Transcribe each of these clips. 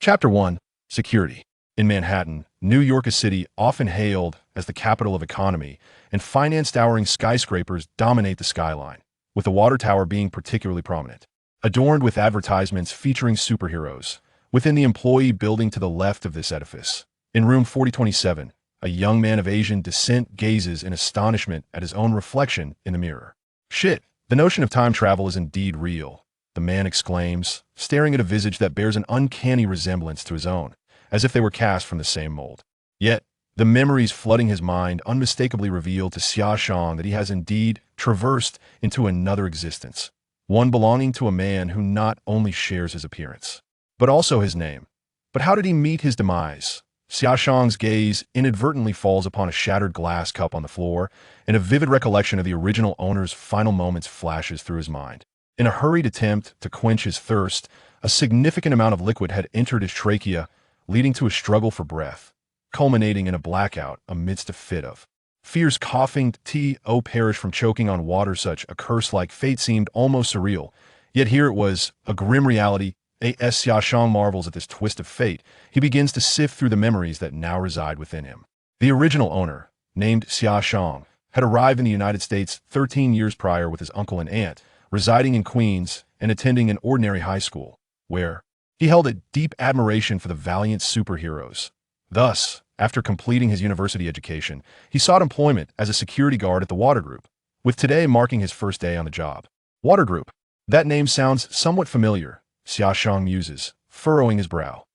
Chapter 1. Security. In Manhattan, New York, a city often hailed as the capital of economy, and finance-towering skyscrapers dominate the skyline, with the water tower being particularly prominent. Adorned with advertisements featuring superheroes, within the employee building to the left of this edifice, in room 4027, a young man of Asian descent gazes in astonishment at his own reflection in the mirror. Shit, the notion of time travel is indeed real, the man exclaims, staring at a visage that bears an uncanny resemblance to his own, as if they were cast from the same mold. Yet, the memories flooding his mind unmistakably reveal to Xia Shang that he has indeed traversed into another existence, one belonging to a man who not only shares his appearance, but also his name. But how did he meet his demise? Xia Shang's gaze inadvertently falls upon a shattered glass cup on the floor, and a vivid recollection of the original owner's final moments flashes through his mind. In a hurried attempt to quench his thirst, a significant amount of liquid had entered his trachea, leading to a struggle for breath, culminating in a blackout amidst a fit of fierce coughing. To perish from choking on water. Such a curse-like fate seemed almost surreal, yet here it was, a grim reality. As Xia Shang marvels at this twist of fate, he begins to sift through the memories that now reside within him. The original owner, named Xia Shang, had arrived in the United States 13 years prior with his uncle and aunt, residing in Queens and attending an ordinary high school, where he held a deep admiration for the valiant superheroes. Thus, after completing his university education, he sought employment as a security guard at the Water Group, with today marking his first day on the job. Water Group. That name sounds somewhat familiar, Xia Shang muses, furrowing his brow.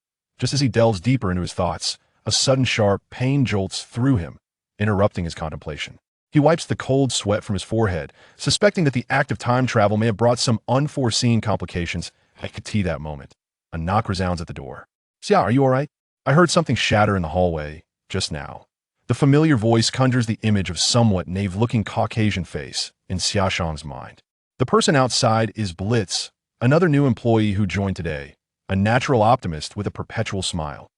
Just as he delves deeper into his thoughts, a sudden sharp pain jolts through him, interrupting his contemplation. He wipes the cold sweat from his forehead, suspecting that the act of time travel may have brought some unforeseen complications. I could see that moment. A knock resounds at the door. Xia, are you all right? I heard something shatter in the hallway just now. The familiar voice conjures the image of somewhat knave-looking Caucasian face in Xia Shang's mind. The person outside is Blitz, another new employee who joined today, a natural optimist with a perpetual smile.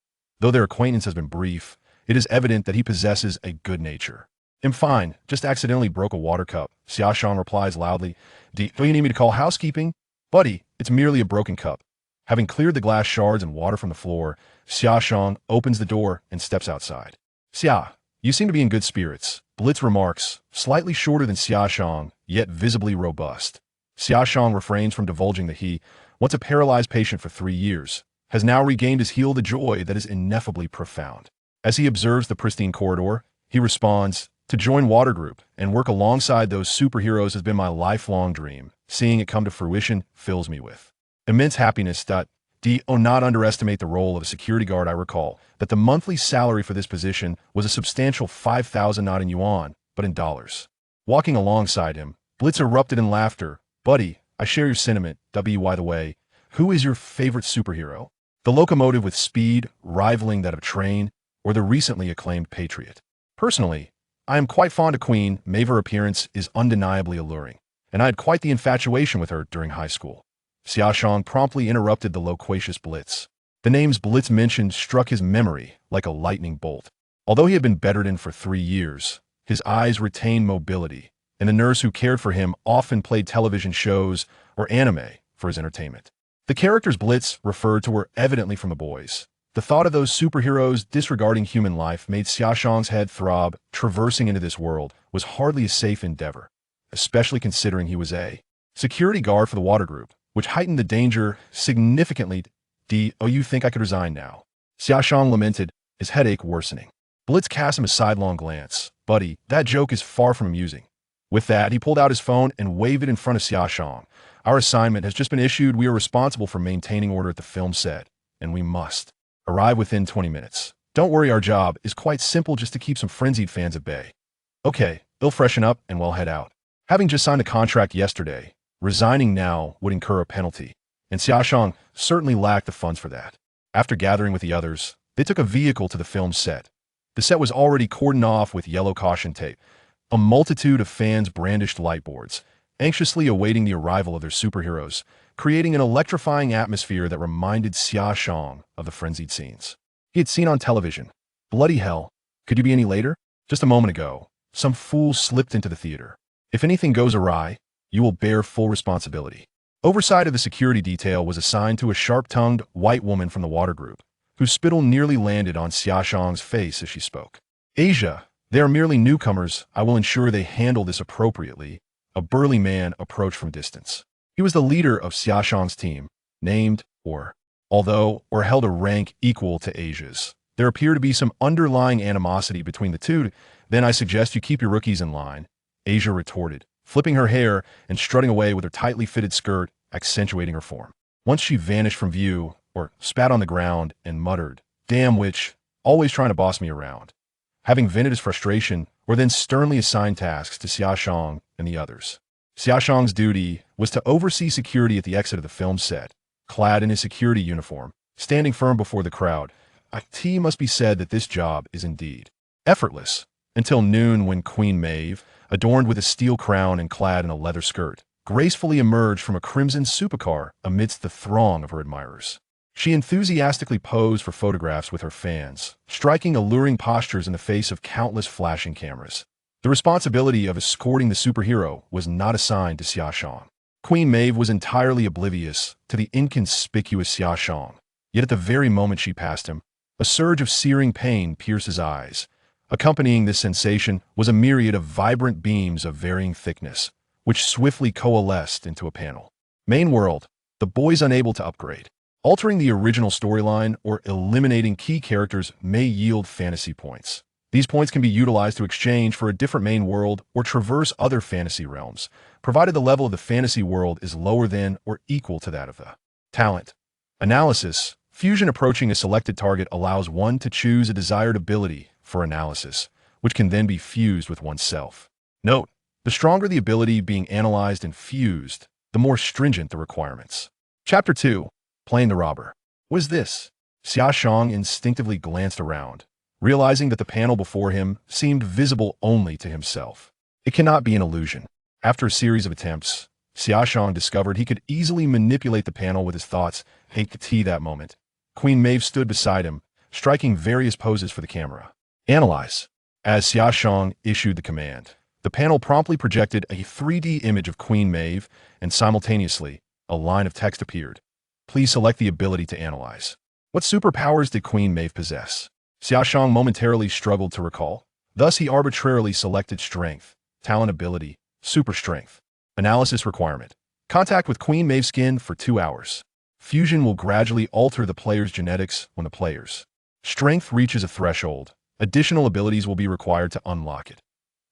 Though their acquaintance has been brief, it is evident that he possesses a good nature. I'm fine, just accidentally broke a water cup, Xia Shang replies loudly. Do you need me to call housekeeping? Buddy, it's merely a broken cup. Having cleared the glass shards and water from the floor, Xia Shang opens the door and steps outside. Xia, you seem to be in good spirits, Blitz remarks, slightly shorter than Xia Shang, yet visibly robust. Xia Shang refrains from divulging that he, once a paralyzed patient for 3 years, has now regained his healed joy that is ineffably profound. As he observes the pristine corridor, he responds, to join Water Group and work alongside those superheroes has been my lifelong dream. Seeing it come to fruition fills me with immense happiness. Do not underestimate the role of a security guard. I recall that the monthly salary for this position was a substantial 5,000 not in yuan, but in dollars. Walking alongside him, Blitz erupted in laughter. Buddy, I share your sentiment. By the way, who is your favorite superhero? The locomotive with speed rivaling that of a train, or the recently acclaimed Patriot? Personally, I am quite fond of Queen Maeve. Her appearance is undeniably alluring, and I had quite the infatuation with her during high school. Xia Shang promptly interrupted the loquacious Blitz. The names Blitz mentioned struck his memory like a lightning bolt. Although he had been bedridden for 3 years, his eyes retained mobility, and the nurse who cared for him often played television shows or anime for his entertainment. The characters Blitz referred to were evidently from the boys. The thought of those superheroes disregarding human life made Xia Shang's head throb. Traversing into this world was hardly a safe endeavor, especially considering he was a security guard for the Water Group, which heightened the danger significantly. You think I could resign now? Xia Shang lamented, his headache worsening. Blitz cast him a sidelong glance. Buddy, that joke is far from amusing. With that, he pulled out his phone and waved it in front of Xia Shang. Our assignment has just been issued. We are responsible for maintaining order at the film set, and we must arrive within 20 minutes. Don't worry, our job is quite simple, just to keep some frenzied fans at bay. Okay, they'll freshen up and we'll head out. Having just signed a contract yesterday, resigning now would incur a penalty, and Xia Shang certainly lacked the funds for that. After gathering with the others, they took a vehicle to the film set. The set was already cordoned off with yellow caution tape. A multitude of fans brandished lightboards, anxiously awaiting the arrival of their superheroes, creating an electrifying atmosphere that reminded Xia Shang of the frenzied scenes he had seen on television. Bloody hell, could you be any later? Just a moment ago, some fool slipped into the theater. If anything goes awry, you will bear full responsibility. Oversight of the security detail was assigned to a sharp-tongued white woman from the water group, whose spittle nearly landed on Xia Shang's face as she spoke. Asia, they are merely newcomers. I will ensure they handle this appropriately. A burly man approached from distance. He was the leader of Xia Shang's team, named or held a rank equal to Asia's. There appeared to be some underlying animosity between the two. Then I suggest you keep your rookies in line, Asia retorted, flipping her hair and strutting away with her tightly fitted skirt, accentuating her form. Once she vanished from view, spat on the ground and muttered, "Damn witch, always trying to boss me around." Having vented his frustration, then sternly assigned tasks to Xia Shang and the others. Xia Shang's duty was to oversee security at the exit of the film set. Clad in his security uniform, standing firm before the crowd, it must be said that this job is indeed effortless. Until noon, when Queen Maeve, adorned with a steel crown and clad in a leather skirt, gracefully emerged from a crimson supercar amidst the throng of her admirers. She enthusiastically posed for photographs with her fans, striking alluring postures in the face of countless flashing cameras. The responsibility of escorting the superhero was not assigned to Xia Shang. Queen Maeve was entirely oblivious to the inconspicuous Xia Shang. Yet at the very moment she passed him, a surge of searing pain pierced his eyes. Accompanying this sensation was a myriad of vibrant beams of varying thickness, which swiftly coalesced into a panel. Main world, the boys unable to upgrade. Altering the original storyline or eliminating key characters may yield fantasy points. These points can be utilized to exchange for a different main world or traverse other fantasy realms, provided the level of the fantasy world is lower than or equal to that of the talent. Analysis. Fusion approaching a selected target allows one to choose a desired ability for analysis, which can then be fused with oneself. Note, the stronger the ability being analyzed and fused, the more stringent the requirements. Chapter 2. Playing the Robber. What is this? Xia Shang instinctively glanced around, realizing that the panel before him seemed visible only to himself. It cannot be an illusion. After a series of attempts, Xia Shang discovered he could easily manipulate the panel with his thoughts. That moment, Queen Maeve stood beside him, striking various poses for the camera. Analyze. As Xia Shang issued the command, the panel promptly projected a 3D image of Queen Maeve, and simultaneously, a line of text appeared. Please select the ability to analyze. What superpowers did Queen Maeve possess? Xia Shang momentarily struggled to recall. Thus, he arbitrarily selected strength, talent ability, super strength. Analysis requirement. Contact with Queen Maeve's skin for 2 hours. Fusion will gradually alter the player's genetics when the player's strength reaches a threshold. Additional abilities will be required to unlock it.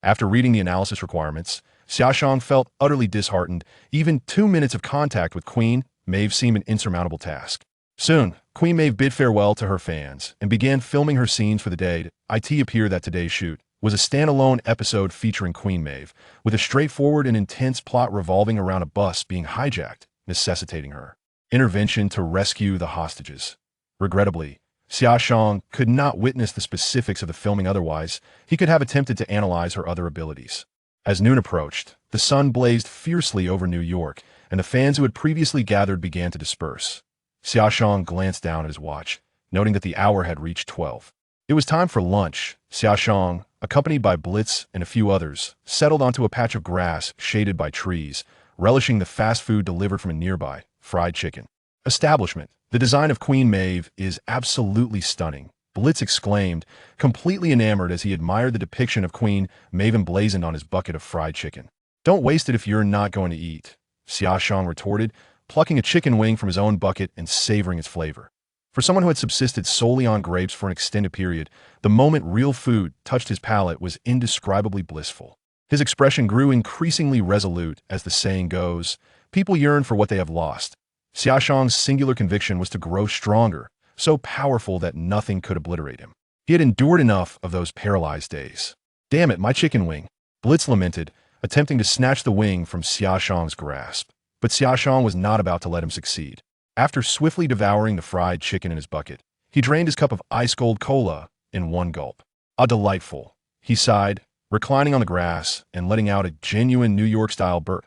After reading the analysis requirements, Xia Shang felt utterly disheartened. Even 2 minutes of contact with Queen Maeve seemed an insurmountable task. Soon, Queen Maeve bid farewell to her fans and began filming her scenes for the day. It appeared that today's shoot was a standalone episode featuring Queen Maeve, with a straightforward and intense plot revolving around a bus being hijacked, necessitating her intervention to rescue the hostages. Regrettably, Xia Shang could not witness the specifics of the filming, otherwise he could have attempted to analyze her other abilities. As noon approached, the sun blazed fiercely over New York, and the fans who had previously gathered began to disperse. Xia Shang glanced down at his watch, noting that the hour had reached 12. It was time for lunch. Xia Shang, accompanied by Blitz and a few others, settled onto a patch of grass shaded by trees, relishing the fast food delivered from a nearby fried chicken establishment. The design of Queen Maeve is absolutely stunning, Blitz exclaimed, completely enamored as he admired the depiction of Queen Maeve emblazoned on his bucket of fried chicken. Don't waste it if you're not going to eat, Xia Shang retorted, plucking a chicken wing from his own bucket and savoring its flavor. For someone who had subsisted solely on grapes for an extended period, the moment real food touched his palate was indescribably blissful. His expression grew increasingly resolute. As the saying goes, people yearn for what they have lost. Xia Shang's singular conviction was to grow stronger, so powerful that nothing could obliterate him. He had endured enough of those paralyzed days. Damn it, my chicken wing, Blitz lamented, attempting to snatch the wing from Xia Shang's grasp. But Xia Shang was not about to let him succeed. After swiftly devouring the fried chicken in his bucket, he drained his cup of ice-cold cola in one gulp. Ah, delightful, he sighed, reclining on the grass and letting out a genuine New York-style burp.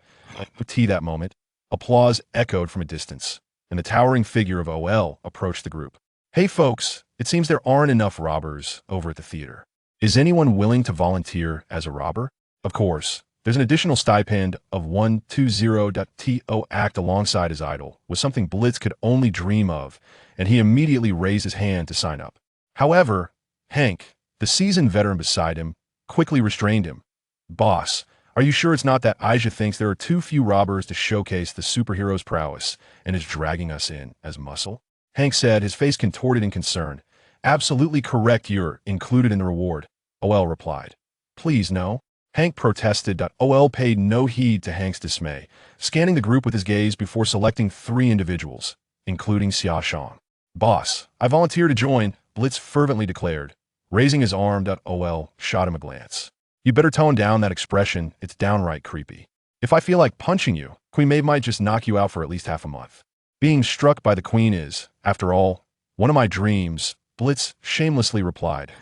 That moment, applause echoed from a distance, and the towering figure of OL approached the group. Hey folks, it seems there aren't enough robbers over at the theater. Is anyone willing to volunteer as a robber? Of course, There's an additional stipend of 120.to act alongside his idol, was something Blitz could only dream of, and he immediately raised his hand to sign up. However, Hank, the seasoned veteran beside him, quickly restrained him. Boss, are you sure it's not that Aisha thinks there are too few robbers to showcase the superhero's prowess and is dragging us in as muscle? Hank said, his face contorted in concern. Absolutely correct, you're included in the reward, OL replied. Please no. Hank protested. OL paid no heed to Hank's dismay, scanning the group with his gaze before selecting 3 individuals, including Xia Shang. Boss, I volunteer to join, Blitz fervently declared. Raising his arm, OL shot him a glance. You better tone down that expression, it's downright creepy. If I feel like punching you, Queen Maeve might just knock you out for at least half a month. Being struck by the Queen is, after all, one of my dreams, Blitz shamelessly replied.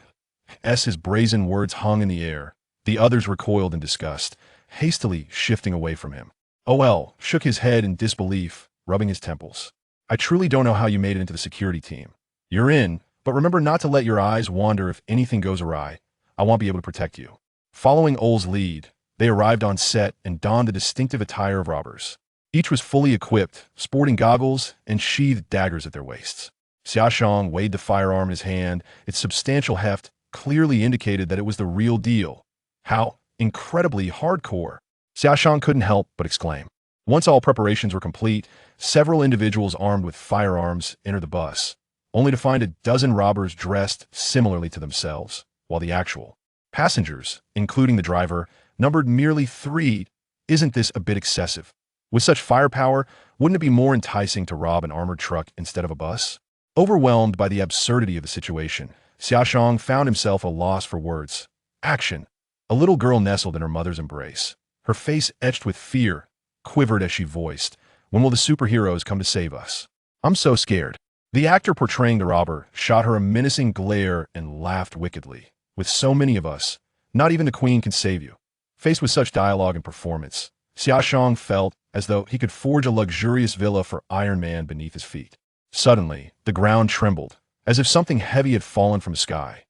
His brazen words hung in the air. The others recoiled in disgust, hastily shifting away from him. OL shook his head in disbelief, rubbing his temples. I truly don't know how you made it into the security team. You're in, but remember not to let your eyes wander if anything goes awry. I won't be able to protect you. Following Ol's lead, they arrived on set and donned the distinctive attire of robbers. Each was fully equipped, sporting goggles and sheathed daggers at their waists. Xia Shang weighed the firearm in his hand. Its substantial heft clearly indicated that it was the real deal. How incredibly hardcore. Xia Shang couldn't help but exclaim. Once all preparations were complete, several individuals armed with firearms entered the bus, only to find a dozen robbers dressed similarly to themselves, while the actual passengers, including the driver, numbered merely 3. Isn't this a bit excessive? With such firepower, wouldn't it be more enticing to rob an armored truck instead of a bus? Overwhelmed by the absurdity of the situation, Xia Shang found himself a loss for words. Action. A little girl nestled in her mother's embrace. Her face etched with fear, quivered as she voiced, when will the superheroes come to save us? I'm so scared. The actor portraying the robber shot her a menacing glare and laughed wickedly. With so many of us, not even the Queen can save you. Faced with such dialogue and performance, Xia Shang felt as though he could forge a luxurious villa for Iron Man beneath his feet. Suddenly, the ground trembled, as if something heavy had fallen from the sky.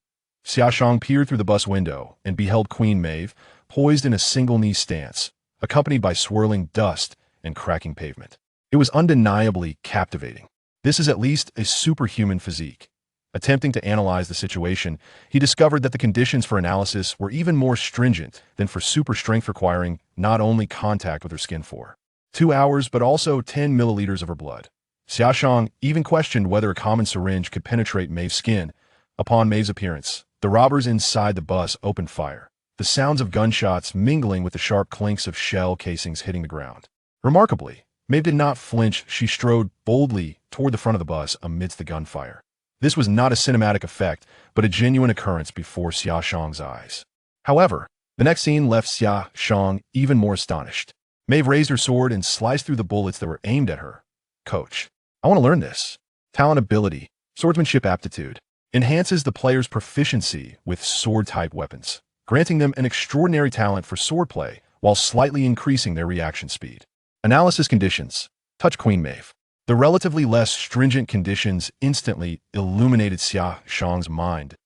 Xia Shang peered through the bus window and beheld Queen Maeve, poised in a single-knee stance, accompanied by swirling dust and cracking pavement. It was undeniably captivating. This is at least a superhuman physique. Attempting to analyze the situation, he discovered that the conditions for analysis were even more stringent than for super strength, requiring not only contact with her skin for 2 hours but also 10 milliliters of her blood. Xia Shang even questioned whether a common syringe could penetrate Maeve's skin. Upon Maeve's appearance, the robbers inside the bus opened fire, the sounds of gunshots mingling with the sharp clinks of shell casings hitting the ground. Remarkably, Maeve did not flinch. She strode boldly toward the front of the bus amidst the gunfire. This was not a cinematic effect, but a genuine occurrence before Xia Shang's eyes. However, the next scene left Xia Shang even more astonished. Maeve raised her sword and sliced through the bullets that were aimed at her. Coach, I want to learn this. Talent, ability, swordsmanship aptitude enhances the player's proficiency with sword-type weapons, granting them an extraordinary talent for swordplay while slightly increasing their reaction speed. Analysis conditions. Touch Queen Maeve. The relatively less stringent conditions instantly illuminated Xia Shang's mind.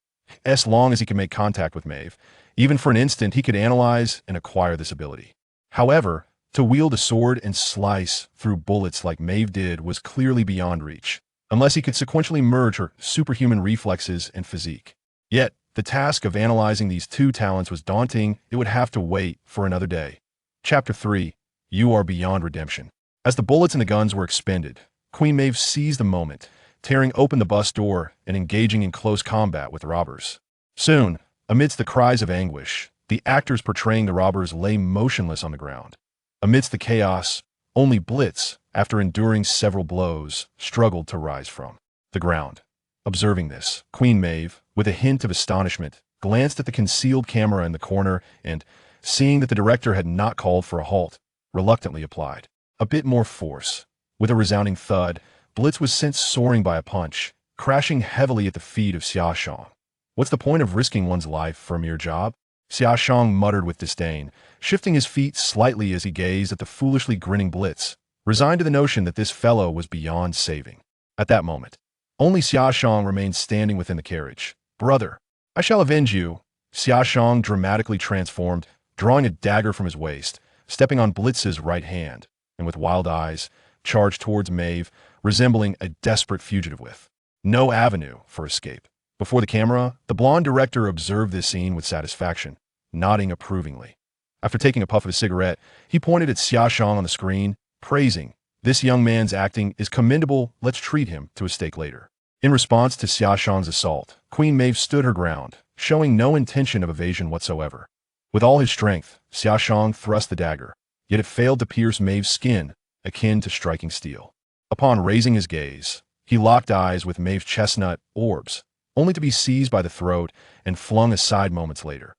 As long as he could make contact with Maeve, even for an instant, he could analyze and acquire this ability. However, to wield a sword and slice through bullets like Maeve did was clearly beyond reach, unless he could sequentially merge her superhuman reflexes and physique. Yet, the task of analyzing these 2 talents was daunting. It would have to wait for another day. Chapter 3. You are beyond redemption. As the bullets and the guns were expended, Queen Maeve seized the moment, tearing open the bus door and engaging in close combat with the robbers. Soon, amidst the cries of anguish, the actors portraying the robbers lay motionless on the ground. Amidst the chaos, only Blitz, after enduring several blows, struggled to rise from the ground. Observing this, Queen Maeve, with a hint of astonishment, glanced at the concealed camera in the corner and, seeing that the director had not called for a halt, reluctantly applied a bit more force. With a resounding thud, Blitz was sent soaring by a punch, crashing heavily at the feet of Xia Shang. What's the point of risking one's life for a mere job? Xia Shang muttered with disdain, shifting his feet slightly as he gazed at the foolishly grinning Blitz, resigned to the notion that this fellow was beyond saving. At that moment, only Xia Shang remained standing within the carriage. Brother, I shall avenge you. Xia Shang dramatically transformed, drawing a dagger from his waist, stepping on Blitz's right hand, and with wild eyes, charged towards Maeve, resembling a desperate fugitive with no avenue for escape. Before the camera, the blonde director observed this scene with satisfaction, nodding approvingly. After taking a puff of his cigarette, he pointed at Xia Shang on the screen, praising, "This young man's acting is commendable, let's treat him to a steak later." In response to Xia Shang's assault, Queen Maeve stood her ground, showing no intention of evasion whatsoever. With all his strength, Xia Shang thrust the dagger, yet it failed to pierce Maeve's skin, akin to striking steel. Upon raising his gaze, he locked eyes with Maeve's chestnut orbs, only to be seized by the throat and flung aside moments later.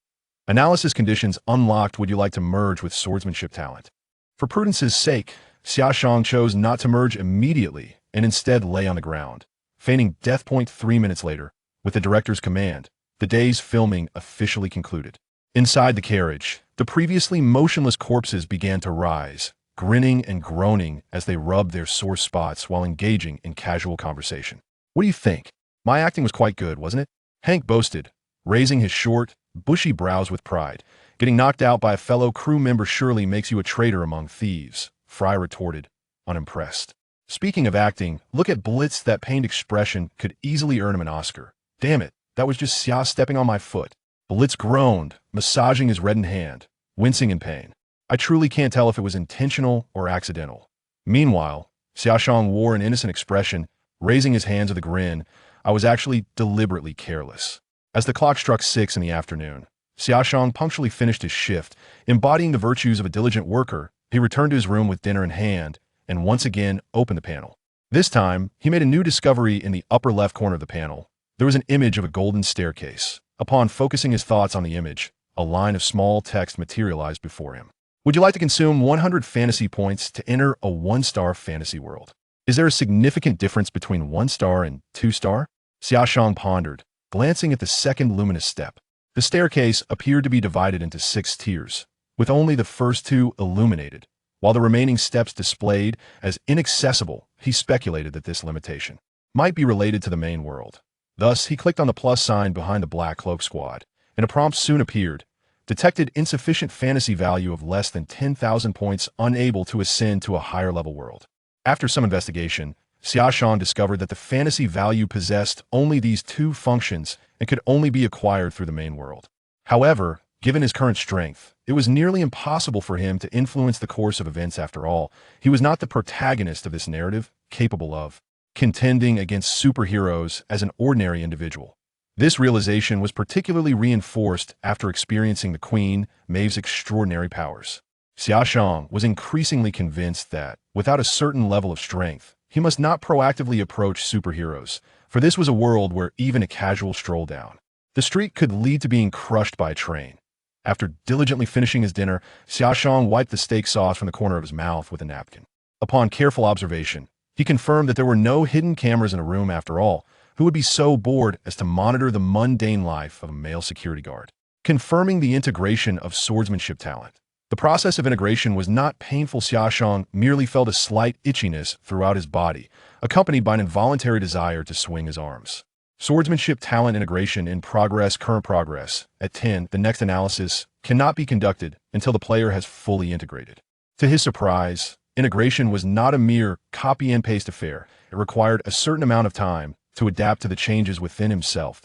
Analysis conditions unlocked. Would you like to merge with swordsmanship talent? For prudence's sake, Xia Shang chose not to merge immediately and instead lay on the ground, feigning death. 3 minutes later, with the director's command, the day's filming officially concluded. Inside the carriage, the previously motionless corpses began to rise, grinning and groaning as they rubbed their sore spots while engaging in casual conversation. "What do you think? My acting was quite good, wasn't it?" Hank boasted, raising his short, bushy brows with pride. "Getting knocked out by a fellow crew member surely makes you a traitor among thieves," Fry retorted, unimpressed. "Speaking of acting, look at Blitz. That pained expression could easily earn him an Oscar." "Damn it, that was just Xia stepping on my foot." Blitz groaned, massaging his reddened hand, wincing in pain. "I truly can't tell if it was intentional or accidental." Meanwhile, Xia Shang wore an innocent expression, raising his hands with a grin. "I was actually deliberately careless." As the clock struck 6 in the afternoon, Xia Shang punctually finished his shift. Embodying the virtues of a diligent worker, he returned to his room with dinner in hand and once again opened the panel. This time, he made a new discovery in the upper left corner of the panel. There was an image of a golden staircase. Upon focusing his thoughts on the image, a line of small text materialized before him. "Would you like to consume 100 fantasy points to enter a 1-star fantasy world? Is there a significant difference between 1-star and 2-star? Xia Shang pondered, glancing at the second luminous step. The staircase appeared to be divided into 6 tiers, with only the first 2 illuminated, while the remaining steps displayed as inaccessible. He speculated that this limitation might be related to the main world. Thus, he clicked on the plus sign behind the Black Cloak Squad, and a prompt soon appeared. Detected insufficient fantasy value of less than 10,000 points, unable to ascend to a higher level world. After some investigation, Xia Shang discovered that the fantasy value possessed only these 2 functions and could only be acquired through the main world. However, given his current strength, it was nearly impossible for him to influence the course of events. After all, he was not the protagonist of this narrative, capable of contending against superheroes as an ordinary individual. This realization was particularly reinforced after experiencing the Queen Maeve's extraordinary powers. Xia Shang was increasingly convinced that, without a certain level of strength, he must not proactively approach superheroes, for this was a world where even a casual stroll down the street could lead to being crushed by a train. After diligently finishing his dinner, Xia Shang wiped the steak sauce from the corner of his mouth with a napkin. Upon careful observation, he confirmed that there were no hidden cameras in a room. After all, who would be so bored as to monitor the mundane life of a male security guard? Confirming the integration of swordsmanship talent. The process of integration was not painful. Xia Shang merely felt a slight itchiness throughout his body, accompanied by an involuntary desire to swing his arms. Swordsmanship talent integration in progress. Current progress. At 10, the next analysis cannot be conducted until the player has fully integrated. To his surprise, integration was not a mere copy and paste affair. It required a certain amount of time to adapt to the changes within himself.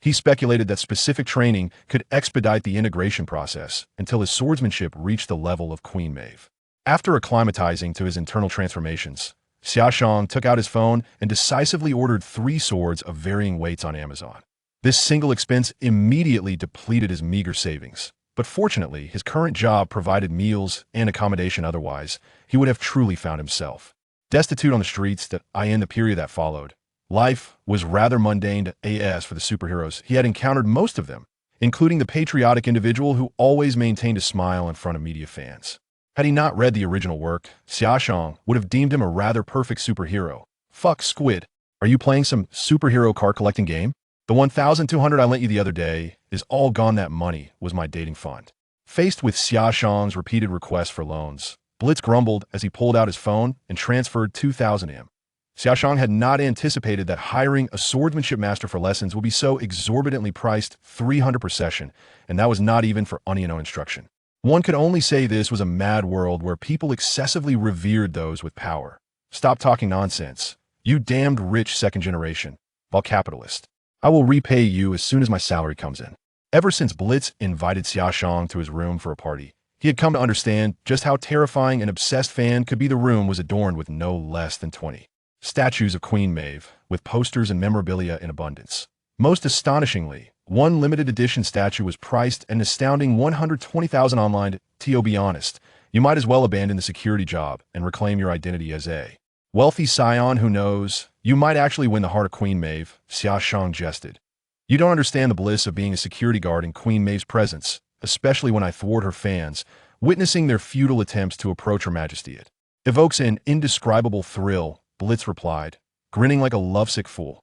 He speculated that specific training could expedite the integration process until his swordsmanship reached the level of Queen Maeve. After acclimatizing to his internal transformations, Xia Shang took out his phone and decisively ordered 3 swords of varying weights on Amazon. This single expense immediately depleted his meager savings, but fortunately, his current job provided meals and accommodation. Otherwise, he would have truly found himself destitute on the streets. In the period that followed, life was rather mundane as for the superheroes. He had encountered most of them, including the patriotic individual who always maintained a smile in front of media fans. Had he not read the original work, Xia Shang would have deemed him a rather perfect superhero. "Fuck, Squid. Are you playing some superhero card collecting game? The 1,200 I lent you the other day is all gone. That money was my dating fund." Faced with Xia Shang's repeated requests for loans, Blitz grumbled as he pulled out his phone and transferred 2,000 to him. Xia Shang had not anticipated that hiring a swordsmanship master for lessons would be so exorbitantly priced, 300 per session, and that was not even for unknown instruction. One could only say this was a mad world where people excessively revered those with power. Stop talking nonsense. You damned rich second generation. Vought capitalist. I will repay you as soon as my salary comes in. Ever since Blitz invited Xia Shang to his room for a party, he had come to understand just how terrifying an obsessed fan could be. The room was adorned with no less than 20 statues of Queen Maeve, with posters and memorabilia in abundance. Most astonishingly, one limited edition statue was priced an astounding 120,000 online. To be honest, you might as well abandon the security job and reclaim your identity as a wealthy scion who knows. You might actually win the heart of Queen Maeve, Xia Shang jested. You don't understand the bliss of being a security guard in Queen Maeve's presence, especially when I thwart her fans, witnessing their futile attempts to approach Her Majesty. It evokes an indescribable thrill, Blitz replied, grinning like a lovesick fool.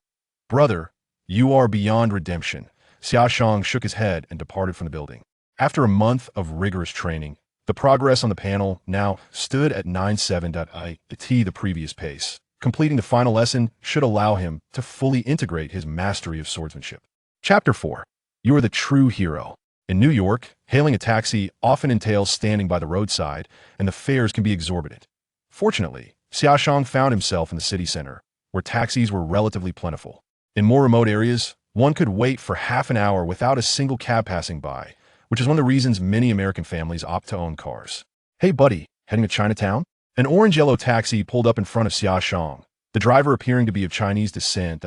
Brother, you are beyond redemption. Xia Shang shook his head and departed from the building. After a month of rigorous training, the progress on the panel now stood at 97.8 the previous pace. Completing the final lesson should allow him to fully integrate his mastery of swordsmanship. Chapter 4. You are the true hero. In New York, hailing a taxi often entails standing by the roadside, and the fares can be exorbitant. Fortunately, Xia Shang found himself in the city center, where taxis were relatively plentiful. In more remote areas, one could wait for half an hour without a single cab passing by, which is one of the reasons many American families opt to own cars. Hey buddy, heading to Chinatown? An orange-yellow taxi pulled up in front of Xia Shang, the driver appearing to be of Chinese descent.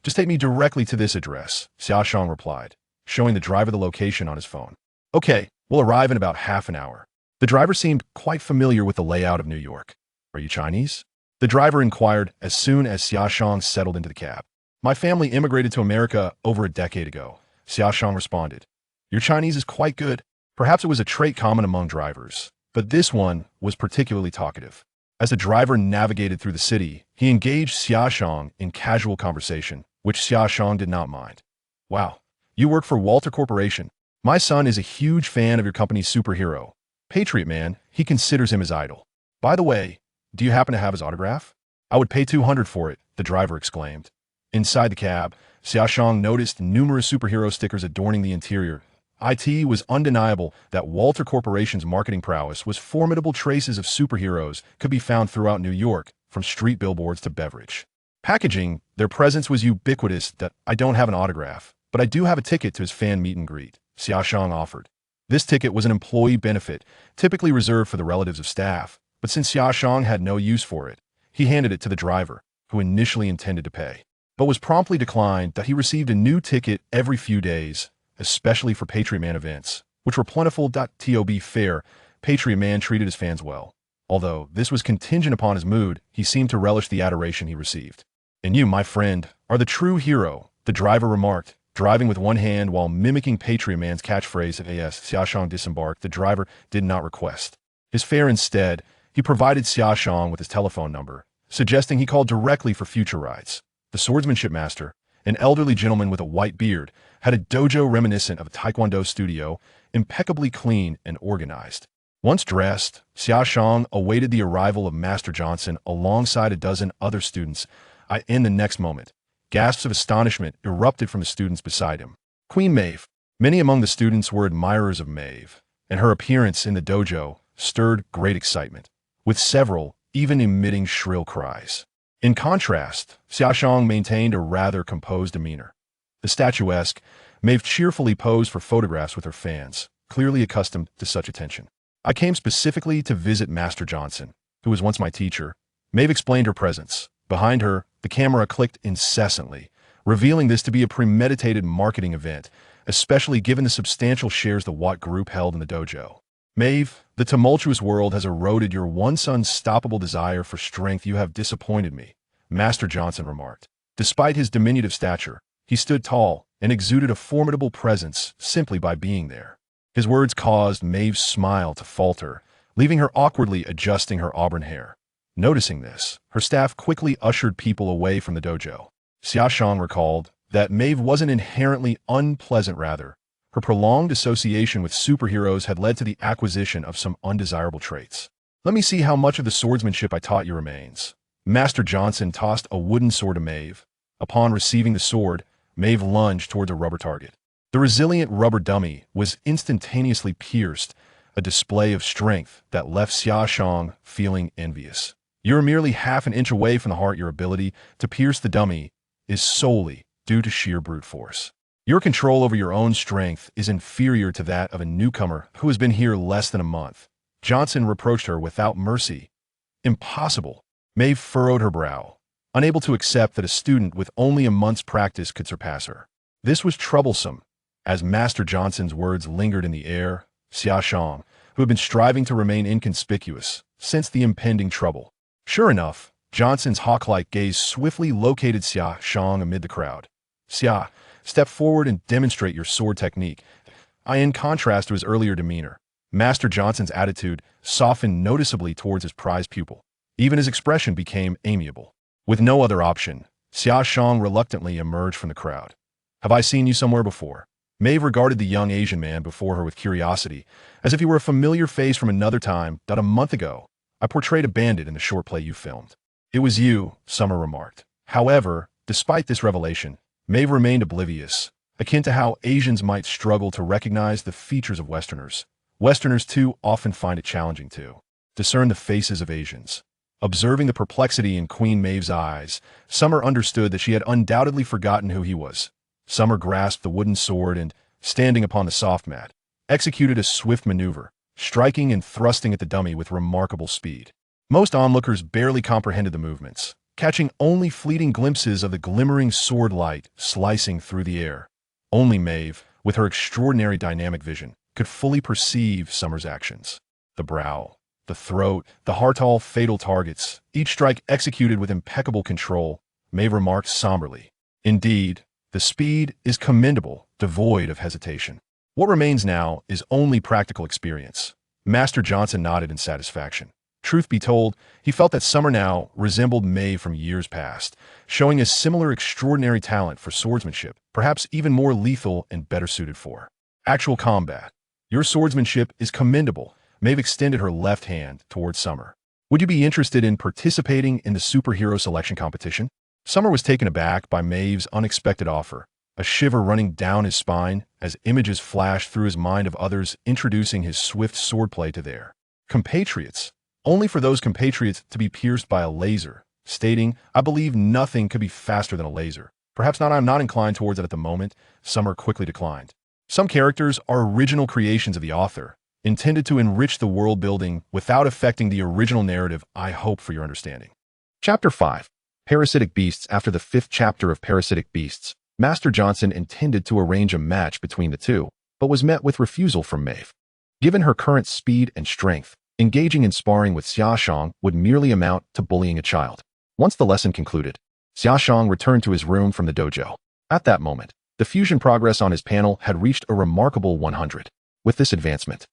Just take me directly to this address, Xia Shang replied, showing the driver the location on his phone. Okay, we'll arrive in about half an hour. The driver seemed quite familiar with the layout of New York. Are you Chinese? The driver inquired as soon as Xia Shang settled into the cab. My family immigrated to America over a decade ago, Xia Shang responded. Your Chinese is quite good. Perhaps it was a trait common among drivers, but this one was particularly talkative. As the driver navigated through the city, he engaged Xia Shang in casual conversation, which Xia Shang did not mind. Wow, you work for Walter Corporation. My son is a huge fan of your company's superhero. Patriot Man, he considers him his idol. By the way, do you happen to have his autograph? I would pay $200 for it, the driver exclaimed. Inside the cab, Xia Shang noticed numerous superhero stickers adorning the interior. It was undeniable that Walter Corporation's marketing prowess was formidable. Traces of superheroes could be found throughout New York, from street billboards to beverage packaging. Their presence was ubiquitous. That I don't have an autograph, but I do have a ticket to his fan meet and greet, Xia Shang offered. This ticket was an employee benefit, typically reserved for the relatives of staff, but since Xia Shang had no use for it, he handed it to the driver, who initially intended to pay, but was promptly declined. That he received a new ticket every few days, especially for Patriot Man events, which were plentiful. To be fair, Patriot Man treated his fans well. Although this was contingent upon his mood, he seemed to relish the adoration he received. And you, my friend, are the true hero, the driver remarked, driving with one hand while mimicking Patriot Man's catchphrase. As Xia Shang disembarked, the driver did not request his fare. Instead, he provided Xia Shang with his telephone number, suggesting he call directly for future rides. The swordsmanship master, an elderly gentleman with a white beard, had a dojo reminiscent of a taekwondo studio, impeccably clean and organized. Once dressed, Xia Shang awaited the arrival of Master Johnson alongside a dozen other students. In the next moment, gasps of astonishment erupted from the students beside him. Queen Maeve. Many among the students were admirers of Maeve, and her appearance in the dojo stirred great excitement, with several even emitting shrill cries. In contrast, Xia Shang maintained a rather composed demeanor. The statuesque Maeve cheerfully posed for photographs with her fans, clearly accustomed to such attention. I came specifically to visit Master Johnson, who was once my teacher. Maeve explained her presence. Behind her, the camera clicked incessantly, revealing this to be a premeditated marketing event, especially given the substantial shares the Vought group held in the dojo. Maeve, the tumultuous world has eroded your once unstoppable desire for strength. You have disappointed me, Master Johnson remarked. Despite his diminutive stature, he stood tall and exuded a formidable presence simply by being there. His words caused Maeve's smile to falter, leaving her awkwardly adjusting her auburn hair. Noticing this, her staff quickly ushered people away from the dojo. Xia Shang recalled that Maeve wasn't inherently unpleasant. Rather, her prolonged association with superheroes had led to the acquisition of some undesirable traits. Let me see how much of the swordsmanship I taught you remains. Master Johnson tossed a wooden sword to Maeve. Upon receiving the sword, Maeve lunged towards a rubber target. The resilient rubber dummy was instantaneously pierced, a display of strength that left Xia Shang feeling envious. You're merely half an inch away from the heart. Your ability to pierce the dummy is solely due to sheer brute force. Your control over your own strength is inferior to that of a newcomer who has been here less than a month. Johnson reproached her without mercy. Impossible. Maeve furrowed her brow, unable to accept that a student with only a month's practice could surpass her. This was troublesome. As Master Johnson's words lingered in the air, Xia Shang, who had been striving to remain inconspicuous, sensed the impending trouble. Sure enough, Johnson's hawk-like gaze swiftly located Xia Shang amid the crowd. Xia, step forward and demonstrate your sword technique. In contrast to his earlier demeanor, Master Johnson's attitude softened noticeably towards his prized pupil. Even his expression became amiable. With no other option, Xia Shang reluctantly emerged from the crowd. Have I seen you somewhere before? Maeve regarded the young Asian man before her with curiosity, as if he were a familiar face from another time. A month ago, I portrayed a bandit in the short play you filmed. It was you, Summer remarked. However, despite this revelation, Maeve remained oblivious, akin to how Asians might struggle to recognize the features of Westerners. Westerners, too, often find it challenging to discern the faces of Asians. Observing the perplexity in Queen Maeve's eyes, Summer understood that she had undoubtedly forgotten who he was. Summer grasped the wooden sword and, standing upon the soft mat, executed a swift maneuver, striking and thrusting at the dummy with remarkable speed. Most onlookers barely comprehended the movements, catching only fleeting glimpses of the glimmering sword light slicing through the air. Only Maeve, with her extraordinary dynamic vision, could fully perceive Summer's actions. The brow, the throat, the heart, all fatal targets, each strike executed with impeccable control, Maeve remarked somberly. Indeed, the speed is commendable, devoid of hesitation. What remains now is only practical experience. Master Johnson nodded in satisfaction. Truth be told, he felt that Summer now resembled Maeve from years past, showing a similar extraordinary talent for swordsmanship, perhaps even more lethal and better suited for actual combat. Your swordsmanship is commendable. Maeve extended her left hand towards Summer. Would you be interested in participating in the superhero selection competition? Summer was taken aback by Maeve's unexpected offer, a shiver running down his spine as images flashed through his mind of others introducing his swift swordplay to their compatriots, only for those compatriots to be pierced by a laser, stating, I believe nothing could be faster than a laser. Perhaps not, I'm not inclined towards it at the moment, Summer quickly declined. Some characters are original creations of the author, intended to enrich the world building without affecting the original narrative. I hope for your understanding. Chapter 5. Parasitic Beasts. After the 5th chapter of Parasitic Beasts, Master Johnson intended to arrange a match between the two, but was met with refusal from Maeve. Given her current speed and strength, engaging in sparring with Xia Shang would merely amount to bullying a child. Once the lesson concluded, Xia Shang returned to his room from the dojo. At that moment, the fusion progress on his panel had reached a remarkable 100. With this advancement,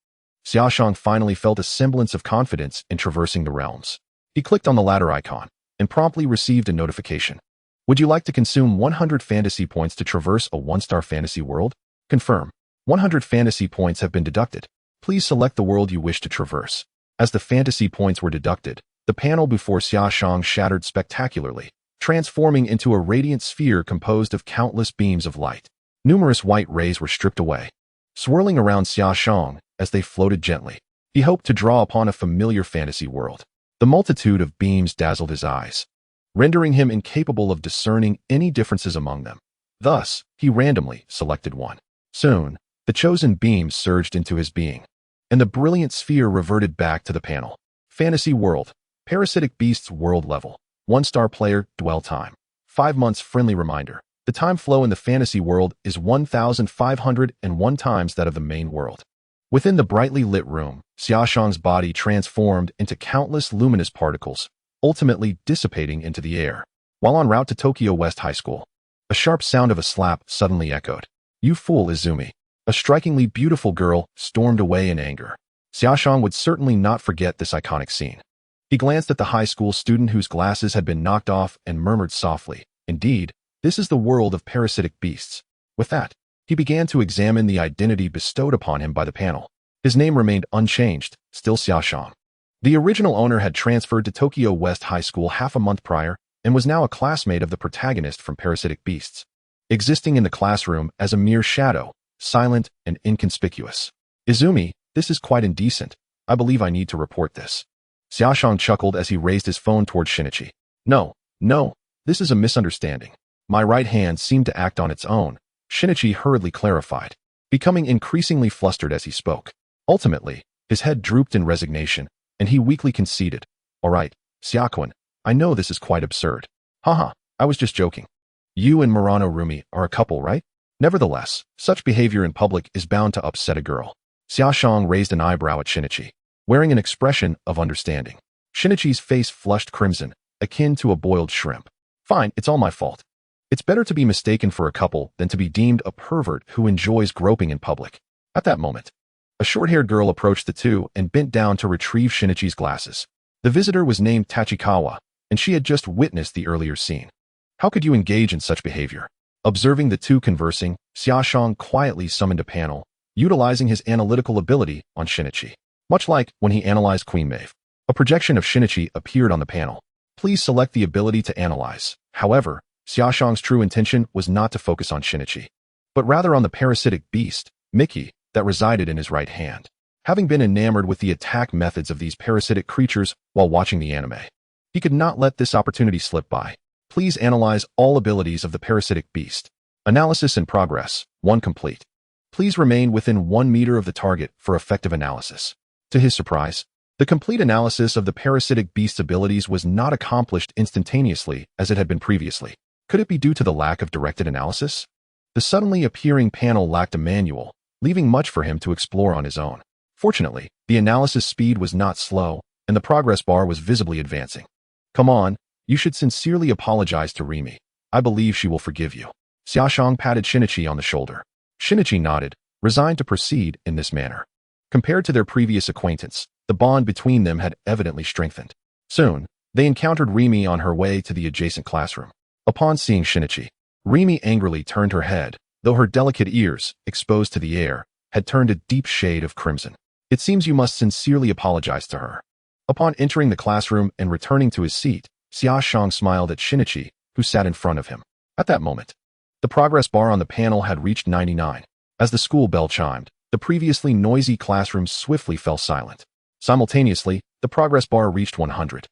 Xia Shang finally felt a semblance of confidence in traversing the realms. He clicked on the ladder icon and promptly received a notification. Would you like to consume 100 fantasy points to traverse a 1-star fantasy world? Confirm. 100 fantasy points have been deducted. Please select the world you wish to traverse. As the fantasy points were deducted, the panel before Xia Shang shattered spectacularly, transforming into a radiant sphere composed of countless beams of light. Numerous white rays were stripped away, swirling around Xia Shang as they floated gently. He hoped to draw upon a familiar fantasy world. The multitude of beams dazzled his eyes, rendering him incapable of discerning any differences among them. Thus, he randomly selected one. Soon, the chosen beams surged into his being, and the brilliant sphere reverted back to the panel. Fantasy World. Parasitic Beasts World Level. 1-star player, dwell time. 5 months friendly reminder. The time flow in the fantasy world is 1,501 times that of the main world. Within the brightly lit room, Xia Shang's body transformed into countless luminous particles, ultimately dissipating into the air. While en route to Tokyo West High School, a sharp sound of a slap suddenly echoed. You fool, Izumi. A strikingly beautiful girl stormed away in anger. Xia Shang would certainly not forget this iconic scene. He glanced at the high school student whose glasses had been knocked off and murmured softly, Indeed, this is the world of parasitic beasts. With that, he began to examine the identity bestowed upon him by the panel. His name remained unchanged, still Xia Shang. The original owner had transferred to Tokyo West High School half a month prior and was now a classmate of the protagonist from Parasitic Beasts. Existing in the classroom as a mere shadow, silent and inconspicuous. Izumi, this is quite indecent. I believe I need to report this. Xia Shang chuckled as he raised his phone toward Shinichi. No, this is a misunderstanding. My right hand seemed to act on its own, Shinichi hurriedly clarified, becoming increasingly flustered as he spoke. Ultimately, his head drooped in resignation, and he weakly conceded. All right, Xiakuan, I know this is quite absurd. Haha, I was just joking. You and Murano Rumi are a couple, right? Nevertheless, such behavior in public is bound to upset a girl. Xia Shang raised an eyebrow at Shinichi, wearing an expression of understanding. Shinichi's face flushed crimson, akin to a boiled shrimp. Fine, it's all my fault. It's better to be mistaken for a couple than to be deemed a pervert who enjoys groping in public. At that moment, a short-haired girl approached the two and bent down to retrieve Shinichi's glasses. The visitor was named Tachikawa, and she had just witnessed the earlier scene. How could you engage in such behavior? Observing the two conversing, Xia Shang quietly summoned a panel, utilizing his analytical ability on Shinichi. Much like when he analyzed Queen Maeve, a projection of Shinichi appeared on the panel. Please select the ability to analyze. However, Xia Shang's true intention was not to focus on Shinichi, but rather on the parasitic beast, Mickey, that resided in his right hand. Having been enamored with the attack methods of these parasitic creatures while watching the anime, he could not let this opportunity slip by. Please analyze all abilities of the parasitic beast. Analysis in progress, 1 complete. Please remain within 1 meter of the target for effective analysis. To his surprise, the complete analysis of the parasitic beast's abilities was not accomplished instantaneously as it had been previously. Could it be due to the lack of directed analysis? The suddenly appearing panel lacked a manual, leaving much for him to explore on his own. Fortunately, the analysis speed was not slow, and the progress bar was visibly advancing. Come on, you should sincerely apologize to Rimi. I believe she will forgive you. Xia Shang patted Shinichi on the shoulder. Shinichi nodded, resigned to proceed in this manner. Compared to their previous acquaintance, the bond between them had evidently strengthened. Soon, they encountered Rimi on her way to the adjacent classroom. Upon seeing Shinichi, Rimi angrily turned her head, though her delicate ears, exposed to the air, had turned a deep shade of crimson. It seems you must sincerely apologize to her. Upon entering the classroom and returning to his seat, Xia Shang smiled at Shinichi, who sat in front of him. At that moment, the progress bar on the panel had reached 99. As the school bell chimed, the previously noisy classroom swiftly fell silent. Simultaneously, the progress bar reached 100.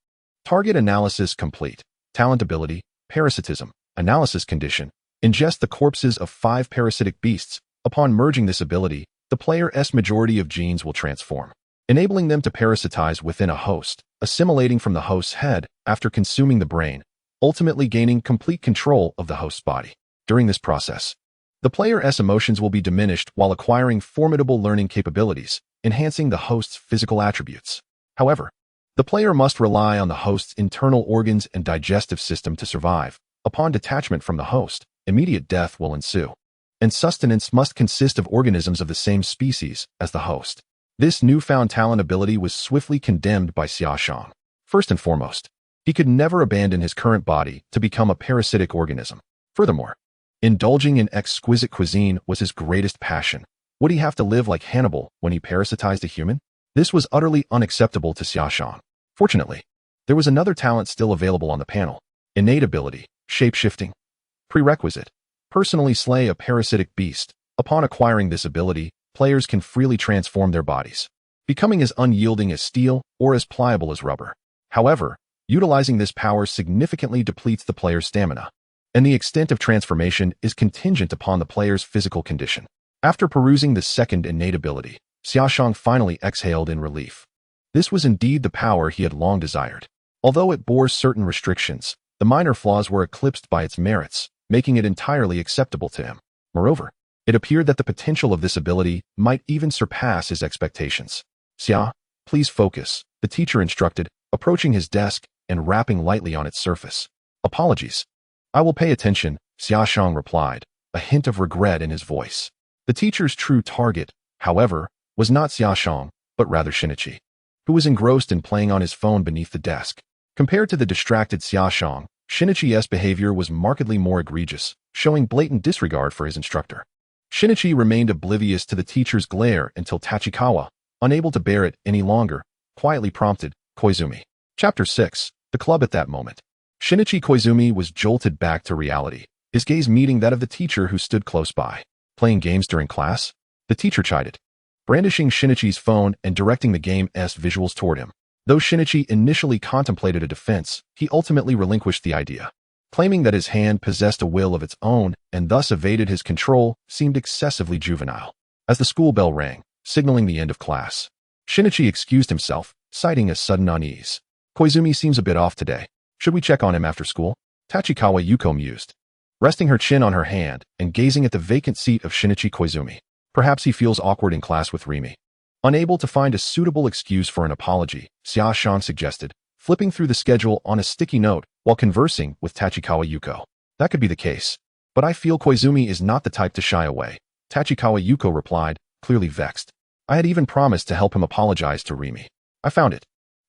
Target analysis complete. Talent ability, parasitism, analysis condition. Ingest the corpses of 5 parasitic beasts. Upon merging this ability, the player's majority of genes will transform, enabling them to parasitize within a host, assimilating from the host's head after consuming the brain, ultimately gaining complete control of the host's body. During this process, the player's emotions will be diminished while acquiring formidable learning capabilities, enhancing the host's physical attributes. However, the player must rely on the host's internal organs and digestive system to survive. Upon detachment from the host, immediate death will ensue, and sustenance must consist of organisms of the same species as the host. This newfound talent ability was swiftly condemned by Xia Shang. First and foremost, he could never abandon his current body to become a parasitic organism. Furthermore, indulging in exquisite cuisine was his greatest passion. Would he have to live like Hannibal when he parasitized a human? This was utterly unacceptable to Xia Shang. Fortunately, there was another talent still available on the panel. Innate ability, shape-shifting. Prerequisite, personally slay a parasitic beast. Upon acquiring this ability, players can freely transform their bodies, becoming as unyielding as steel or as pliable as rubber. However, utilizing this power significantly depletes the player's stamina, and the extent of transformation is contingent upon the player's physical condition. After perusing the second innate ability, Xia Shang finally exhaled in relief. This was indeed the power he had long desired. Although it bore certain restrictions, the minor flaws were eclipsed by its merits, making it entirely acceptable to him. Moreover, it appeared that the potential of this ability might even surpass his expectations. Xia, please focus, the teacher instructed, approaching his desk and rapping lightly on its surface. Apologies. I will pay attention, Xia Shang replied, a hint of regret in his voice. The teacher's true target, however, was not Xia Shang, but rather Shinichi, who was engrossed in playing on his phone beneath the desk. Compared to the distracted Xia Shang, Shinichi's behavior was markedly more egregious, showing blatant disregard for his instructor. Shinichi remained oblivious to the teacher's glare until Tachikawa, unable to bear it any longer, quietly prompted, Koizumi. Chapter 6. The Club. At that moment, Shinichi Koizumi was jolted back to reality, his gaze meeting that of the teacher who stood close by. Playing games during class? The teacher chided, brandishing Shinichi's phone and directing the game's visuals toward him. Though Shinichi initially contemplated a defense, he ultimately relinquished the idea. Claiming that his hand possessed a will of its own and thus evaded his control seemed excessively juvenile. As the school bell rang, signaling the end of class, Shinichi excused himself, citing a sudden unease. Koizumi seems a bit off today. Should we check on him after school? Tachikawa Yuko mused, resting her chin on her hand and gazing at the vacant seat of Shinichi Koizumi. Perhaps he feels awkward in class with Rimi. Unable to find a suitable excuse for an apology, Xia Shang suggested, flipping through the schedule on a sticky note while conversing with Tachikawa Yuko. That could be the case, but I feel Koizumi is not the type to shy away. Tachikawa Yuko replied, clearly vexed. I had even promised to help him apologize to Rimi. I found it.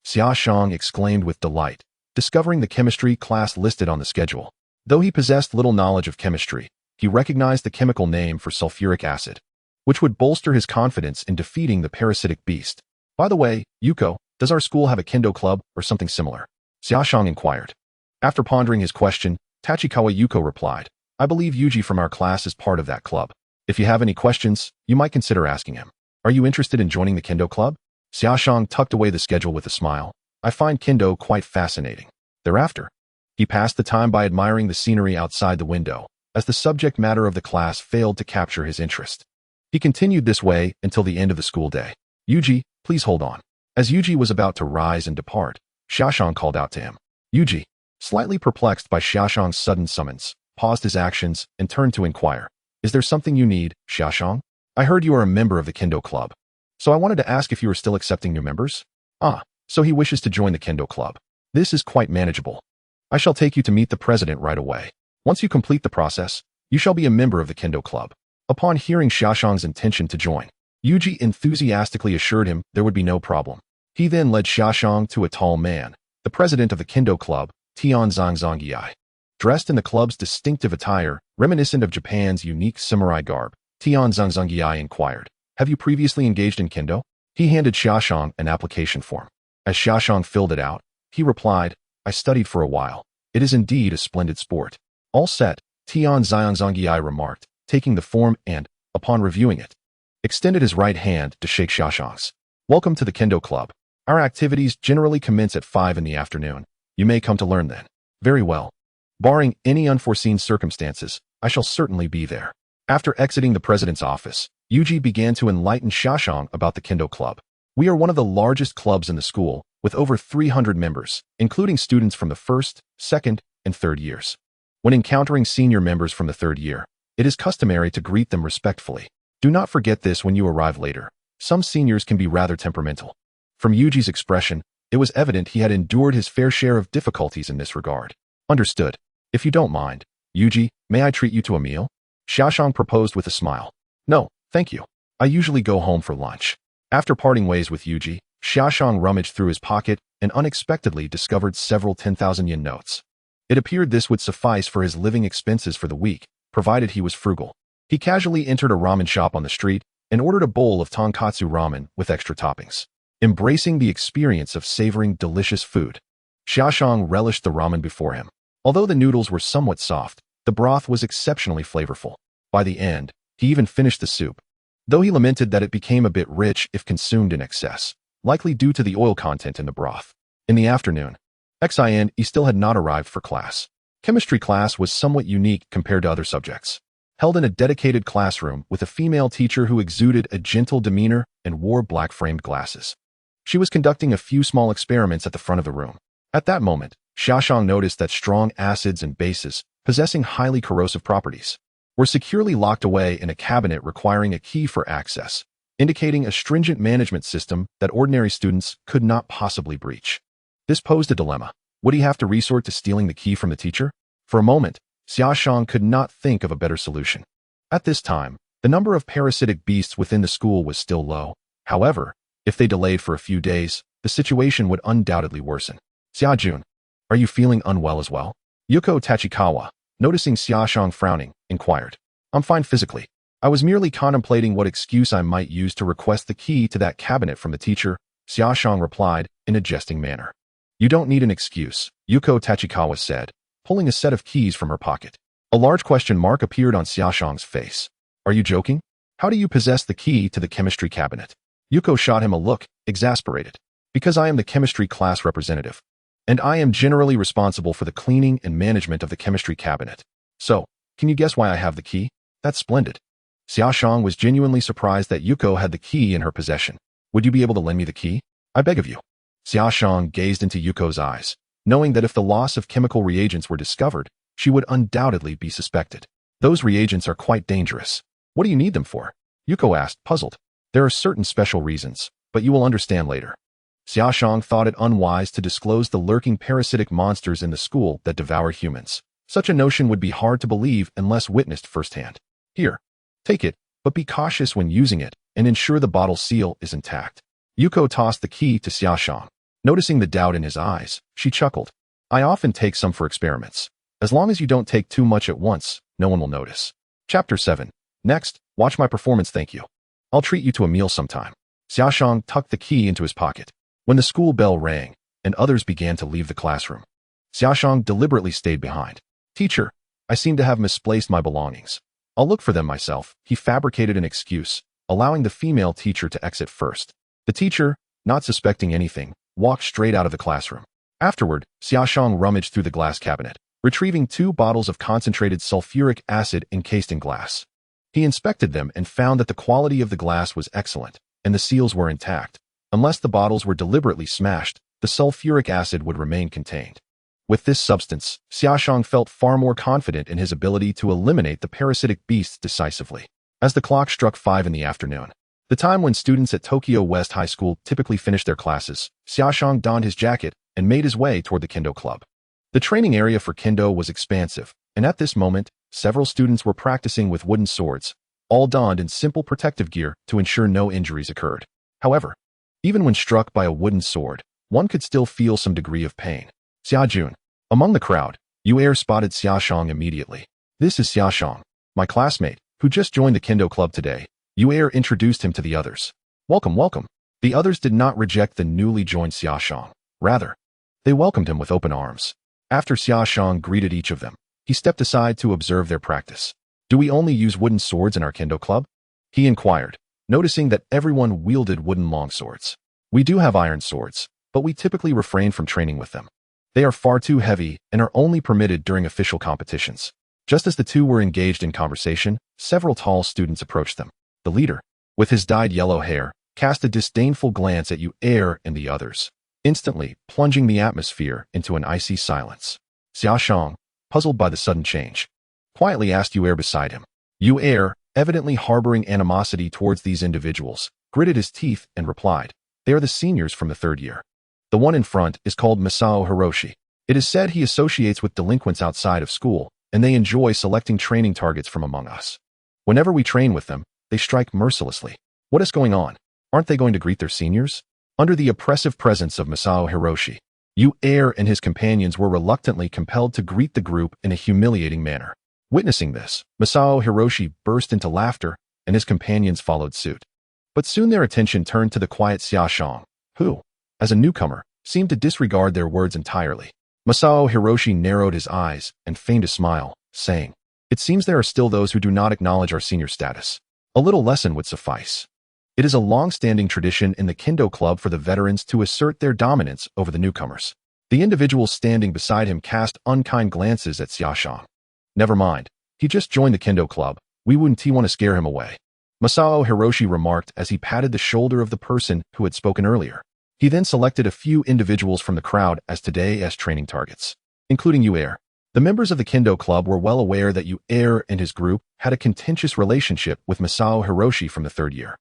Xia Shang exclaimed with delight, discovering the chemistry class listed on the schedule. Though he possessed little knowledge of chemistry, he recognized the chemical name for sulfuric acid, which would bolster his confidence in defeating the parasitic beast. By the way, Yuko, does our school have a kendo club or something similar? Xia Shang inquired. After pondering his question, Tachikawa Yuko replied, I believe Yuji from our class is part of that club. If you have any questions, you might consider asking him. Are you interested in joining the kendo club? Xia Shang tucked away the schedule with a smile. I find kendo quite fascinating. Thereafter, he passed the time by admiring the scenery outside the window, as the subject matter of the class failed to capture his interest. He continued this way until the end of the school day. Yuji, please hold on. As Yuji was about to rise and depart, Xia Shang called out to him. Yuji, slightly perplexed by Xia Shang's sudden summons, paused his actions and turned to inquire. Is there something you need, Xia Shang? I heard you are a member of the kendo club, so I wanted to ask if you were still accepting new members? Ah, so he wishes to join the kendo club. This is quite manageable. I shall take you to meet the president right away. Once you complete the process, you shall be a member of the kendo club. Upon hearing Xia Shang's intention to join, Yuji enthusiastically assured him there would be no problem. He then led Xia Shang to a tall man, the president of the kendo club, Tian Zhangzhangyi. Dressed in the club's distinctive attire, reminiscent of Japan's unique samurai garb, Tian Zhangzhangyi inquired, have you previously engaged in kendo? He handed Xia Shang an application form. As Xia Shang filled it out, he replied, I studied for a while. It is indeed a splendid sport. All set, Tian Zhangzhangyi remarked, taking the form and, upon reviewing it, extended his right hand to shake Xia Shang's. Welcome to the kendo club. Our activities generally commence at 5 in the afternoon. You may come to learn then. Very well. Barring any unforeseen circumstances, I shall certainly be there. After exiting the president's office, Yuji began to enlighten Xia Shang about the kendo club. We are one of the largest clubs in the school, with over 300 members, including students from the first, second, and third years. When encountering senior members from the third year, it is customary to greet them respectfully. Do not forget this when you arrive later. Some seniors can be rather temperamental. From Yuji's expression, it was evident he had endured his fair share of difficulties in this regard. Understood. If you don't mind, Yuji, may I treat you to a meal? Xia Shang proposed with a smile. No, thank you. I usually go home for lunch. After parting ways with Yuji, Xia Shang rummaged through his pocket and unexpectedly discovered several 10,000 yen notes. It appeared this would suffice for his living expenses for the week, provided he was frugal. He casually entered a ramen shop on the street and ordered a bowl of tonkatsu ramen with extra toppings. Embracing the experience of savoring delicious food, Xia Shang relished the ramen before him. Although the noodles were somewhat soft, the broth was exceptionally flavorful. By the end, he even finished the soup, though he lamented that it became a bit rich if consumed in excess, likely due to the oil content in the broth. In the afternoon, Xin still had not arrived for class. Chemistry class was somewhat unique compared to other subjects. Held in a dedicated classroom with a female teacher who exuded a gentle demeanor and wore black-framed glasses. She was conducting a few small experiments at the front of the room. At that moment, Xia Shang noticed that strong acids and bases, possessing highly corrosive properties, were securely locked away in a cabinet requiring a key for access, indicating a stringent management system that ordinary students could not possibly breach. This posed a dilemma. Would he have to resort to stealing the key from the teacher? For a moment, Xia Shang could not think of a better solution. At this time, the number of parasitic beasts within the school was still low. However, if they delayed for a few days, the situation would undoubtedly worsen. Xia Jun, are you feeling unwell as well? Yuko Tachikawa, noticing Xia Shang frowning, inquired. I'm fine physically. I was merely contemplating what excuse I might use to request the key to that cabinet from the teacher, Xia Shang replied in a jesting manner. You don't need an excuse, Yuko Tachikawa said, pulling a set of keys from her pocket. A large question mark appeared on Xia Shang's face. Are you joking? How do you possess the key to the chemistry cabinet? Yuko shot him a look, exasperated. Because I am the chemistry class representative. And I am generally responsible for the cleaning and management of the chemistry cabinet. So, can you guess why I have the key? That's splendid. Xia Shang was genuinely surprised that Yuko had the key in her possession. Would you be able to lend me the key? I beg of you. Xia Shang gazed into Yuko's eyes, knowing that if the loss of chemical reagents were discovered, she would undoubtedly be suspected. Those reagents are quite dangerous. What do you need them for? Yuko asked, puzzled. There are certain special reasons, but you will understand later. Xia Shang thought it unwise to disclose the lurking parasitic monsters in the school that devour humans. Such a notion would be hard to believe unless witnessed firsthand. Here, take it, but be cautious when using it, and ensure the bottle seal is intact. Yuko tossed the key to Xia Shang. Noticing the doubt in his eyes, she chuckled. I often take some for experiments. As long as you don't take too much at once, no one will notice. Chapter 7. Next, watch my performance, thank you. I'll treat you to a meal sometime. Xia Shang tucked the key into his pocket. When the school bell rang, and others began to leave the classroom, Xia Shang deliberately stayed behind. Teacher, I seem to have misplaced my belongings. I'll look for them myself. He fabricated an excuse, allowing the female teacher to exit first. The teacher, not suspecting anything, walked straight out of the classroom. Afterward, Xia Shang rummaged through the glass cabinet, retrieving 2 bottles of concentrated sulfuric acid encased in glass. He inspected them and found that the quality of the glass was excellent, and the seals were intact. Unless the bottles were deliberately smashed, the sulfuric acid would remain contained. With this substance, Xia Shang felt far more confident in his ability to eliminate the parasitic beasts decisively. As the clock struck 5 in the afternoon, the time when students at Tokyo West High School typically finish their classes, Xia Shang donned his jacket and made his way toward the Kendo Club. The training area for Kendo was expansive, and at this moment, several students were practicing with wooden swords, all donned in simple protective gear to ensure no injuries occurred. However, even when struck by a wooden sword, one could still feel some degree of pain. Xia Jun. Among the crowd, Yu spotted Xia Shang immediately. This is Xia Shang, my classmate, who just joined the Kendo Club today. Yu introduced him to the others. Welcome, welcome. The others did not reject the newly joined Xia Shang. Rather, they welcomed him with open arms. After Xia Shang greeted each of them, he stepped aside to observe their practice. Do we only use wooden swords in our Kendo Club? He inquired, noticing that everyone wielded wooden longswords. We do have iron swords, but we typically refrain from training with them. They are far too heavy and are only permitted during official competitions. Just as the two were engaged in conversation, several tall students approached them. The leader, with his dyed yellow hair, cast a disdainful glance at Yu and the others, instantly plunging the atmosphere into an icy silence. Xia Shang, puzzled by the sudden change, quietly asked Yu beside him. Yu, evidently harboring animosity towards these individuals, gritted his teeth and replied, they are the seniors from the 3rd year. The one in front is called Masao Hiroshi. It is said he associates with delinquents outside of school, and they enjoy selecting training targets from among us. Whenever we train with them, they strike mercilessly. What is going on? Aren't they going to greet their seniors? Under the oppressive presence of Masao Hiroshi, Yu and his companions were reluctantly compelled to greet the group in a humiliating manner. Witnessing this, Masao Hiroshi burst into laughter, and his companions followed suit. But soon their attention turned to the quiet Xia Shang, who, as a newcomer, seemed to disregard their words entirely. Masao Hiroshi narrowed his eyes and feigned a smile, saying, it seems there are still those who do not acknowledge our senior status. A little lesson would suffice. It is a long-standing tradition in the Kendo Club for the veterans to assert their dominance over the newcomers. The individuals standing beside him cast unkind glances at Xia Shang. Never mind, he just joined the Kendo Club. We wouldn't want to scare him away. Masao Hiroshi remarked as he patted the shoulder of the person who had spoken earlier. He then selected a few individuals from the crowd as today's training targets, including Yu. The members of the Kendo Club were well aware that Yu and his group had a contentious relationship with Masao Hiroshi from the 3rd year.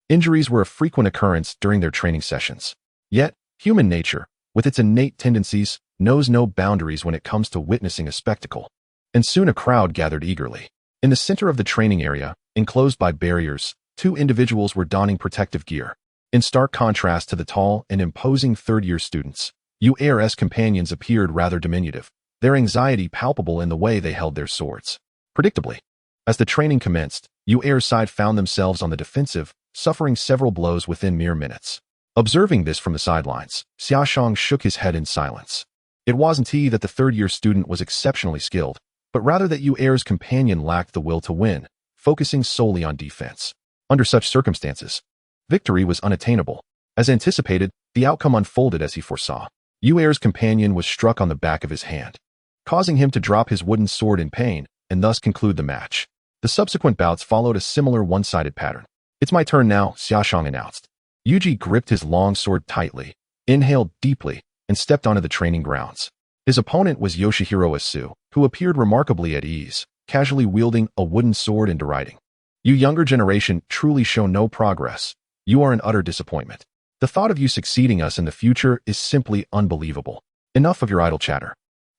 Injuries were a frequent occurrence during their training sessions. Yet, human nature, with its innate tendencies, knows no boundaries when it comes to witnessing a spectacle. And soon a crowd gathered eagerly. In the center of the training area, enclosed by barriers, 2 individuals were donning protective gear. In stark contrast to the tall and imposing 3rd-year students, Yu's companions appeared rather diminutive, their anxiety palpable in the way they held their swords. Predictably, as the training commenced, Yu's side found themselves on the defensive, suffering several blows within mere minutes. Observing this from the sidelines, Xia Shang shook his head in silence. It wasn't he that the 3rd-year student was exceptionally skilled, but rather that Yu's companion lacked the will to win, focusing solely on defense. Under such circumstances, victory was unattainable. As anticipated, the outcome unfolded as he foresaw. Yuer's companion was struck on the back of his hand, causing him to drop his wooden sword in pain and thus conclude the match. The subsequent bouts followed a similar one-sided pattern. "It's my turn now," Xia Shang announced. Yuji gripped his long sword tightly, inhaled deeply, and stepped onto the training grounds. His opponent was Yoshihiro Asu, who appeared remarkably at ease, casually wielding a wooden sword and deriding. "You younger generation truly show no progress. You are an utter disappointment. The thought of you succeeding us in the future is simply unbelievable. Enough of your idle chatter."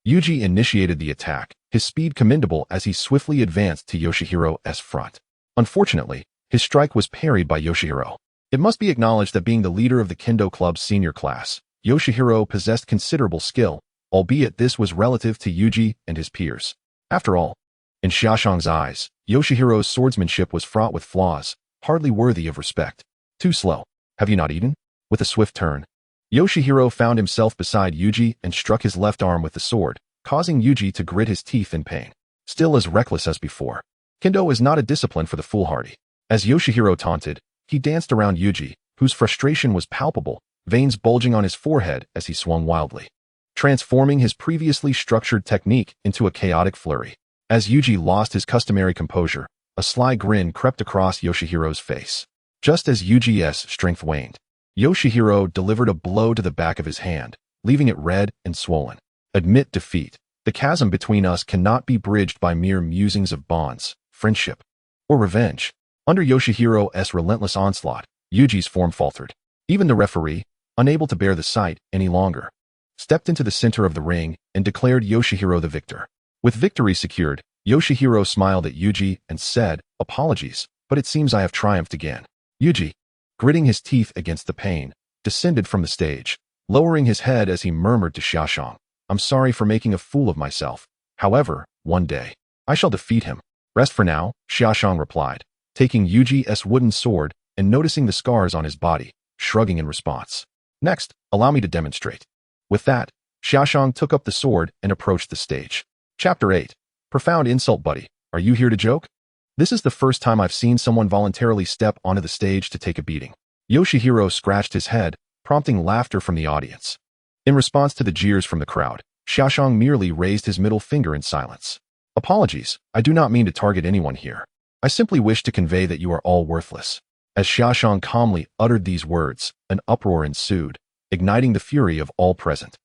Yuji initiated the attack, his speed commendable as he swiftly advanced to Yoshihiro's front. Unfortunately, his strike was parried by Yoshihiro. It must be acknowledged that being the leader of the Kendo Club's senior class, Yoshihiro possessed considerable skill, albeit this was relative to Yuji and his peers. After all, in Xia Shang's eyes, Yoshihiro's swordsmanship was fraught with flaws, hardly worthy of respect. "Too slow. Have you not eaten?" With a swift turn, Yoshihiro found himself beside Yuji and struck his left arm with the sword, causing Yuji to grit his teeth in pain. Still as reckless as before, Kendo is not a discipline for the foolhardy. As Yoshihiro taunted, he danced around Yuji, whose frustration was palpable, veins bulging on his forehead as he swung wildly, transforming his previously structured technique into a chaotic flurry. As Yuji lost his customary composure, a sly grin crept across Yoshihiro's face. Just as Yuji's strength waned, Yoshihiro delivered a blow to the back of his hand, leaving it red and swollen. "Admit defeat. The chasm between us cannot be bridged by mere musings of bonds, friendship, or revenge." Under Yoshihiro's relentless onslaught, Yuji's form faltered. Even the referee, unable to bear the sight any longer, stepped into the center of the ring and declared Yoshihiro the victor. With victory secured, Yoshihiro smiled at Yuji and said, "Apologies, but it seems I have triumphed again." Yuji, gritting his teeth against the pain, descended from the stage, lowering his head as he murmured to Xia Shang, "I'm sorry for making a fool of myself. However, one day, I shall defeat him." "Rest for now," Xia Shang replied, taking Yuji's wooden sword and noticing the scars on his body, shrugging in response. "Next, allow me to demonstrate." With that, Xia Shang took up the sword and approached the stage. Chapter 8. Profound insult, buddy. Are you here to joke? This is the first time I've seen someone voluntarily step onto the stage to take a beating. Yoshihiro scratched his head, prompting laughter from the audience. In response to the jeers from the crowd, Xia Shang merely raised his middle finger in silence. "Apologies, I do not mean to target anyone here. I simply wish to convey that you are all worthless." As Xia Shang calmly uttered these words, an uproar ensued, igniting the fury of all present.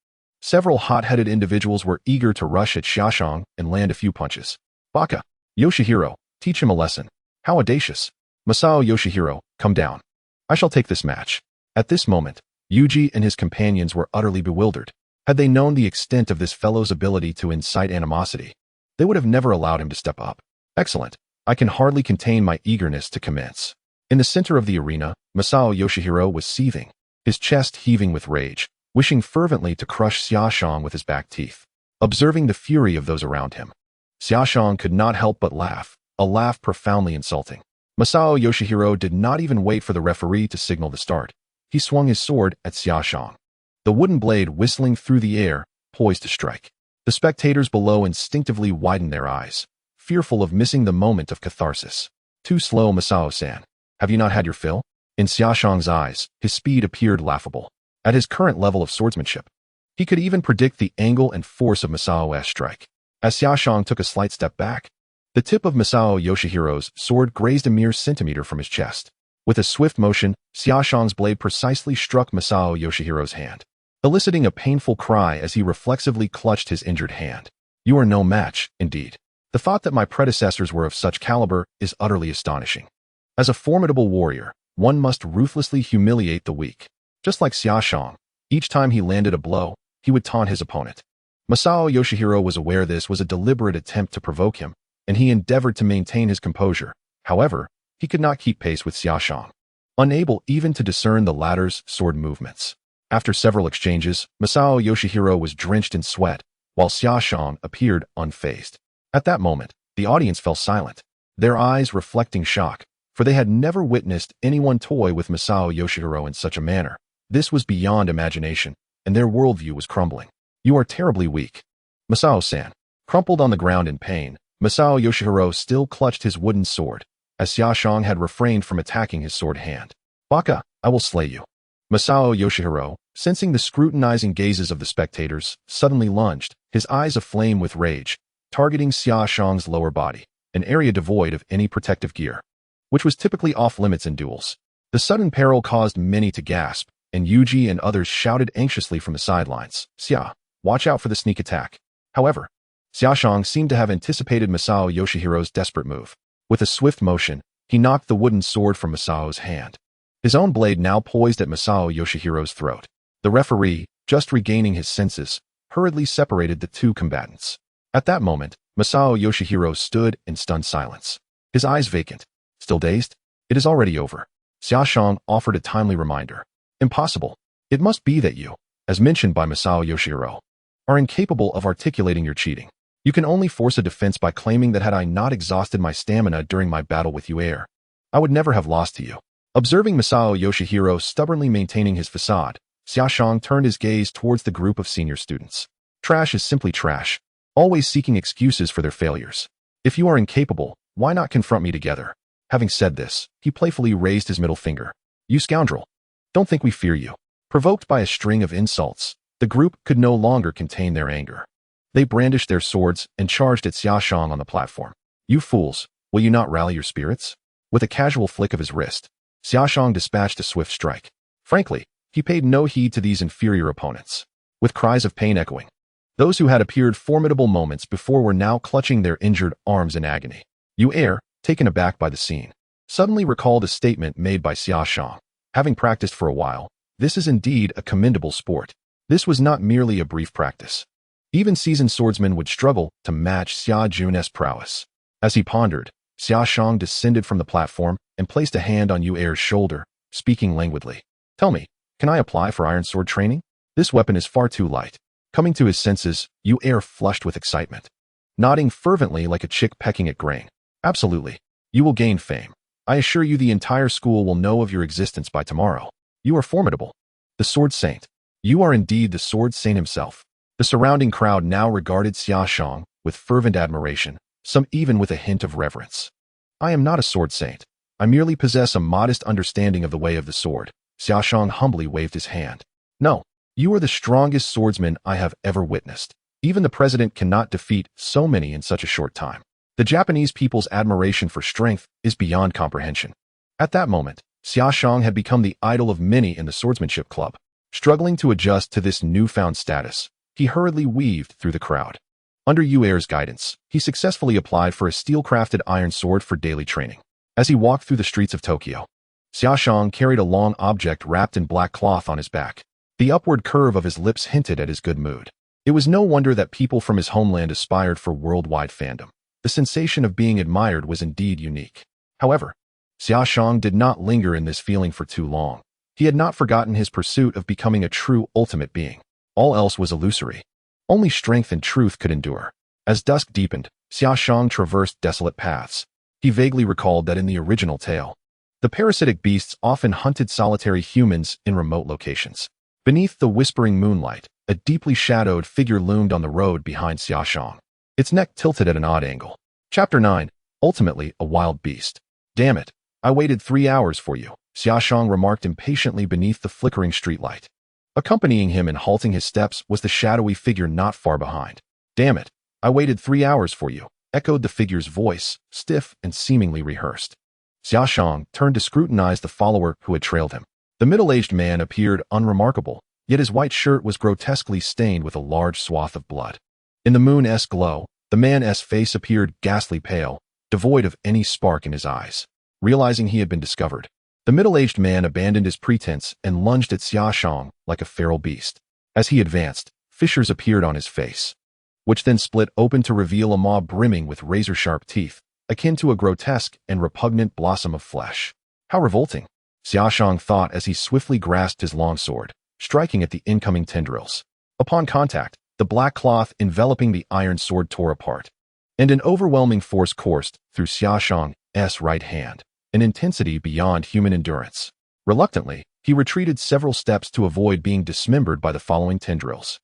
Several hot-headed individuals were eager to rush at Xia Shang and land a few punches. "Baka! Yoshihiro, teach him a lesson. How audacious! Masao Yoshihiro, come down. I shall take this match." At this moment, Yuji and his companions were utterly bewildered. Had they known the extent of this fellow's ability to incite animosity, they would have never allowed him to step up. "Excellent. I can hardly contain my eagerness to commence." In the center of the arena, Masao Yoshihiro was seething, his chest heaving with rage, wishing fervently to crush Xia Shang with his back teeth. Observing the fury of those around him, Xia Shang could not help but laugh, a laugh profoundly insulting. Masao Yoshihiro did not even wait for the referee to signal the start. He swung his sword at Xia Shang, the wooden blade whistling through the air, poised to strike. The spectators below instinctively widened their eyes, fearful of missing the moment of catharsis. "Too slow, Masao-san. Have you not had your fill?" In Xia Shang's eyes, his speed appeared laughable. At his current level of swordsmanship, he could even predict the angle and force of Masao's strike. As Xia Shang took a slight step back, the tip of Masao Yoshihiro's sword grazed a mere centimeter from his chest. With a swift motion, Xia Shang's blade precisely struck Masao Yoshihiro's hand, eliciting a painful cry as he reflexively clutched his injured hand. "You are no match, indeed. The thought that my predecessors were of such caliber is utterly astonishing. As a formidable warrior, one must ruthlessly humiliate the weak." Just like Xia Shang, each time he landed a blow, he would taunt his opponent. Masao Yoshihiro was aware this was a deliberate attempt to provoke him, and he endeavored to maintain his composure. However, he could not keep pace with Xia Shang, unable even to discern the latter's sword movements. After several exchanges, Masao Yoshihiro was drenched in sweat, while Xia Shang appeared unfazed. At that moment, the audience fell silent, their eyes reflecting shock, for they had never witnessed anyone toy with Masao Yoshihiro in such a manner. This was beyond imagination, and their worldview was crumbling. "You are terribly weak, Masao-san." Crumpled on the ground in pain, Masao Yoshihiro still clutched his wooden sword, as Xia Shang had refrained from attacking his sword hand. "Baka, I will slay you." Masao Yoshihiro, sensing the scrutinizing gazes of the spectators, suddenly lunged, his eyes aflame with rage, targeting Xia Shang's lower body, an area devoid of any protective gear, which was typically off-limits in duels. The sudden peril caused many to gasp, and Yuji and others shouted anxiously from the sidelines, "Xia, watch out for the sneak attack." However, Xia Shang seemed to have anticipated Masao Yoshihiro's desperate move. With a swift motion, he knocked the wooden sword from Masao's hand, his own blade now poised at Masao Yoshihiro's throat. The referee, just regaining his senses, hurriedly separated the two combatants. At that moment, Masao Yoshihiro stood in stunned silence, his eyes vacant. Still dazed? "It is already over." Xia Shang offered a timely reminder. "Impossible. It must be that you, as mentioned by Masao Yoshihiro, are incapable of articulating your cheating. You can only force a defense by claiming that had I not exhausted my stamina during my battle with Uer, I would never have lost to you." Observing Masao Yoshihiro stubbornly maintaining his facade, Xia Shang turned his gaze towards the group of senior students. Trash is simply trash, always seeking excuses for their failures. If you are incapable, why not confront me together? Having said this, he playfully raised his middle finger. "You scoundrel! Don't think we fear you." Provoked by a string of insults, the group could no longer contain their anger. They brandished their swords and charged at Xia Shang on the platform. "You fools, will you not rally your spirits?" With a casual flick of his wrist, Xia Shang dispatched a swift strike. Frankly, he paid no heed to these inferior opponents. With cries of pain echoing, those who had appeared formidable moments before were now clutching their injured arms in agony. Uer, taken aback by the scene, suddenly recalled a statement made by Xia Shang. Having practiced for a while, this is indeed a commendable sport. This was not merely a brief practice. Even seasoned swordsmen would struggle to match Xia Jun's prowess. As he pondered, Xia Shang descended from the platform and placed a hand on Uer's shoulder, speaking languidly. "Tell me, can I apply for iron sword training? This weapon is far too light." Coming to his senses, Uer flushed with excitement, nodding fervently like a chick pecking at grain. "Absolutely. You will gain fame. I assure you the entire school will know of your existence by tomorrow. You are formidable. The Sword Saint. You are indeed the Sword Saint himself." The surrounding crowd now regarded Xia Shang with fervent admiration, some even with a hint of reverence. "I am not a sword saint. I merely possess a modest understanding of the way of the sword." Xia Shang humbly waved his hand. "No, you are the strongest swordsman I have ever witnessed. Even the president cannot defeat so many in such a short time. The Japanese people's admiration for strength is beyond comprehension." At that moment, Xia Shang had become the idol of many in the swordsmanship club. Struggling to adjust to this newfound status, he hurriedly weaved through the crowd. Under Uer's guidance, he successfully applied for a steel-crafted iron sword for daily training. As he walked through the streets of Tokyo, Xia Shang carried a long object wrapped in black cloth on his back. The upward curve of his lips hinted at his good mood. It was no wonder that people from his homeland aspired for worldwide fandom. The sensation of being admired was indeed unique. However, Xia Shang did not linger in this feeling for too long. He had not forgotten his pursuit of becoming a true ultimate being. All else was illusory. Only strength and truth could endure. As dusk deepened, Xia Shang traversed desolate paths. He vaguely recalled that in the original tale, the parasitic beasts often hunted solitary humans in remote locations. Beneath the whispering moonlight, a deeply shadowed figure loomed on the road behind Xia Shang, its neck tilted at an odd angle. Chapter 9. Ultimately a wild beast. "Damn it, I waited 3 hours for you," Xia Shang remarked impatiently beneath the flickering streetlight. Accompanying him and halting his steps was the shadowy figure not far behind. "Damn it, I waited 3 hours for you," echoed the figure's voice, stiff and seemingly rehearsed. Xia Shang turned to scrutinize the follower who had trailed him. The middle-aged man appeared unremarkable, yet his white shirt was grotesquely stained with a large swath of blood. In the moon-esque glow, the man's face appeared ghastly pale, devoid of any spark in his eyes. Realizing he had been discovered, the middle-aged man abandoned his pretense and lunged at Xia Shang like a feral beast. As he advanced, fissures appeared on his face, which then split open to reveal a maw brimming with razor-sharp teeth, akin to a grotesque and repugnant blossom of flesh. How revolting, Xia Shang thought as he swiftly grasped his longsword, striking at the incoming tendrils. Upon contact, the black cloth enveloping the iron sword tore apart, and an overwhelming force coursed through Xia Shang's right hand, an intensity beyond human endurance. Reluctantly, he retreated several steps to avoid being dismembered by the following tendrils.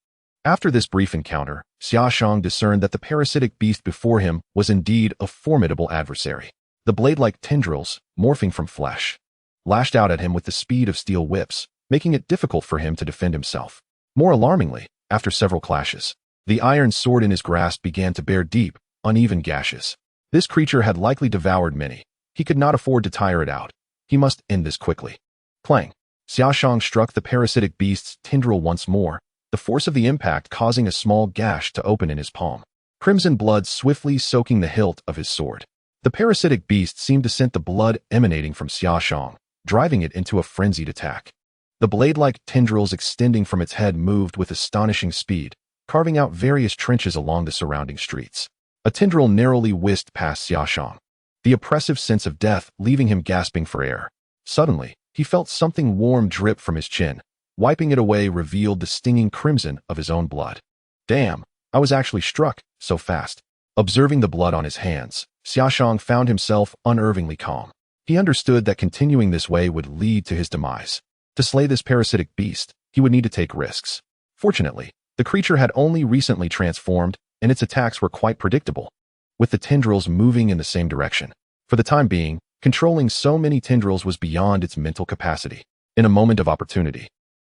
After this brief encounter, Xia Shang discerned that the parasitic beast before him was indeed a formidable adversary. The blade-like tendrils, morphing from flesh, lashed out at him with the speed of steel whips, making it difficult for him to defend himself. More alarmingly, after several clashes, the iron sword in his grasp began to bear deep, uneven gashes. This creature had likely devoured many. He could not afford to tire it out. He must end this quickly. Clang! Xia Shang struck the parasitic beast's tendril once more, the force of the impact causing a small gash to open in his palm. Crimson blood swiftly soaking the hilt of his sword. The parasitic beast seemed to scent the blood emanating from Xia Shang, driving it into a frenzied attack. The blade-like tendrils extending from its head moved with astonishing speed, carving out various trenches along the surrounding streets. A tendril narrowly whisked past Xia Shang, the oppressive sense of death leaving him gasping for air. Suddenly, he felt something warm drip from his chin. Wiping it away revealed the stinging crimson of his own blood. Damn, I was actually struck, so fast. Observing the blood on his hands, Xia Shang found himself unervingly calm. He understood that continuing this way would lead to his demise. To slay this parasitic beast, he would need to take risks. Fortunately, the creature had only recently transformed, and its attacks were quite predictable, with the tendrils moving in the same direction. For the time being, controlling so many tendrils was beyond its mental capacity. In a moment of opportunity,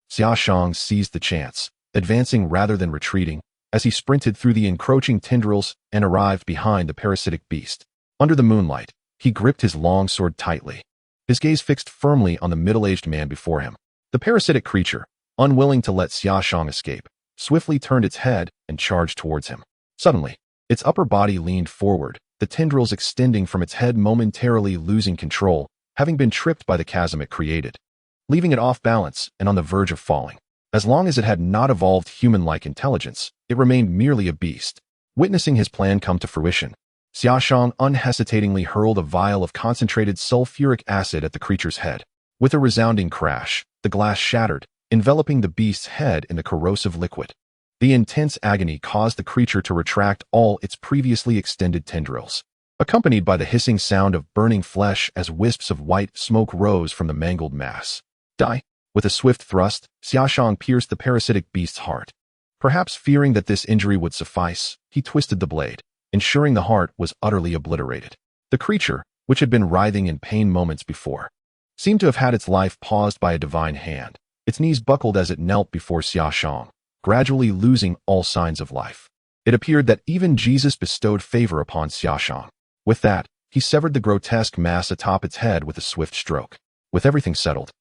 Xia Shang seized the chance, advancing rather than retreating, as he sprinted through the encroaching tendrils and arrived behind the parasitic beast. Under the moonlight, he gripped his long sword tightly, his gaze fixed firmly on the middle-aged man before him. The parasitic creature, unwilling to let Xia Shang escape, swiftly turned its head and charged towards him. Suddenly, its upper body leaned forward, the tendrils extending from its head momentarily losing control, having been tripped by the chasm it created, leaving it off balance and on the verge of falling. As long as it had not evolved human-like intelligence, it remained merely a beast. Witnessing his plan come to fruition, Xia Shang unhesitatingly hurled a vial of concentrated sulfuric acid at the creature's head. With a resounding crash, the glass shattered, enveloping the beast's head in the corrosive liquid. The intense agony caused the creature to retract all its previously extended tendrils, accompanied by the hissing sound of burning flesh as wisps of white smoke rose from the mangled mass. Die! With a swift thrust, Xia Shang pierced the parasitic beast's heart. Perhaps fearing that this injury would suffice, he twisted the blade, ensuring the heart was utterly obliterated. The creature, which had been writhing in pain moments before, seemed to have had its life paused by a divine hand. Its knees buckled as it knelt before Xia Shang, gradually losing all signs of life. It appeared that even Jesus bestowed favor upon Xia Shang. With that, he severed the grotesque mass atop its head with a swift stroke. With everything settled,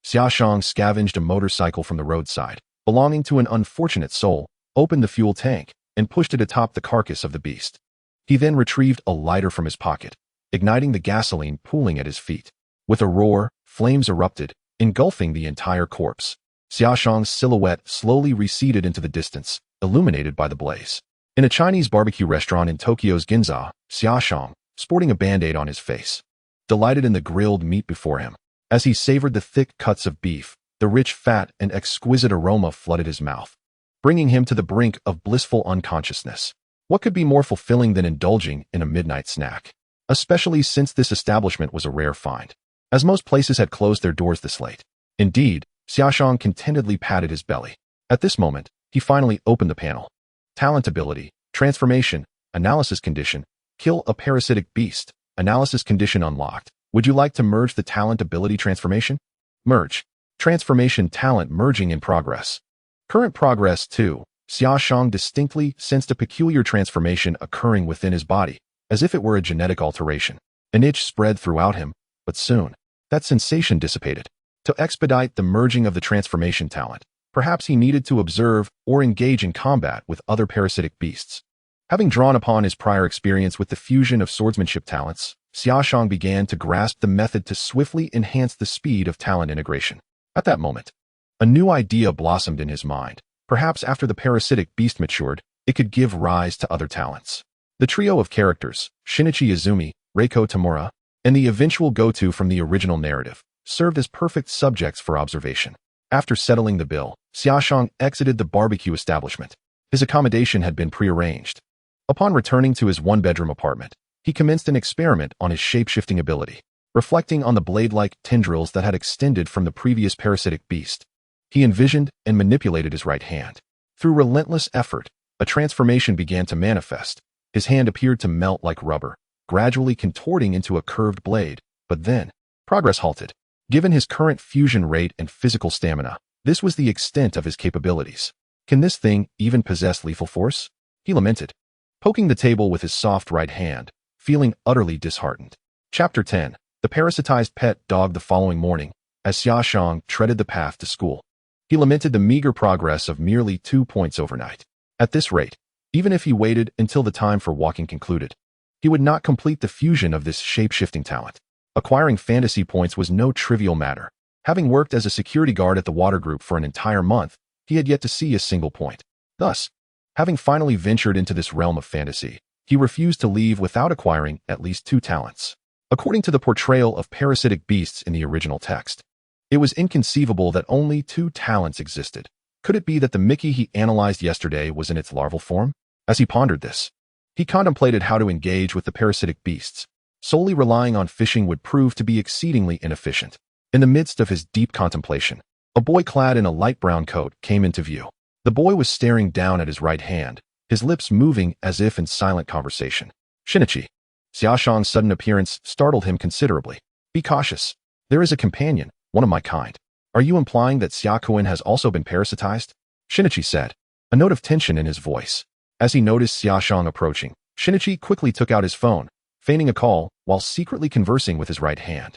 Xia Shang scavenged a motorcycle from the roadside, belonging to an unfortunate soul, opened the fuel tank, and pushed it atop the carcass of the beast. He then retrieved a lighter from his pocket, igniting the gasoline pooling at his feet. With a roar, flames erupted, engulfing the entire corpse. Xia Shang's silhouette slowly receded into the distance, illuminated by the blaze. In a Chinese barbecue restaurant in Tokyo's Ginza, Xia Shang, sporting a band-aid on his face, delighted in the grilled meat before him. As he savored the thick cuts of beef, the rich fat and exquisite aroma flooded his mouth, bringing him to the brink of blissful unconsciousness. What could be more fulfilling than indulging in a midnight snack? Especially since this establishment was a rare find, as most places had closed their doors this late. Indeed, Xia Shang contentedly patted his belly. At this moment, he finally opened the panel. Talent ability, transformation, analysis condition, kill a parasitic beast, analysis condition unlocked. Would you like to merge the talent ability transformation? Merge. Transformation talent merging in progress. Current progress 2. Xia Shang distinctly sensed a peculiar transformation occurring within his body, as if it were a genetic alteration. An itch spread throughout him, but soon, that sensation dissipated. To expedite the merging of the transformation talent, perhaps he needed to observe or engage in combat with other parasitic beasts. Having drawn upon his prior experience with the fusion of swordsmanship talents, Xia Shang began to grasp the method to swiftly enhance the speed of talent integration. At that moment, a new idea blossomed in his mind. Perhaps after the parasitic beast matured, it could give rise to other talents. The trio of characters, Shinichi Izumi, Reiko Tamura, and the eventual Goto from the original narrative, served as perfect subjects for observation. After settling the bill, Xia Shang exited the barbecue establishment. His accommodation had been prearranged. Upon returning to his one-bedroom apartment, he commenced an experiment on his shape-shifting ability. Reflecting on the blade-like tendrils that had extended from the previous parasitic beast, he envisioned and manipulated his right hand. Through relentless effort, a transformation began to manifest. His hand appeared to melt like rubber, gradually contorting into a curved blade, but then, progress halted. Given his current fusion rate and physical stamina, this was the extent of his capabilities. Can this thing even possess lethal force? He lamented, poking the table with his soft right hand, feeling utterly disheartened. Chapter 10. The parasitized pet dog. The following morning, as Xia Shang treaded the path to school, he lamented the meager progress of merely 2 points overnight. At this rate, even if he waited until the time for walking concluded, he would not complete the fusion of this shape-shifting talent. Acquiring fantasy points was no trivial matter. Having worked as a security guard at the Water Group for an entire month, he had yet to see a single point. Thus, having finally ventured into this realm of fantasy, he refused to leave without acquiring at least 2 talents. According to the portrayal of parasitic beasts in the original text, it was inconceivable that only 2 talents existed. Could it be that the Mickey he analyzed yesterday was in its larval form? As he pondered this, he contemplated how to engage with the parasitic beasts. Solely relying on fishing would prove to be exceedingly inefficient. In the midst of his deep contemplation, a boy clad in a light brown coat came into view. The boy was staring down at his right hand, his lips moving as if in silent conversation. Shinichi. Xia Shang's sudden appearance startled him considerably. Be cautious. There is a companion, one of my kind. Are you implying that Xia has also been parasitized? Shinichi said, a note of tension in his voice. As he noticed Xia Shang approaching, Shinichi quickly took out his phone, feigning a call while secretly conversing with his right hand.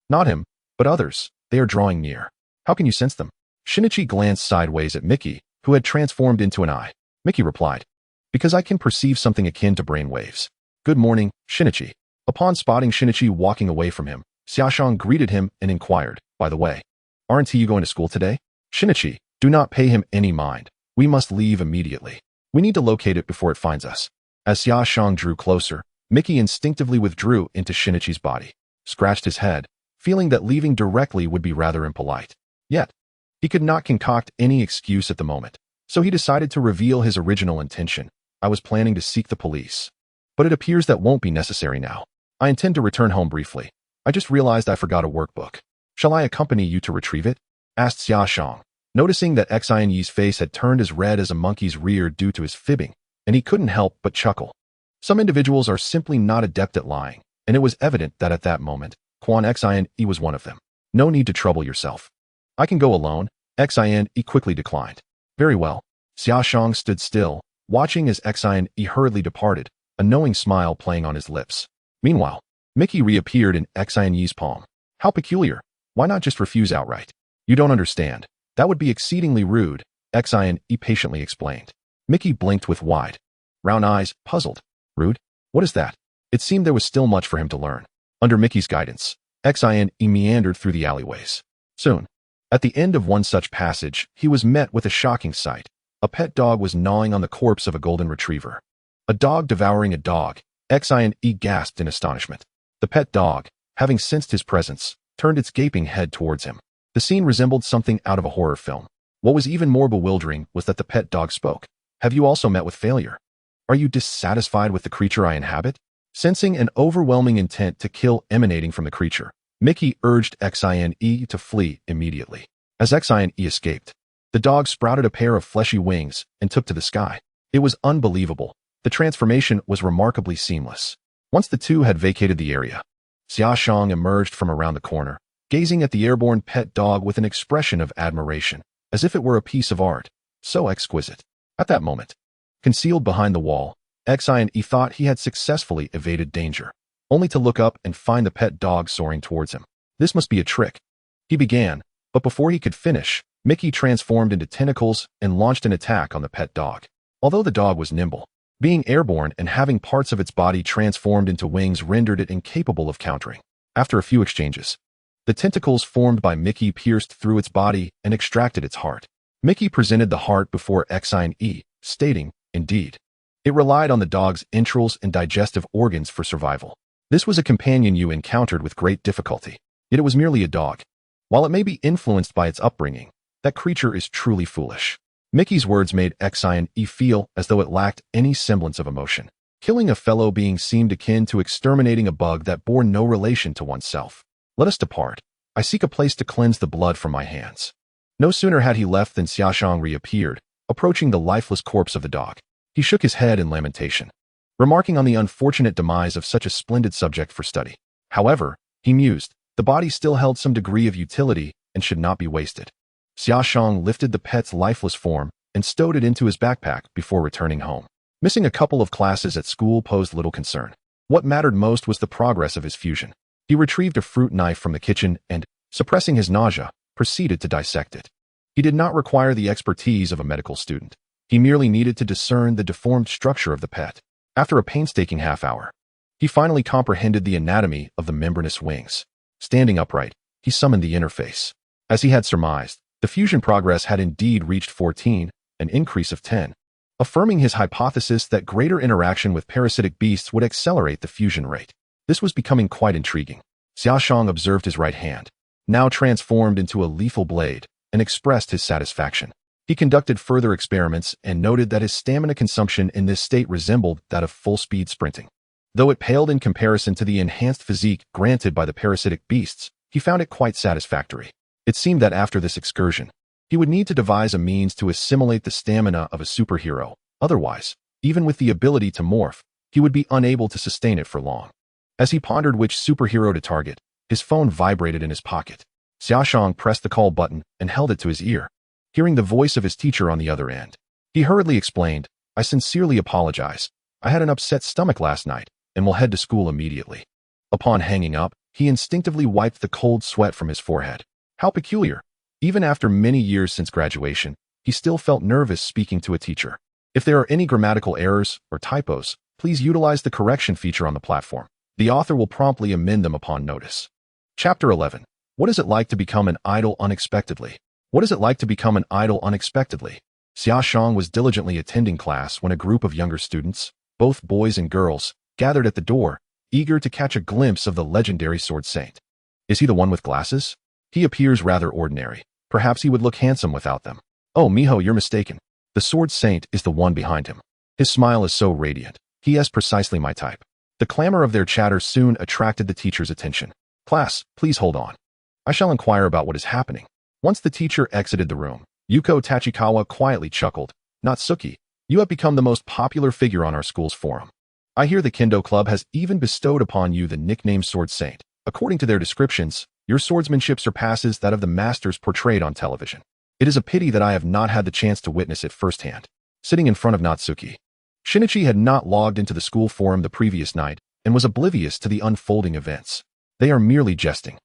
Not him, but others. They are drawing near. How can you sense them? Shinichi glanced sideways at Mickey, who had transformed into an eye. Mickey replied, because I can perceive something akin to brain waves. Good morning, Shinichi. Upon spotting Shinichi walking away from him, Xia Shang greeted him and inquired, by the way, aren't you going to school today? Shinichi, do not pay him any mind. We must leave immediately. We need to locate it before it finds us. As Xia Shang drew closer, Mickey instinctively withdrew into Shinichi's body, scratched his head, feeling that leaving directly would be rather impolite. Yet, he could not concoct any excuse at the moment, so he decided to reveal his original intention. I was planning to seek the police, but it appears that won't be necessary now. I intend to return home briefly. I just realized I forgot a workbook. Shall I accompany you to retrieve it? Asked Xia Shang, noticing that Xian's face had turned as red as a monkey's rear due to his fibbing, and he couldn't help but chuckle. Some individuals are simply not adept at lying, and it was evident that at that moment, Xian was one of them. No need to trouble yourself. I can go alone. Xian quickly declined. Very well. Xia Shang stood still, watching as Xian hurriedly departed, a knowing smile playing on his lips. Meanwhile, Mickey reappeared in Xian's palm. How peculiar. Why not just refuse outright? You don't understand. That would be exceedingly rude, Xian patiently explained. Mickey blinked with wide, round eyes, puzzled. Rude? What is that? It seemed there was still much for him to learn. Under Mickey's guidance, Xian meandered through the alleyways. Soon, at the end of one such passage, he was met with a shocking sight. A pet dog was gnawing on the corpse of a golden retriever. A dog devouring a dog. Xian gasped in astonishment. The pet dog, having sensed his presence, turned its gaping head towards him. The scene resembled something out of a horror film. What was even more bewildering was that the pet dog spoke. Have you also met with failure? Are you dissatisfied with the creature I inhabit? Sensing an overwhelming intent to kill emanating from the creature, Mickey urged Xian to flee immediately. As Xian escaped, the dog sprouted a pair of fleshy wings and took to the sky. It was unbelievable. The transformation was remarkably seamless. Once the two had vacated the area, Xia Shang emerged from around the corner, gazing at the airborne pet dog with an expression of admiration, as if it were a piece of art. So exquisite. At that moment, concealed behind the wall, Xian thought he had successfully evaded danger, only to look up and find the pet dog soaring towards him. This must be a trick. He began, but before he could finish, Mickey transformed into tentacles and launched an attack on the pet dog. Although the dog was nimble, being airborne and having parts of its body transformed into wings rendered it incapable of countering. After a few exchanges, the tentacles formed by Mickey pierced through its body and extracted its heart. Mickey presented the heart before Xian, stating, indeed, it relied on the dog's entrails and digestive organs for survival. This was a companion you encountered with great difficulty, yet it was merely a dog. While it may be influenced by its upbringing, that creature is truly foolish. Mickey's words made Xian feel as though it lacked any semblance of emotion. Killing a fellow being seemed akin to exterminating a bug that bore no relation to oneself. Let us depart. I seek a place to cleanse the blood from my hands. No sooner had he left than Xia Shang reappeared, approaching the lifeless corpse of the dog. He shook his head in lamentation. remarking on the unfortunate demise of such a splendid subject for study. However, he mused, the body still held some degree of utility and should not be wasted. Xia Shang lifted the pet's lifeless form and stowed it into his backpack before returning home. Missing a couple of classes at school posed little concern. What mattered most was the progress of his fusion. He retrieved a fruit knife from the kitchen and, suppressing his nausea, proceeded to dissect it. He did not require the expertise of a medical student. He merely needed to discern the deformed structure of the pet. After a painstaking half-hour, he finally comprehended the anatomy of the membranous wings. Standing upright, he summoned the interface. As he had surmised, the fusion progress had indeed reached 14, an increase of 10, affirming his hypothesis that greater interaction with parasitic beasts would accelerate the fusion rate. This was becoming quite intriguing. Xia Shang observed his right hand, now transformed into a lethal blade, and expressed his satisfaction. He conducted further experiments and noted that his stamina consumption in this state resembled that of full-speed sprinting. Though it paled in comparison to the enhanced physique granted by the parasitic beasts, he found it quite satisfactory. It seemed that after this excursion, he would need to devise a means to assimilate the stamina of a superhero. Otherwise, even with the ability to morph, he would be unable to sustain it for long. As he pondered which superhero to target, his phone vibrated in his pocket. Xia Shang pressed the call button and held it to his ear, hearing the voice of his teacher on the other end. He hurriedly explained, I sincerely apologize. I had an upset stomach last night and will head to school immediately. Upon hanging up, he instinctively wiped the cold sweat from his forehead. How peculiar. Even after many years since graduation, he still felt nervous speaking to a teacher. If there are any grammatical errors or typos, please utilize the correction feature on the platform. The author will promptly amend them upon notice. Chapter 11. What is it like to become an idol unexpectedly? What is it like to become an idol unexpectedly? Xia Shang was diligently attending class when a group of younger students, both boys and girls, gathered at the door, eager to catch a glimpse of the legendary sword saint. Is he the one with glasses? He appears rather ordinary. Perhaps he would look handsome without them. Oh, mijo, you're mistaken. The sword saint is the one behind him. His smile is so radiant. He is precisely my type. The clamor of their chatter soon attracted the teacher's attention. Class, please hold on. I shall inquire about what is happening. Once the teacher exited the room, Yuko Tachikawa quietly chuckled. Natsuki, you have become the most popular figure on our school's forum. I hear the Kendo Club has even bestowed upon you the nickname Sword Saint. According to their descriptions, your swordsmanship surpasses that of the masters portrayed on television. It is a pity that I have not had the chance to witness it firsthand. Sitting in front of Natsuki, Shinichi had not logged into the school forum the previous night and was oblivious to the unfolding events. They are merely jesting.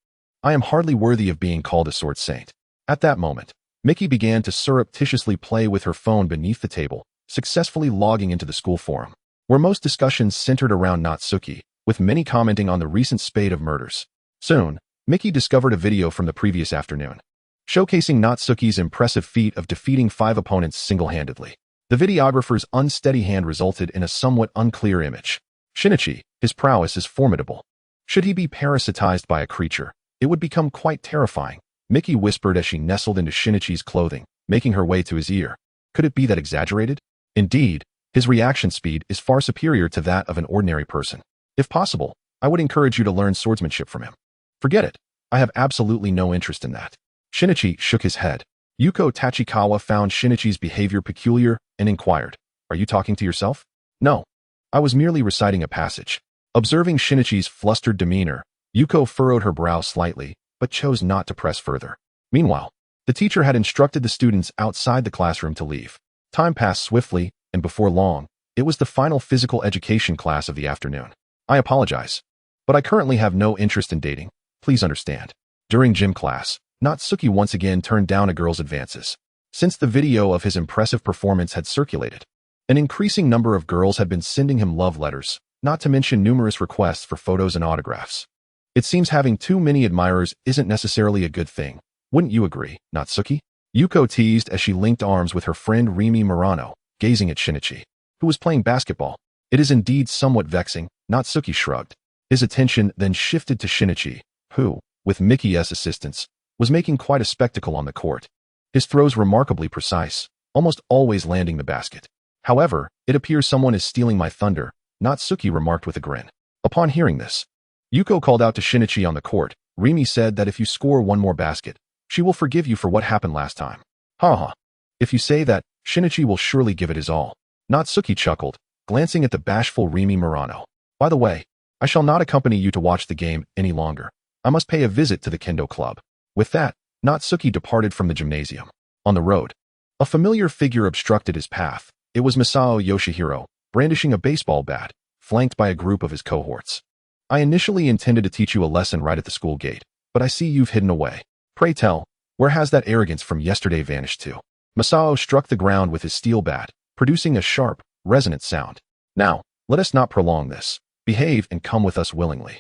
I am hardly worthy of being called a sword saint. At that moment, Miki began to surreptitiously play with her phone beneath the table, successfully logging into the school forum, where most discussions centered around Natsuki, with many commenting on the recent spate of murders. Soon, Miki discovered a video from the previous afternoon, showcasing Natsuki's impressive feat of defeating 5 opponents single-handedly. The videographer's unsteady hand resulted in a somewhat unclear image. Shinichi, his prowess is formidable. Should he be parasitized by a creature, it would become quite terrifying, Miki whispered as she nestled into Shinichi's clothing, making her way to his ear. Could it be that exaggerated? Indeed, his reaction speed is far superior to that of an ordinary person. If possible, I would encourage you to learn swordsmanship from him. Forget it. I have absolutely no interest in that. Shinichi shook his head. Yuko Tachikawa found Shinichi's behavior peculiar and inquired, Are you talking to yourself? No. I was merely reciting a passage. Observing Shinichi's flustered demeanor, Yuko furrowed her brow slightly, but chose not to press further. Meanwhile, the teacher had instructed the students outside the classroom to leave. Time passed swiftly, and before long, it was the final physical education class of the afternoon. I apologize, but I currently have no interest in dating. Please understand. During gym class, Natsuki once again turned down a girl's advances. Since the video of his impressive performance had circulated, an increasing number of girls had been sending him love letters, not to mention numerous requests for photos and autographs. It seems having too many admirers isn't necessarily a good thing. Wouldn't you agree, Natsuki? Yuko teased as she linked arms with her friend Rimi Murano, gazing at Shinichi, who was playing basketball. It is indeed somewhat vexing, Natsuki shrugged. His attention then shifted to Shinichi, who, with Miki's assistance, was making quite a spectacle on the court. His throws remarkably precise, almost always landing the basket. However, it appears someone is stealing my thunder, Natsuki remarked with a grin. Upon hearing this, Yuko called out to Shinichi on the court. Rimi said that if you score one more basket, she will forgive you for what happened last time. Haha. If you say that, Shinichi will surely give it his all. Natsuki chuckled. glancing at the bashful Remy Murano. By the way, I shall not accompany you to watch the game any longer. I must pay a visit to the Kendo Club. With that, Natsuki departed from the gymnasium. On the road, a familiar figure obstructed his path. It was Masao Yoshihiro, brandishing a baseball bat, flanked by a group of his cohorts. I initially intended to teach you a lesson right at the school gate, but I see you've hidden away. Pray tell, where has that arrogance from yesterday vanished to? Masao struck the ground with his steel bat, producing a sharp, resonant sound. Now, let us not prolong this. Behave and come with us willingly.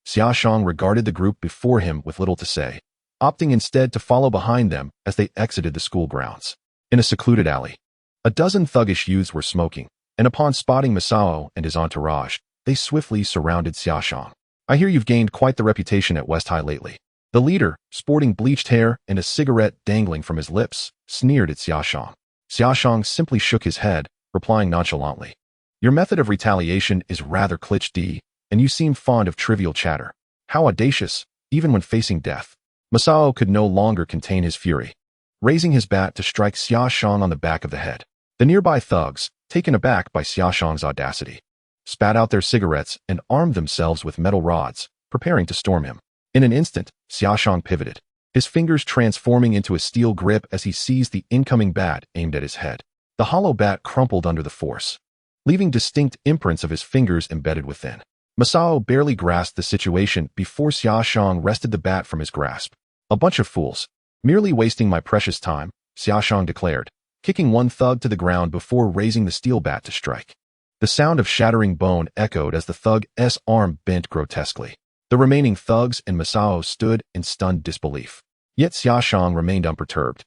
Xia Shang regarded the group before him with little to say, opting instead to follow behind them as they exited the school grounds. In a secluded alley, a dozen thuggish youths were smoking, and upon spotting Masao and his entourage, they swiftly surrounded Xia Shang. I hear you've gained quite the reputation at West High lately. The leader, sporting bleached hair and a cigarette dangling from his lips, sneered at Xia Shang. Xia Shang simply shook his head, replying nonchalantly, your method of retaliation is rather cliché, and you seem fond of trivial chatter. How audacious, even when facing death. Masao could no longer contain his fury, raising his bat to strike Xia Shang on the back of the head. The nearby thugs, taken aback by Xia Shang's audacity, spat out their cigarettes and armed themselves with metal rods, preparing to storm him. In an instant, Xia Shang pivoted, his fingers transforming into a steel grip as he seized the incoming bat aimed at his head. The hollow bat crumpled under the force, leaving distinct imprints of his fingers embedded within. Masao barely grasped the situation before Xia Shang wrested the bat from his grasp. A bunch of fools. Merely wasting my precious time, Xia Shang declared, kicking one thug to the ground before raising the steel bat to strike. The sound of shattering bone echoed as the thug's arm bent grotesquely. The remaining thugs and Masao stood in stunned disbelief. Yet Xia Shang remained unperturbed.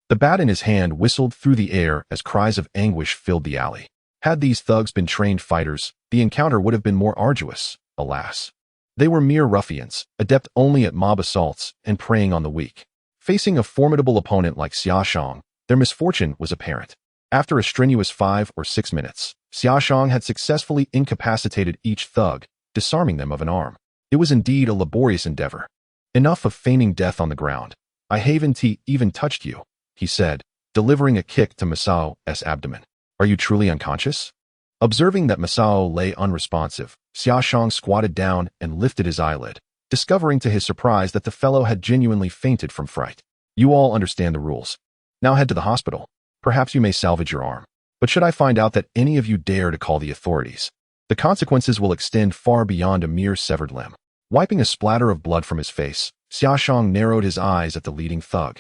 The bat in his hand whistled through the air as cries of anguish filled the alley. Had these thugs been trained fighters, the encounter would have been more arduous, alas. They were mere ruffians, adept only at mob assaults and preying on the weak. Facing a formidable opponent like Xia Shang, their misfortune was apparent. After a strenuous 5 or 6 minutes, Xia Shang had successfully incapacitated each thug, disarming them of an arm. It was indeed a laborious endeavor. Enough of feigning death on the ground. I haven't even touched you, he said, delivering a kick to Masao's abdomen. Are you truly unconscious? Observing that Masao lay unresponsive, Xia Shang squatted down and lifted his eyelid, discovering to his surprise that the fellow had genuinely fainted from fright. You all understand the rules. Now head to the hospital. Perhaps you may salvage your arm. But should I find out that any of you dare to call the authorities, the consequences will extend far beyond a mere severed limb. Wiping a splatter of blood from his face, Xia Shang narrowed his eyes at the leading thug.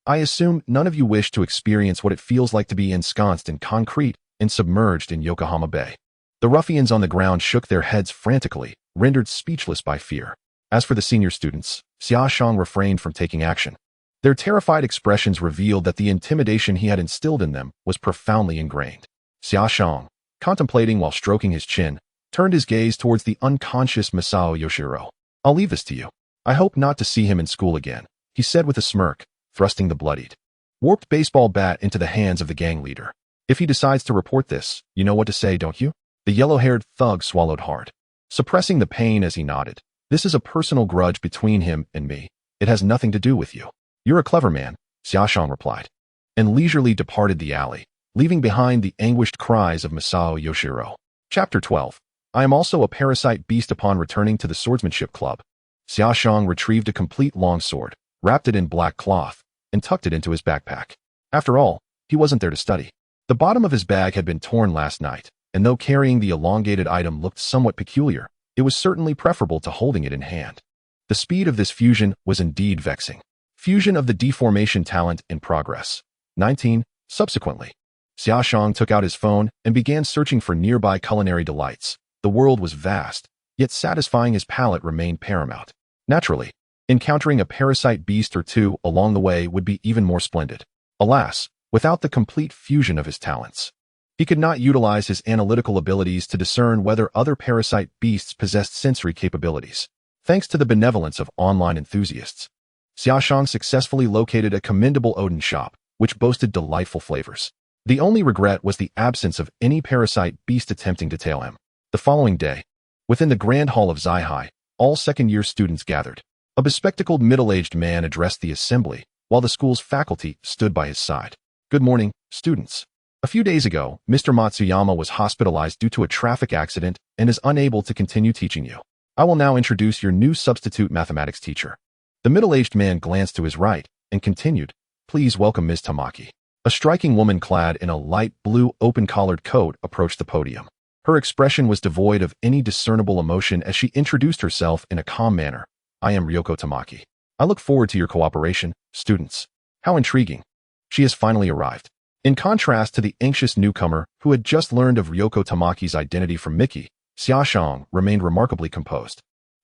I assume none of you wish to experience what it feels like to be ensconced in concrete and submerged in Yokohama Bay. The ruffians on the ground shook their heads frantically, rendered speechless by fear. As for the senior students, Xia Shang refrained from taking action. Their terrified expressions revealed that the intimidation he had instilled in them was profoundly ingrained. Xia Shang, contemplating while stroking his chin, turned his gaze towards the unconscious Masao Yoshihiro. I'll leave this to you. I hope not to see him in school again, he said with a smirk, thrusting the bloodied, warped baseball bat into the hands of the gang leader. If he decides to report this, you know what to say, don't you? The yellow-haired thug swallowed hard, suppressing the pain as he nodded. This is a personal grudge between him and me. It has nothing to do with you. You're a clever man, Xia Shang replied, and leisurely departed the alley, leaving behind the anguished cries of Masao Yoshihiro. Chapter 12. I am also a parasite beast. Upon returning to the swordsmanship club, Xia Shang retrieved a complete longsword, wrapped it in black cloth, and tucked it into his backpack. After all, he wasn't there to study. The bottom of his bag had been torn last night, and though carrying the elongated item looked somewhat peculiar, it was certainly preferable to holding it in hand. The speed of this fusion was indeed vexing. Fusion of the deformation talent in progress. 19. Subsequently, Xia Shang took out his phone and began searching for nearby culinary delights. The world was vast, yet satisfying his palate remained paramount. Naturally, encountering a parasite beast or two along the way would be even more splendid. Alas, without the complete fusion of his talents, he could not utilize his analytical abilities to discern whether other parasite beasts possessed sensory capabilities. Thanks to the benevolence of online enthusiasts, Xia Shang successfully located a commendable Odin shop, which boasted delightful flavors. The only regret was the absence of any parasite beast attempting to tail him. The following day, within the grand hall of Zai-Hai, all second-year students gathered. A bespectacled middle-aged man addressed the assembly, while the school's faculty stood by his side. Good morning, students. A few days ago, Mr. Matsuyama was hospitalized due to a traffic accident and is unable to continue teaching you. I will now introduce your new substitute mathematics teacher. The middle-aged man glanced to his right and continued, Please welcome Ms. Tamaki. A striking woman clad in a light blue open-collared coat approached the podium. Her expression was devoid of any discernible emotion as she introduced herself in a calm manner. I am Ryoko Tamaki. I look forward to your cooperation, students. How intriguing. She has finally arrived. In contrast to the anxious newcomer who had just learned of Ryoko Tamaki's identity from Mickey, Xia Shang remained remarkably composed.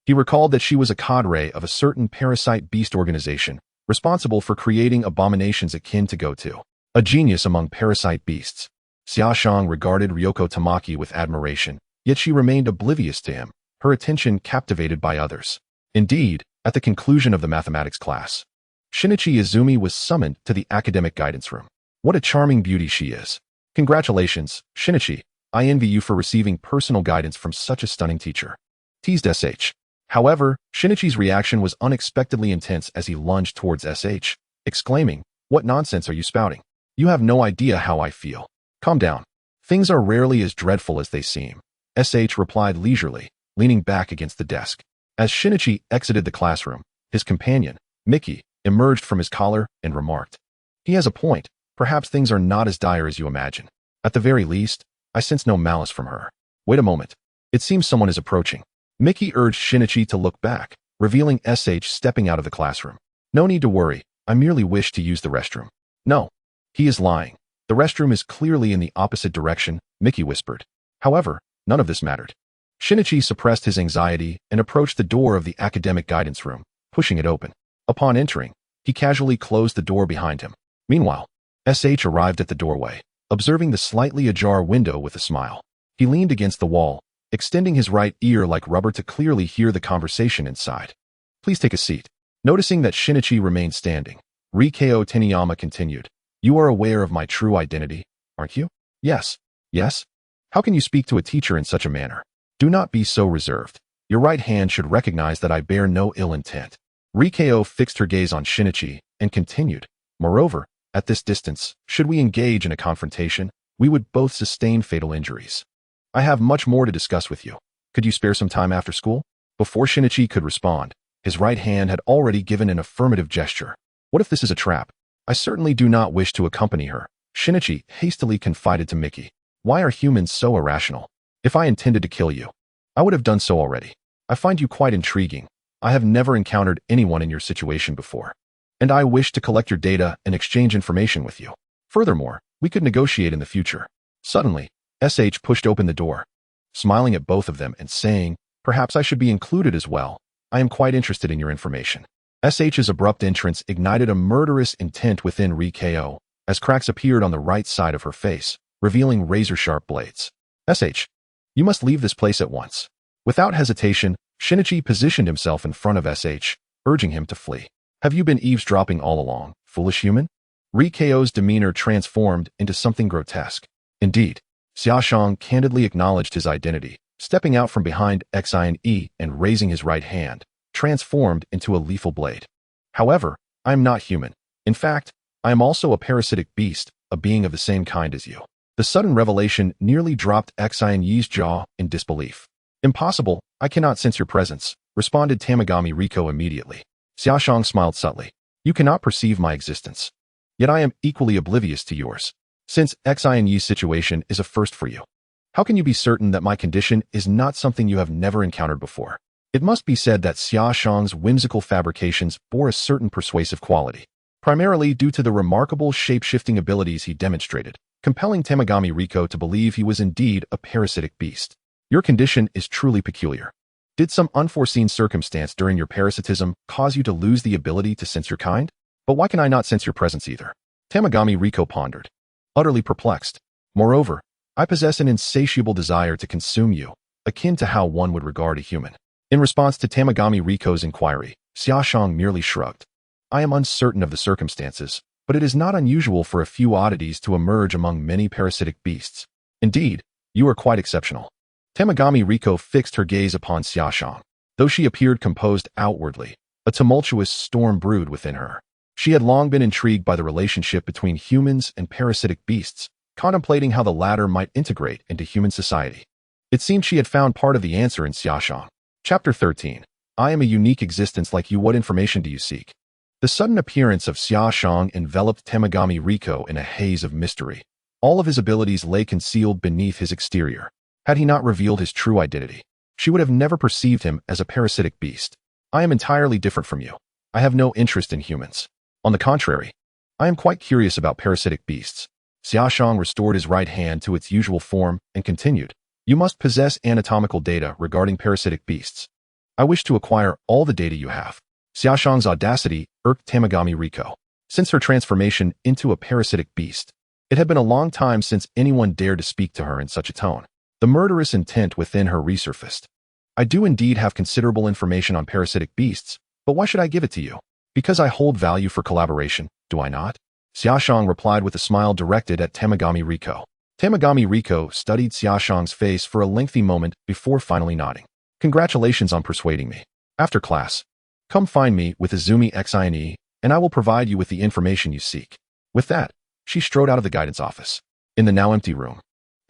He recalled that she was a cadre of a certain parasite beast organization, responsible for creating abominations akin to Goto, a genius among parasite beasts. Xia Shang regarded Ryoko Tamaki with admiration, yet she remained oblivious to him, her attention captivated by others. Indeed, at the conclusion of the mathematics class, Shinichi Izumi was summoned to the academic guidance room. What a charming beauty she is. Congratulations, Shinichi. I envy you for receiving personal guidance from such a stunning teacher. Teased SH. However, Shinichi's reaction was unexpectedly intense as he lunged towards SH, exclaiming, What nonsense are you spouting? You have no idea how I feel. Calm down. Things are rarely as dreadful as they seem. SH replied leisurely, leaning back against the desk. As Shinichi exited the classroom, his companion, Mickey, emerged from his collar and remarked, He has a point. Perhaps things are not as dire as you imagine. At the very least, I sense no malice from her. Wait a moment. It seems someone is approaching. Mickey urged Shinichi to look back, revealing SH stepping out of the classroom. No need to worry. I merely wish to use the restroom. No. He is lying. The restroom is clearly in the opposite direction, Mickey whispered. However, none of this mattered. Shinichi suppressed his anxiety and approached the door of the academic guidance room, pushing it open. Upon entering, he casually closed the door behind him. Meanwhile, SH arrived at the doorway, observing the slightly ajar window with a smile. He leaned against the wall, extending his right ear like rubber to clearly hear the conversation inside. Please take a seat. Noticing that Shinichi remained standing, Rikeo Teniyama continued. You are aware of my true identity, aren't you? Yes. Yes? How can you speak to a teacher in such a manner? Do not be so reserved. Your right hand should recognize that I bear no ill intent. Rikeo fixed her gaze on Shinichi and continued. Moreover, at this distance, should we engage in a confrontation, we would both sustain fatal injuries. I have much more to discuss with you. Could you spare some time after school? Before Shinichi could respond, his right hand had already given an affirmative gesture. What if this is a trap? I certainly do not wish to accompany her. Shinichi hastily confided to Mickey. Why are humans so irrational? If I intended to kill you, I would have done so already. I find you quite intriguing. I have never encountered anyone in your situation before. And I wish to collect your data and exchange information with you. Furthermore, we could negotiate in the future. Suddenly, SH pushed open the door, smiling at both of them and saying, Perhaps I should be included as well. I am quite interested in your information. SH's abrupt entrance ignited a murderous intent within Rikeo, as cracks appeared on the right side of her face, revealing razor-sharp blades. SH, you must leave this place at once. Without hesitation, Shinichi positioned himself in front of SH, urging him to flee. Have you been eavesdropping all along, foolish human? Rikeo's demeanor transformed into something grotesque. Indeed, Xia Shang candidly acknowledged his identity, stepping out from behind Xine and raising his right hand, transformed into a lethal blade. However, I am not human. In fact, I am also a parasitic beast, a being of the same kind as you. The sudden revelation nearly dropped Xine's jaw in disbelief. Impossible, I cannot sense your presence, responded Tamagami Riko immediately. Xia Shang smiled subtly. You cannot perceive my existence. Yet I am equally oblivious to yours. Since Xine's situation is a first for you, how can you be certain that my condition is not something you have never encountered before? It must be said that Xia Shang's whimsical fabrications bore a certain persuasive quality, primarily due to the remarkable shape-shifting abilities he demonstrated, compelling Tamagami Riko to believe he was indeed a parasitic beast. Your condition is truly peculiar. Did some unforeseen circumstance during your parasitism cause you to lose the ability to sense your kind? But why can I not sense your presence either? Tamagami Riko pondered, utterly perplexed. Moreover, I possess an insatiable desire to consume you, akin to how one would regard a human. In response to Tamagami Riko's inquiry, Xia Shang merely shrugged. I am uncertain of the circumstances, but it is not unusual for a few oddities to emerge among many parasitic beasts. Indeed, you are quite exceptional. Tamagami Riko fixed her gaze upon Xia Shang. Though she appeared composed outwardly, a tumultuous storm brewed within her. She had long been intrigued by the relationship between humans and parasitic beasts, contemplating how the latter might integrate into human society. It seemed she had found part of the answer in Xia Shang. Chapter 13. I am a unique existence like you. What information do you seek? The sudden appearance of Xia Shang enveloped Tamagami Riko in a haze of mystery. All of his abilities lay concealed beneath his exterior. Had he not revealed his true identity, she would have never perceived him as a parasitic beast. I am entirely different from you. I have no interest in humans. On the contrary, I am quite curious about parasitic beasts. Xia Shang restored his right hand to its usual form and continued. You must possess anatomical data regarding parasitic beasts. I wish to acquire all the data you have. Xia Shang's audacity irked Tamagami Riko. Since her transformation into a parasitic beast, it had been a long time since anyone dared to speak to her in such a tone. The murderous intent within her resurfaced. I do indeed have considerable information on parasitic beasts, but why should I give it to you? Because I hold value for collaboration, do I not? Xia Shang replied with a smile directed at Tamagami Riko. Tamagami Riko studied Xia Shang's face for a lengthy moment before finally nodding. Congratulations on persuading me. After class, come find me with Izumi Xine, and I will provide you with the information you seek. With that, she strode out of the guidance office. In the now empty room,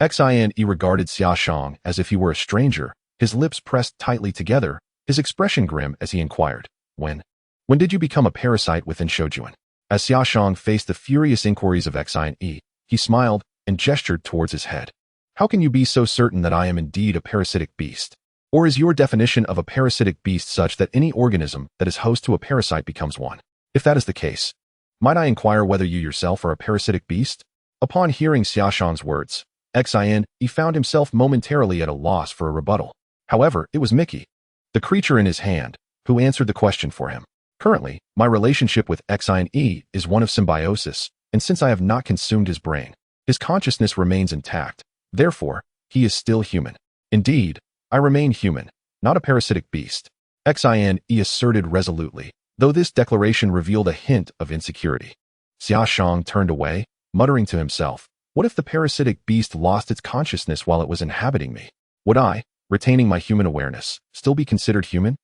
Xine regarded Xia Shang as if he were a stranger, his lips pressed tightly together, his expression grim as he inquired, When did you become a parasite within Shoujuan? As Xia Shang faced the furious inquiries of Xine, he smiled and gestured towards his head. How can you be so certain that I am indeed a parasitic beast? Or is your definition of a parasitic beast such that any organism that is host to a parasite becomes one? If that is the case, might I inquire whether you yourself are a parasitic beast? Upon hearing Xia Shang's words, Xine found himself momentarily at a loss for a rebuttal. However, it was Mickey, the creature in his hand, who answered the question for him. Currently, my relationship with Xine is one of symbiosis, and since I have not consumed his brain, his consciousness remains intact. Therefore, he is still human. Indeed, I remain human, not a parasitic beast. Xine asserted resolutely, though this declaration revealed a hint of insecurity. Xia Shang turned away, muttering to himself, what if the parasitic beast lost its consciousness while it was inhabiting me? Would I, retaining my human awareness, still be considered human?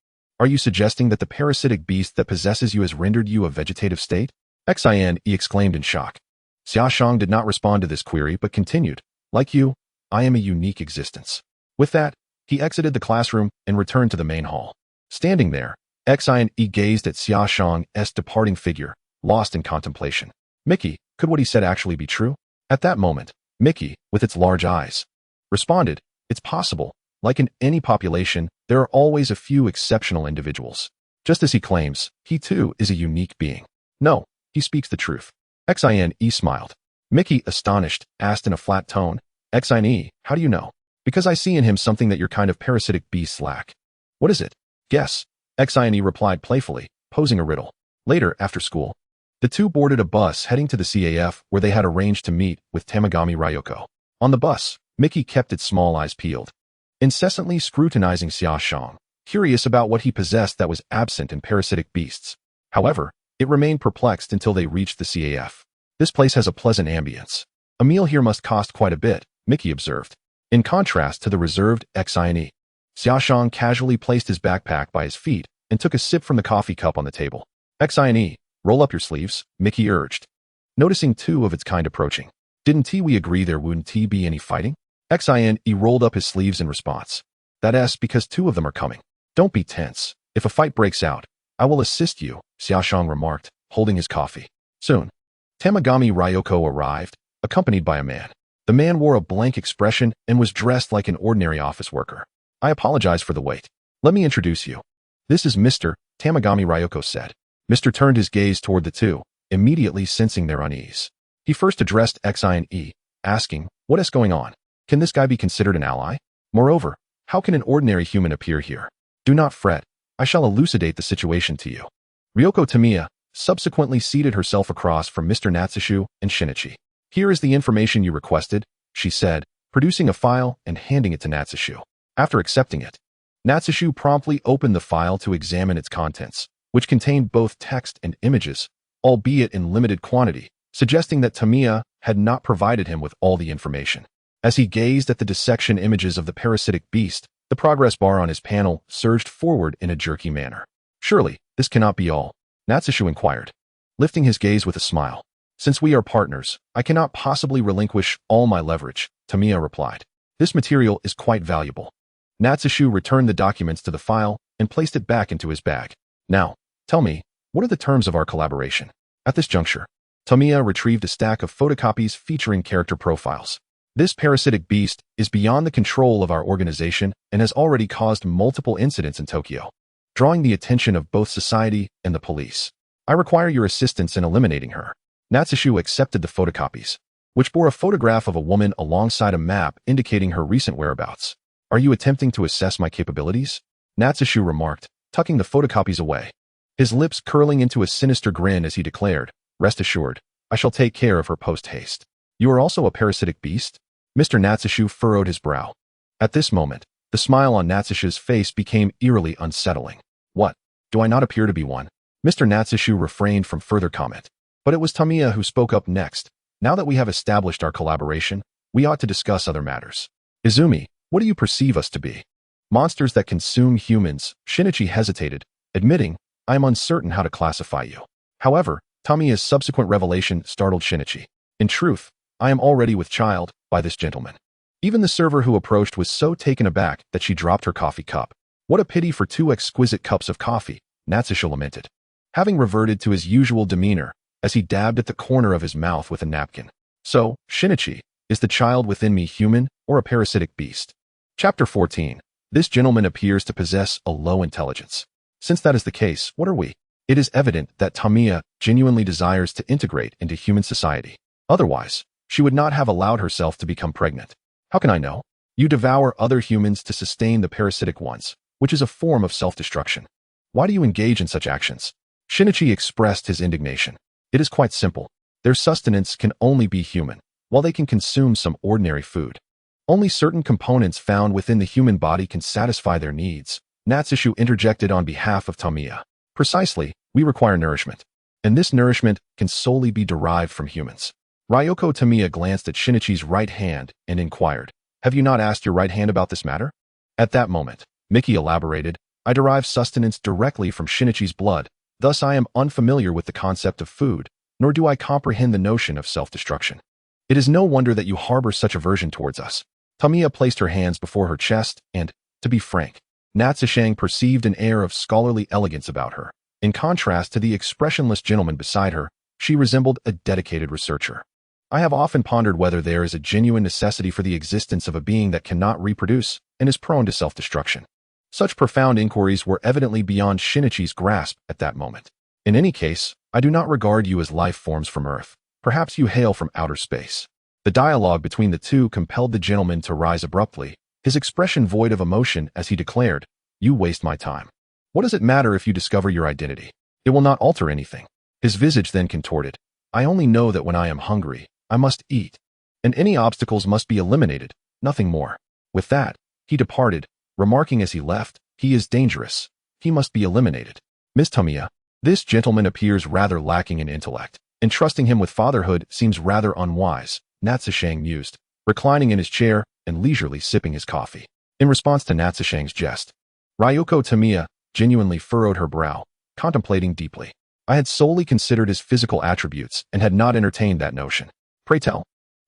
Are you suggesting that the parasitic beast that possesses you has rendered you a vegetative state? Xine exclaimed in shock. Xia Shang did not respond to this query but continued, like you, I am a unique existence. With that, he exited the classroom and returned to the main hall. Standing there, Xine gazed at Xia Shang's departing figure, lost in contemplation. Mickey, could what he said actually be true? At that moment, Mickey, with its large eyes, responded, it's possible. Like in any population, there are always a few exceptional individuals. Just as he claims, he too is a unique being. No, he speaks the truth. Xine smiled. Mickey, astonished, asked in a flat tone, Xine, how do you know? Because I see in him something that your kind of parasitic beasts lack. What is it? Guess. Xine replied playfully, posing a riddle. Later, after school, the two boarded a bus heading to the CAF where they had arranged to meet with Tamagami Ryoko. On the bus, Mickey kept its small eyes peeled, incessantly scrutinizing Xia Shang, curious about what he possessed that was absent in parasitic beasts. However, it remained perplexed until they reached the CAF. This place has a pleasant ambience. A meal here must cost quite a bit, Mickey observed. In contrast to the reserved Xine, Xia Shang casually placed his backpack by his feet and took a sip from the coffee cup on the table. Xine, roll up your sleeves, Mickey urged, noticing two of its kind approaching. Didn't we agree there wouldn't be any fighting? Xine rolled up his sleeves in response. That's because two of them are coming. Don't be tense. If a fight breaks out, I will assist you, Xia Shang remarked, holding his coffee. Soon, Tamagami Ryoko arrived, accompanied by a man. The man wore a blank expression and was dressed like an ordinary office worker. I apologize for the wait. Let me introduce you. This is Mr. Tamagami Ryoko said. Mr. turned his gaze toward the two, immediately sensing their unease. He first addressed Xine, asking, what is going on? Can this guy be considered an ally? Moreover, how can an ordinary human appear here? Do not fret. I shall elucidate the situation to you. Ryoko Tamiya subsequently seated herself across from Mr. Natsushu and Shinichi. Here is the information you requested, she said, producing a file and handing it to Natsushu. After accepting it, Natsushu promptly opened the file to examine its contents, which contained both text and images, albeit in limited quantity, suggesting that Tamiya had not provided him with all the information. As he gazed at the dissection images of the parasitic beast, the progress bar on his panel surged forward in a jerky manner. Surely, this cannot be all, Natsushu inquired, lifting his gaze with a smile. Since we are partners, I cannot possibly relinquish all my leverage, Tamiya replied. This material is quite valuable. Natsushu returned the documents to the file and placed it back into his bag. Now, tell me, what are the terms of our collaboration? At this juncture, Tamiya retrieved a stack of photocopies featuring character profiles. This parasitic beast is beyond the control of our organization and has already caused multiple incidents in Tokyo, drawing the attention of both society and the police. I require your assistance in eliminating her. Natsushu accepted the photocopies, which bore a photograph of a woman alongside a map indicating her recent whereabouts. Are you attempting to assess my capabilities? Natsushu remarked, tucking the photocopies away. His lips curling into a sinister grin as he declared, rest assured, I shall take care of her post-haste. You are also a parasitic beast? Mr. Natsushu furrowed his brow. At this moment, the smile on Natsushu's face became eerily unsettling. What? Do I not appear to be one? Mr. Natsushu refrained from further comment. But it was Tamiya who spoke up next. Now that we have established our collaboration, we ought to discuss other matters. Izumi, what do you perceive us to be? Monsters that consume humans. Shinichi hesitated, admitting, I am uncertain how to classify you. However, Tamiya's subsequent revelation startled Shinichi. In truth, I am already with child by this gentleman. Even the server who approached was so taken aback that she dropped her coffee cup. What a pity for two exquisite cups of coffee, Natsushu lamented, having reverted to his usual demeanor as he dabbed at the corner of his mouth with a napkin. So, Shinichi, is the child within me human or a parasitic beast? Chapter 14. This gentleman appears to possess a low intelligence. Since that is the case, what are we? It is evident that Tamiya genuinely desires to integrate into human society. Otherwise, she would not have allowed herself to become pregnant. How can I know? You devour other humans to sustain the parasitic ones, which is a form of self-destruction. Why do you engage in such actions? Shinichi expressed his indignation. It is quite simple. Their sustenance can only be human, while they can consume some ordinary food. Only certain components found within the human body can satisfy their needs. Natsushu interjected on behalf of Tamiya. Precisely, we require nourishment. And this nourishment can solely be derived from humans. Ryoko Tamiya glanced at Shinichi's right hand and inquired, have you not asked your right hand about this matter? At that moment, Miki elaborated, I derive sustenance directly from Shinichi's blood. Thus I am unfamiliar with the concept of food, nor do I comprehend the notion of self-destruction. It is no wonder that you harbor such aversion towards us. Tamiya placed her hands before her chest and, to be frank, Natsushu perceived an air of scholarly elegance about her. In contrast to the expressionless gentleman beside her, she resembled a dedicated researcher. I have often pondered whether there is a genuine necessity for the existence of a being that cannot reproduce and is prone to self-destruction. Such profound inquiries were evidently beyond Shinichi's grasp at that moment. In any case, I do not regard you as life forms from Earth. Perhaps you hail from outer space. The dialogue between the two compelled the gentleman to rise abruptly, his expression void of emotion as he declared, you waste my time. What does it matter if you discover your identity? It will not alter anything. His visage then contorted. I only know that when I am hungry, I must eat. And any obstacles must be eliminated, nothing more. With that, he departed, remarking as he left, he is dangerous. He must be eliminated. Miss Tamiya, this gentleman appears rather lacking in intellect. Entrusting him with fatherhood seems rather unwise, Natsushu mused, reclining in his chair and leisurely sipping his coffee. In response to Natsushu's jest, Ryoko Tamiya genuinely furrowed her brow, contemplating deeply. I had solely considered his physical attributes and had not entertained that notion. Pray tell,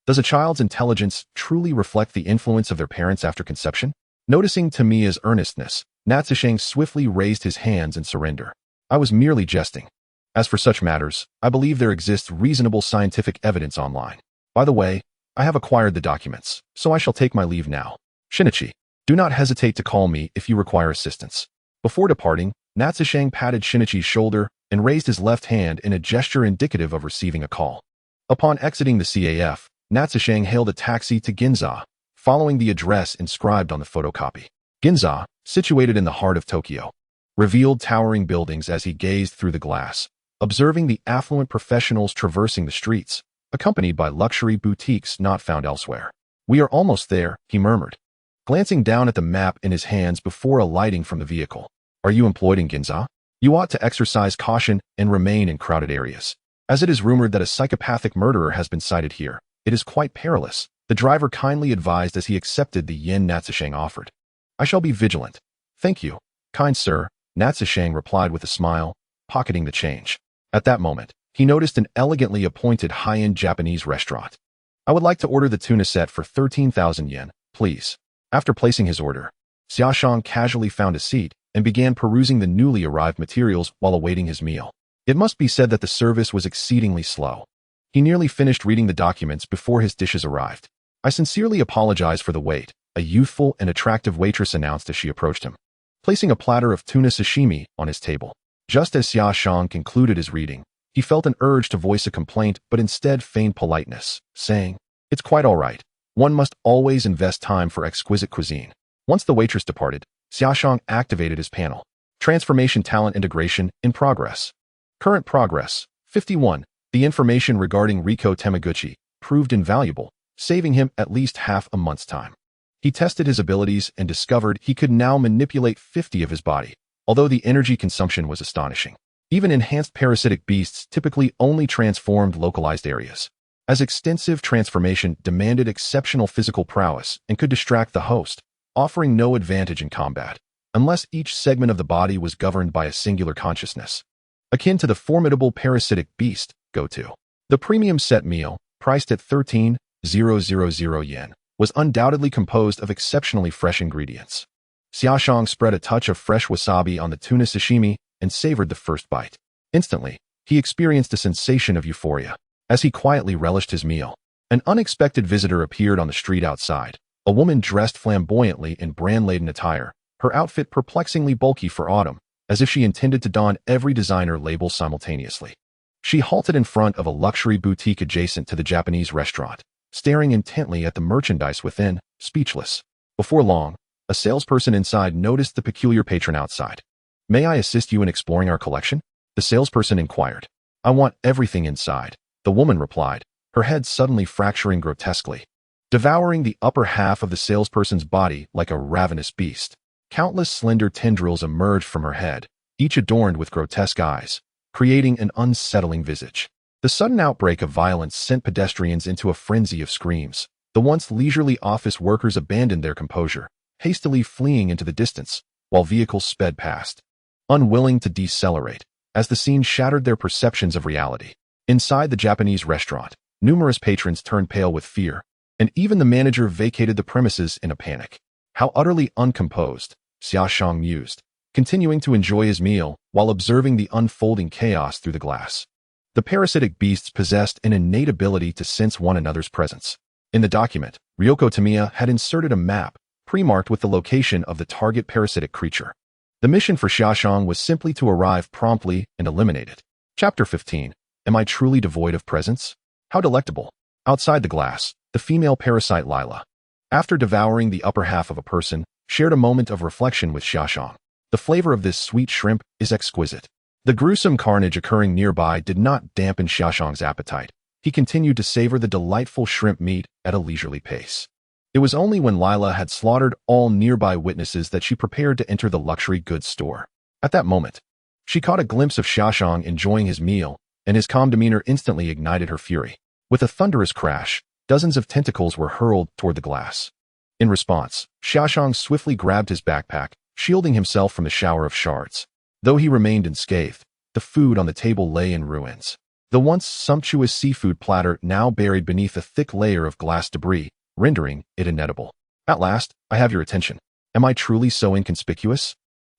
does a child's intelligence truly reflect the influence of their parents after conception? Noticing Tamiya's earnestness, Natsushu swiftly raised his hands in surrender. I was merely jesting. As for such matters, I believe there exists reasonable scientific evidence online. By the way, I have acquired the documents, so I shall take my leave now. Shinichi, do not hesitate to call me if you require assistance. Before departing, Natsushu patted Shinichi's shoulder and raised his left hand in a gesture indicative of receiving a call. Upon exiting the CAF, Natsushu hailed a taxi to Ginza, following the address inscribed on the photocopy. Ginza, situated in the heart of Tokyo, revealed towering buildings as he gazed through the glass, observing the affluent professionals traversing the streets, accompanied by luxury boutiques not found elsewhere. We are almost there, he murmured, glancing down at the map in his hands before alighting from the vehicle. Are you employed in Ginza? You ought to exercise caution and remain in crowded areas. As it is rumored that a psychopathic murderer has been sighted here, it is quite perilous, the driver kindly advised as he accepted the yen Natsushu offered. I shall be vigilant. Thank you, kind sir, Natsushu replied with a smile, pocketing the change. At that moment, he noticed an elegantly appointed high-end Japanese restaurant. "I would like to order the tuna set for 13,000 yen, please." After placing his order, Xia Shang casually found a seat and began perusing the newly arrived materials while awaiting his meal. It must be said that the service was exceedingly slow. He nearly finished reading the documents before his dishes arrived. "I sincerely apologize for the wait," a youthful and attractive waitress announced as she approached him, placing a platter of tuna sashimi on his table. Just as Xia Shang concluded his reading, he felt an urge to voice a complaint but instead feigned politeness, saying, "It's quite all right. One must always invest time for exquisite cuisine." Once the waitress departed, Xia Shang activated his panel. Transformation talent integration in progress. Current progress, 51. The information regarding Riko Temaguchi proved invaluable, saving him at least half a month's time. He tested his abilities and discovered he could now manipulate 50 of his body, although the energy consumption was astonishing. Even enhanced parasitic beasts typically only transformed localized areas, as extensive transformation demanded exceptional physical prowess and could distract the host, offering no advantage in combat, unless each segment of the body was governed by a singular consciousness. Akin to the formidable parasitic beast, go-to. The premium set meal, priced at 13,000 yen, was undoubtedly composed of exceptionally fresh ingredients. Xia Shang spread a touch of fresh wasabi on the tuna sashimi and savored the first bite. Instantly, he experienced a sensation of euphoria. As he quietly relished his meal, an unexpected visitor appeared on the street outside, a woman dressed flamboyantly in brand-laden attire, her outfit perplexingly bulky for autumn, as if she intended to don every designer label simultaneously. She halted in front of a luxury boutique adjacent to the Japanese restaurant, staring intently at the merchandise within, speechless. Before long, a salesperson inside noticed the peculiar patron outside. "May I assist you in exploring our collection?" the salesperson inquired. "I want everything inside," the woman replied, her head suddenly fracturing grotesquely, devouring the upper half of the salesperson's body like a ravenous beast. Countless slender tendrils emerged from her head, each adorned with grotesque eyes, creating an unsettling visage. The sudden outbreak of violence sent pedestrians into a frenzy of screams. The once leisurely office workers abandoned their composure, hastily fleeing into the distance, while vehicles sped past, unwilling to decelerate, as the scene shattered their perceptions of reality. Inside the Japanese restaurant, numerous patrons turned pale with fear, and even the manager vacated the premises in a panic. How utterly uncomposed, Xia Shang mused, continuing to enjoy his meal while observing the unfolding chaos through the glass. The parasitic beasts possessed an innate ability to sense one another's presence. In the document, Ryoko Tamiya had inserted a map, pre-marked with the location of the target parasitic creature. The mission for Xia Shang was simply to arrive promptly and eliminate it. Chapter 15. Am I truly devoid of presence? How delectable. Outside the glass, the female parasite Lila, after devouring the upper half of a person, shared a moment of reflection with Xia Shang. The flavor of this sweet shrimp is exquisite. The gruesome carnage occurring nearby did not dampen Xia Shang's appetite. He continued to savor the delightful shrimp meat at a leisurely pace. It was only when Lila had slaughtered all nearby witnesses that she prepared to enter the luxury goods store. At that moment, she caught a glimpse of Xia Shang enjoying his meal, and his calm demeanor instantly ignited her fury. With a thunderous crash, dozens of tentacles were hurled toward the glass. In response, Xia Shang swiftly grabbed his backpack, shielding himself from the shower of shards. Though he remained unscathed, the food on the table lay in ruins. The once sumptuous seafood platter now buried beneath a thick layer of glass debris, rendering it inedible. "At last, I have your attention. Am I truly so inconspicuous?"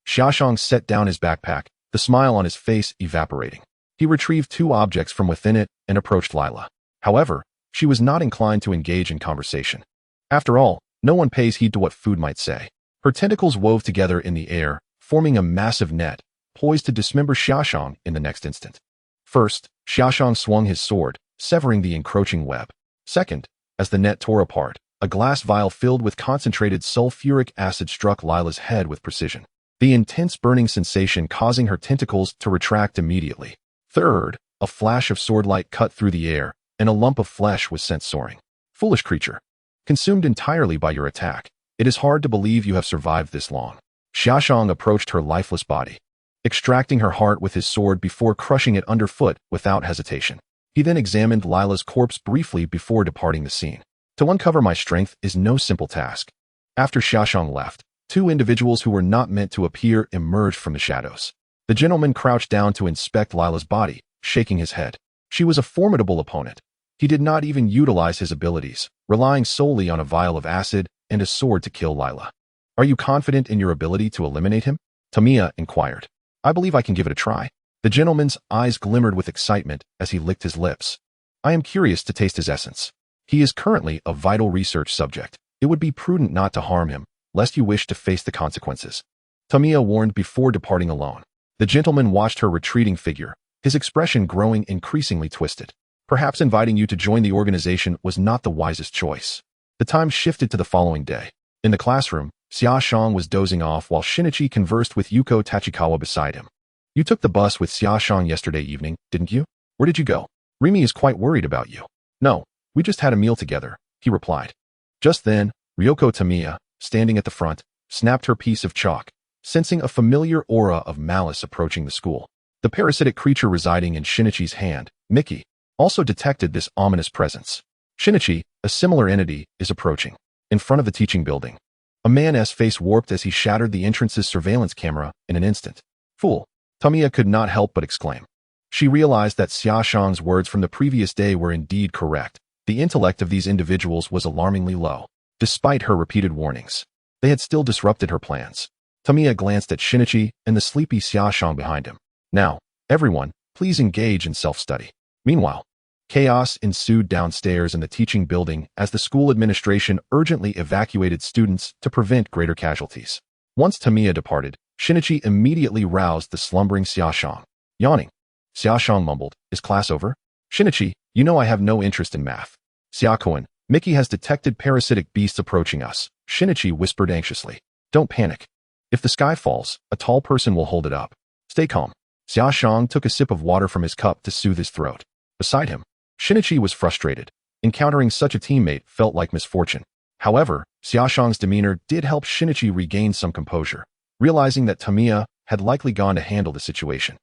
Xia Shang set down his backpack, the smile on his face evaporating. He retrieved two objects from within it and approached Lila. However, she was not inclined to engage in conversation. After all, no one pays heed to what food might say. Her tentacles wove together in the air, forming a massive net, poised to dismember Xia Shang in the next instant. First, Xia Shang swung his sword, severing the encroaching web. Second, as the net tore apart, a glass vial filled with concentrated sulfuric acid struck Lila's head with precision, the intense burning sensation causing her tentacles to retract immediately. Third, a flash of swordlight cut through the air, and a lump of flesh was sent soaring. "Foolish creature. Consumed entirely by your attack, it is hard to believe you have survived this long." Xia Shang approached her lifeless body, extracting her heart with his sword before crushing it underfoot without hesitation. He then examined Lila's corpse briefly before departing the scene. To uncover my strength is no simple task. After Xia Shang left, two individuals who were not meant to appear emerged from the shadows. The gentleman crouched down to inspect Lila's body, shaking his head. She was a formidable opponent. He did not even utilize his abilities, relying solely on a vial of acid and a sword to kill Lila. Are you confident in your ability to eliminate him? Tamiya inquired. I believe I can give it a try. The gentleman's eyes glimmered with excitement as he licked his lips. I am curious to taste his essence. He is currently a vital research subject. It would be prudent not to harm him, lest you wish to face the consequences. Tamiya warned before departing alone. The gentleman watched her retreating figure, his expression growing increasingly twisted. Perhaps inviting you to join the organization was not the wisest choice. The time shifted to the following day. In the classroom, Xia Shang was dozing off while Shinichi conversed with Yuko Tachikawa beside him. You took the bus with Xia Shang yesterday evening, didn't you? Where did you go? Rimi is quite worried about you. No, we just had a meal together, he replied. Just then, Ryoko Tamiya, standing at the front, snapped her piece of chalk, sensing a familiar aura of malice approaching the school. The parasitic creature residing in Shinichi's hand, Mickey, also detected this ominous presence. Shinichi, a similar entity, is approaching. In front of the teaching building. A man's face warped as he shattered the entrance's surveillance camera in an instant. Fool! Tamiya could not help but exclaim. She realized that Xia Shang's words from the previous day were indeed correct. The intellect of these individuals was alarmingly low. Despite her repeated warnings, they had still disrupted her plans. Tamiya glanced at Shinichi and the sleepy Xia Shang behind him. Now, everyone, please engage in self-study. Meanwhile, chaos ensued downstairs in the teaching building as the school administration urgently evacuated students to prevent greater casualties. Once Tamiya departed, Shinichi immediately roused the slumbering Xia Shang. Yawning, Xia Shang mumbled, is class over? Shinichi, you know I have no interest in math. Xiaokuan, Mickey has detected parasitic beasts approaching us, Shinichi whispered anxiously. Don't panic. If the sky falls, a tall person will hold it up. Stay calm. Xia Shang took a sip of water from his cup to soothe his throat. Beside him, Shinichi was frustrated. Encountering such a teammate felt like misfortune. However, Xia Shang's demeanor did help Shinichi regain some composure, realizing that Tamiya had likely gone to handle the situation.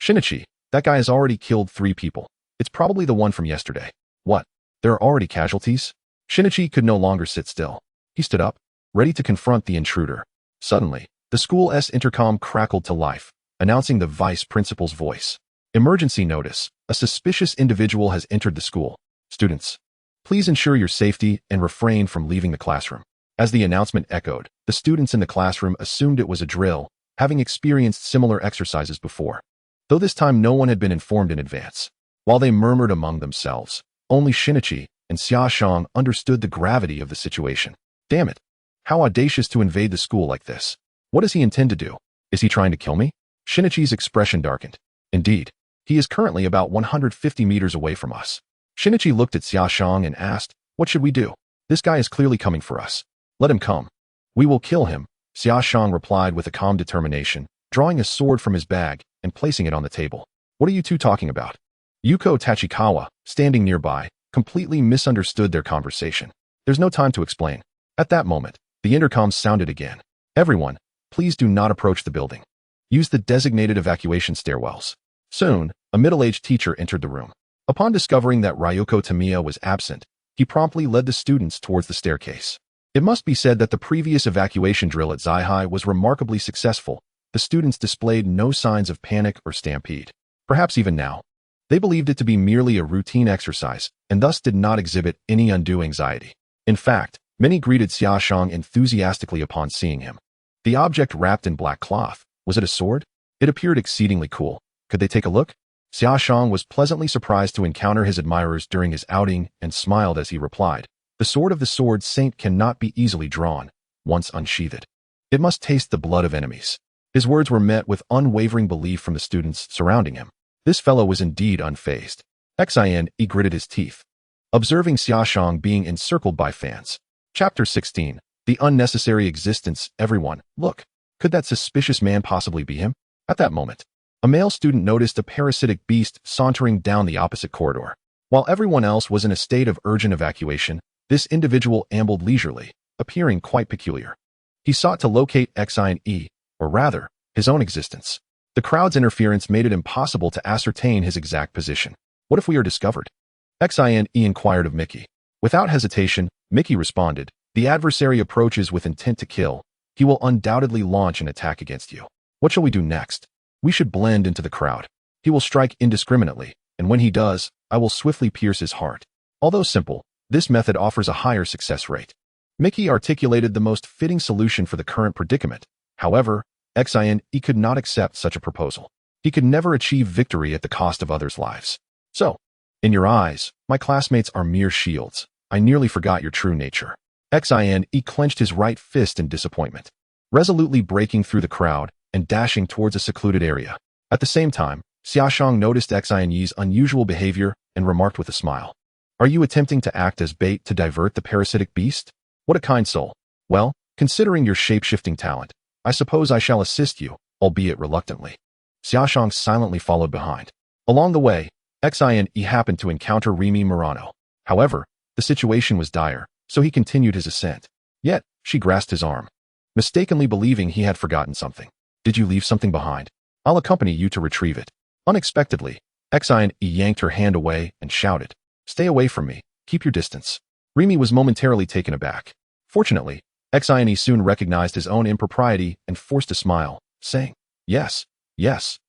Shinichi, that guy has already killed 3 people. It's probably the one from yesterday. What? There are already casualties? Shinichi could no longer sit still. He stood up, ready to confront the intruder. Suddenly, the school's intercom crackled to life, announcing the vice principal's voice. Emergency notice. A suspicious individual has entered the school. Students, please ensure your safety and refrain from leaving the classroom. As the announcement echoed, the students in the classroom assumed it was a drill, having experienced similar exercises before. Though this time no one had been informed in advance. While they murmured among themselves, only Shinichi and Xia Shang understood the gravity of the situation. Damn it. How audacious to invade the school like this. What does he intend to do? Is he trying to kill me? Shinichi's expression darkened. Indeed. He is currently about 150 meters away from us. Shinichi looked at Xia Shang and asked, what should we do? This guy is clearly coming for us. Let him come. We will kill him, Xia Shang replied with a calm determination, drawing a sword from his bag and placing it on the table. What are you two talking about? Yuko Tachikawa, standing nearby, completely misunderstood their conversation. There's no time to explain. At that moment, the intercom sounded again. Everyone, please do not approach the building. Use the designated evacuation stairwells. Soon, a middle-aged teacher entered the room. Upon discovering that Ryoko Tamiya was absent, he promptly led the students towards the staircase. It must be said that the previous evacuation drill at Zai was remarkably successful. The students displayed no signs of panic or stampede. Perhaps even now, they believed it to be merely a routine exercise and thus did not exhibit any undue anxiety. In fact, many greeted Xia Shang enthusiastically upon seeing him. The object wrapped in black cloth, was it a sword? It appeared exceedingly cool. Could they take a look? Xia Shang was pleasantly surprised to encounter his admirers during his outing and smiled as he replied, the sword of the sword saint cannot be easily drawn, once unsheathed. It must taste the blood of enemies. His words were met with unwavering belief from the students surrounding him. This fellow was indeed unfazed. Xin gritted his teeth, observing Xia Shang being encircled by fans. Chapter 16. The unnecessary existence. Everyone, look. Could that suspicious man possibly be him? At that moment, a male student noticed a parasitic beast sauntering down the opposite corridor. While everyone else was in a state of urgent evacuation, this individual ambled leisurely, appearing quite peculiar. He sought to locate Xin, or rather, his own existence. The crowd's interference made it impossible to ascertain his exact position. What if we are discovered? Xin inquired of Mickey. Without hesitation, Mickey responded, the adversary approaches with intent to kill. He will undoubtedly launch an attack against you. What shall we do next? We should blend into the crowd. He will strike indiscriminately, and when he does, I will swiftly pierce his heart. Although simple, this method offers a higher success rate. Mickey articulated the most fitting solution for the current predicament. However, Xia could not accept such a proposal. He could never achieve victory at the cost of others' lives. So, in your eyes, my classmates are mere shields. I nearly forgot your true nature. Xia clenched his right fist in disappointment, resolutely breaking through the crowd and dashing towards a secluded area. At the same time, Xia Shang noticed Xia's unusual behavior and remarked with a smile. Are you attempting to act as bait to divert the parasitic beast? What a kind soul. Well, considering your shape-shifting talent, I suppose I shall assist you, albeit reluctantly. Xia Shang silently followed behind. Along the way, Xia happened to encounter Remy Murano. However, the situation was dire, so he continued his ascent. Yet, she grasped his arm, mistakenly believing he had forgotten something. Did you leave something behind? I'll accompany you to retrieve it. Unexpectedly, Xia yanked her hand away and shouted, Stay away from me, keep your distance. Remy was momentarily taken aback. Fortunately, Xia soon recognized his own impropriety and forced a smile, saying, Yes,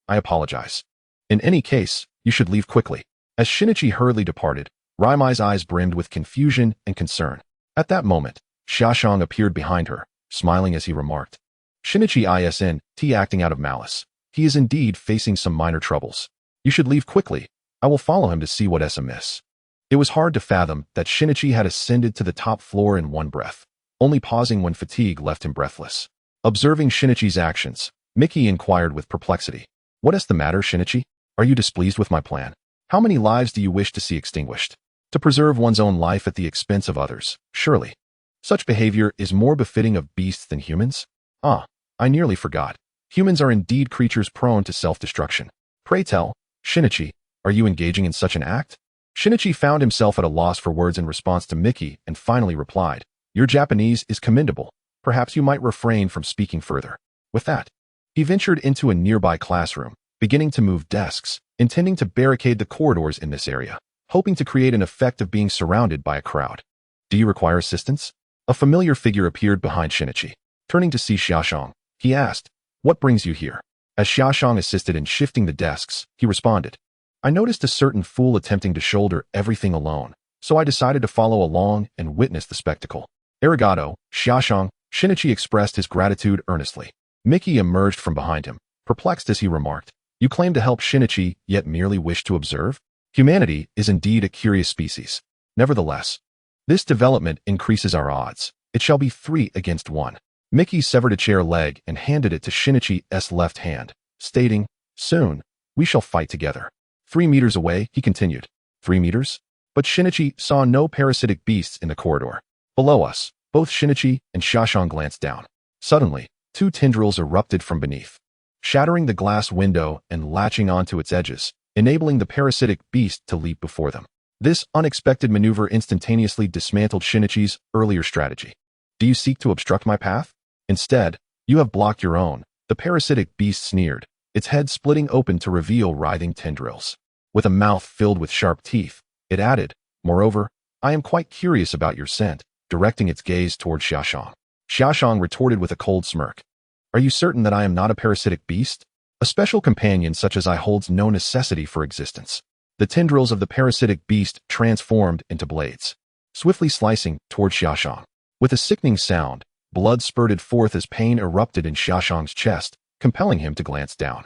I apologize. In any case, you should leave quickly. As Shinichi hurriedly departed, Raimai's eyes brimmed with confusion and concern. At that moment, Xia Shang appeared behind her, smiling as he remarked, Shinichi isn't acting out of malice. He is indeed facing some minor troubles. You should leave quickly. I will follow him to see what is amiss. It was hard to fathom that Shinichi had ascended to the top floor in one breath, only pausing when fatigue left him breathless. Observing Shinichi's actions, Mickey inquired with perplexity. What is the matter, Shinichi? Are you displeased with my plan? How many lives do you wish to see extinguished? To preserve one's own life at the expense of others, surely. Such behavior is more befitting of beasts than humans? I nearly forgot. Humans are indeed creatures prone to self-destruction. Pray tell, Shinichi, are you engaging in such an act? Shinichi found himself at a loss for words in response to Mickey and finally replied, Your Japanese is commendable. Perhaps you might refrain from speaking further. With that, he ventured into a nearby classroom, beginning to move desks, intending to barricade the corridors in this area, hoping to create an effect of being surrounded by a crowd. Do you require assistance? A familiar figure appeared behind Shinichi. Turning to see Xia Shang, he asked, What brings you here? As Xia Shang assisted in shifting the desks, he responded, I noticed a certain fool attempting to shoulder everything alone, so I decided to follow along and witness the spectacle. Arigato, Xia Shang, Shinichi expressed his gratitude earnestly. Mickey emerged from behind him, perplexed as he remarked, You claim to help Shinichi, yet merely wish to observe? Humanity is indeed a curious species. Nevertheless, this development increases our odds. It shall be 3 against 1. Mickey severed a chair leg and handed it to Shinichi's left hand, stating, Soon, we shall fight together. 3 meters away, he continued. 3 meters? But Shinichi saw no parasitic beasts in the corridor. Below us, both Shinichi and Xia Shang glanced down. Suddenly, 2 tendrils erupted from beneath, shattering the glass window and latching onto its edges, enabling the parasitic beast to leap before them. This unexpected maneuver instantaneously dismantled Shinichi's earlier strategy. Do you seek to obstruct my path? Instead, you have blocked your own. The parasitic beast sneered, its head splitting open to reveal writhing tendrils. With a mouth filled with sharp teeth, it added, Moreover, I am quite curious about your scent, directing its gaze toward Xia Shang. Xia Shang retorted with a cold smirk. Are you certain that I am not a parasitic beast? A special companion such as I holds no necessity for existence. The tendrils of the parasitic beast transformed into blades, swiftly slicing toward Xia Shang. With a sickening sound, blood spurted forth as pain erupted in Xia Shang's chest, compelling him to glance down.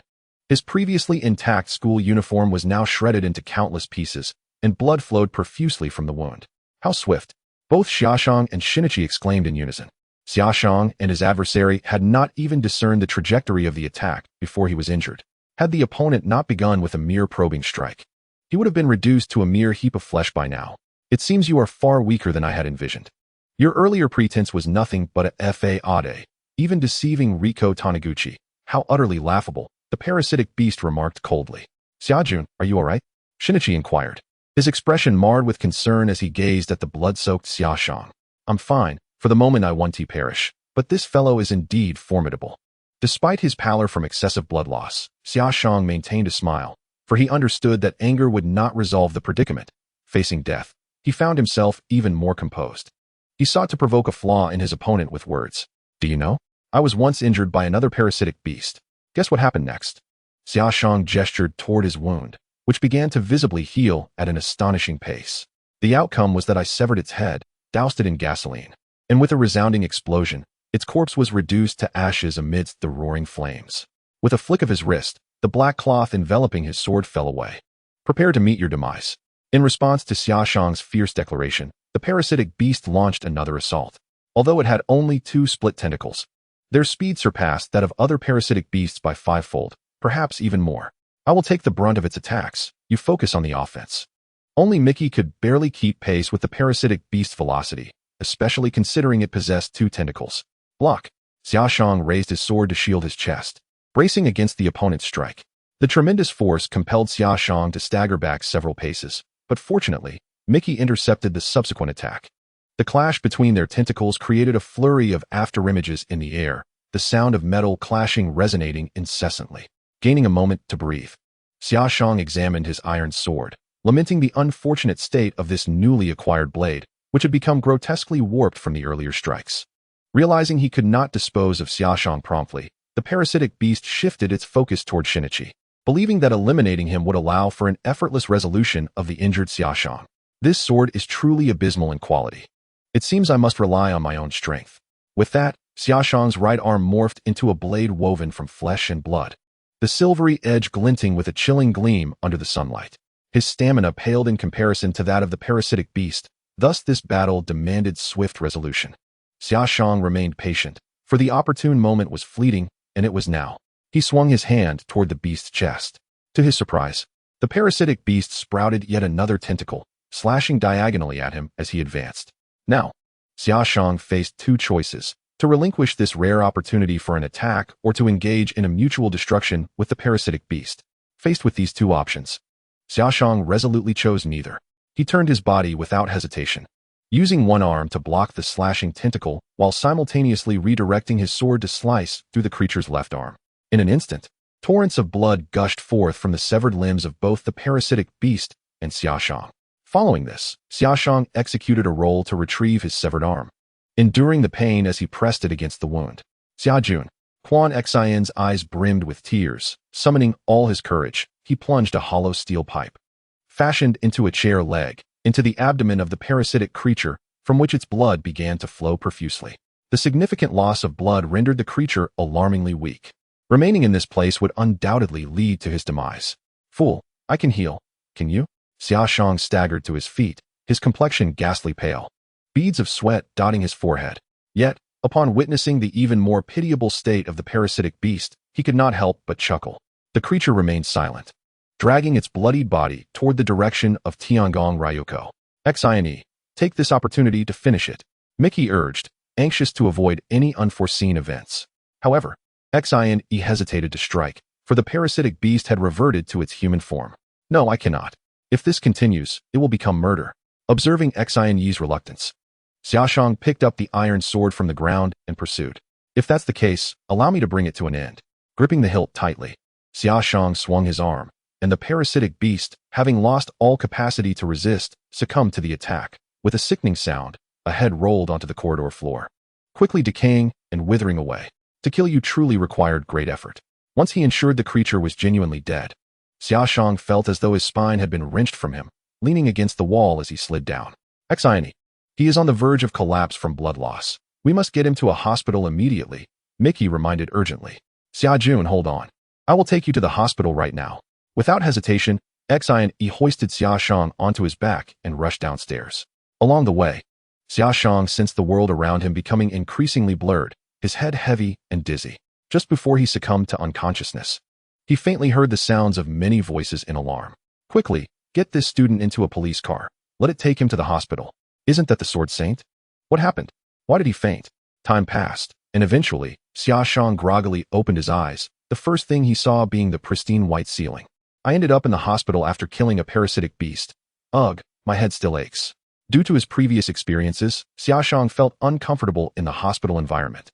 His previously intact school uniform was now shredded into countless pieces, and blood flowed profusely from the wound. How swift! Both Xia Shang and Shinichi exclaimed in unison. Xia Shang and his adversary had not even discerned the trajectory of the attack before he was injured. Had the opponent not begun with a mere probing strike, he would have been reduced to a mere heap of flesh by now. It seems you are far weaker than I had envisioned. Your earlier pretense was nothing but a fade, even deceiving Riko Taniguchi. How utterly laughable, the parasitic beast remarked coldly. Xiajun, are you alright? Shinichi inquired, his expression marred with concern as he gazed at the blood-soaked Xia Shang. I'm fine. For the moment I want to perish, but this fellow is indeed formidable. Despite his pallor from excessive blood loss, Xia Shang maintained a smile, for he understood that anger would not resolve the predicament. Facing death, he found himself even more composed. He sought to provoke a flaw in his opponent with words. Do you know? I was once injured by another parasitic beast. Guess what happened next? Xia Shang gestured toward his wound, which began to visibly heal at an astonishing pace. The outcome was that I severed its head, doused it in gasoline, and with a resounding explosion, its corpse was reduced to ashes amidst the roaring flames. With a flick of his wrist, the black cloth enveloping his sword fell away. Prepare to meet your demise. In response to Xia Shang's fierce declaration, the parasitic beast launched another assault. Although it had only 2 split tentacles, their speed surpassed that of other parasitic beasts by 5-fold, perhaps even more. I will take the brunt of its attacks. You focus on the offense. Only Mickey could barely keep pace with the parasitic beast's velocity, especially considering it possessed 2 tentacles. Block. Xia Shang raised his sword to shield his chest, bracing against the opponent's strike. The tremendous force compelled Xia Shang to stagger back several paces, but fortunately, Mickey intercepted the subsequent attack. The clash between their tentacles created a flurry of afterimages in the air, the sound of metal clashing resonating incessantly. Gaining a moment to breathe, Xia Shang examined his iron sword, lamenting the unfortunate state of this newly acquired blade, which had become grotesquely warped from the earlier strikes. Realizing he could not dispose of Xia Shang promptly, the parasitic beast shifted its focus toward Shinichi, believing that eliminating him would allow for an effortless resolution of the injured Xia Shang. This sword is truly abysmal in quality. It seems I must rely on my own strength. With that, Xia Shang's right arm morphed into a blade woven from flesh and blood, the silvery edge glinting with a chilling gleam under the sunlight. His stamina paled in comparison to that of the parasitic beast, thus this battle demanded swift resolution. Xia Shang remained patient, for the opportune moment was fleeting, and it was now. He swung his hand toward the beast's chest. To his surprise, the parasitic beast sprouted yet another tentacle, slashing diagonally at him as he advanced. Now, Xia Shang faced 2 choices: to relinquish this rare opportunity for an attack or to engage in a mutual destruction with the parasitic beast. Faced with these 2 options, Xia Shang resolutely chose neither. He turned his body without hesitation, using one arm to block the slashing tentacle while simultaneously redirecting his sword to slice through the creature's left arm. In an instant, torrents of blood gushed forth from the severed limbs of both the parasitic beast and Xia Shang. Following this, Xia Shang executed a roll to retrieve his severed arm, enduring the pain as he pressed it against the wound. Xia Jun, Quan Xian's eyes brimmed with tears. Summoning all his courage, he plunged a hollow steel pipe, fashioned into a chair leg, into the abdomen of the parasitic creature, from which its blood began to flow profusely. The significant loss of blood rendered the creature alarmingly weak. Remaining in this place would undoubtedly lead to his demise. Fool, I can heal. Can you? Xia Shang staggered to his feet, his complexion ghastly pale, beads of sweat dotting his forehead. Yet, upon witnessing the even more pitiable state of the parasitic beast, he could not help but chuckle. The creature remained silent, dragging its bloodied body toward the direction of Tiangong Ryuko. Xine, take this opportunity to finish it, Mickey urged, anxious to avoid any unforeseen events. However, Xine hesitated to strike, for the parasitic beast had reverted to its human form. No, I cannot. If this continues, it will become murder. Observing Xine's reluctance, Xia Shang picked up the iron sword from the ground and pursued. If that's the case, allow me to bring it to an end. Gripping the hilt tightly, Xia Shang swung his arm, and the parasitic beast, having lost all capacity to resist, succumbed to the attack. With a sickening sound, a head rolled onto the corridor floor, quickly decaying and withering away. To kill you truly required great effort. Once he ensured the creature was genuinely dead, Xia Shang felt as though his spine had been wrenched from him, leaning against the wall as he slid down. Xine, he is on the verge of collapse from blood loss. We must get him to a hospital immediately, Mickey reminded urgently. Xia Jun, hold on. I will take you to the hospital right now. Without hesitation, Xine hoisted Xia Shang onto his back and rushed downstairs. Along the way, Xia Shang sensed the world around him becoming increasingly blurred, his head heavy and dizzy. Just before he succumbed to unconsciousness, he faintly heard the sounds of many voices in alarm. Quickly, get this student into a police car. Let it take him to the hospital. Isn't that the Sword Saint? What happened? Why did he faint? Time passed, and eventually, Xia Shang groggily opened his eyes, the first thing he saw being the pristine white ceiling. I ended up in the hospital after killing a parasitic beast. Ugh, my head still aches. Due to his previous experiences, Xia Shang felt uncomfortable in the hospital environment.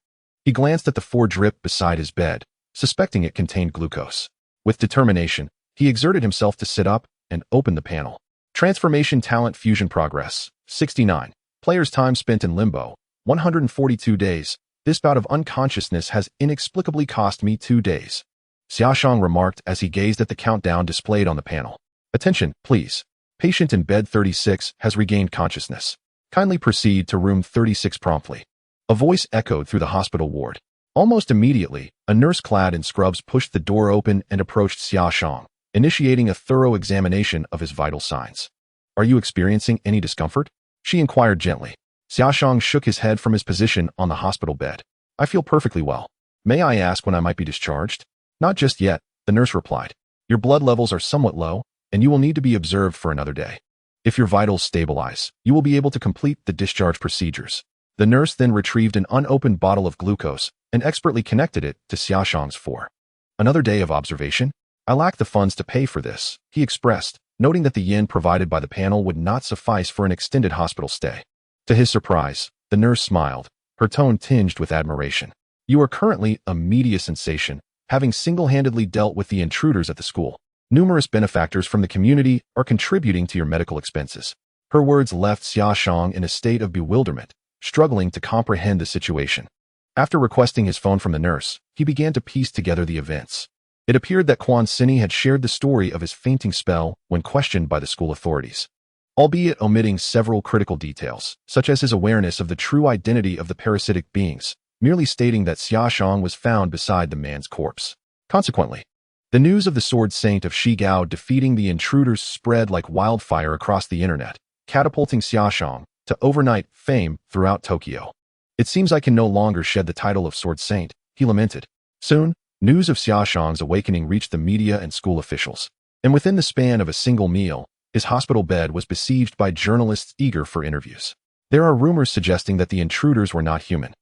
He glanced at the 4 drip beside his bed, suspecting it contained glucose. With determination, he exerted himself to sit up and open the panel. Transformation Talent Fusion Progress, 69. Player's time spent in limbo, 142 days. This bout of unconsciousness has inexplicably cost me 2 days. Xia Shang remarked as he gazed at the countdown displayed on the panel. Attention, please. Patient in bed 36 has regained consciousness. Kindly proceed to room 36 promptly. A voice echoed through the hospital ward. Almost immediately, a nurse clad in scrubs pushed the door open and approached Xia Shang, initiating a thorough examination of his vital signs. Are you experiencing any discomfort? She inquired gently. Xia Shang shook his head from his position on the hospital bed. I feel perfectly well. May I ask when I might be discharged? Not just yet, the nurse replied. Your blood levels are somewhat low, and you will need to be observed for another day. If your vitals stabilize, you will be able to complete the discharge procedures. The nurse then retrieved an unopened bottle of glucose and expertly connected it to Xia Shang's 4. Another day of observation? I lack the funds to pay for this, he expressed, noting that the yen provided by the panel would not suffice for an extended hospital stay. To his surprise, the nurse smiled, her tone tinged with admiration. You are currently a media sensation, having single-handedly dealt with the intruders at the school. Numerous benefactors from the community are contributing to your medical expenses. Her words left Xia Shang in a state of bewilderment, struggling to comprehend the situation. After requesting his phone from the nurse, he began to piece together the events. It appeared that Quan Sini had shared the story of his fainting spell when questioned by the school authorities, albeit omitting several critical details, such as his awareness of the true identity of the parasitic beings, merely stating that Xia Shang was found beside the man's corpse. Consequently, the news of the Sword Saint of Shigao defeating the intruders spread like wildfire across the internet, catapulting Xia Shang to overnight fame throughout Tokyo. It seems I can no longer shed the title of Sword Saint, he lamented. Soon, news of Xia Shang's awakening reached the media and school officials, and within the span of a single meal, his hospital bed was besieged by journalists eager for interviews. There are rumors suggesting that the intruders were not human,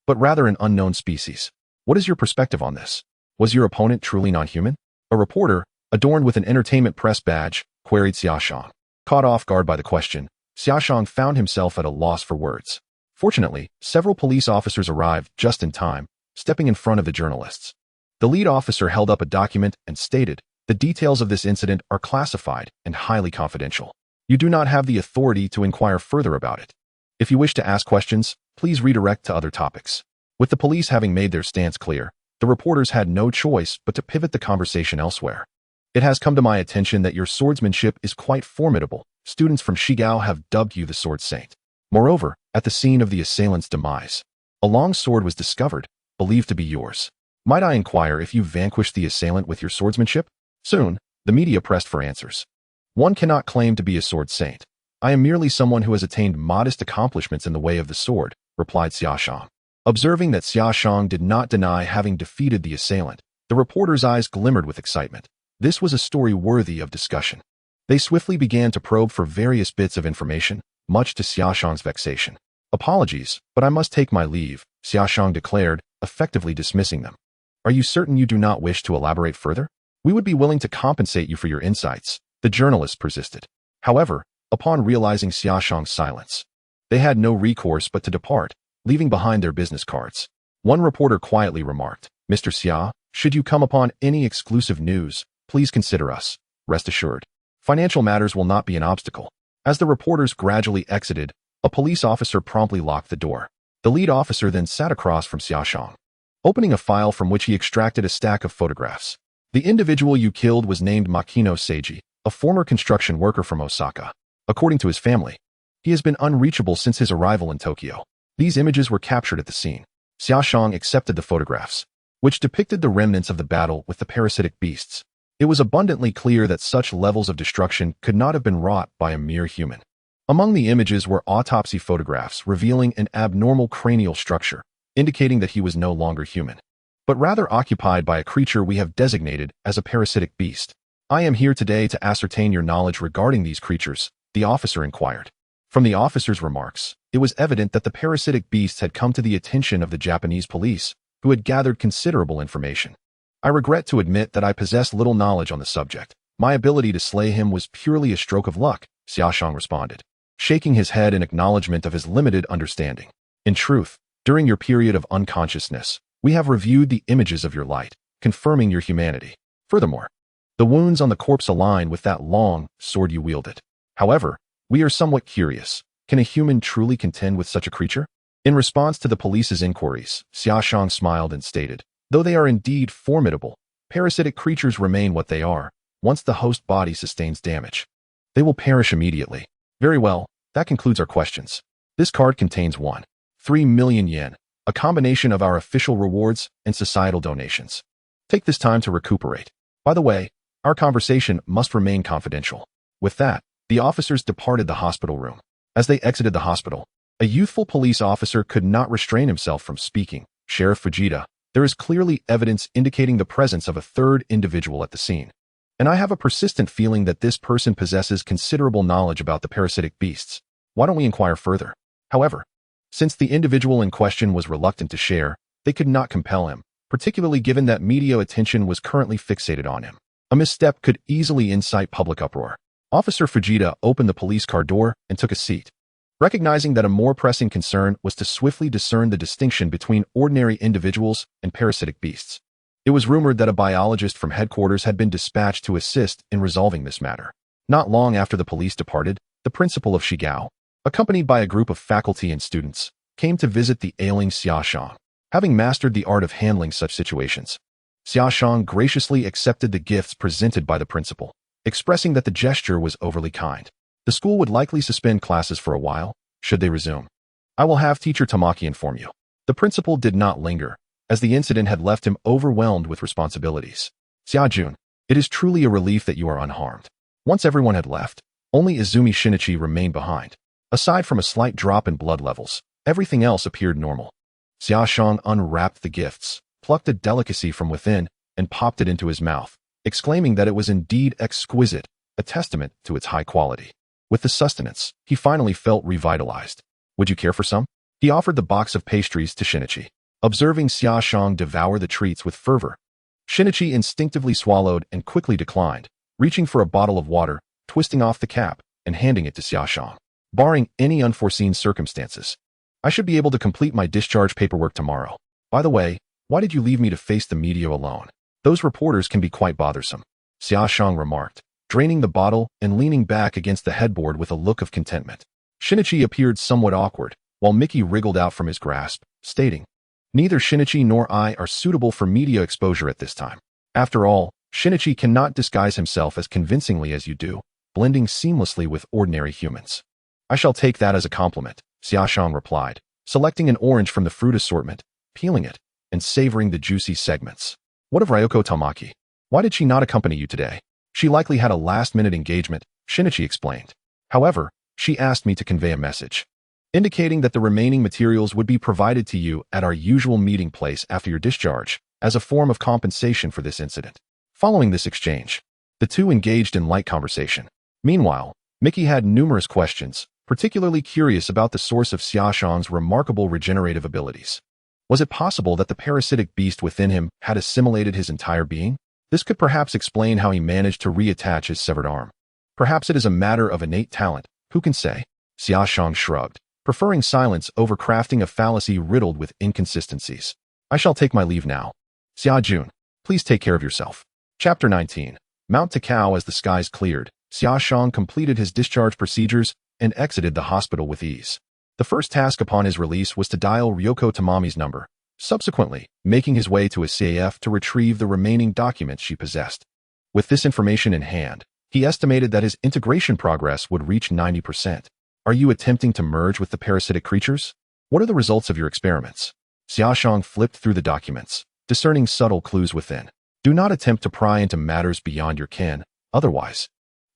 but rather an unknown species. What is your perspective on this? Was your opponent truly non-human? A reporter, adorned with an entertainment press badge, queried Xia Shang. Caught off guard by the question, Xia Shang found himself at a loss for words. Fortunately, several police officers arrived just in time, stepping in front of the journalists. The lead officer held up a document and stated, the details of this incident are classified and highly confidential. You do not have the authority to inquire further about it. If you wish to ask questions, please redirect to other topics. With the police having made their stance clear, the reporters had no choice but to pivot the conversation elsewhere. It has come to my attention that your swordsmanship is quite formidable. Students from Shigao have dubbed you the Sword Saint. Moreover, at the scene of the assailant's demise, a long sword was discovered, believed to be yours. Might I inquire if you vanquished the assailant with your swordsmanship? Soon, the media pressed for answers. One cannot claim to be a sword saint. I am merely someone who has attained modest accomplishments in the way of the sword, replied Xia Shang. Observing that Xia Shang did not deny having defeated the assailant, the reporter's eyes glimmered with excitement. This was a story worthy of discussion. They swiftly began to probe for various bits of information, much to Xia Shang's vexation. Apologies, but I must take my leave, Xia Shang declared, effectively dismissing them. Are you certain you do not wish to elaborate further? We would be willing to compensate you for your insights, the journalist persisted. However, upon realizing Xia Shang's silence, they had no recourse but to depart, leaving behind their business cards. One reporter quietly remarked, Mr. Xia, should you come upon any exclusive news, please consider us. Rest assured, financial matters will not be an obstacle. As the reporters gradually exited, a police officer promptly locked the door. The lead officer then sat across from Xia Shang, opening a file from which he extracted a stack of photographs. The individual you killed was named Makino Seiji, a former construction worker from Osaka. According to his family, he has been unreachable since his arrival in Tokyo. These images were captured at the scene. Xia Shang accepted the photographs, which depicted the remnants of the battle with the parasitic beasts. It was abundantly clear that such levels of destruction could not have been wrought by a mere human. Among the images were autopsy photographs revealing an abnormal cranial structure, indicating that he was no longer human, but rather occupied by a creature we have designated as a parasitic beast. I am here today to ascertain your knowledge regarding these creatures, the officer inquired. From the officer's remarks, it was evident that the parasitic beasts had come to the attention of the Japanese police, who had gathered considerable information. I regret to admit that I possess little knowledge on the subject. My ability to slay him was purely a stroke of luck, Xia Shang responded, shaking his head in acknowledgement of his limited understanding. In truth, during your period of unconsciousness, we have reviewed the images of your light, confirming your humanity. Furthermore, the wounds on the corpse align with that long sword you wielded. However, we are somewhat curious. Can a human truly contend with such a creature? In response to the police's inquiries, Xia Shang smiled and stated, though they are indeed formidable, parasitic creatures remain what they are, once the host body sustains damage. They will perish immediately. Very well, that concludes our questions. This card contains 3 million yen, a combination of our official rewards and societal donations. Take this time to recuperate. By the way, our conversation must remain confidential. With that, the officers departed the hospital room. As they exited the hospital, a youthful police officer could not restrain himself from speaking. Sheriff Fujita, there is clearly evidence indicating the presence of a third individual at the scene. And I have a persistent feeling that this person possesses considerable knowledge about the parasitic beasts. Why don't we inquire further? However, since the individual in question was reluctant to share, they could not compel him, particularly given that media attention was currently fixated on him. A misstep could easily incite public uproar. Officer Fujita opened the police car door and took a seat. Recognizing that a more pressing concern was to swiftly discern the distinction between ordinary individuals and parasitic beasts. It was rumored that a biologist from headquarters had been dispatched to assist in resolving this matter. Not long after the police departed, the principal of Shigao, accompanied by a group of faculty and students, came to visit the ailing Xia Shang. Having mastered the art of handling such situations, Xia Shang graciously accepted the gifts presented by the principal, expressing that the gesture was overly kind. The school would likely suspend classes for a while, should they resume. I will have teacher Tamaki inform you. The principal did not linger, as the incident had left him overwhelmed with responsibilities. Xia-jun, it is truly a relief that you are unharmed. Once everyone had left, only Izumi Shinichi remained behind. Aside from a slight drop in blood levels, everything else appeared normal. Xia Shang unwrapped the gifts, plucked a delicacy from within, and popped it into his mouth, exclaiming that it was indeed exquisite, a testament to its high quality. With the sustenance, he finally felt revitalized. Would you care for some? He offered the box of pastries to Shinichi. Observing Xia Shang devour the treats with fervor, Shinichi instinctively swallowed and quickly declined, reaching for a bottle of water, twisting off the cap, and handing it to Xia Shang. Barring any unforeseen circumstances, I should be able to complete my discharge paperwork tomorrow. By the way, why did you leave me to face the media alone? Those reporters can be quite bothersome, Xia Shang remarked, draining the bottle and leaning back against the headboard with a look of contentment. Shinichi appeared somewhat awkward, while Mickey wriggled out from his grasp, stating, "Neither Shinichi nor I are suitable for media exposure at this time. After all, Shinichi cannot disguise himself as convincingly as you do, blending seamlessly with ordinary humans." "I shall take that as a compliment," Xia Shang replied, selecting an orange from the fruit assortment, peeling it, and savoring the juicy segments. "What of Ryoko Tamaki? Why did she not accompany you today?" "She likely had a last-minute engagement," Shinichi explained. "However, she asked me to convey a message, indicating that the remaining materials would be provided to you at our usual meeting place after your discharge, as a form of compensation for this incident." Following this exchange, the two engaged in light conversation. Meanwhile, Mickey had numerous questions, particularly curious about the source of Xia Shang's remarkable regenerative abilities. Was it possible that the parasitic beast within him had assimilated his entire being? This could perhaps explain how he managed to reattach his severed arm. Perhaps it is a matter of innate talent, who can say? Xia Shang shrugged, preferring silence over crafting a fallacy riddled with inconsistencies. "I shall take my leave now. Xia-jun, please take care of yourself." Chapter 19. Mount Takao. As the skies cleared, Xia Shang completed his discharge procedures and exited the hospital with ease. The first task upon his release was to dial Ryoko Tamami's number, subsequently making his way to a CAF to retrieve the remaining documents she possessed. With this information in hand, he estimated that his integration progress would reach 90%. "Are you attempting to merge with the parasitic creatures? What are the results of your experiments?" Xia Shang flipped through the documents, discerning subtle clues within. "Do not attempt to pry into matters beyond your ken, otherwise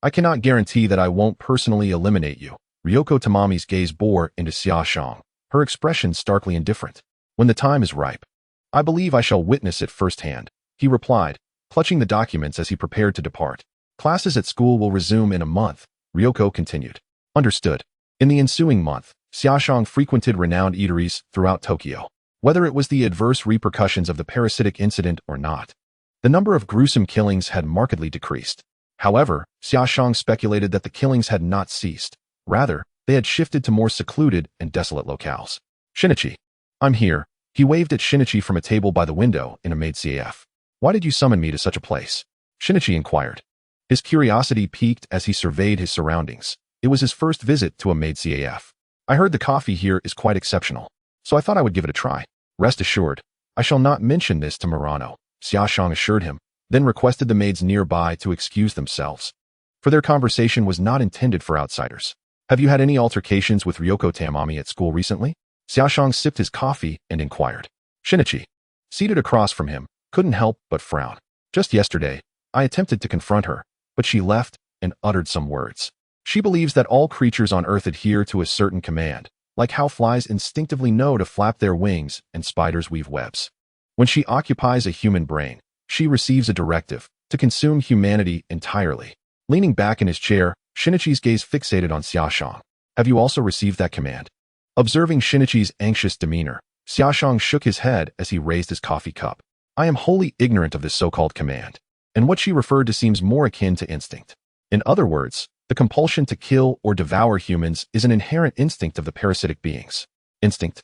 I cannot guarantee that I won't personally eliminate you." Ryoko Tamami's gaze bore into Xia Shang, her expression starkly indifferent. "When the time is ripe, I believe I shall witness it firsthand," he replied, clutching the documents as he prepared to depart. "Classes at school will resume in a month," Ryoko continued. "Understood." In the ensuing month, Xia Shang frequented renowned eateries throughout Tokyo. Whether it was the adverse repercussions of the parasitic incident or not, the number of gruesome killings had markedly decreased. However, Xia Shang speculated that the killings had not ceased. Rather, they had shifted to more secluded and desolate locales. "Shinichi, I'm here." He waved at Shinichi from a table by the window in a maid CAF. "Why did you summon me to such a place?" Shinichi inquired. His curiosity piqued as he surveyed his surroundings. It was his first visit to a maid CAF. "I heard the coffee here is quite exceptional, so I thought I would give it a try." "Rest assured, I shall not mention this to Murano," Xia Shang assured him, then requested the maids nearby to excuse themselves, for their conversation was not intended for outsiders. Have you had any altercations with Ryoko Tamami at school recently? Xia Shang sipped his coffee and inquired. Shinichi, seated across from him, couldn't help but frown. Just yesterday, I attempted to confront her, but she left and uttered some words. She believes that all creatures on Earth adhere to a certain command, like how flies instinctively know to flap their wings and spiders weave webs. When she occupies a human brain, she receives a directive to consume humanity entirely. Leaning back in his chair, Shinichi's gaze fixated on Xia Shang. Have you also received that command? Observing Shinichi's anxious demeanor, Xia Shang shook his head as he raised his coffee cup. I am wholly ignorant of this so-called command, and what she referred to seems more akin to instinct. In other words, the compulsion to kill or devour humans is an inherent instinct of the parasitic beings. Instinct?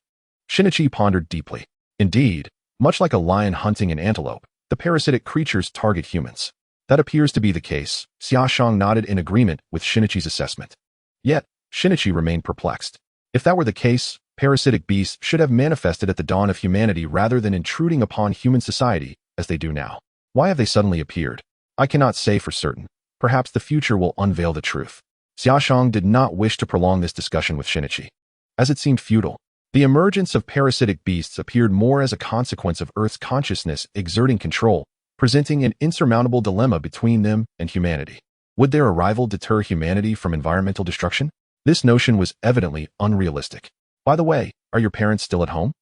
Shinichi pondered deeply. Indeed, much like a lion hunting an antelope, the parasitic creatures target humans. That appears to be the case. Xia Shang nodded in agreement with Shinichi's assessment. Yet, Shinichi remained perplexed. If that were the case, parasitic beasts should have manifested at the dawn of humanity rather than intruding upon human society, as they do now. Why have they suddenly appeared? I cannot say for certain. Perhaps the future will unveil the truth. Xia Shang did not wish to prolong this discussion with Shinichi, as it seemed futile. The emergence of parasitic beasts appeared more as a consequence of Earth's consciousness exerting control, presenting an insurmountable dilemma between them and humanity. Would their arrival deter humanity from environmental destruction? This notion was evidently unrealistic. By the way, are your parents still at home?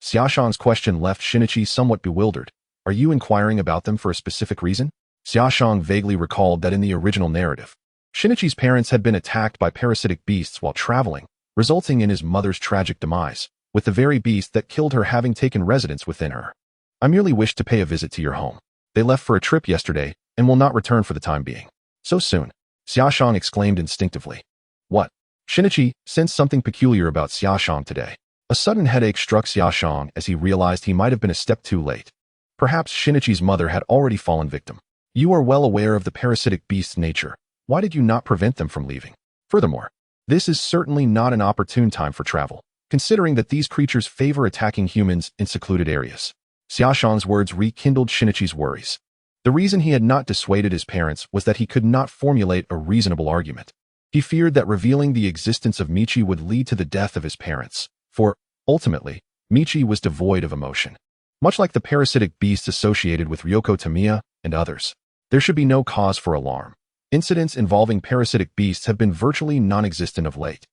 Xia Shang's question left Shinichi somewhat bewildered. Are you inquiring about them for a specific reason? Xia Shang vaguely recalled that in the original narrative, Shinichi's parents had been attacked by parasitic beasts while traveling, resulting in his mother's tragic demise, with the very beast that killed her having taken residence within her. I merely wished to pay a visit to your home. They left for a trip yesterday and will not return for the time being. So soon? Xia Shang exclaimed instinctively. What? Shinichi sensed something peculiar about Xia Shang today. A sudden headache struck Xia Shang as he realized he might have been a step too late. Perhaps Shinichi's mother had already fallen victim. You are well aware of the parasitic beast's nature. Why did you not prevent them from leaving? Furthermore, this is certainly not an opportune time for travel, considering that these creatures favor attacking humans in secluded areas. Xia Shang's words rekindled Shinichi's worries. The reason he had not dissuaded his parents was that he could not formulate a reasonable argument. He feared that revealing the existence of Michi would lead to the death of his parents, for, ultimately, Michi was devoid of emotion. Much like the parasitic beasts associated with Ryoko Tamiya and others, there should be no cause for alarm. Incidents involving parasitic beasts have been virtually non-existent of late.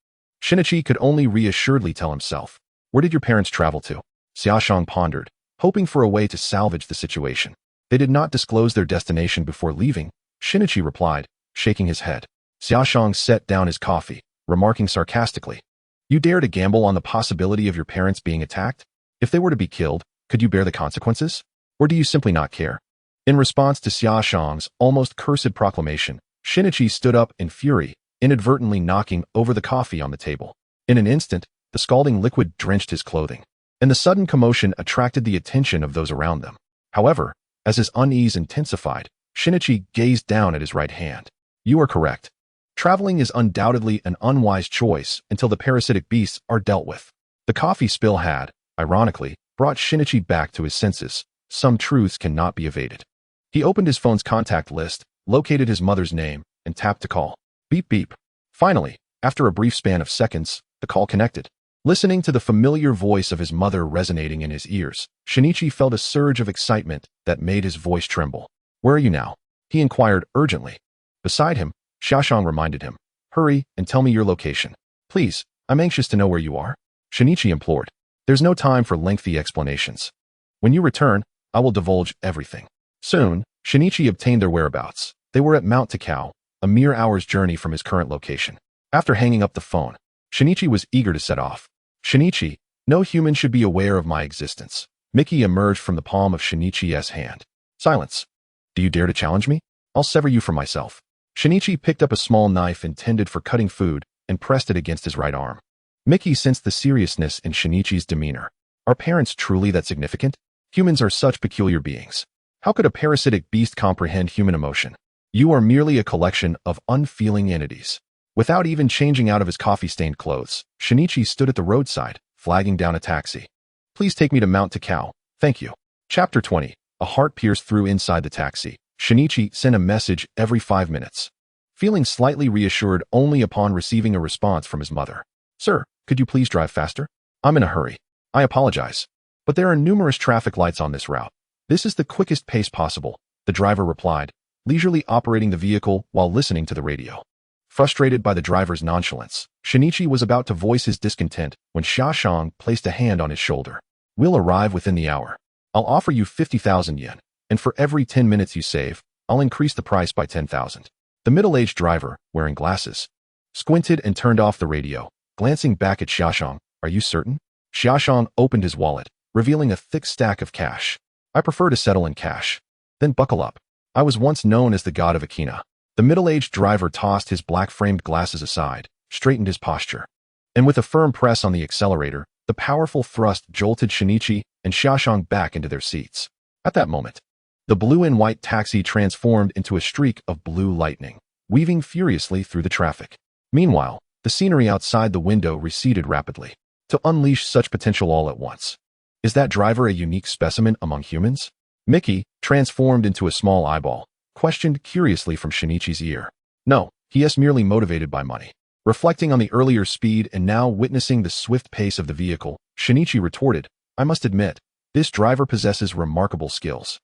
Shinichi could only reassuredly tell himself. Where did your parents travel to? Xia Shang pondered, hoping for a way to salvage the situation. They did not disclose their destination before leaving, Shinichi replied, shaking his head. Xia Shang set down his coffee, remarking sarcastically, You dare to gamble on the possibility of your parents being attacked? If they were to be killed, could you bear the consequences? Or do you simply not care? In response to Xia Shang's almost cursed proclamation, Shinichi stood up in fury, inadvertently knocking over the coffee on the table. In an instant, the scalding liquid drenched his clothing, and the sudden commotion attracted the attention of those around them. However, as his unease intensified, Shinichi gazed down at his right hand. You are correct. Traveling is undoubtedly an unwise choice until the parasitic beasts are dealt with. The coffee spill had, ironically, brought Shinichi back to his senses. Some truths cannot be evaded. He opened his phone's contact list, located his mother's name, and tapped to call. Beep beep. Finally, after a brief span of seconds, the call connected. Listening to the familiar voice of his mother resonating in his ears, Shinichi felt a surge of excitement that made his voice tremble. Where are you now? He inquired urgently. Beside him, Xia Shang reminded him. Hurry and tell me your location. Please, I'm anxious to know where you are. Shinichi implored. There's no time for lengthy explanations. When you return, I will divulge everything. Soon, Shinichi obtained their whereabouts. They were at Mount Takao, a mere hour's journey from his current location. After hanging up the phone, Shinichi was eager to set off. Shinichi, no human should be aware of my existence. Mickey emerged from the palm of Shinichi's hand. Silence. Do you dare to challenge me? I'll sever you from myself. Shinichi picked up a small knife intended for cutting food and pressed it against his right arm. Mickey sensed the seriousness in Shinichi's demeanor. Are parents truly that significant? Humans are such peculiar beings. How could a parasitic beast comprehend human emotion? You are merely a collection of unfeeling entities. Without even changing out of his coffee-stained clothes, Shinichi stood at the roadside, flagging down a taxi. Please take me to Mount Takao. Thank you. Chapter 20. A heart pierced through inside the taxi. Shinichi sent a message every 5 minutes, feeling slightly reassured only upon receiving a response from his mother. Sir, could you please drive faster? I'm in a hurry. I apologize, but there are numerous traffic lights on this route. This is the quickest pace possible, the driver replied, leisurely operating the vehicle while listening to the radio. Frustrated by the driver's nonchalance, Shinichi was about to voice his discontent when Xia Shang placed a hand on his shoulder. We'll arrive within the hour. I'll offer you 50,000 yen, and for every 10 minutes you save, I'll increase the price by 10,000. The middle-aged driver, wearing glasses, squinted and turned off the radio, glancing back at Xia Shang. Are you certain? Xia Shang opened his wallet, revealing a thick stack of cash. I prefer to settle in cash. Then buckle up. I was once known as the god of Akina. The middle-aged driver tossed his black-framed glasses aside, straightened his posture, and with a firm press on the accelerator, the powerful thrust jolted Shinichi and Xia Shang back into their seats. At that moment, the blue and white taxi transformed into a streak of blue lightning, weaving furiously through the traffic. Meanwhile, the scenery outside the window receded rapidly, to unleash such potential all at once. Is that driver a unique specimen among humans? Mickey, transformed into a small eyeball, questioned curiously from Shinichi's ear. No, he is merely motivated by money. Reflecting on the earlier speed and now witnessing the swift pace of the vehicle, Shinichi retorted, I must admit, this driver possesses remarkable skills.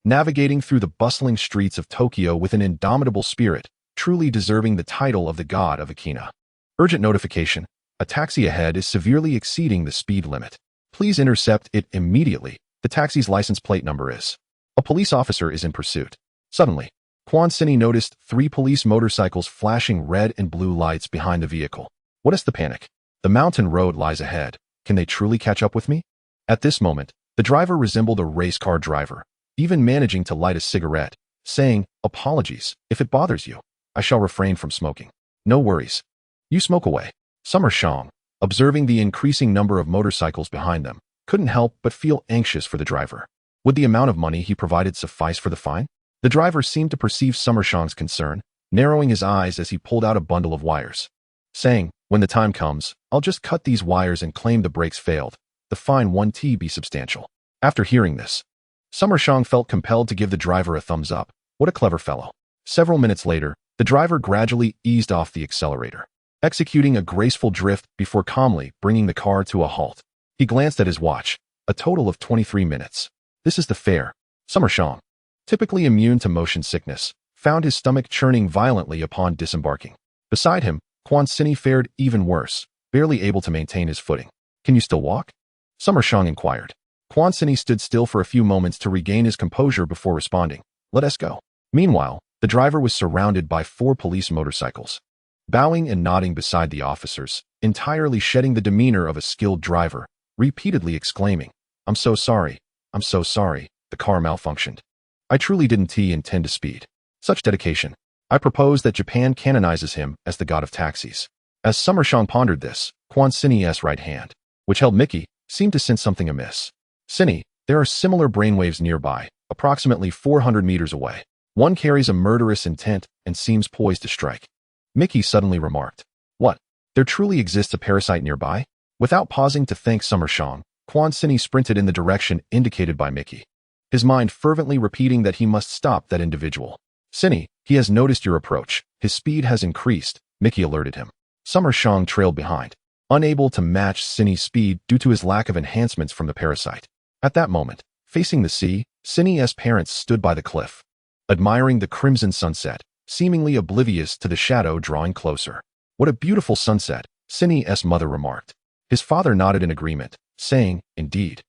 Navigating through the bustling streets of Tokyo with an indomitable spirit, truly deserving the title of the god of Akina. Urgent notification. A taxi ahead is severely exceeding the speed limit. Please intercept it immediately. The taxi's license plate number is. A police officer is in pursuit. Suddenly, Quan Sini noticed 3 police motorcycles flashing red and blue lights behind the vehicle. What is the panic? The mountain road lies ahead. Can they truly catch up with me? At this moment, the driver resembled a race car driver, even managing to light a cigarette, saying, apologies, if it bothers you, I shall refrain from smoking. No worries. You smoke away. Summer Shang, observing the increasing number of motorcycles behind them, couldn't help but feel anxious for the driver. Would the amount of money he provided suffice for the fine? The driver seemed to perceive Summer Shang's concern, narrowing his eyes as he pulled out a bundle of wires, saying, when the time comes, I'll just cut these wires and claim the brakes failed. The fine 1T be substantial. After hearing this, Summer Shang felt compelled to give the driver a thumbs up. What a clever fellow. Several minutes later, the driver gradually eased off the accelerator, executing a graceful drift before calmly bringing the car to a halt. He glanced at his watch. A total of 23 minutes. This is the fare. Summer Shang, typically immune to motion sickness, found his stomach churning violently upon disembarking. Beside him, Quan Sini fared even worse, barely able to maintain his footing. Can you still walk? Summer Shang inquired. Quan Sini stood still for a few moments to regain his composure before responding. Let us go. Meanwhile, the driver was surrounded by 4 police motorcycles, bowing and nodding beside the officers, entirely shedding the demeanor of a skilled driver, repeatedly exclaiming, I'm so sorry, the car malfunctioned. I truly didn't intend to speed. Such dedication. I propose that Japan canonizes him as the god of taxis. As Summer Shang pondered this, Quan Sini's right hand, which held Mickey, seemed to sense something amiss. Sini, there are similar brainwaves nearby, approximately 400 meters away. One carries a murderous intent and seems poised to strike. Mickey suddenly remarked. What? There truly exists a parasite nearby? Without pausing to thank Summer Shang, Quan Sini sprinted in the direction indicated by Mickey, his mind fervently repeating that he must stop that individual. Sini, he has noticed your approach. His speed has increased, Mickey alerted him. Summer Shang trailed behind, unable to match Sini's speed due to his lack of enhancements from the parasite. At that moment, facing the sea, Sini's parents stood by the cliff, admiring the crimson sunset, seemingly oblivious to the shadow drawing closer. What a beautiful sunset, Sini's mother remarked. His father nodded in agreement, saying, indeed.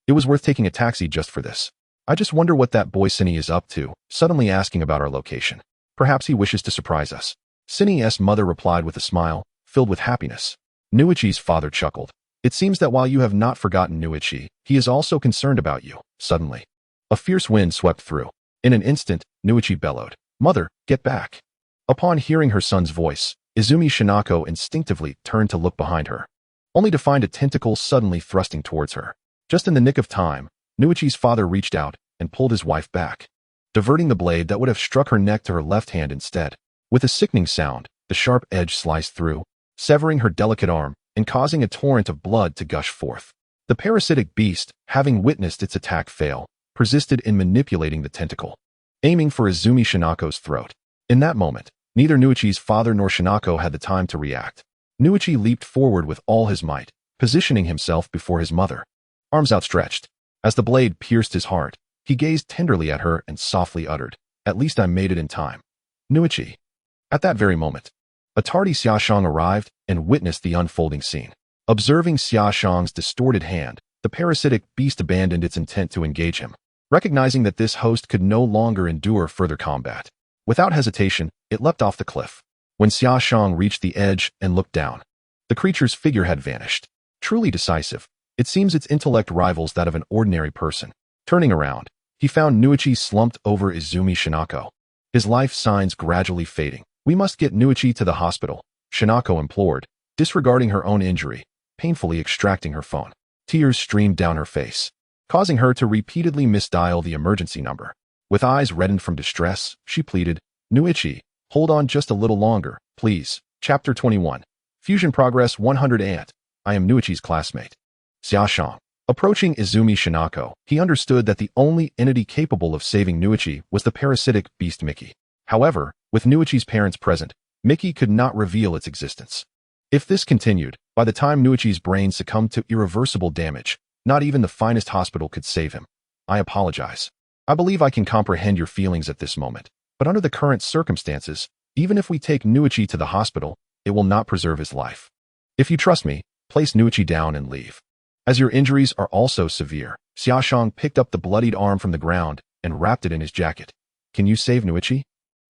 It was worth taking a taxi just for this. I just wonder what that boy Sini is up to, suddenly asking about our location. Perhaps he wishes to surprise us. Sini's mother replied with a smile, filled with happiness. Nuichi's father chuckled. It seems that while you have not forgotten Nuichi, he is also concerned about you. Suddenly, a fierce wind swept through. In an instant, Nuichi bellowed, Mother, get back. Upon hearing her son's voice, Izumi Shinako instinctively turned to look behind her, only to find a tentacle suddenly thrusting towards her. Just in the nick of time, Nuichi's father reached out and pulled his wife back, diverting the blade that would have struck her neck to her left hand instead. With a sickening sound, the sharp edge sliced through, severing her delicate arm and causing a torrent of blood to gush forth. The parasitic beast, having witnessed its attack fail, persisted in manipulating the tentacle, aiming for Izumi Shinako's throat. In that moment, neither Nuichi's father nor Shinako had the time to react. Nuichi leaped forward with all his might, positioning himself before his mother, arms outstretched. As the blade pierced his heart, he gazed tenderly at her and softly uttered, "At least I made it in time, Nuichi." At that very moment, a tardy Xia Shang arrived and witnessed the unfolding scene. Observing Xia Shang's distorted hand, the parasitic beast abandoned its intent to engage him, recognizing that this host could no longer endure further combat. Without hesitation, it leapt off the cliff. When Xia Shang reached the edge and looked down, the creature's figure had vanished. Truly decisive, it seems its intellect rivals that of an ordinary person. Turning around, he found Nuichi slumped over Izumi Shinako, his life signs gradually fading. "We must get Nuichi to the hospital," Shinako implored, disregarding her own injury, painfully extracting her phone. Tears streamed down her face, causing her to repeatedly misdial the emergency number. With eyes reddened from distress, she pleaded, "Nuichi, hold on just a little longer, please." Chapter 21. Fusion Progress 100 Ant. I am Nuichi's classmate. Xia Shang. Approaching Izumi Shinako, he understood that the only entity capable of saving Nuichi was the parasitic beast Mickey. However, with Nuichi's parents present, Mickey could not reveal its existence. If this continued, by the time Nuichi's brain succumbed to irreversible damage, not even the finest hospital could save him. "I apologize. I believe I can comprehend your feelings at this moment, but under the current circumstances, even if we take Nuichi to the hospital, it will not preserve his life. If you trust me, place Nuichi down and leave. As your injuries are also severe." Xia Shang picked up the bloodied arm from the ground and wrapped it in his jacket. "Can you save Nuichi?"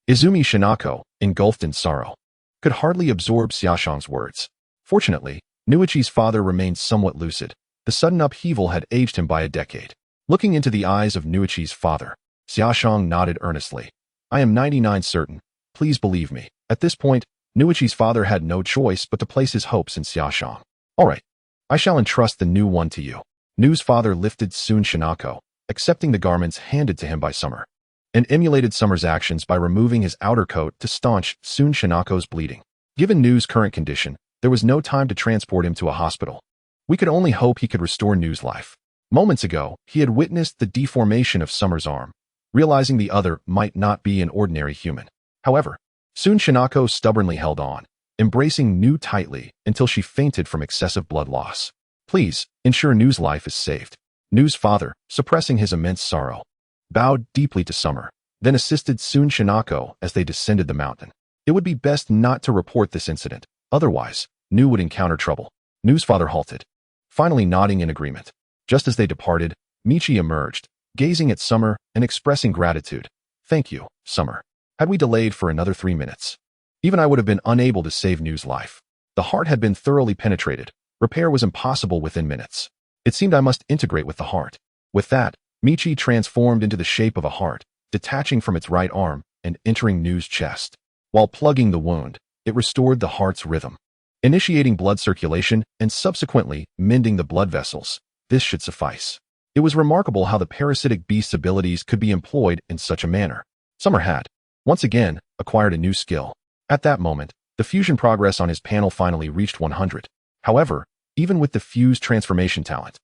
Izumi Shinako, engulfed in sorrow, could hardly absorb Xia Shang's words. Fortunately, Nuichi's father remained somewhat lucid. The sudden upheaval had aged him by a decade. Looking into the eyes of Nuichi's father, Xia Shang nodded earnestly. "I am 99% certain. Please believe me." At this point, Nuichi's father had no choice but to place his hopes in Xia Shang. "All right. I shall entrust the new one to you." Nu's father lifted Sun Shinako, accepting the garments handed to him by Summer, and emulated Summer's actions by removing his outer coat to staunch Sun Shinako's bleeding. Given Nu's current condition, there was no time to transport him to a hospital. We could only hope he could restore Nu's life. Moments ago, he had witnessed the deformation of Summer's arm, realizing the other might not be an ordinary human. However, Sun Shinako stubbornly held on, embracing Nu tightly until she fainted from excessive blood loss. "Please, ensure Nu's life is saved." Nu's father, suppressing his immense sorrow, bowed deeply to Summer, then assisted Sun Shinako as they descended the mountain. It would be best not to report this incident, otherwise, Nu would encounter trouble. Nu's father halted, finally nodding in agreement. Just as they departed, Michi emerged, gazing at Summer and expressing gratitude. "Thank you, Summer. Had we delayed for another 3 minutes, even I would have been unable to save Nu's life. The heart had been thoroughly penetrated. Repair was impossible within minutes. It seemed I must integrate with the heart." With that, Michi transformed into the shape of a heart, detaching from its right arm and entering Nu's chest. While plugging the wound, it restored the heart's rhythm, initiating blood circulation and subsequently mending the blood vessels. This should suffice. It was remarkable how the parasitic beast's abilities could be employed in such a manner. Summer had, once again, acquired a new skill. At that moment, the fusion progress on his panel finally reached 100. However, even with the fused transformation talent,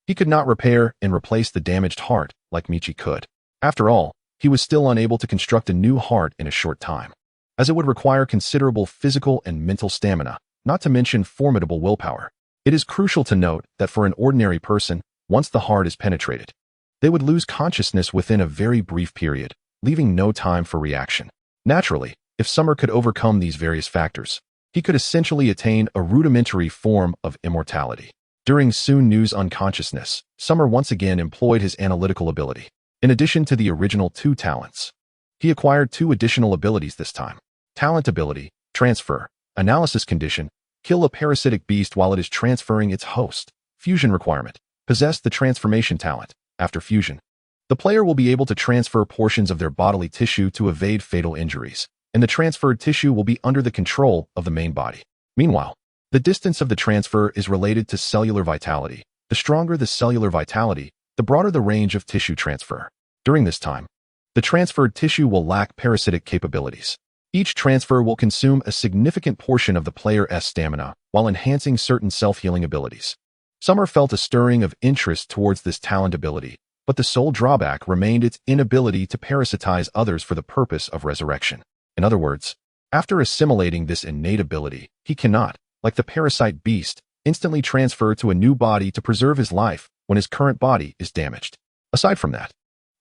he could not repair and replace the damaged heart like Michi could. After all, he was still unable to construct a new heart in a short time, as it would require considerable physical and mental stamina, not to mention formidable willpower. It is crucial to note that for an ordinary person, once the heart is penetrated, they would lose consciousness within a very brief period, leaving no time for reaction. Naturally, if Summer could overcome these various factors, he could essentially attain a rudimentary form of immortality. During Sun Nu's unconsciousness, Summer once again employed his analytical ability. In addition to the original 2 talents, he acquired 2 additional abilities this time. Talent ability, transfer, analysis condition, kill a parasitic beast while it is transferring its host. Fusion requirement, possess the transformation talent. After fusion, the player will be able to transfer portions of their bodily tissue to evade fatal injuries, and the transferred tissue will be under the control of the main body. Meanwhile, the distance of the transfer is related to cellular vitality. The stronger the cellular vitality, the broader the range of tissue transfer. During this time, the transferred tissue will lack parasitic capabilities. Each transfer will consume a significant portion of the player's stamina while enhancing certain self-healing abilities. Summer felt a stirring of interest towards this talent ability, but the sole drawback remained its inability to parasitize others for the purpose of resurrection. In other words, after assimilating this innate ability, he cannot, like the parasite beast, instantly transfer to a new body to preserve his life when his current body is damaged. Aside from that,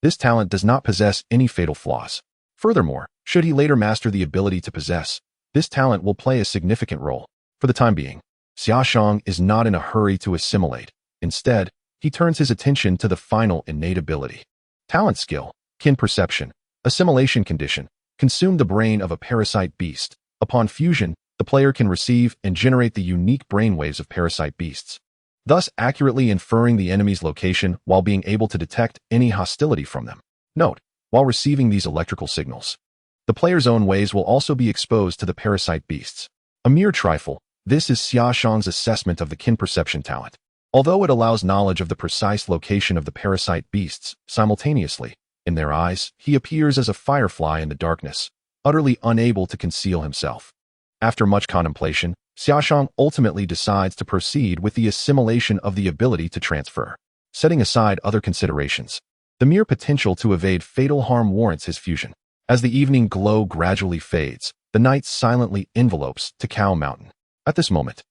this talent does not possess any fatal flaws. Furthermore, should he later master the ability to possess, this talent will play a significant role. For the time being, Xia Shang is not in a hurry to assimilate. Instead, he turns his attention to the final innate ability. Talent skill, kin perception, assimilation condition, consume the brain of a parasite beast. Upon fusion, the player can receive and generate the unique brainwaves of parasite beasts, thus accurately inferring the enemy's location while being able to detect any hostility from them. Note, while receiving these electrical signals, the player's own waves will also be exposed to the parasite beasts. A mere trifle, this is Xia Shang's assessment of the kin perception talent. Although it allows knowledge of the precise location of the parasite beasts, simultaneously, in their eyes, he appears as a firefly in the darkness, utterly unable to conceal himself. After much contemplation, Xia Shang ultimately decides to proceed with the assimilation of the ability to transfer. Setting aside other considerations, the mere potential to evade fatal harm warrants his fusion. As the evening glow gradually fades, the night silently envelopes Takao Mountain. At this moment,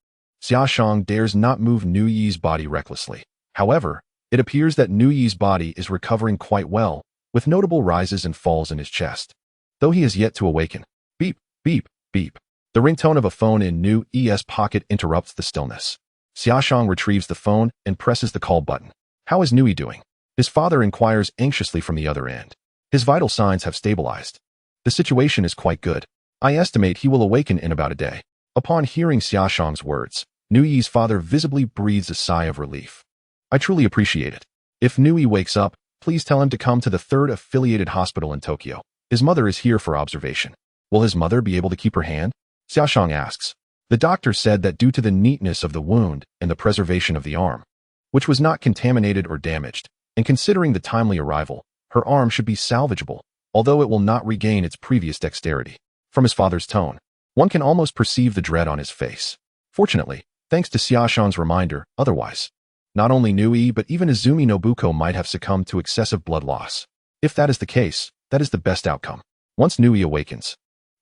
Xia Shang dares not move Nu Yi's body recklessly. However, it appears that Nu Yi's body is recovering quite well, with notable rises and falls in his chest, though he has yet to awaken. Beep, beep, beep. The ringtone of a phone in Nu Yi's pocket interrupts the stillness. Xia Shang retrieves the phone and presses the call button. How is Nu Yi doing? His father inquires anxiously from the other end. His vital signs have stabilized. The situation is quite good. I estimate he will awaken in about a day. Upon hearing Xia Shang's words, Nu Yi's father visibly breathes a sigh of relief. I truly appreciate it. If Nu Yi wakes up, please tell him to come to the 3rd affiliated hospital in Tokyo. His mother is here for observation. Will his mother be able to keep her hand? Xia Shang asks. The doctor said that due to the neatness of the wound and the preservation of the arm, which was not contaminated or damaged, and considering the timely arrival, her arm should be salvageable, although it will not regain its previous dexterity. From his father's tone, one can almost perceive the dread on his face. Fortunately, thanks to Xia Shang's reminder, otherwise, not only Nu Yi but even Izumi Nobuko might have succumbed to excessive blood loss. If that is the case, that is the best outcome. Once Nu Yi awakens,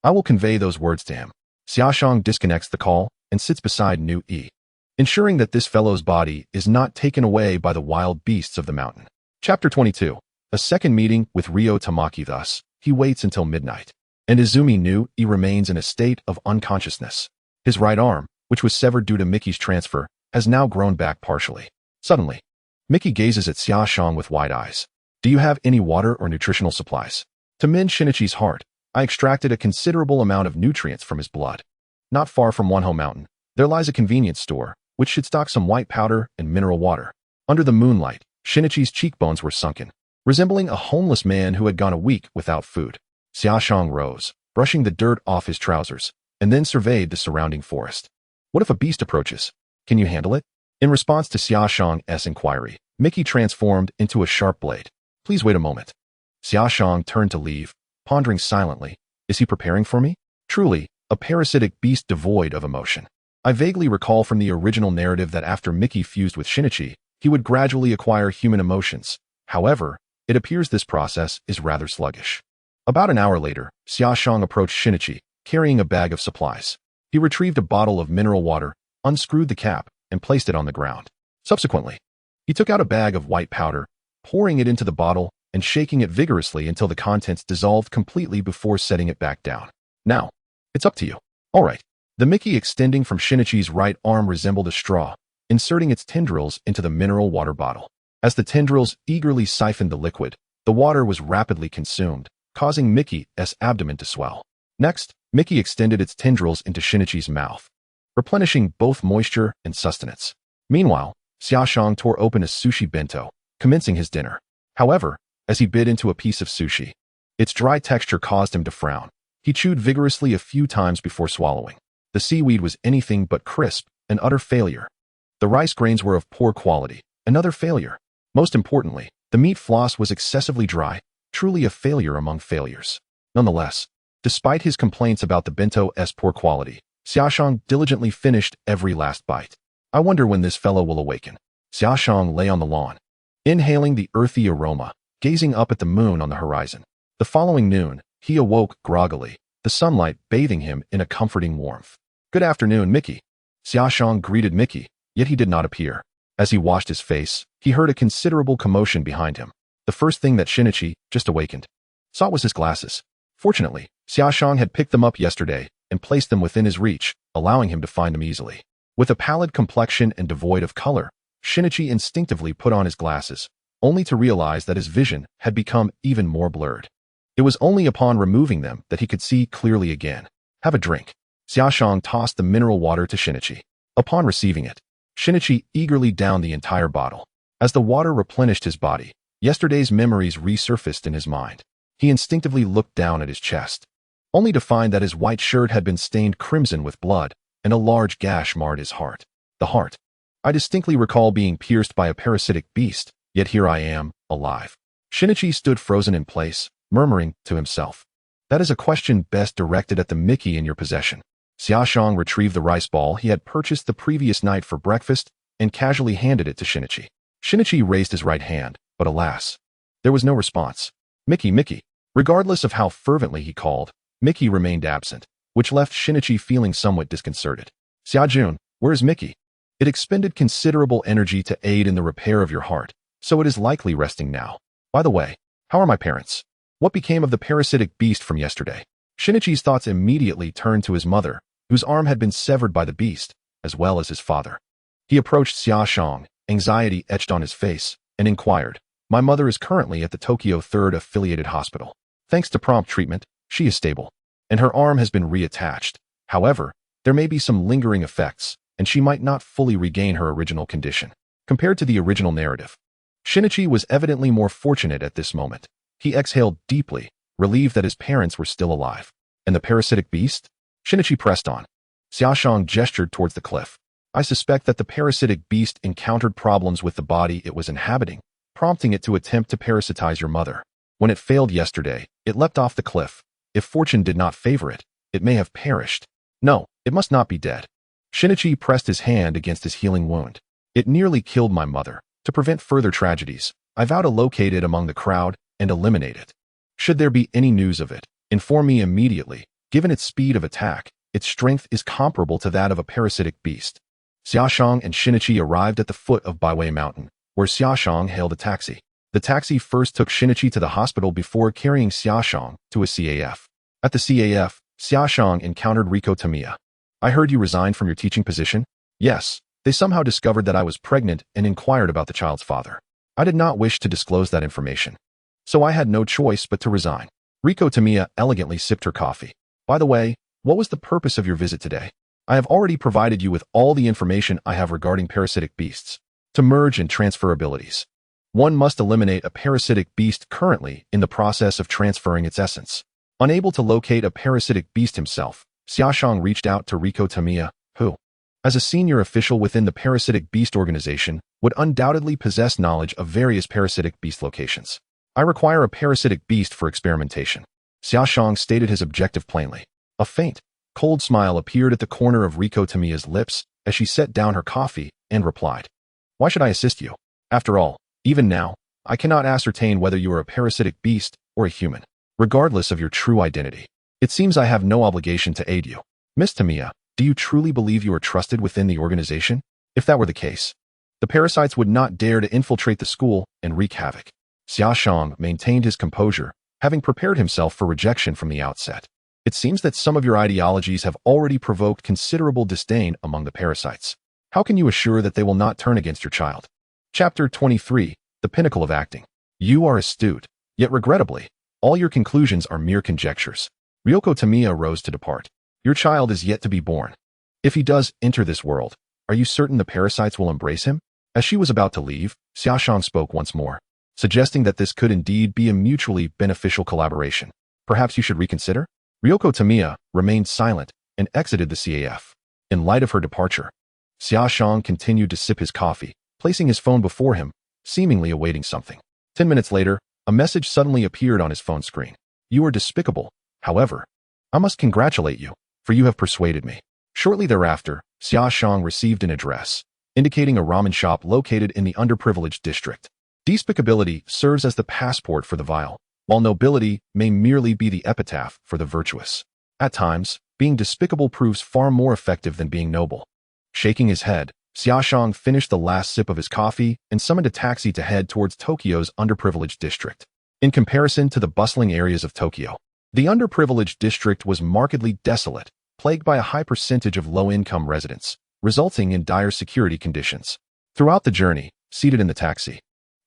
I will convey those words to him. Xia Shang disconnects the call and sits beside Nu Yi, ensuring that this fellow's body is not taken away by the wild beasts of the mountain. Chapter 22. A second meeting with Ryo Tamaki. Thus, he waits until midnight, and Izumi Nu Yi remains in a state of unconsciousness. His right arm, which was severed due to Mickey's transfer, has now grown back partially. Suddenly, Mickey gazes at Xia Shang with wide eyes. Do you have any water or nutritional supplies? To mend Shinichi's heart, I extracted a considerable amount of nutrients from his blood. Not far from Wonho Mountain, there lies a convenience store, which should stock some white powder and mineral water. Under the moonlight, Shinichi's cheekbones were sunken, resembling a homeless man who had gone a week without food. Xia Shang rose, brushing the dirt off his trousers, and then surveyed the surrounding forest. What if a beast approaches? Can you handle it? In response to Xia Shang's inquiry, Mickey transformed into a sharp blade. Please wait a moment. Xia Shang turned to leave, pondering silently. Is he preparing for me? Truly, a parasitic beast devoid of emotion. I vaguely recall from the original narrative that after Mickey fused with Shinichi, he would gradually acquire human emotions. However, it appears this process is rather sluggish. About an hour later, Xia Shang approached Shinichi, carrying a bag of supplies. He retrieved a bottle of mineral water, unscrewed the cap, and placed it on the ground. Subsequently, he took out a bag of white powder, pouring it into the bottle and shaking it vigorously until the contents dissolved completely before setting it back down. Now, it's up to you. All right. The Mickey extending from Shinichi's right arm resembled a straw, inserting its tendrils into the mineral water bottle. As the tendrils eagerly siphoned the liquid, the water was rapidly consumed, causing Mickey's abdomen to swell. Next, Mickey extended its tendrils into Shinichi's mouth, replenishing both moisture and sustenance. Meanwhile, Xia Shang tore open a sushi bento, commencing his dinner. However, as he bit into a piece of sushi, its dry texture caused him to frown. He chewed vigorously a few times before swallowing. The seaweed was anything but crisp, an utter failure. The rice grains were of poor quality, another failure. Most importantly, the meat floss was excessively dry, truly a failure among failures. Nonetheless, despite his complaints about the bento's poor quality, Xia Shang diligently finished every last bite. I wonder when this fellow will awaken. Xia Shang lay on the lawn, inhaling the earthy aroma, gazing up at the moon on the horizon. The following noon, he awoke groggily, the sunlight bathing him in a comforting warmth. "Good afternoon, Mickey." Xia Shang greeted Mickey, yet he did not appear. As he washed his face, he heard a considerable commotion behind him. The first thing that Shinichi, just awakened, saw was his glasses. Fortunately, Xia Shang had picked them up yesterday and placed them within his reach, allowing him to find them easily. With a pallid complexion and devoid of color, Shinichi instinctively put on his glasses, only to realize that his vision had become even more blurred. It was only upon removing them that he could see clearly again. "Have a drink." Xia Shang tossed the mineral water to Shinichi. Upon receiving it, Shinichi eagerly downed the entire bottle. As the water replenished his body, yesterday's memories resurfaced in his mind. He instinctively looked down at his chest, only to find that his white shirt had been stained crimson with blood, and a large gash marred his heart. The heart. I distinctly recall being pierced by a parasitic beast, yet here I am, alive. Shinichi stood frozen in place, murmuring to himself. That is a question best directed at the Mickey in your possession. Xia Shang retrieved the rice ball he had purchased the previous night for breakfast and casually handed it to Shinichi. Shinichi raised his right hand, but alas, there was no response. "Mickey, Mickey." Regardless of how fervently he called, Mickey remained absent, which left Shinichi feeling somewhat disconcerted. "Xia Jun, where is Mickey? It expended considerable energy to aid in the repair of your heart, so it is likely resting now. By the way, how are my parents? What became of the parasitic beast from yesterday?" Shinichi's thoughts immediately turned to his mother, whose arm had been severed by the beast, as well as his father. He approached Xia Shang, anxiety etched on his face, and inquired, "My mother is currently at the Tokyo 3rd Affiliated Hospital. Thanks to prompt treatment, she is stable, and her arm has been reattached. However, there may be some lingering effects, and she might not fully regain her original condition." Compared to the original narrative, Shinichi was evidently more fortunate at this moment. He exhaled deeply, relieved that his parents were still alive. "And the parasitic beast?" Shinichi pressed on. Xia Shang gestured towards the cliff. "I suspect that the parasitic beast encountered problems with the body it was inhabiting, prompting it to attempt to parasitize your mother. When it failed yesterday, it leapt off the cliff. If fortune did not favor it, it may have perished. No, it must not be dead." Shinichi pressed his hand against his healing wound. "It nearly killed my mother. To prevent further tragedies, I vow to locate it among the crowd and eliminate it. Should there be any news of it, inform me immediately. Given its speed of attack, its strength is comparable to that of a parasitic beast." Xia Shang and Shinichi arrived at the foot of Baiwei Mountain, where Xia Shang hailed a taxi. The taxi first took Shinichi to the hospital before carrying Xia Shang to a CAF. At the CAF, Xia Shang encountered Riko Tamiya. "I heard you resigned from your teaching position?" "Yes. They somehow discovered that I was pregnant and inquired about the child's father. I did not wish to disclose that information, so I had no choice but to resign." Riko Tamiya elegantly sipped her coffee. "By the way, what was the purpose of your visit today? I have already provided you with all the information I have regarding parasitic beasts. To merge and transfer abilities, one must eliminate a parasitic beast currently in the process of transferring its essence." Unable to locate a parasitic beast himself, Xia Shang reached out to Riko Tamiya, who, as a senior official within the parasitic beast organization, would undoubtedly possess knowledge of various parasitic beast locations. "I require a parasitic beast for experimentation." Xia Shang stated his objective plainly. A faint, cold smile appeared at the corner of Riko Tamiya's lips as she set down her coffee and replied, "Why should I assist you? After all, even now, I cannot ascertain whether you are a parasitic beast or a human. Regardless of your true identity, it seems I have no obligation to aid you. Miss Tamiya, do you truly believe you are trusted within the organization? If that were the case, the parasites would not dare to infiltrate the school and wreak havoc." Xia Shang maintained his composure, having prepared himself for rejection from the outset. "It seems that some of your ideologies have already provoked considerable disdain among the parasites. How can you assure that they will not turn against your child?" Chapter 23, The Pinnacle of Acting. "You are astute, yet regrettably, all your conclusions are mere conjectures." Ryoko Tamiya rose to depart. "Your child is yet to be born. If he does enter this world, are you certain the parasites will embrace him?" As she was about to leave, Xia Shang spoke once more, suggesting that this could indeed be a mutually beneficial collaboration. "Perhaps you should reconsider?" Ryoko Tamiya remained silent and exited the CAF. In light of her departure, Xia Shang continued to sip his coffee, placing his phone before him, seemingly awaiting something. 10 minutes later, a message suddenly appeared on his phone screen. "You are despicable. However, I must congratulate you, for you have persuaded me." Shortly thereafter, Xia Shang received an address, indicating a ramen shop located in the underprivileged district. Despicability serves as the passport for the vile, while nobility may merely be the epitaph for the virtuous. At times, being despicable proves far more effective than being noble. Shaking his head, Xia Shang finished the last sip of his coffee and summoned a taxi to head towards Tokyo's underprivileged district. In comparison to the bustling areas of Tokyo, the underprivileged district was markedly desolate, plagued by a high percentage of low-income residents, resulting in dire security conditions. Throughout the journey, seated in the taxi,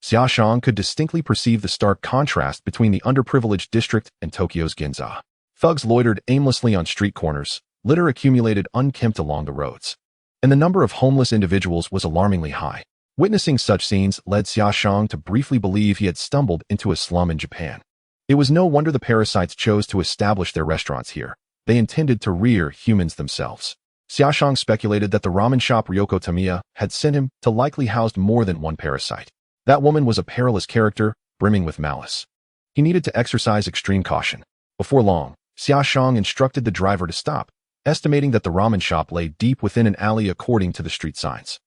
Xia Shang could distinctly perceive the stark contrast between the underprivileged district and Tokyo's Ginza. Thugs loitered aimlessly on street corners, litter accumulated unkempt along the roads, and the number of homeless individuals was alarmingly high. Witnessing such scenes led Xia Shang to briefly believe he had stumbled into a slum in Japan. It was no wonder the parasites chose to establish their restaurants here. They intended to rear humans themselves. Xia Shang speculated that the ramen shop Ryoko Tamiya had sent him to likely housed more than one parasite. That woman was a perilous character, brimming with malice. He needed to exercise extreme caution. Before long, Xia Shang instructed the driver to stop, estimating that the ramen shop lay deep within an alley according to the street signs.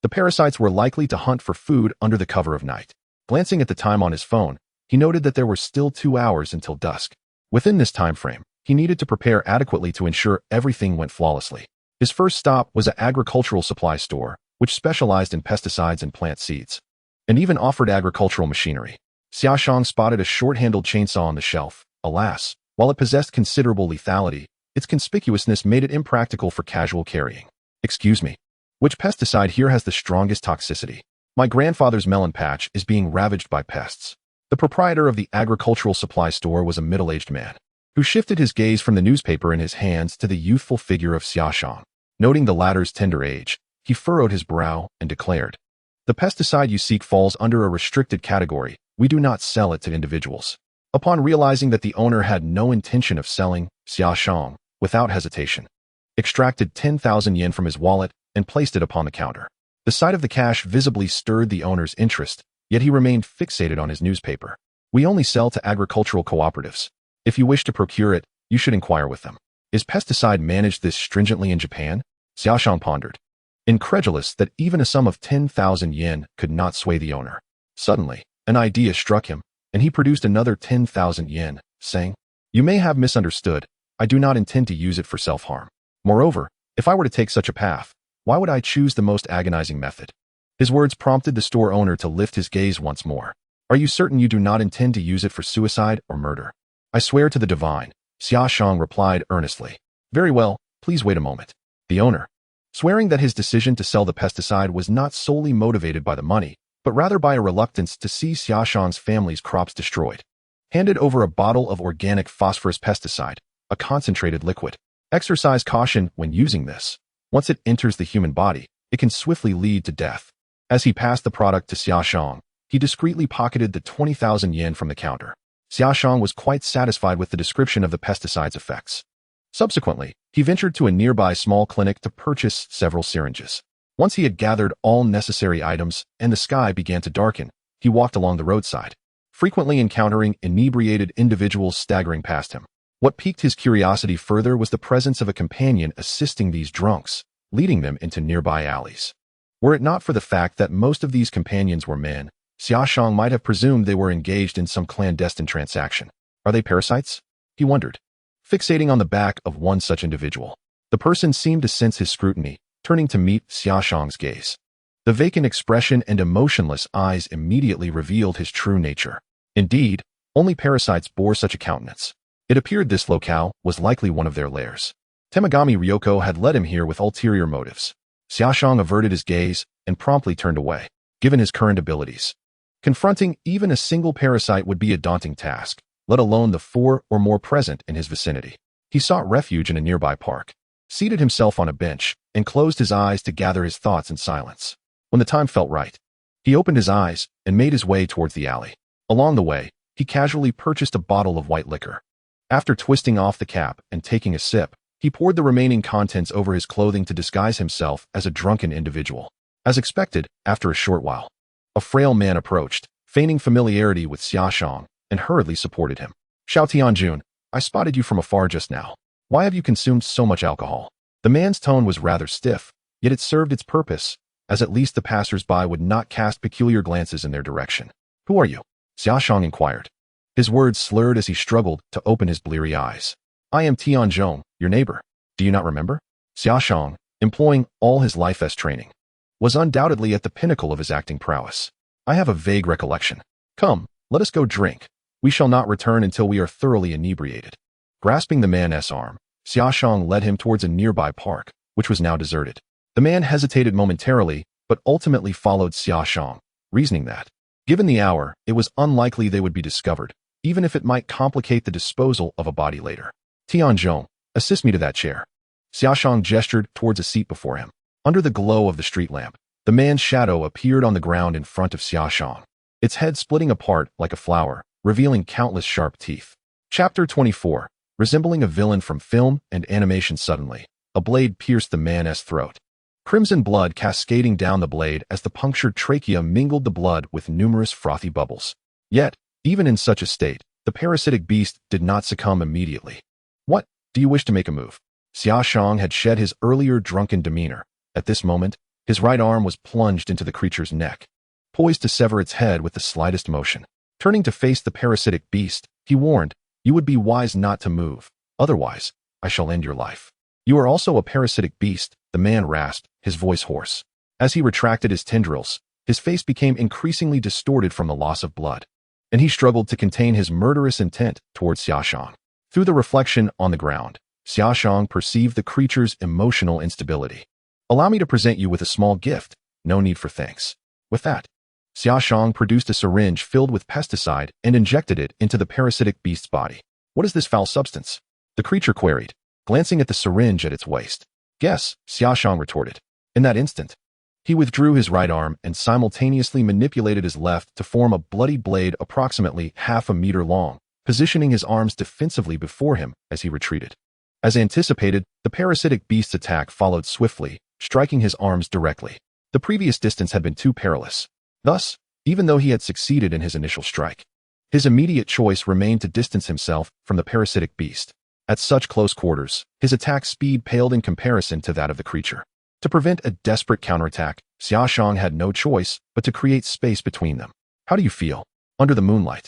The parasites were likely to hunt for food under the cover of night. Glancing at the time on his phone, he noted that there were still 2 hours until dusk. Within this time frame, he needed to prepare adequately to ensure everything went flawlessly. His first stop was an agricultural supply store, which specialized in pesticides and plant seeds, and even offered agricultural machinery. Xia Shang spotted a short-handled chainsaw on the shelf. Alas, while it possessed considerable lethality, its conspicuousness made it impractical for casual carrying. Excuse me. Which pesticide here has the strongest toxicity? My grandfather's melon patch is being ravaged by pests. The proprietor of the agricultural supply store was a middle-aged man, who shifted his gaze from the newspaper in his hands to the youthful figure of Xia Shang. Noting the latter's tender age, he furrowed his brow and declared, "The pesticide you seek falls under a restricted category. We do not sell it to individuals." Upon realizing that the owner had no intention of selling, Xia Shang, without hesitation, extracted 10,000 yen from his wallet and placed it upon the counter. The sight of the cash visibly stirred the owner's interest, yet he remained fixated on his newspaper. "We only sell to agricultural cooperatives. If you wish to procure it, you should inquire with them." Is pesticide managed this stringently in Japan? Xia Shang pondered, incredulous that even a sum of 10,000 yen could not sway the owner. Suddenly, an idea struck him, and he produced another 10,000 yen, saying, "You may have misunderstood. I do not intend to use it for self-harm. Moreover, if I were to take such a path, why would I choose the most agonizing method?" His words prompted the store owner to lift his gaze once more. "Are you certain you do not intend to use it for suicide or murder?" "I swear to the divine," Xia Shang replied earnestly. "Very well, please wait a moment." The owner, swearing that his decision to sell the pesticide was not solely motivated by the money, but rather by a reluctance to see Xia Shang's family's crops destroyed, handed over a bottle of organic phosphorus pesticide, a concentrated liquid. "Exercise caution when using this. Once it enters the human body, it can swiftly lead to death." As he passed the product to Xia Shang, he discreetly pocketed the 20,000 yen from the counter. Xia Shang was quite satisfied with the description of the pesticide's effects. Subsequently, he ventured to a nearby small clinic to purchase several syringes. Once he had gathered all necessary items and the sky began to darken, he walked along the roadside, frequently encountering inebriated individuals staggering past him. What piqued his curiosity further was the presence of a companion assisting these drunks, leading them into nearby alleys. Were it not for the fact that most of these companions were men, Xia Shang might have presumed they were engaged in some clandestine transaction. Are they parasites? He wondered, fixating on the back of one such individual. The person seemed to sense his scrutiny, turning to meet Xia Shang's gaze. The vacant expression and emotionless eyes immediately revealed his true nature. Indeed, only parasites bore such a countenance. It appeared this locale was likely one of their lairs. Temagami Ryoko had led him here with ulterior motives. Xia Shang averted his gaze and promptly turned away, given his current abilities. Confronting even a single parasite would be a daunting task, let alone the 4 or more present in his vicinity. He sought refuge in a nearby park, seated himself on a bench, and closed his eyes to gather his thoughts in silence. When the time felt right, he opened his eyes and made his way towards the alley. Along the way, he casually purchased a bottle of white liquor. After twisting off the cap and taking a sip, he poured the remaining contents over his clothing to disguise himself as a drunken individual. As expected, after a short while, a frail man approached, feigning familiarity with Xia Shang, and hurriedly supported him. "Xiao Tianjun, I spotted you from afar just now. Why have you consumed so much alcohol?" The man's tone was rather stiff, yet it served its purpose, as at least the passers-by would not cast peculiar glances in their direction. Who are you? Xia Shang inquired. His words slurred as he struggled to open his bleary eyes. I am Tianzhong, your neighbor. Do you not remember? Xia Shang, employing all his life as training, was undoubtedly at the pinnacle of his acting prowess. I have a vague recollection. Come, let us go drink. We shall not return until we are thoroughly inebriated. Grasping the man's arm, Xia Shang led him towards a nearby park, which was now deserted. The man hesitated momentarily, but ultimately followed Xia Shang, reasoning that, given the hour, it was unlikely they would be discovered, even if it might complicate the disposal of a body later. Tianzhong, assist me to that chair. Xia Shang gestured towards a seat before him. Under the glow of the street lamp, the man's shadow appeared on the ground in front of Xia Shang, its head splitting apart like a flower, revealing countless sharp teeth. Chapter 24. Resembling a villain from film and animation. Suddenly, a blade pierced the man's throat. Crimson blood cascading down the blade as the punctured trachea mingled the blood with numerous frothy bubbles. Yet, even in such a state, the parasitic beast did not succumb immediately. What? Do you wish to make a move? Xia Shang had shed his earlier drunken demeanor. At this moment, his right arm was plunged into the creature's neck, poised to sever its head with the slightest motion. Turning to face the parasitic beast, he warned, you would be wise not to move. Otherwise, I shall end your life. You are also a parasitic beast, the man rasped, his voice hoarse. As he retracted his tendrils, his face became increasingly distorted from the loss of blood, and he struggled to contain his murderous intent towards Xia Shang. Through the reflection on the ground, Xia Shang perceived the creature's emotional instability. Allow me to present you with a small gift. No need for thanks. With that, Xia Shang produced a syringe filled with pesticide and injected it into the parasitic beast's body. What is this foul substance? The creature queried, glancing at the syringe at its waist. Guess, Xia Shang retorted. In that instant, he withdrew his right arm and simultaneously manipulated his left to form a bloody blade approximately half a meter long, positioning his arms defensively before him as he retreated. As anticipated, the parasitic beast's attack followed swiftly, striking his arms directly. The previous distance had been too perilous. Thus, even though he had succeeded in his initial strike, his immediate choice remained to distance himself from the parasitic beast. At such close quarters, his attack speed paled in comparison to that of the creature. To prevent a desperate counterattack, Xia Shang had no choice but to create space between them. How do you feel? Under the moonlight,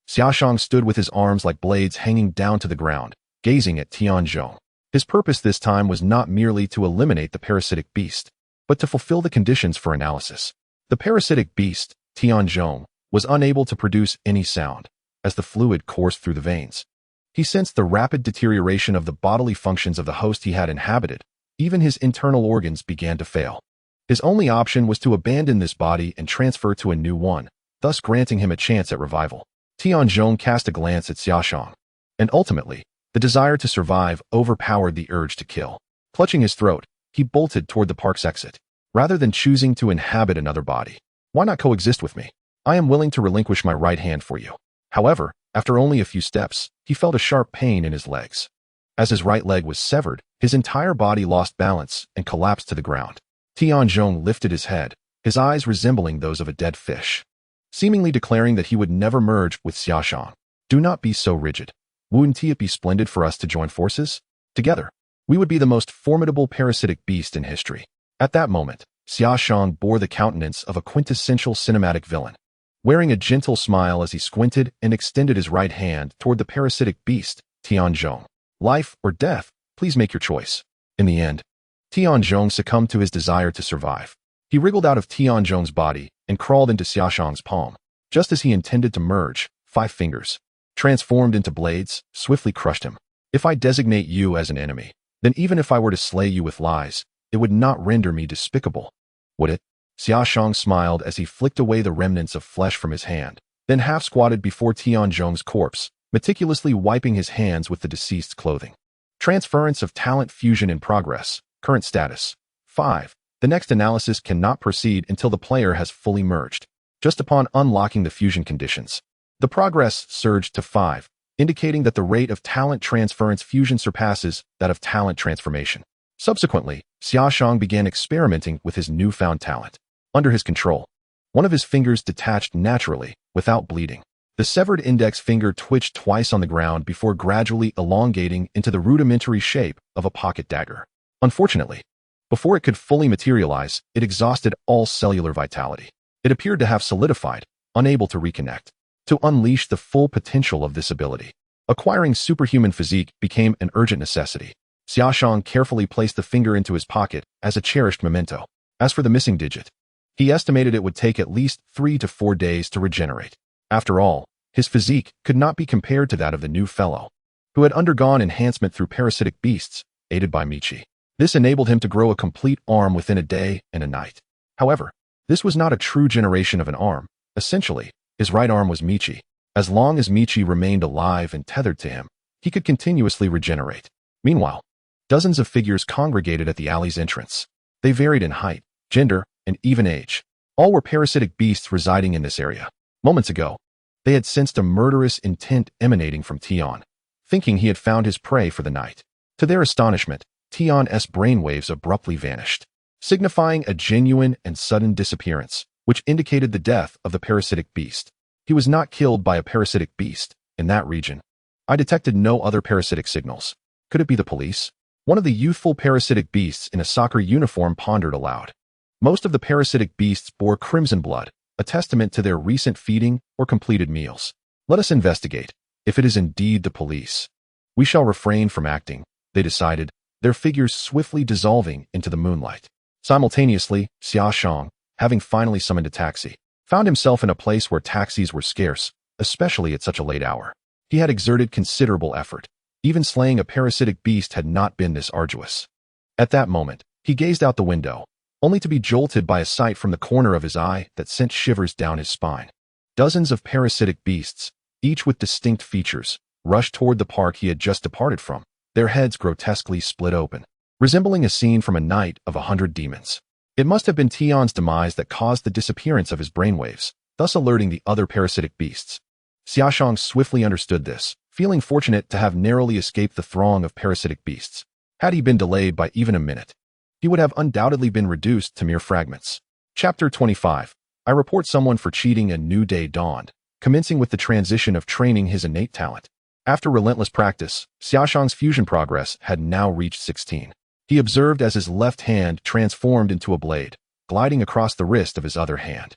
Xia Shang stood with his arms like blades hanging down to the ground, gazing at Tianzhong. His purpose this time was not merely to eliminate the parasitic beast, but to fulfill the conditions for analysis. The parasitic beast, Tianzhong, was unable to produce any sound as the fluid coursed through the veins. He sensed the rapid deterioration of the bodily functions of the host he had inhabited. Even his internal organs began to fail. His only option was to abandon this body and transfer to a new one, thus granting him a chance at revival. Tianzhong cast a glance at Xia Shang, and ultimately, the desire to survive overpowered the urge to kill. Clutching his throat, he bolted toward the park's exit. Rather than choosing to inhabit another body, why not coexist with me? I am willing to relinquish my right hand for you. However, after only a few steps, he felt a sharp pain in his legs. As his right leg was severed, his entire body lost balance and collapsed to the ground. Tianzhong lifted his head, his eyes resembling those of a dead fish, seemingly declaring that he would never merge with Xia Shang. Do not be so rigid. Wouldn't it be splendid for us to join forces? Together, we would be the most formidable parasitic beast in history. At that moment, Xia Shang bore the countenance of a quintessential cinematic villain, wearing a gentle smile as he squinted and extended his right hand toward the parasitic beast, Tianzhong. Life or death, please make your choice. In the end, Tianzhong succumbed to his desire to survive. He wriggled out of Tianzhong's body and crawled into Xia Shang's palm. Just as he intended to merge, 5 fingers, transformed into blades, swiftly crushed him. If I designate you as an enemy, then even if I were to slay you with lies, it would not render me despicable, would it? Xia Shang smiled as he flicked away the remnants of flesh from his hand, then half-squatted before Tianzhong's corpse, meticulously wiping his hands with the deceased's clothing. Transference of talent fusion in progress. Current status. 5. The next analysis cannot proceed until the player has fully merged. Just upon unlocking the fusion conditions, the progress surged to 5, indicating that the rate of talent transference fusion surpasses that of talent transformation. Subsequently, Xia Shang began experimenting with his newfound talent. Under his control, one of his fingers detached naturally, without bleeding. The severed index finger twitched twice on the ground before gradually elongating into the rudimentary shape of a pocket dagger. Unfortunately, before it could fully materialize, it exhausted all cellular vitality. It appeared to have solidified, unable to reconnect. To unleash the full potential of this ability, acquiring superhuman physique became an urgent necessity. Xia Shang carefully placed the finger into his pocket as a cherished memento. As for the missing digit, he estimated it would take at least 3 to 4 days to regenerate. After all, his physique could not be compared to that of the new fellow, who had undergone enhancement through parasitic beasts, aided by Michi. This enabled him to grow a complete arm within a day and a night. However, this was not a true generation of an arm. Essentially, his right arm was Michi. As long as Michi remained alive and tethered to him, he could continuously regenerate. Meanwhile, dozens of figures congregated at the alley's entrance. They varied in height, gender, and even age. All were parasitic beasts residing in this area. Moments ago, they had sensed a murderous intent emanating from Tion, thinking he had found his prey for the night. To their astonishment, Tion's brainwaves abruptly vanished, signifying a genuine and sudden disappearance, which indicated the death of the parasitic beast. He was not killed by a parasitic beast in that region. I detected no other parasitic signals. Could it be the police? One of the youthful parasitic beasts in a soccer uniform pondered aloud. Most of the parasitic beasts bore crimson blood, a testament to their recent feeding or completed meals. Let us investigate. If it is indeed the police, we shall refrain from acting, they decided, their figures swiftly dissolving into the moonlight. Simultaneously, Xia Shang, having finally summoned a taxi, found himself in a place where taxis were scarce, especially at such a late hour. He had exerted considerable effort. Even slaying a parasitic beast had not been this arduous. At that moment, he gazed out the window, only to be jolted by a sight from the corner of his eye that sent shivers down his spine. Dozens of parasitic beasts, each with distinct features, rushed toward the park he had just departed from, their heads grotesquely split open, resembling a scene from a night of 100 demons. It must have been Tion's demise that caused the disappearance of his brainwaves, thus alerting the other parasitic beasts. Xia Shang swiftly understood this, feeling fortunate to have narrowly escaped the throng of parasitic beasts. Had he been delayed by even a minute, he would have undoubtedly been reduced to mere fragments. Chapter 25. I report someone for cheating. A new day dawned, commencing with the transition of training his innate talent. After relentless practice, Xia Shang's fusion progress had now reached 16. He observed as his left hand transformed into a blade, gliding across the wrist of his other hand.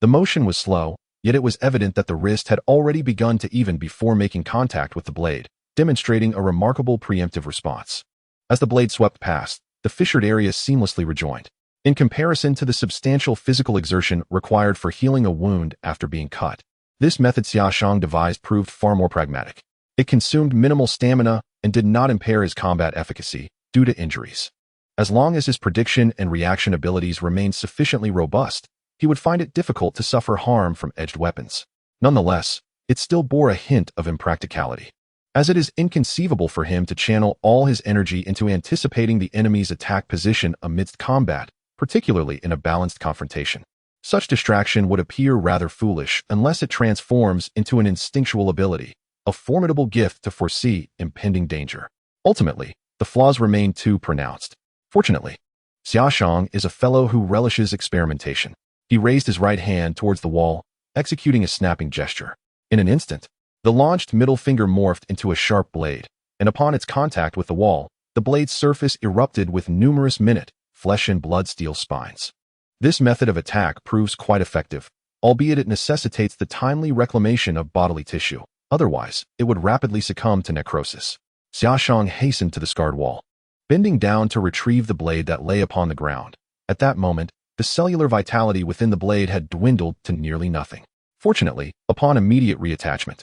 The motion was slow, yet it was evident that the wrist had already begun to even before making contact with the blade, demonstrating a remarkable preemptive response. As the blade swept past, the fissured area seamlessly rejoined. In comparison to the substantial physical exertion required for healing a wound after being cut, this method Xia Shang devised proved far more pragmatic. It consumed minimal stamina and did not impair his combat efficacy due to injuries. As long as his prediction and reaction abilities remained sufficiently robust, he would find it difficult to suffer harm from edged weapons. Nonetheless, it still bore a hint of impracticality, as it is inconceivable for him to channel all his energy into anticipating the enemy's attack position amidst combat, particularly in a balanced confrontation. Such distraction would appear rather foolish unless it transforms into an instinctual ability, a formidable gift to foresee impending danger. Ultimately, the flaws remain too pronounced. Fortunately, Xia Shang is a fellow who relishes experimentation. He raised his right hand towards the wall, executing a snapping gesture. In an instant, the launched middle finger morphed into a sharp blade, and upon its contact with the wall, the blade's surface erupted with numerous minute, flesh and blood steel spines. This method of attack proves quite effective, albeit it necessitates the timely reclamation of bodily tissue. Otherwise, it would rapidly succumb to necrosis. Xia Shang hastened to the scarred wall, bending down to retrieve the blade that lay upon the ground. At that moment, the cellular vitality within the blade had dwindled to nearly nothing. Fortunately, upon immediate reattachment,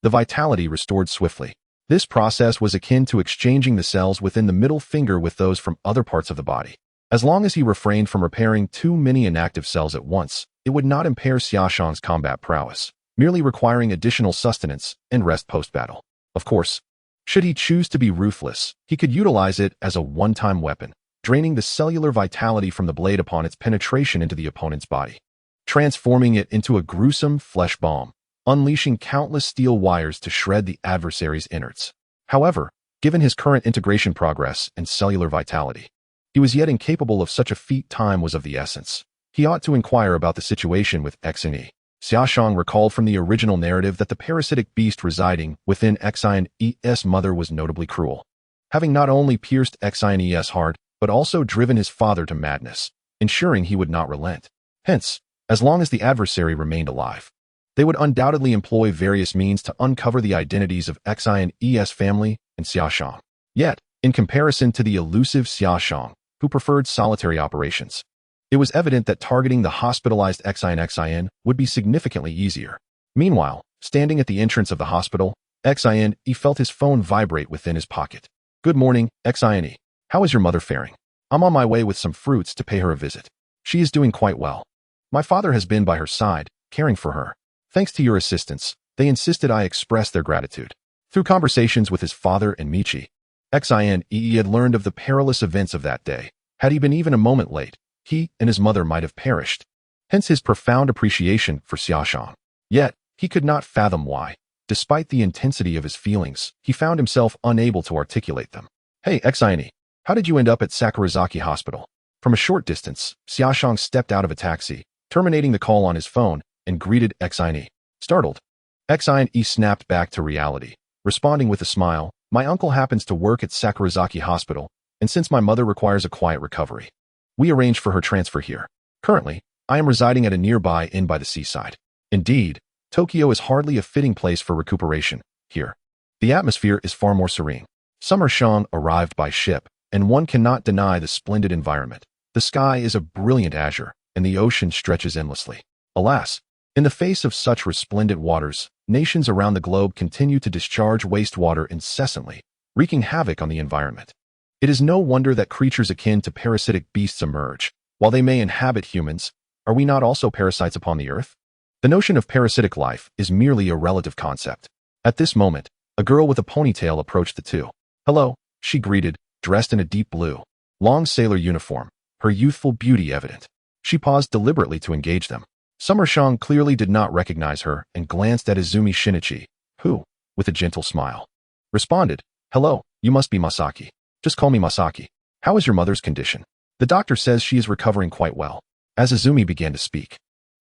the vitality restored swiftly. This process was akin to exchanging the cells within the middle finger with those from other parts of the body. As long as he refrained from repairing too many inactive cells at once, it would not impair Xia Shang's combat prowess, merely requiring additional sustenance and rest post-battle. Of course, should he choose to be ruthless, he could utilize it as a one-time weapon, draining the cellular vitality from the blade upon its penetration into the opponent's body, transforming it into a gruesome flesh bomb, unleashing countless steel wires to shred the adversary's innards. However, given his current integration progress and cellular vitality, he was yet incapable of such a feat. Time was of the essence. He ought to inquire about the situation with Xine. Xia Shang recalled from the original narrative that the parasitic beast residing within Xine's mother was notably cruel, having not only pierced Xine's heart, but also driven his father to madness, ensuring he would not relent. Hence, as long as the adversary remained alive, They would undoubtedly employ various means to uncover the identities of Xia's family and Xia Shang. Yet, in comparison to the elusive Xia Shang, who preferred solitary operations, it was evident that targeting the hospitalized Xian would be significantly easier. Meanwhile, standing at the entrance of the hospital, Xian felt his phone vibrate within his pocket. "Good morning, Xian. How is your mother faring? I'm on my way with some fruits to pay her a visit. She is doing quite well. My father has been by her side, caring for her. Thanks to your assistance, they insisted I express their gratitude." Through conversations with his father and Michi, Xian had learned of the perilous events of that day. Had he been even a moment late, he and his mother might have perished. Hence his profound appreciation for Xia Shang. Yet, he could not fathom why. Despite the intensity of his feelings, he found himself unable to articulate them. "Hey, Xian, how did you end up at Sakurazaki Hospital?" From a short distance, Xia Shang stepped out of a taxi, terminating the call on his phone, and greeted Xian. Startled, Xian snapped back to reality, responding with a smile. "My uncle happens to work at Sakurazaki Hospital, and since my mother requires a quiet recovery, we arranged for her transfer here. Currently, I am residing at a nearby inn by the seaside. Indeed, Tokyo is hardly a fitting place for recuperation. Here, the atmosphere is far more serene." Summer Shang arrived by ship, and one cannot deny the splendid environment. The sky is a brilliant azure, and the ocean stretches endlessly. Alas, in the face of such resplendent waters, nations around the globe continue to discharge wastewater incessantly, wreaking havoc on the environment. It is no wonder that creatures akin to parasitic beasts emerge. While they may inhabit humans, are we not also parasites upon the earth? The notion of parasitic life is merely a relative concept. At this moment, a girl with a ponytail approached the two. "Hello," she greeted, dressed in a deep blue, long sailor uniform, her youthful beauty evident. She paused deliberately to engage them. Summer Shang clearly did not recognize her and glanced at Izumi Shinichi, who, with a gentle smile, responded, "Hello, you must be Masaki. Just call me Masaki. How is your mother's condition?" "The doctor says she is recovering quite well." As Izumi began to speak,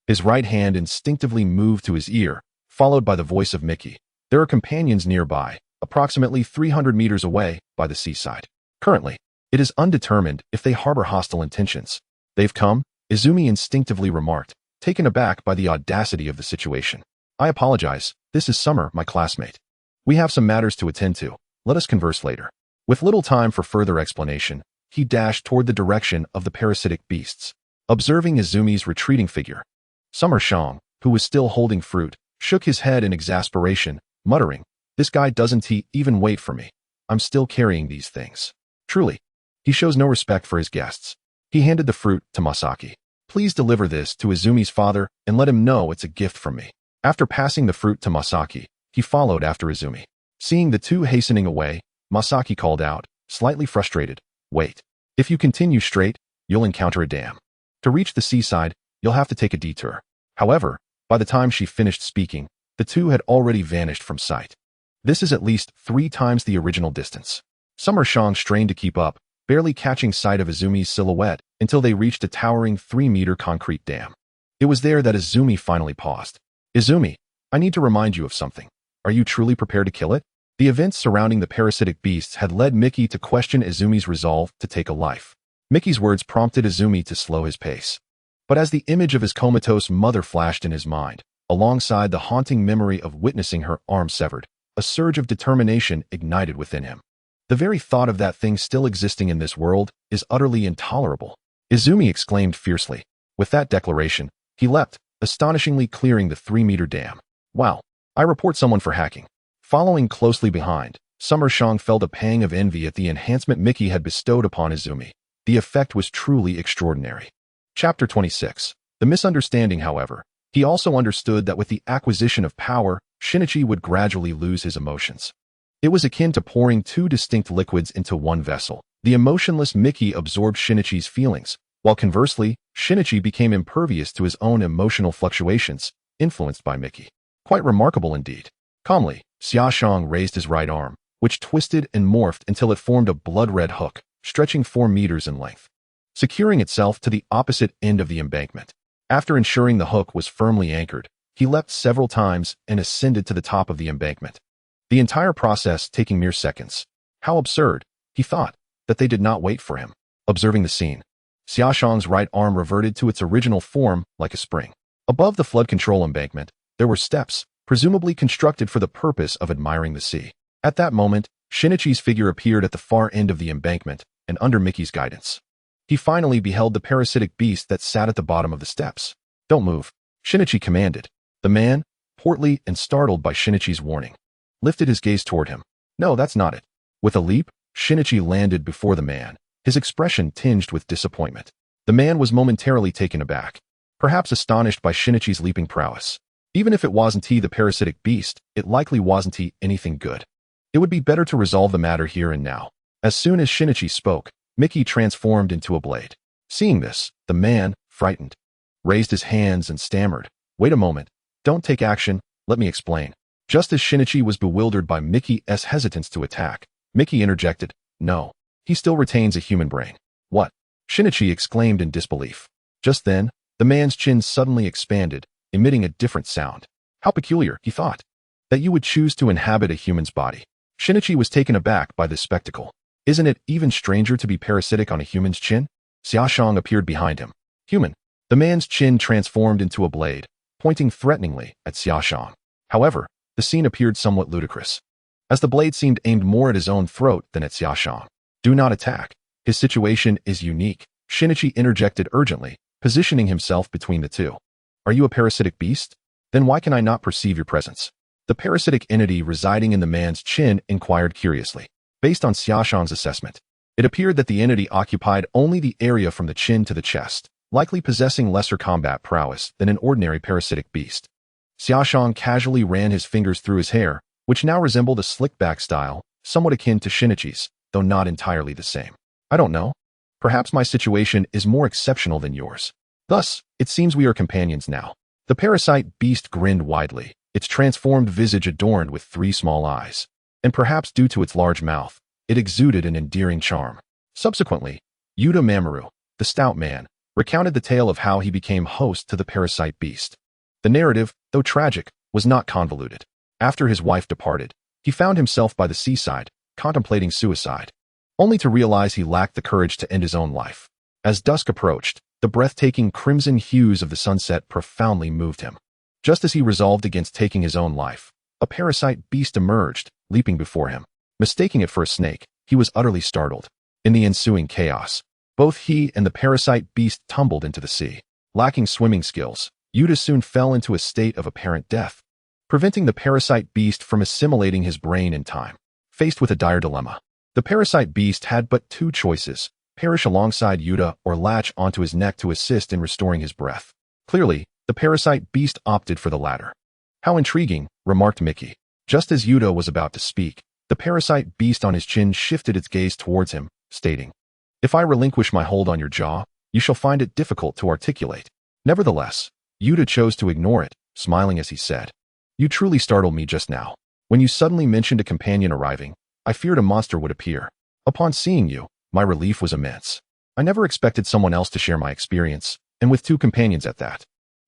his right hand instinctively moved to his ear, followed by the voice of Mickey. "There are companions nearby, approximately 300 meters away, by the seaside. Currently, it is undetermined if they harbor hostile intentions." "They've come?" Izumi instinctively remarked, taken aback by the audacity of the situation. "I apologize, this is Summer, my classmate. We have some matters to attend to. Let us converse later." With little time for further explanation, he dashed toward the direction of the parasitic beasts. Observing Izumi's retreating figure, Summer Shang, who was still holding fruit, shook his head in exasperation, muttering, "This guy doesn't even wait for me. I'm still carrying these things. Truly, he shows no respect for his guests." He handed the fruit to Masaki. "Please deliver this to Izumi's father and let him know it's a gift from me." After passing the fruit to Masaki, he followed after Izumi. Seeing the two hastening away, Masaki called out, slightly frustrated, "Wait. If you continue straight, you'll encounter a dam. To reach the seaside, you'll have to take a detour." However, by the time she finished speaking, the two had already vanished from sight. This is at least 3 times the original distance. Summer Shang strained to keep up, barely catching sight of Izumi's silhouette until they reached a towering 3-meter concrete dam. It was there that Izumi finally paused. "Izumi, I need to remind you of something. Are you truly prepared to kill it?" The events surrounding the parasitic beasts had led Mickey to question Izumi's resolve to take a life. Mickey's words prompted Izumi to slow his pace. But as the image of his comatose mother flashed in his mind, alongside the haunting memory of witnessing her arm severed, a surge of determination ignited within him. The very thought of that thing still existing in this world is utterly intolerable, Izumi exclaimed fiercely. With that declaration, he leapt, astonishingly clearing the 3-meter dam. "Wow, I report someone for hacking." Following closely behind, Summer Shang felt a pang of envy at the enhancement Mickey had bestowed upon Izumi. The effect was truly extraordinary. Chapter 26. The misunderstanding, however. He also understood that with the acquisition of power, Shinichi would gradually lose his emotions. It was akin to pouring 2 distinct liquids into one vessel. The emotionless Mickey absorbed Shinichi's feelings, while conversely, Shinichi became impervious to his own emotional fluctuations, influenced by Mickey. Quite remarkable indeed. Calmly, Xia Shang raised his right arm, which twisted and morphed until it formed a blood-red hook, stretching 4 meters in length, securing itself to the opposite end of the embankment. After ensuring the hook was firmly anchored, he leapt several times and ascended to the top of the embankment. The entire process taking mere seconds. How absurd, he thought, that they did not wait for him. Observing the scene, Xia Shang's right arm reverted to its original form like a spring. Above the flood control embankment, There were steps, presumably constructed for the purpose of admiring the sea. At that moment, Shinichi's figure appeared at the far end of the embankment, and under Mickey's guidance. He finally beheld the parasitic beast that sat at the bottom of the steps. "Don't move," Shinichi commanded. The man, portly and startled by Shinichi's warning, lifted his gaze toward him. "No, that's not it." With a leap, Shinichi landed before the man, his expression tinged with disappointment. The man was momentarily taken aback, perhaps astonished by Shinichi's leaping prowess. Even if it wasn't he the parasitic beast, it likely wasn't he anything good. It would be better to resolve the matter here and now. As soon as Shinichi spoke, Mickey transformed into a blade. Seeing this, the man, frightened, raised his hands and stammered, "Wait a moment. Don't take action, let me explain." Just as Shinichi was bewildered by Mickey's hesitance to attack, Mickey interjected, "No, he still retains a human brain." "What?" Shinichi exclaimed in disbelief. Just then, the man's chin suddenly expanded, emitting a different sound. "How peculiar," he thought, "that you would choose to inhabit a human's body." Shinichi was taken aback by this spectacle. Isn't it even stranger to be parasitic on a human's chin? Xia Shang appeared behind him. "Human." The man's chin transformed into a blade, pointing threateningly at Xia Shang. However, the scene appeared somewhat ludicrous, as the blade seemed aimed more at his own throat than at Xia Shang. "Do not attack. His situation is unique," Shinichi interjected urgently, positioning himself between the two. "Are you a parasitic beast? Then why can I not perceive your presence?" The parasitic entity residing in the man's chin inquired curiously. Based on Xia Shang's assessment, it appeared that the entity occupied only the area from the chin to the chest, likely possessing lesser combat prowess than an ordinary parasitic beast. Xia Shang casually ran his fingers through his hair, which now resembled a slick-back style, somewhat akin to Shinichi's, though not entirely the same. "I don't know. Perhaps my situation is more exceptional than yours. Thus, it seems we are companions now." The parasite beast grinned widely, its transformed visage adorned with 3 small eyes, and perhaps due to its large mouth, it exuded an endearing charm. Subsequently, Yuta Mamoru, the stout man, recounted the tale of how he became host to the parasite beast. The narrative, though tragic, was not convoluted. After his wife departed, he found himself by the seaside, contemplating suicide, only to realize he lacked the courage to end his own life. As dusk approached, the breathtaking crimson hues of the sunset profoundly moved him. Just as he resolved against taking his own life, a parasite beast emerged, leaping before him. Mistaking it for a snake, he was utterly startled. In the ensuing chaos, both he and the parasite beast tumbled into the sea. Lacking swimming skills, Yuta soon fell into a state of apparent death, preventing the parasite beast from assimilating his brain in time. Faced with a dire dilemma, the parasite beast had but 2 choices: perish alongside Yuta or latch onto his neck to assist in restoring his breath. Clearly, the parasite beast opted for the latter. "How intriguing," remarked Mickey. Just as Yuta was about to speak, the parasite beast on his chin shifted its gaze towards him, stating, "If I relinquish my hold on your jaw, you shall find it difficult to articulate." Nevertheless, Yuta chose to ignore it, smiling as he said, "You truly startled me just now. When you suddenly mentioned a companion arriving, I feared a monster would appear. Upon seeing you, my relief was immense. I never expected someone else to share my experience, and with 2 companions at that."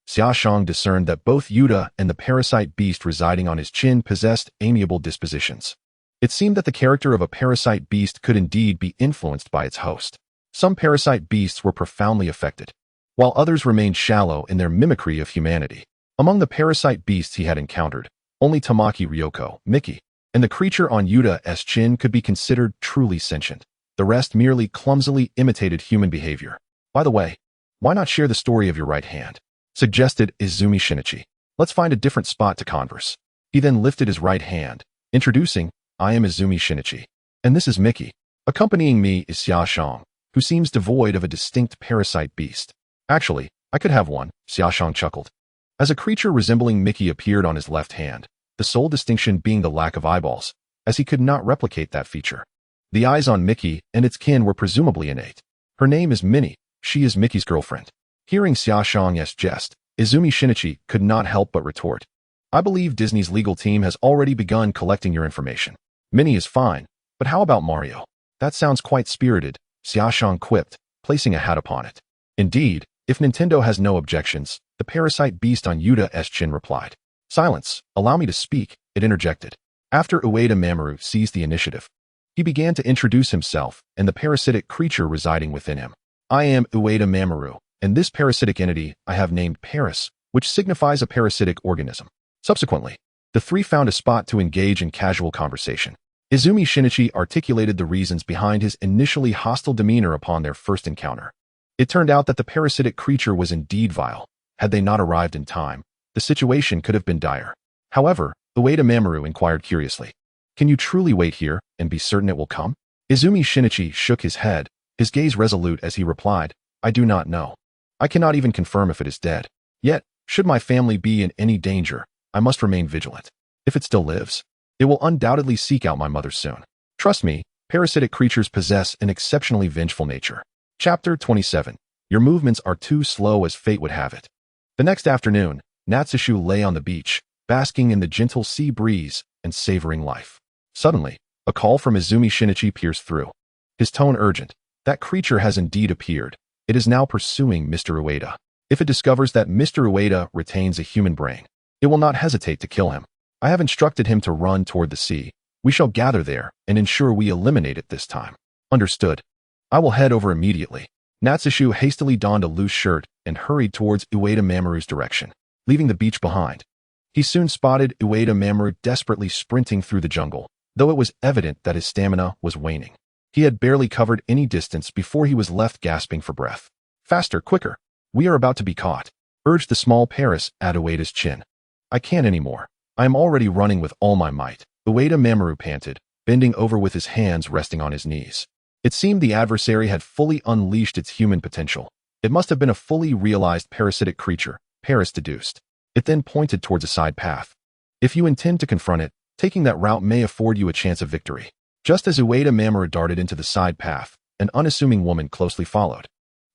Xia Shang discerned that both Yuta and the parasite beast residing on his chin possessed amiable dispositions. It seemed that the character of a parasite beast could indeed be influenced by its host. Some parasite beasts were profoundly affected, while others remained shallow in their mimicry of humanity. Among the parasite beasts he had encountered, only Tamaki Ryoko, Mickey, and the creature on Yuta's chin could be considered truly sentient. The rest merely clumsily imitated human behavior. "By the way, why not share the story of your right hand?" suggested Izumi Shinichi. "Let's find a different spot to converse." He then lifted his right hand, introducing, "I am Izumi Shinichi, and this is Mickey. Accompanying me is Xia Shang, who seems devoid of a distinct parasite beast." "Actually, I could have one," Xia Shang chuckled, as a creature resembling Mickey appeared on his left hand, the sole distinction being the lack of eyeballs, as he could not replicate that feature. The eyes on Mickey and its kin were presumably innate. "Her name is Minnie. She is Mickey's girlfriend." Hearing Xia Shang's jest, Izumi Shinichi could not help but retort, "I believe Disney's legal team has already begun collecting your information. Minnie is fine, but how about Mario?" "That sounds quite spirited," Xia Shang quipped, placing a hat upon it. "Indeed, if Nintendo has no objections," the parasite beast on Yuta's chin replied. "Silence, allow me to speak," it interjected. After Ueda Mamoru seized the initiative, he began to introduce himself and the parasitic creature residing within him. "I am Ueda Mamoru, and this parasitic entity I have named Paris, which signifies a parasitic organism. Subsequently, the three found a spot to engage in casual conversation. Izumi Shinichi articulated the reasons behind his initially hostile demeanor upon their first encounter. It turned out that the parasitic creature was indeed vile. Had they not arrived in time, the situation could have been dire. However, Ueda Mamoru inquired curiously, "Can you truly wait here and be certain it will come?" Izumi Shinichi shook his head, his gaze resolute as he replied, "I do not know. I cannot even confirm if it is dead. Yet, should my family be in any danger, I must remain vigilant. If it still lives, it will undoubtedly seek out my mother soon. Trust me, parasitic creatures possess an exceptionally vengeful nature." Chapter 27. Your movements are too slow as fate would have it. The next afternoon, Natsushu lay on the beach, basking in the gentle sea breeze and savoring life. Suddenly, a call from Izumi Shinichi pierced through. His tone urgent. "That creature has indeed appeared. It is now pursuing Mr. Ueda. If it discovers that Mr. Ueda retains a human brain, it will not hesitate to kill him. I have instructed him to run toward the sea. We shall gather there and ensure we eliminate it this time." "Understood. I will head over immediately." Natsushu hastily donned a loose shirt and hurried towards Ueda Mamoru's direction, leaving the beach behind. He soon spotted Ueda Mamoru desperately sprinting through the jungle, though it was evident that his stamina was waning. He had barely covered any distance before he was left gasping for breath. "Faster, quicker. We are about to be caught," urged the small Paris at Ueda's chin. "I can't anymore. I am already running with all my might," Ueda Mamoru panted, bending over with his hands resting on his knees. It seemed the adversary had fully unleashed its human potential. It must have been a fully realized parasitic creature, Paris deduced. It then pointed towards a side path. "If you intend to confront it, taking that route may afford you a chance of victory." Just as Ueda Mamoru darted into the side path, an unassuming woman closely followed,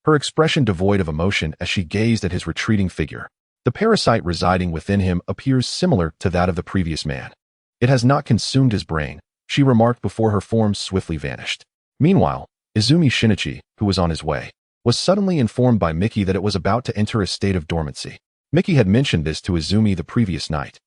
her expression devoid of emotion as she gazed at his retreating figure. The parasite residing within him appears similar to that of the previous man. "It has not consumed his brain," she remarked before her form swiftly vanished. Meanwhile, Izumi Shinichi, who was on his way, was suddenly informed by Miki that it was about to enter a state of dormancy. Miki had mentioned this to Izumi the previous night,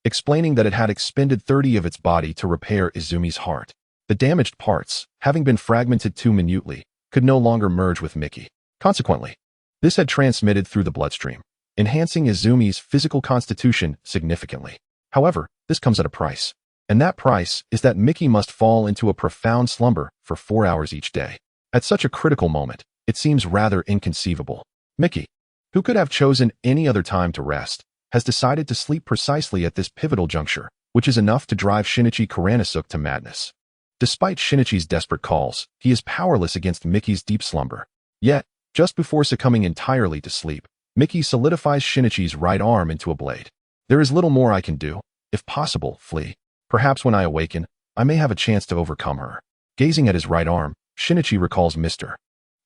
explaining that it had expended 30 of its body to repair Izumi's heart. The damaged parts, having been fragmented too minutely, could no longer merge with Miki. Consequently, this had transmitted through the bloodstream, enhancing Izumi's physical constitution significantly. However, this comes at a price. And that price is that Miki must fall into a profound slumber for 4 hours each day. At such a critical moment, it seems rather inconceivable. Miki, who could have chosen any other time to rest, has decided to sleep precisely at this pivotal juncture, which is enough to drive Shinichi Kuranosuk to madness. Despite Shinichi's desperate calls, he is powerless against Miki's deep slumber. Yet, just before succumbing entirely to sleep, Miki solidifies Shinichi's right arm into a blade. "There is little more I can do. If possible, flee. Perhaps when I awaken, I may have a chance to overcome her." Gazing at his right arm, Shinichi recalls Mr.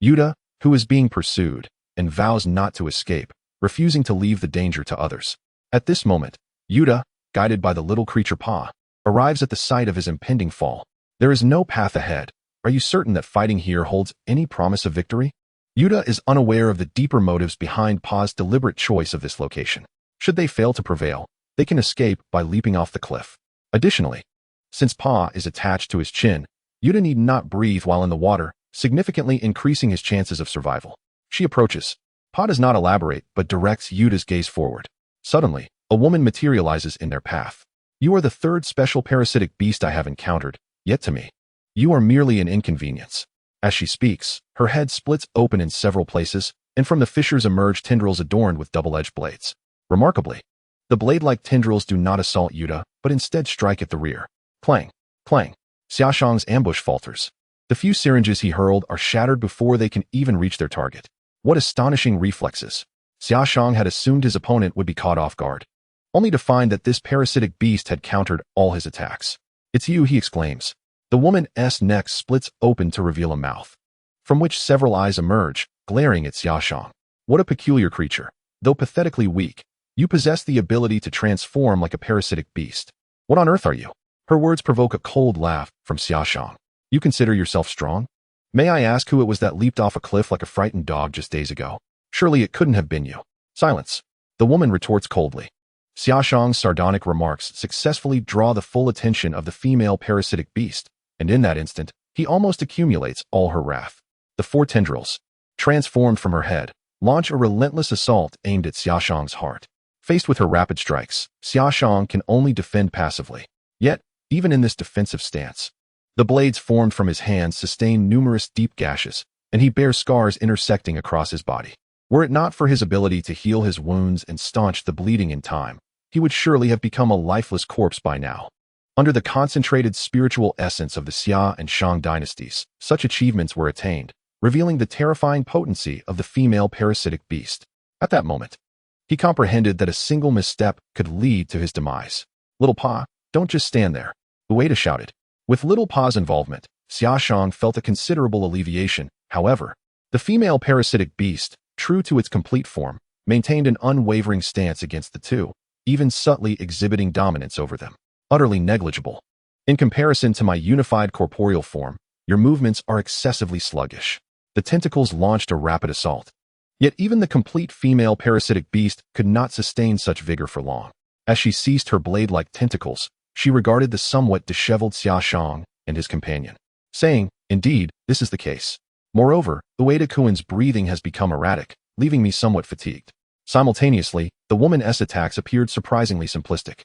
Yuta, who is being pursued, and vows not to escape, refusing to leave the danger to others. At this moment, Yuta, guided by the little creature Pa, arrives at the site of his impending fall. "There is no path ahead. Are you certain that fighting here holds any promise of victory?" Yuta is unaware of the deeper motives behind Pa's deliberate choice of this location. Should they fail to prevail, they can escape by leaping off the cliff. Additionally, since Pa is attached to his chin, Yuta need not breathe while in the water, significantly increasing his chances of survival. She approaches. Pa does not elaborate but directs Yuta's gaze forward. Suddenly, a woman materializes in their path. "You are the third special parasitic beast I have encountered, yet to me, you are merely an inconvenience." As she speaks, her head splits open in several places, and from the fissures emerge tendrils adorned with double-edged blades. Remarkably, the blade-like tendrils do not assault Yuta, but instead strike at the rear. Clang, clang. Xia Shang's ambush falters. The few syringes he hurled are shattered before they can even reach their target. What astonishing reflexes. Xia Shang had assumed his opponent would be caught off guard, only to find that this parasitic beast had countered all his attacks. "It's you," he exclaims. The woman's neck splits open to reveal a mouth, from which several eyes emerge, glaring at Xia Shang. What a peculiar creature. Though pathetically weak, you possess the ability to transform like a parasitic beast. What on earth are you? Her words provoke a cold laugh from Xia Shang. "You consider yourself strong? May I ask who it was that leaped off a cliff like a frightened dog just days ago? Surely it couldn't have been you." "Silence," the woman retorts coldly. Xia Shang's sardonic remarks successfully draw the full attention of the female parasitic beast, and in that instant, he almost accumulates all her wrath. The 4 tendrils, transformed from her head, launch a relentless assault aimed at Xia Shang's heart. Faced with her rapid strikes, Xia Shang can only defend passively. Yet, even in this defensive stance, the blades formed from his hands sustain numerous deep gashes, and he bears scars intersecting across his body. Were it not for his ability to heal his wounds and staunch the bleeding in time, he would surely have become a lifeless corpse by now. Under the concentrated spiritual essence of the Xia and Shang dynasties, such achievements were attained, revealing the terrifying potency of the female parasitic beast. At that moment, he comprehended that a single misstep could lead to his demise. "Little Pa, don't just stand there," Ueda shouted. With Little Pa's involvement, Xia Shang felt a considerable alleviation. However, the female parasitic beast, true to its complete form, maintained an unwavering stance against the two, even subtly exhibiting dominance over them. "Utterly negligible. In comparison to my unified corporeal form, your movements are excessively sluggish." The tentacles launched a rapid assault. Yet even the complete female parasitic beast could not sustain such vigor for long. As she ceased her blade-like tentacles, she regarded the somewhat disheveled Xia Shang and his companion, saying, "Indeed, this is the case. Moreover, Ueda-kun's breathing has become erratic, leaving me somewhat fatigued." Simultaneously, the woman's attacks appeared surprisingly simplistic.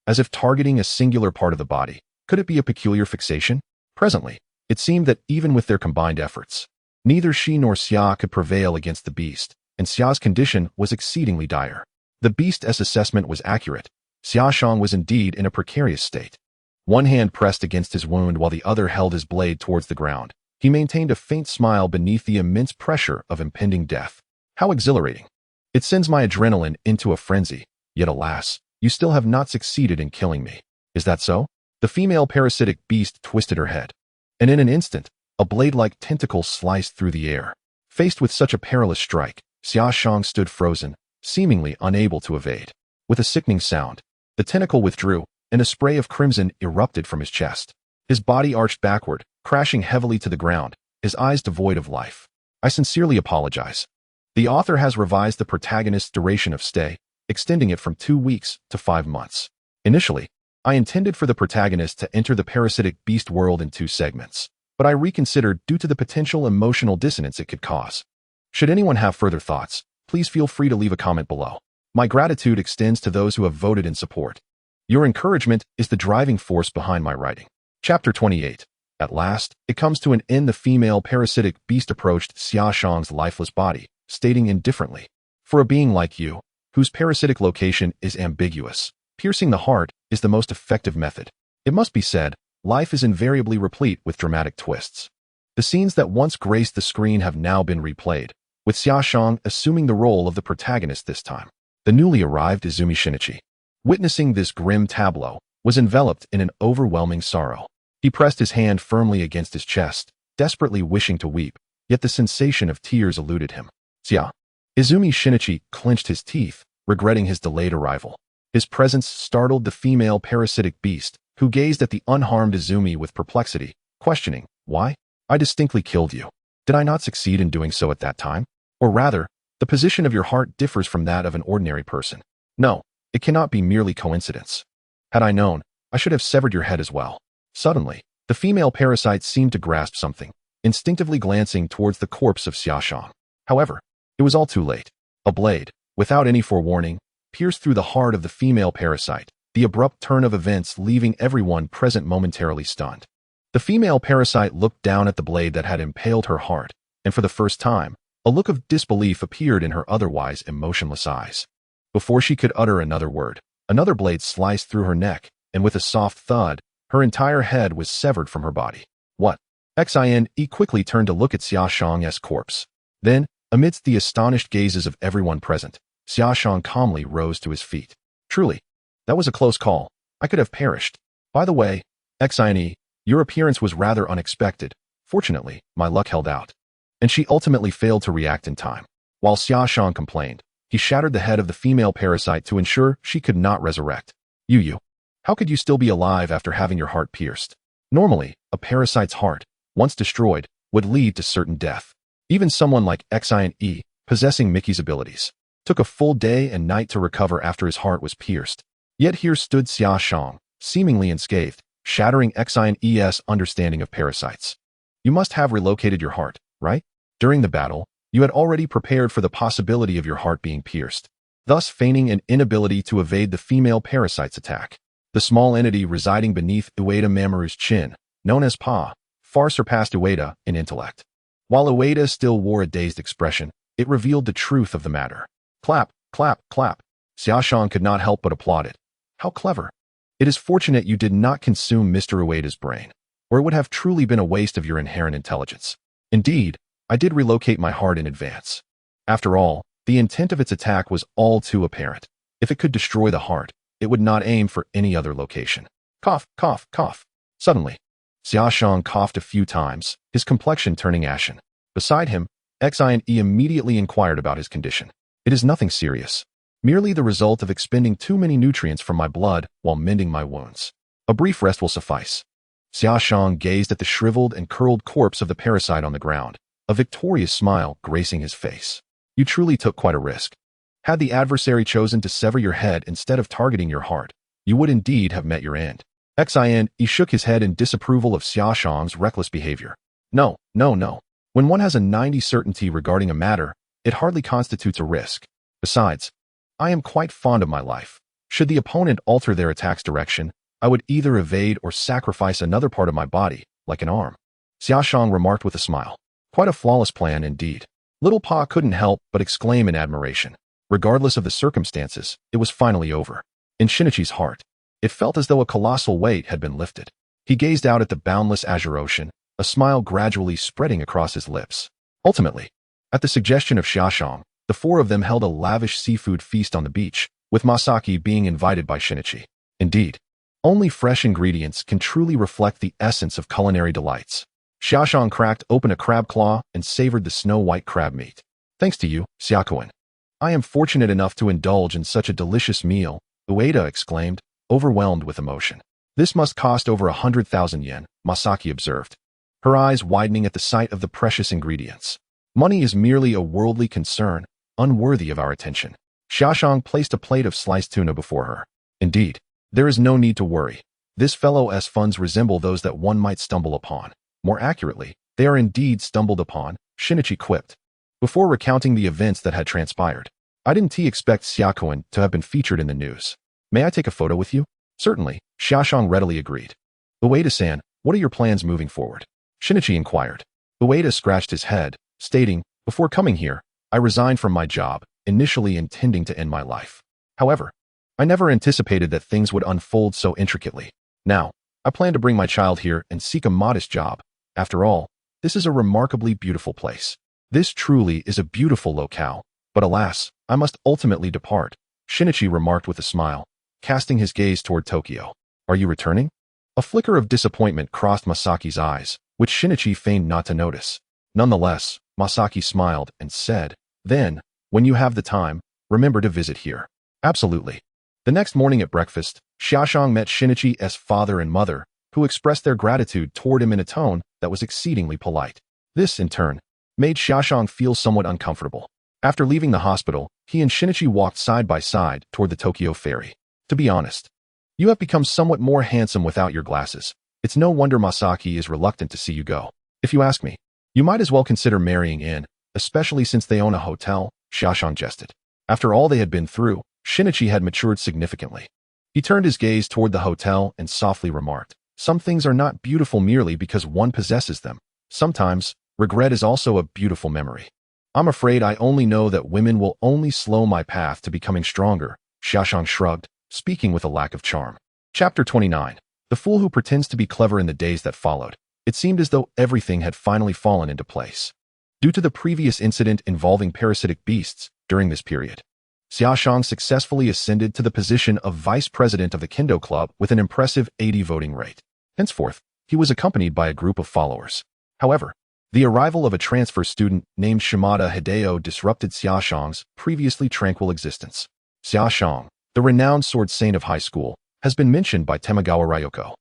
As if targeting a singular part of the body, could it be a peculiar fixation? Presently, it seemed that even with their combined efforts, neither she nor Xia could prevail against the beast, and Xia's condition was exceedingly dire. The beast's assessment was accurate. Xia Shang was indeed in a precarious state. One hand pressed against his wound while the other held his blade towards the ground. He maintained a faint smile beneath the immense pressure of impending death. "How exhilarating. It sends my adrenaline into a frenzy. Yet alas, you still have not succeeded in killing me. Is that so?" The female parasitic beast twisted her head, and in an instant, a blade-like tentacle sliced through the air. Faced with such a perilous strike, Xia Shang stood frozen, seemingly unable to evade. With a sickening sound, the tentacle withdrew, and a spray of crimson erupted from his chest. His body arched backward, crashing heavily to the ground, his eyes devoid of life. "I sincerely apologize. The author has revised the protagonist's duration of stay, extending it from 2 weeks to 5 months. Initially, I intended for the protagonist to enter the parasitic beast world in 2 segments, but I reconsidered due to the potential emotional dissonance it could cause. Should anyone have further thoughts, please feel free to leave a comment below. My gratitude extends to those who have voted in support. Your encouragement is the driving force behind my writing." Chapter 28. At last, it comes to an end. The female parasitic beast approached Xia Shang's lifeless body, stating indifferently, "For a being like you, whose parasitic location is ambiguous, piercing the heart is the most effective method. It must be said, life is invariably replete with dramatic twists. The scenes that once graced the screen have now been replayed, with Xia Shang assuming the role of the protagonist this time. The newly arrived Izumi Shinichi, witnessing this grim tableau, was enveloped in an overwhelming sorrow. He pressed his hand firmly against his chest, desperately wishing to weep, yet the sensation of tears eluded him. "Xia." Izumi Shinichi clenched his teeth, regretting his delayed arrival. His presence startled the female parasitic beast, who gazed at the unharmed Izumi with perplexity, questioning, "Why? I distinctly killed you. Did I not succeed in doing so at that time? Or rather, the position of your heart differs from that of an ordinary person. No, it cannot be merely coincidence. Had I known, I should have severed your head as well." Suddenly, the female parasite seemed to grasp something, instinctively glancing towards the corpse of Xia Shang. However, it was all too late. A blade, without any forewarning, pierced through the heart of the female parasite, the abrupt turn of events leaving everyone present momentarily stunned. The female parasite looked down at the blade that had impaled her heart, and for the first time, a look of disbelief appeared in her otherwise emotionless eyes. Before she could utter another word, another blade sliced through her neck, and with a soft thud, her entire head was severed from her body. "What?" Xine quickly turned to look at Xia Shang's corpse. Then, amidst the astonished gazes of everyone present, Xia Shang calmly rose to his feet. "Truly, that was a close call. I could have perished. By the way, Xine, your appearance was rather unexpected. Fortunately, my luck held out." And she ultimately failed to react in time. While Xia Shang complained, he shattered the head of the female parasite to ensure she could not resurrect. "You, how could you still be alive after having your heart pierced?" Normally, a parasite's heart, once destroyed, would lead to certain death. Even someone like Xine, possessing Mickey's abilities, took a full day and night to recover after his heart was pierced. Yet here stood Xia Shang, seemingly unscathed, shattering Xine's understanding of parasites. "You must have relocated your heart, right? During the battle, you had already prepared for the possibility of your heart being pierced. thus feigning an inability to evade the female parasite's attack. The small entity residing beneath Ueda Mamoru's chin, known as Pa, far surpassed Ueda in intellect. While Ueda still wore a dazed expression, it revealed the truth of the matter. Clap, clap, clap. Xia Shang could not help but applaud it. How clever. It is fortunate you did not consume Mr. Ueda's brain, or it would have truly been a waste of your inherent intelligence. Indeed, I did relocate my heart in advance. After all, the intent of its attack was all too apparent. If it could destroy the heart, it would not aim for any other location. Cough, cough, cough. Suddenly, Xia Shang coughed a few times, his complexion turning ashen. Beside him, Xine immediately inquired about his condition. It is nothing serious. Merely the result of expending too many nutrients from my blood while mending my wounds. A brief rest will suffice. Xia Shang gazed at the shriveled and curled corpse of the parasite on the ground, a victorious smile gracing his face. You truly took quite a risk. Had the adversary chosen to sever your head instead of targeting your heart, you would indeed have met your end. Xin shook his head in disapproval of Xia Shang's reckless behavior. No, no, no. When one has a 90% certainty regarding a matter, it hardly constitutes a risk. Besides, I am quite fond of my life. Should the opponent alter their attack's direction, I would either evade or sacrifice another part of my body, like an arm. Xia Shang remarked with a smile. Quite a flawless plan indeed. Little Pa couldn't help but exclaim in admiration. Regardless of the circumstances, it was finally over. In Shinichi's heart, it felt as though a colossal weight had been lifted. He gazed out at the boundless azure ocean, a smile gradually spreading across his lips. Ultimately, at the suggestion of Xia Shang, the four of them held a lavish seafood feast on the beach, with Masaki being invited by Shinichi. Indeed, only fresh ingredients can truly reflect the essence of culinary delights. Xia Shang cracked open a crab claw and savored the snow-white crab meat. Thanks to you, Xiaokuan. I am fortunate enough to indulge in such a delicious meal, Ueda exclaimed, overwhelmed with emotion. This must cost over 100,000 yen, Masaki observed, her eyes widening at the sight of the precious ingredients. Money is merely a worldly concern, unworthy of our attention. Xia Shang placed a plate of sliced tuna before her. Indeed, there is no need to worry. This fellow's funds resemble those that one might stumble upon. More accurately, they are indeed stumbled upon, Shinichi quipped. Before recounting the events that had transpired, I didn't expect Xiaokuan to have been featured in the news. May I take a photo with you? Certainly, Xia Shang readily agreed. Ueda-san, what are your plans moving forward? Shinichi inquired. Ueda scratched his head, stating, before coming here, I resigned from my job, initially intending to end my life. However, I never anticipated that things would unfold so intricately. Now, I plan to bring my child here and seek a modest job. After all, this is a remarkably beautiful place. This truly is a beautiful locale, but alas, I must ultimately depart, Shinichi remarked with a smile, casting his gaze toward Tokyo. Are you returning? A flicker of disappointment crossed Masaki's eyes, which Shinichi feigned not to notice. Nonetheless, Masaki smiled and said, then, when you have the time, remember to visit here. Absolutely. The next morning at breakfast, Xia Shang met Shinichi's father and mother, who expressed their gratitude toward him in a tone that was exceedingly polite. This, in turn, made Xia Shang feel somewhat uncomfortable. After leaving the hospital, he and Shinichi walked side by side toward the Tokyo ferry. To be honest, you have become somewhat more handsome without your glasses. It's no wonder Masaki is reluctant to see you go. If you ask me, you might as well consider marrying in, especially since they own a hotel, Xia Shang jested. After all they had been through, Shinichi had matured significantly. He turned his gaze toward the hotel and softly remarked, some things are not beautiful merely because one possesses them. Sometimes, regret is also a beautiful memory. I'm afraid I only know that women will only slow my path to becoming stronger, Xia Shang shrugged, speaking with a lack of charm. Chapter 29. The fool who pretends to be clever. In the days that followed, it seemed as though everything had finally fallen into place. Due to the previous incident involving parasitic beasts, during this period, Xia Shang successfully ascended to the position of vice president of the Kendo Club with an impressive 80% voting rate. Henceforth, he was accompanied by a group of followers. However, the arrival of a transfer student named Shimada Hideo disrupted Xia Shang's previously tranquil existence. Xia Shang, the renowned sword saint of high school, has been mentioned by Tamagawa Ryoko.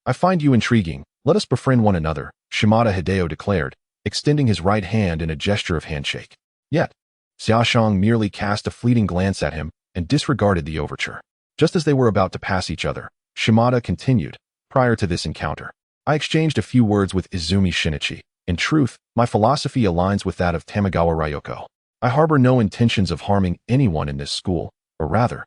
I find you intriguing. Let us befriend one another, Shimada Hideo declared, extending his right hand in a gesture of handshake. Yet, Xia Shang merely cast a fleeting glance at him and disregarded the overture. Just as they were about to pass each other, Shimada continued, prior to this encounter, I exchanged a few words with Izumi Shinichi. In truth, my philosophy aligns with that of Tamagawa Ryoko. I harbor no intentions of harming anyone in this school, or rather,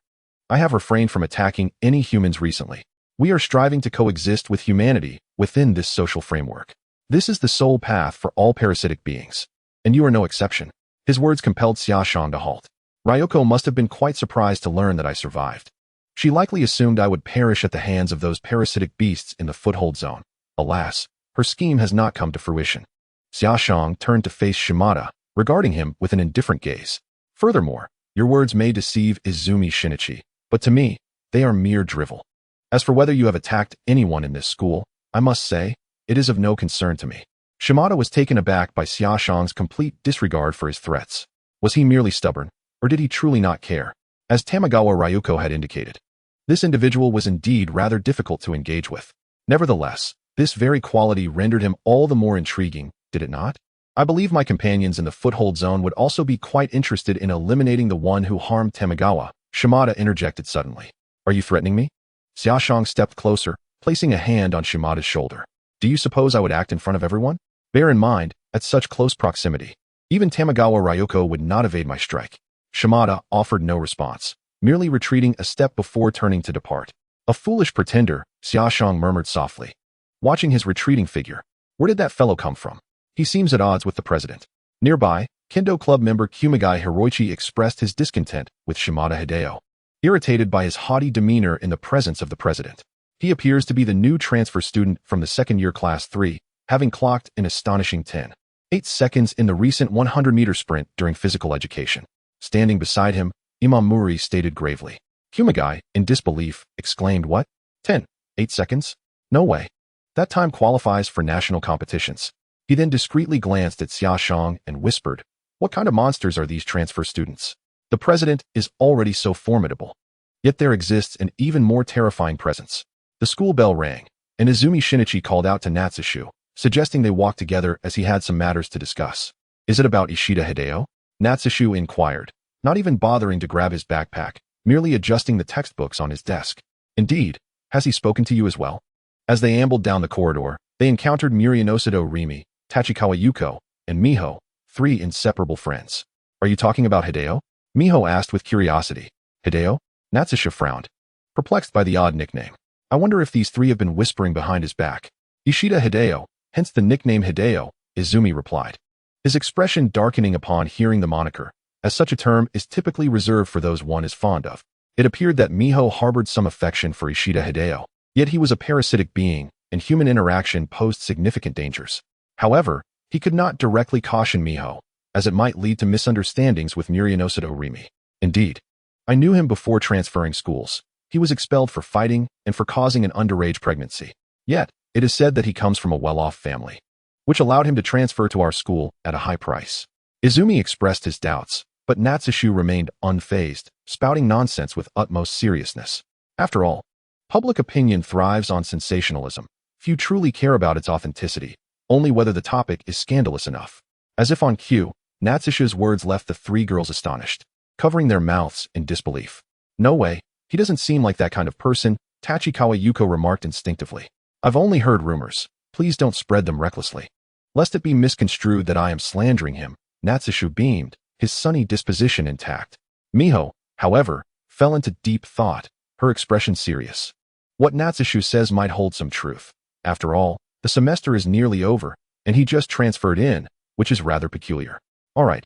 I have refrained from attacking any humans recently. We are striving to coexist with humanity within this social framework. This is the sole path for all parasitic beings, and you are no exception. His words compelled Xia Shang to halt. Ryoko must have been quite surprised to learn that I survived. She likely assumed I would perish at the hands of those parasitic beasts in the foothold zone. Alas, her scheme has not come to fruition. Xia Shang turned to face Shimada, regarding him with an indifferent gaze. Furthermore, your words may deceive Izumi Shinichi, but to me, they are mere drivel. As for whether you have attacked anyone in this school, I must say, it is of no concern to me. Shimada was taken aback by Xia Shang's complete disregard for his threats. Was he merely stubborn, or did he truly not care? As Tamagawa Ryuko had indicated, this individual was indeed rather difficult to engage with. Nevertheless, this very quality rendered him all the more intriguing, did it not? I believe my companions in the foothold zone would also be quite interested in eliminating the one who harmed Tamagawa. Shimada interjected suddenly. Are you threatening me? Xia Shang stepped closer, placing a hand on Shimada's shoulder. Do you suppose I would act in front of everyone? Bear in mind, at such close proximity, even Tamagawa Ryuko would not evade my strike. Shimada offered no response, merely retreating a step before turning to depart. A foolish pretender, Xia Shang murmured softly. Watching his retreating figure, where did that fellow come from? He seems at odds with the president. Nearby, Kendo Club member Kumagai Hiroichi expressed his discontent with Shimada Hideo, irritated by his haughty demeanor in the presence of the president. He appears to be the new transfer student from the second-year Class 3, having clocked an astonishing 10.8 seconds in the recent 100-meter sprint during physical education. Standing beside him, Imamuri stated gravely. Kumagai, in disbelief, exclaimed, "What? 10.8 seconds? No way. That time qualifies for national competitions." He then discreetly glanced at Xia Shang and whispered, "What kind of monsters are these transfer students? The president is already so formidable. Yet there exists an even more terrifying presence." The school bell rang, and Izumi Shinichi called out to Natsushu, suggesting they walk together as he had some matters to discuss. "Is it about Ishida Hideo?" Natsushu inquired, not even bothering to grab his backpack, merely adjusting the textbooks on his desk. "Indeed, has he spoken to you as well?" As they ambled down the corridor, they encountered Murionosido Rimi, Tachikawa Yuko, and Miho, three inseparable friends. "Are you talking about Hideo?" Miho asked with curiosity. "Hideo?" Natsushu frowned, perplexed by the odd nickname. "I wonder if these three have been whispering behind his back." "Ishida Hideo, hence the nickname Hideo," Izumi replied, his expression darkening upon hearing the moniker, as such a term is typically reserved for those one is fond of. It appeared that Miho harbored some affection for Ishida Hideo, yet he was a parasitic being, and human interaction posed significant dangers. However, he could not directly caution Miho, as it might lead to misunderstandings with Murionosido Rimi. "Indeed, I knew him before transferring schools. He was expelled for fighting and for causing an underage pregnancy. Yet, it is said that he comes from a well-off family, which allowed him to transfer to our school at a high price." Izumi expressed his doubts, but Natsushu remained unfazed, spouting nonsense with utmost seriousness. After all, public opinion thrives on sensationalism. Few truly care about its authenticity, only whether the topic is scandalous enough. As if on cue, Natsushu's words left the three girls astonished, covering their mouths in disbelief. "No way, he doesn't seem like that kind of person," Tachikawa Yuko remarked instinctively. "I've only heard rumors. Please don't spread them recklessly, lest it be misconstrued that I am slandering him." Natsushu beamed, his sunny disposition intact. Miho, however, fell into deep thought, her expression serious. What Natsushu says might hold some truth. After all, the semester is nearly over, and he just transferred in, which is rather peculiar. All right,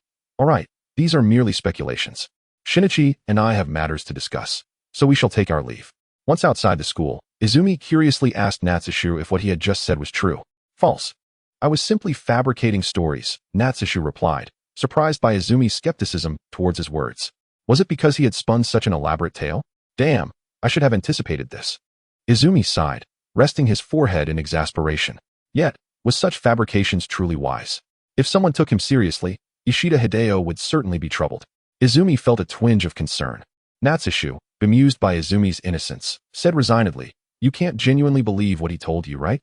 these are merely speculations. Shinichi and I have matters to discuss, so we shall take our leave. Once outside the school, Izumi curiously asked Natsushu if what he had just said was true. "False. I was simply fabricating stories," Natsushu replied, surprised by Izumi's skepticism towards his words. Was it because he had spun such an elaborate tale? Damn, I should have anticipated this. Izumi sighed, resting his forehead in exasperation. Yet, was such fabrications truly wise? If someone took him seriously, Ishida Hideo would certainly be troubled. Izumi felt a twinge of concern. Natsushu, bemused by Izumi's innocence, said resignedly, "You can't genuinely believe what he told you, right?"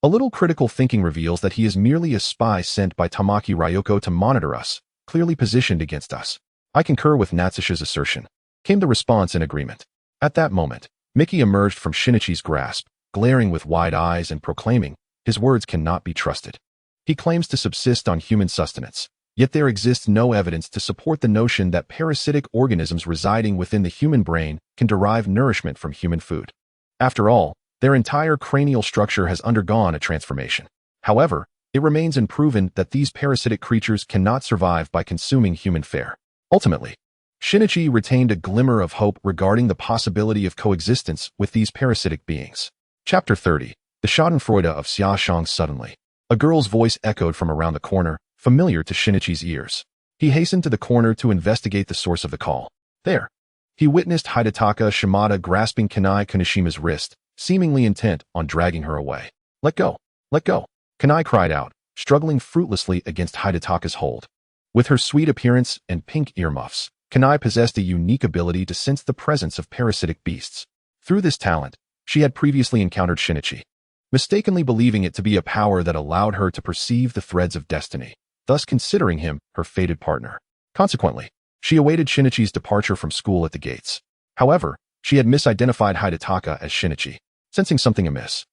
A little critical thinking reveals that he is merely a spy sent by Tamaki Ryoko to monitor us, clearly positioned against us. "I concur with Natsushu's assertion," came the response in agreement. At that moment, Miki emerged from Shinichi's grasp, glaring with wide eyes and proclaiming, "His words cannot be trusted. He claims to subsist on human sustenance, Yet there exists no evidence to support the notion that parasitic organisms residing within the human brain can derive nourishment from human food. After all, their entire cranial structure has undergone a transformation. However, it remains unproven that these parasitic creatures cannot survive by consuming human fare. Ultimately, Shinichi retained a glimmer of hope regarding the possibility of coexistence with these parasitic beings. Chapter 30. The Schadenfreude of Xia Shang. Suddenly, a girl's voice echoed from around the corner, familiar to Shinichi's ears. He hastened to the corner to investigate the source of the call. There, he witnessed Hidetaka Shimada grasping Kanai Kunishima's wrist, seemingly intent on dragging her away. "Let go! Let go!" Kanai cried out, struggling fruitlessly against Hidetaka's hold. With her sweet appearance and pink earmuffs, Kanai possessed a unique ability to sense the presence of parasitic beasts. Through this talent, she had previously encountered Shinichi, mistakenly believing it to be a power that allowed her to perceive the threads of destiny, thus considering him her fated partner. Consequently, she awaited Shinichi's departure from school at the gates. However, she had misidentified Hidetaka as Shinichi, sensing something amiss.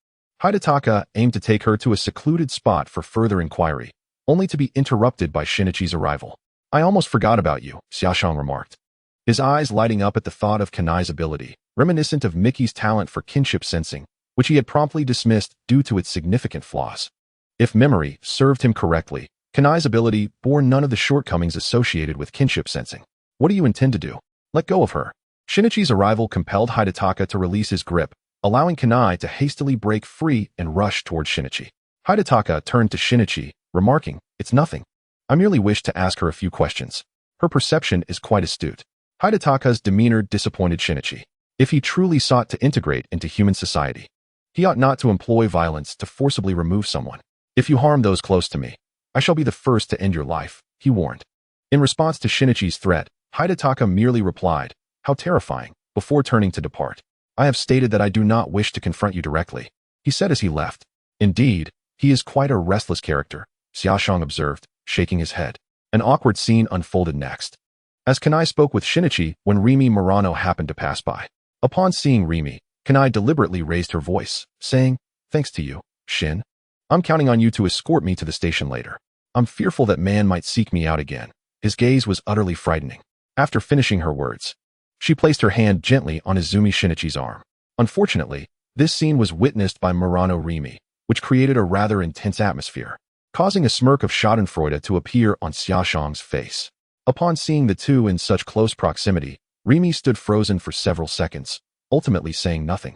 Hidetaka aimed to take her to a secluded spot for further inquiry, only to be interrupted by Shinichi's arrival. "I almost forgot about you," Xia Shang remarked, his eyes lighting up at the thought of Kanai's ability, reminiscent of Mickey's talent for kinship sensing, which he had promptly dismissed due to its significant flaws. If memory served him correctly, Kanai's ability bore none of the shortcomings associated with kinship sensing. "What do you intend to do?" "Let go of her." Shinichi's arrival compelled Hidetaka to release his grip, allowing Kanai to hastily break free and rush towards Shinichi. Hidetaka turned to Shinichi, remarking, "It's nothing. I merely wish to ask her a few questions." Her perception is quite astute. Hidetaka's demeanor disappointed Shinichi. If he truly sought to integrate into human society, he ought not to employ violence to forcibly remove someone. "If you harm those close to me, I shall be the first to end your life," he warned. In response to Shinichi's threat, Hidetaka merely replied, "How terrifying," before turning to depart. "I have stated that I do not wish to confront you directly," he said as he left. "Indeed, he is quite a restless character," Xia Shang observed, shaking his head. An awkward scene unfolded next, as Kanai spoke with Shinichi when Rimi Murano happened to pass by. Upon seeing Rimi, Kanai deliberately raised her voice, saying, "Thanks to you, Shin. I'm counting on you to escort me to the station later. I'm fearful that man might seek me out again." His gaze was utterly frightening. After finishing her words, she placed her hand gently on Izumi Shinichi's arm. Unfortunately, this scene was witnessed by Murano Rimi, which created a rather intense atmosphere, causing a smirk of schadenfreude to appear on Xia Shang's face. Upon seeing the two in such close proximity, Rimi stood frozen for several seconds, ultimately saying nothing,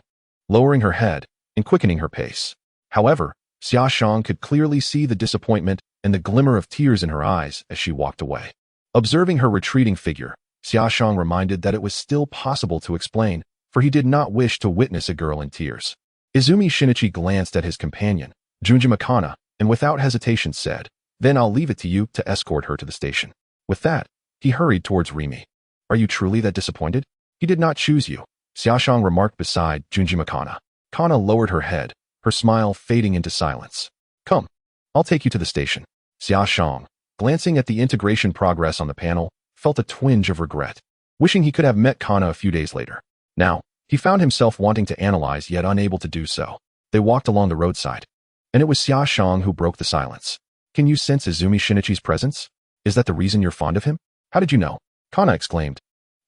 lowering her head and quickening her pace. However, Xia Shang could clearly see the disappointment and the glimmer of tears in her eyes as she walked away. Observing her retreating figure, Xia Shang reminded that it was still possible to explain, for he did not wish to witness a girl in tears. Izumi Shinichi glanced at his companion, Junji Makana, and without hesitation said, "Then I'll leave it to you to escort her to the station." With that, he hurried towards Rimi. "Are you truly that disappointed? He did not choose you," Xia Shang remarked beside Junji Makana. Kana lowered her head, her smile fading into silence. "Come, I'll take you to the station." Xia Shang, glancing at the integration progress on the panel, felt a twinge of regret, wishing he could have met Kana a few days later. Now, he found himself wanting to analyze yet unable to do so. They walked along the roadside, and it was Xia Shang who broke the silence. "Can you sense Izumi Shinichi's presence? Is that the reason you're fond of him?" "How did you know?" Kana exclaimed,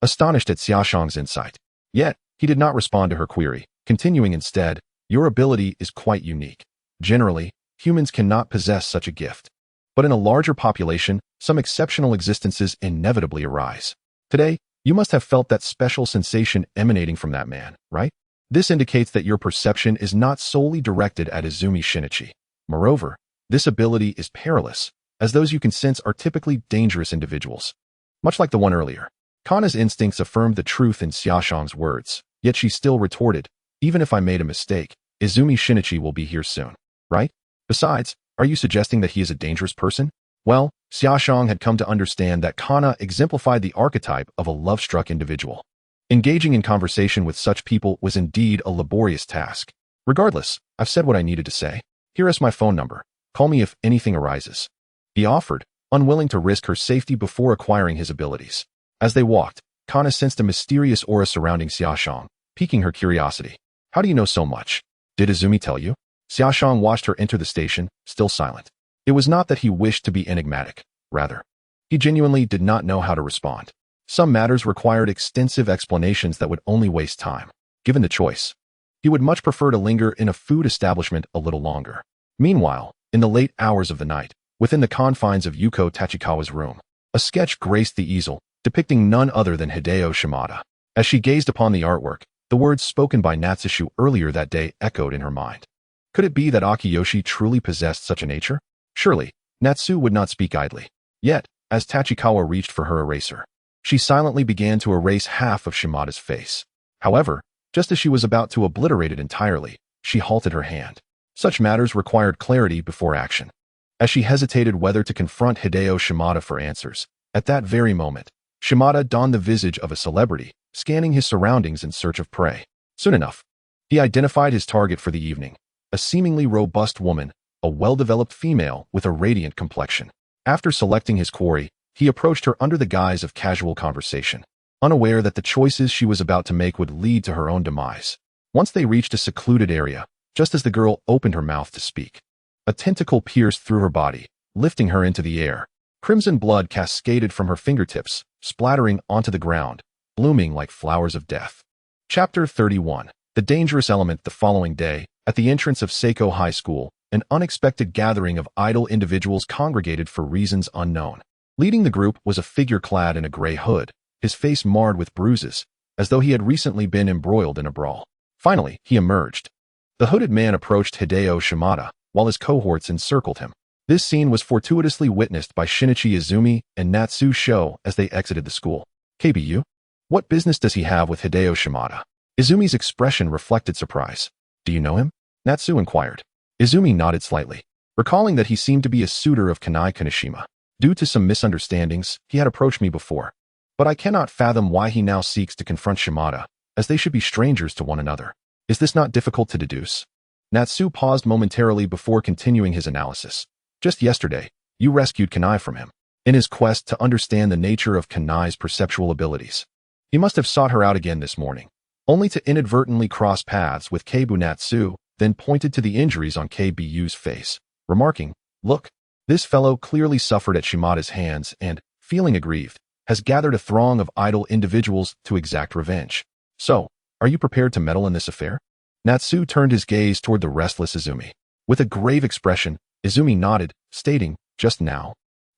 astonished at Xia Shang's insight. Yet, he did not respond to her query, continuing instead, "Your ability is quite unique. Generally, humans cannot possess such a gift. But in a larger population, some exceptional existences inevitably arise. Today, you must have felt that special sensation emanating from that man, right? This indicates that your perception is not solely directed at Izumi Shinichi. Moreover, this ability is perilous, as those you can sense are typically dangerous individuals. Much like the one earlier." Kana's instincts affirmed the truth in Xia Shang's words, yet she still retorted, "Even if I made a mistake, Izumi Shinichi will be here soon, right? Besides, are you suggesting that he is a dangerous person?" Well, Xia Shang had come to understand that Kana exemplified the archetype of a love-struck individual. Engaging in conversation with such people was indeed a laborious task. "Regardless, I've said what I needed to say. Here is my phone number. Call me if anything arises," he offered, unwilling to risk her safety before acquiring his abilities. As they walked, Kana sensed a mysterious aura surrounding Xia Shang, piquing her curiosity. "How do you know so much? Did Izumi tell you?" Xia Shang watched her enter the station, still silent. It was not that he wished to be enigmatic. rather. He genuinely did not know how to respond. Some matters required extensive explanations that would only waste time. Given the choice, he would much prefer to linger in a food establishment a little longer. Meanwhile, in the late hours of the night, within the confines of Yuko Tachikawa's room, a sketch graced the easel, depicting none other than Hideo Shimada. As she gazed upon the artwork, the words spoken by Natsushu earlier that day echoed in her mind. Could it be that Akiyoshi truly possessed such a nature? Surely, Natsu would not speak idly. Yet, as Tachikawa reached for her eraser, she silently began to erase half of Shimada's face. However, just as she was about to obliterate it entirely, she halted her hand. Such matters required clarity before action. As she hesitated whether to confront Hideo Shimada for answers, at that very moment, Shimada donned the visage of a celebrity, scanning his surroundings in search of prey. Soon enough, he identified his target for the evening, a seemingly robust woman, a well-developed female with a radiant complexion. After selecting his quarry, he approached her under the guise of casual conversation, unaware that the choices she was about to make would lead to her own demise. Once they reached a secluded area, just as the girl opened her mouth to speak, a tentacle pierced through her body, lifting her into the air. Crimson blood cascaded from her fingertips, splattering onto the ground, blooming like flowers of death. Chapter 31. The Dangerous Element. The following day, at the entrance of Seiko High School, an unexpected gathering of idle individuals congregated for reasons unknown. Leading the group was a figure clad in a gray hood, his face marred with bruises, as though he had recently been embroiled in a brawl. Finally, he emerged. The hooded man approached Hideo Shimada, while his cohorts encircled him. This scene was fortuitously witnessed by Shinichi Izumi and Natsu Sho as they exited the school. KBU? What business does he have with Hideo Shimada? Izumi's expression reflected surprise. Do you know him? Natsu inquired. Izumi nodded slightly, recalling that he seemed to be a suitor of Kanai Kaneshima. Due to some misunderstandings, he had approached me before. But I cannot fathom why he now seeks to confront Shimada, as they should be strangers to one another. Is this not difficult to deduce? Natsu paused momentarily before continuing his analysis. Just yesterday, you rescued Kanai from him, in his quest to understand the nature of Kanai's perceptual abilities. He must have sought her out again this morning, only to inadvertently cross paths with Keibu. Natsu then pointed to the injuries on KBU's face, remarking, "Look, this fellow clearly suffered at Shimada's hands and, feeling aggrieved, has gathered a throng of idle individuals to exact revenge. So, are you prepared to meddle in this affair?" Natsu turned his gaze toward the restless Izumi. With a grave expression, Izumi nodded, stating, "Just now,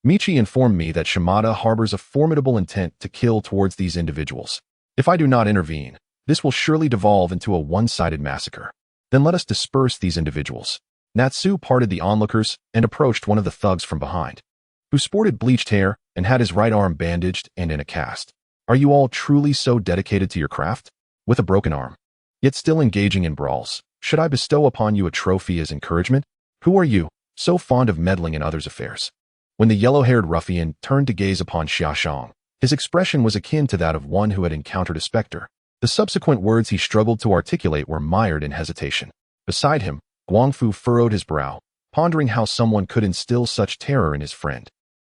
Michi informed me that Shimada harbors a formidable intent to kill towards these individuals. If I do not intervene, this will surely devolve into a one-sided massacre. Then let us disperse these individuals." Natsu parted the onlookers and approached one of the thugs from behind, who sported bleached hair and had his right arm bandaged and in a cast. "Are you all truly so dedicated to your craft? With a broken arm, yet still engaging in brawls, should I bestow upon you a trophy as encouragement? Who are you, so fond of meddling in others' affairs?" When the yellow-haired ruffian turned to gaze upon Xia Shang, his expression was akin to that of one who had encountered a specter. The subsequent words he struggled to articulate were mired in hesitation. Beside him, Guangfu furrowed his brow, pondering how someone could instill such terror in his friend.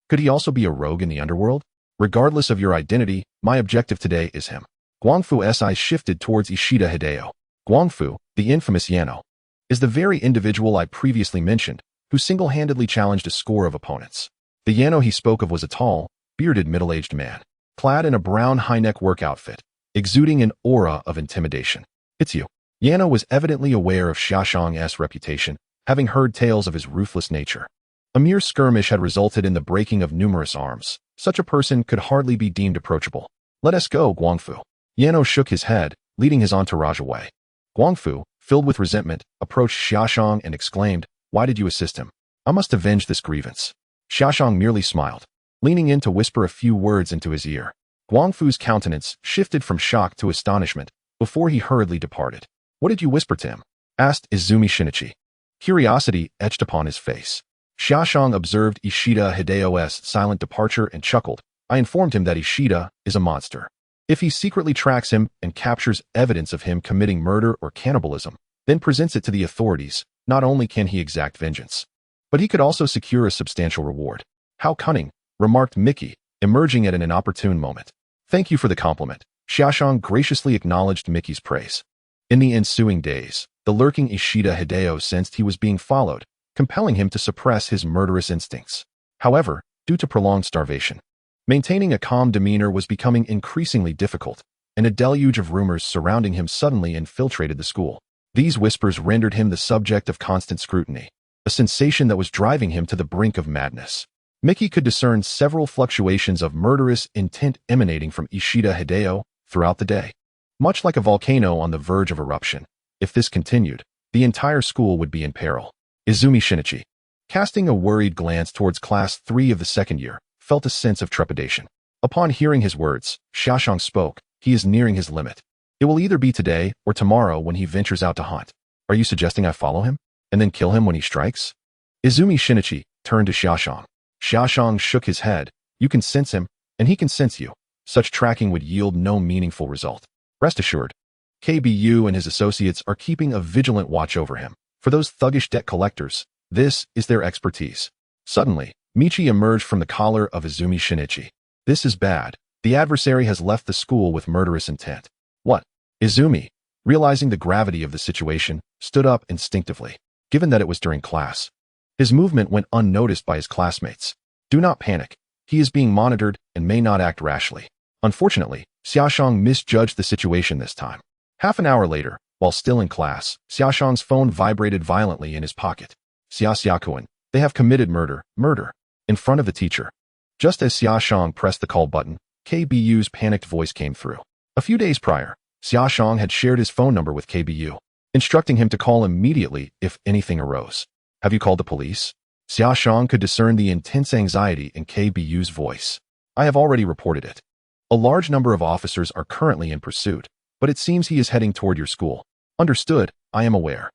Could he also be a rogue in the underworld? "Regardless of your identity, my objective today is him." Guangfu's eyes shifted towards Ishida Hideo. Guangfu, the infamous Yano, is the very individual I previously mentioned, who single-handedly challenged a score of opponents. The Yano he spoke of was a tall, bearded middle-aged man, clad in a brown high-neck work outfit, exuding an aura of intimidation. "It's you." Yano was evidently aware of Xia Shang's reputation, having heard tales of his ruthless nature. A mere skirmish had resulted in the breaking of numerous arms. Such a person could hardly be deemed approachable. "Let us go, Guangfu." Yano shook his head, leading his entourage away. Guangfu, filled with resentment, approached Xia Shang and exclaimed, "Why did you assist him? I must avenge this grievance." Xia Shang merely smiled, leaning in to whisper a few words into his ear. Guangfu's countenance shifted from shock to astonishment before he hurriedly departed. "What did you whisper to him?" asked Izumi Shinichi. Curiosity etched upon his face. Xia Shang observed Ishida Hideo's silent departure and chuckled. "I informed him that Ishida is a monster. If he secretly tracks him and captures evidence of him committing murder or cannibalism, then presents it to the authorities, not only can he exact vengeance, but he could also secure a substantial reward." "How cunning," remarked Mickey, emerging at an inopportune moment. "Thank you for the compliment." Xia Shang graciously acknowledged Mickey's praise. In the ensuing days, the lurking Ishida Hideo sensed he was being followed, compelling him to suppress his murderous instincts. However, due to prolonged starvation. Maintaining a calm demeanor was becoming increasingly difficult, and a deluge of rumors surrounding him suddenly infiltrated the school. These whispers rendered him the subject of constant scrutiny, a sensation that was driving him to the brink of madness. Mickey could discern several fluctuations of murderous intent emanating from Ishida Hideo throughout the day. Much like a volcano on the verge of eruption, if this continued, the entire school would be in peril. Izumi Shinichi, casting a worried glance towards Class 3 of the second year, felt a sense of trepidation. Upon hearing his words, Xia Shang spoke. He is nearing his limit. It will either be today or tomorrow when he ventures out to hunt. Are you suggesting I follow him and then kill him when he strikes? Izumi Shinichi turned to Xia Shang. Xia Shang shook his head. You can sense him, and he can sense you. Such tracking would yield no meaningful result. Rest assured, KBU and his associates are keeping a vigilant watch over him. For those thuggish debt collectors, this is their expertise. Suddenly, Michi emerged from the collar of Izumi Shinichi. This is bad. The adversary has left the school with murderous intent. What? Izumi, realizing the gravity of the situation, stood up instinctively, given that it was during class. His movement went unnoticed by his classmates. Do not panic. He is being monitored and may not act rashly. Unfortunately, Xia Shang misjudged the situation this time. Half an hour later, while still in class, Xia Shang's phone vibrated violently in his pocket. Xia Xiakuan, they have committed murder, in front of the teacher. Just as Xia Shang pressed the call button, KBU's panicked voice came through. A few days prior, Xia Shang had shared his phone number with KBU, instructing him to call immediately if anything arose. Have you called the police? Xia Shang could discern the intense anxiety in KBU's voice. I have already reported it. A large number of officers are currently in pursuit, but it seems he is heading toward your school. Understood, I am aware.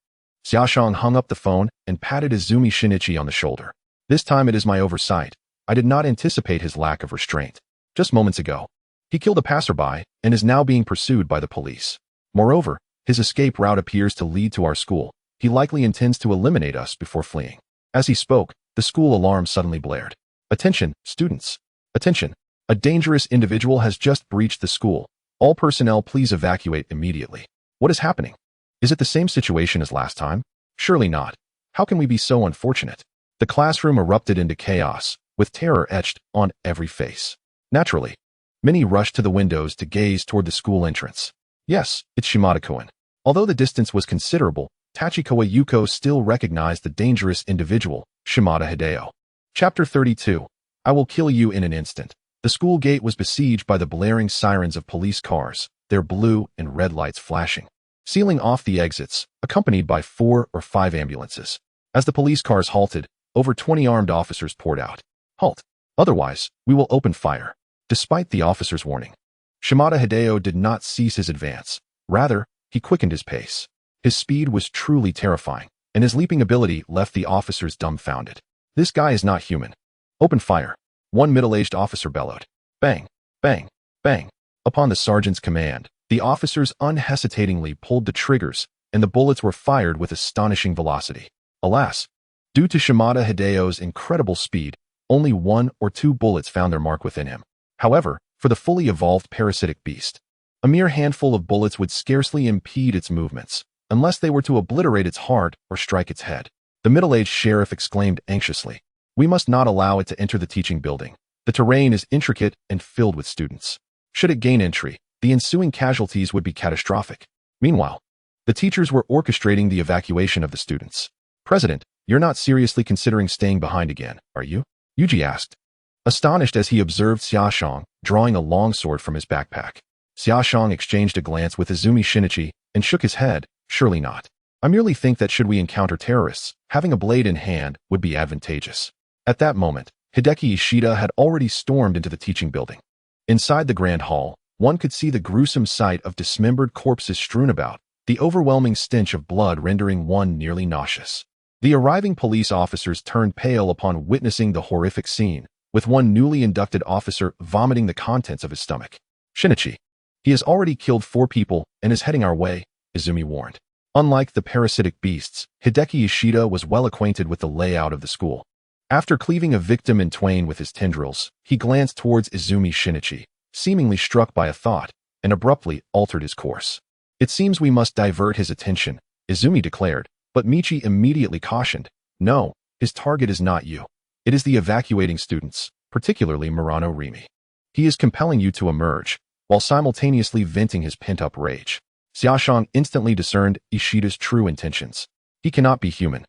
Xia Shang hung up the phone and patted Izumi Shinichi on the shoulder. This time it is my oversight. I did not anticipate his lack of restraint. Just moments ago, he killed a passerby and is now being pursued by the police. Moreover, his escape route appears to lead to our school. He likely intends to eliminate us before fleeing. As he spoke, the school alarm suddenly blared. Attention, students. Attention. A dangerous individual has just breached the school. All personnel please evacuate immediately. What is happening? Is it the same situation as last time? Surely not. How can we be so unfortunate? The classroom erupted into chaos, with terror etched on every face. Naturally, many rushed to the windows to gaze toward the school entrance. Yes, it's Shimada-kun. Although the distance was considerable, Tachikawa Yuko still recognized the dangerous individual, Shimada Hideo. Chapter 32. I will kill you in an instant. The school gate was besieged by the blaring sirens of police cars, their blue and red lights flashing, sealing off the exits, accompanied by 4 or 5 ambulances. As the police cars halted, over 20 armed officers poured out. Halt. Otherwise, we will open fire. Despite the officer's warning, Shimada Hideo did not cease his advance. Rather, he quickened his pace. His speed was truly terrifying, and his leaping ability left the officers dumbfounded. This guy is not human. Open fire. One middle-aged officer bellowed. Bang, bang, bang. Upon the sergeant's command, the officers unhesitatingly pulled the triggers, and the bullets were fired with astonishing velocity. Alas, due to Shimada Hideo's incredible speed, only 1 or 2 bullets found their mark within him. However, for the fully evolved parasitic beast, a mere handful of bullets would scarcely impede its movements, unless they were to obliterate its heart or strike its head. The middle-aged sheriff exclaimed anxiously, "We must not allow it to enter the teaching building. The terrain is intricate and filled with students. Should it gain entry, the ensuing casualties would be catastrophic." Meanwhile, the teachers were orchestrating the evacuation of the students. "President, you're not seriously considering staying behind again, are you?" Yuji asked, astonished as he observed Xia Shang drawing a longsword from his backpack. Xia Shang exchanged a glance with Izumi Shinichi and shook his head. "Surely not. I merely think that should we encounter terrorists, having a blade in hand would be advantageous." At that moment, Hideki Ishida had already stormed into the teaching building. Inside the grand hall, one could see the gruesome sight of dismembered corpses strewn about, the overwhelming stench of blood rendering one nearly nauseous. The arriving police officers turned pale upon witnessing the horrific scene, with one newly inducted officer vomiting the contents of his stomach. "Shinichi, he has already killed 4 people and is heading our way," Izumi warned. Unlike the parasitic beasts, Hideki Ishida was well acquainted with the layout of the school. After cleaving a victim in twain with his tendrils, he glanced towards Izumi Shinichi, seemingly struck by a thought, and abruptly altered his course. "It seems we must divert his attention," Izumi declared, but Michi immediately cautioned, "No, his target is not you. It is the evacuating students. particularly Murano Rimi. He is compelling you to emerge, while simultaneously venting his pent-up rage. Xia Shang instantly discerned Ishida's true intentions. He cannot be human.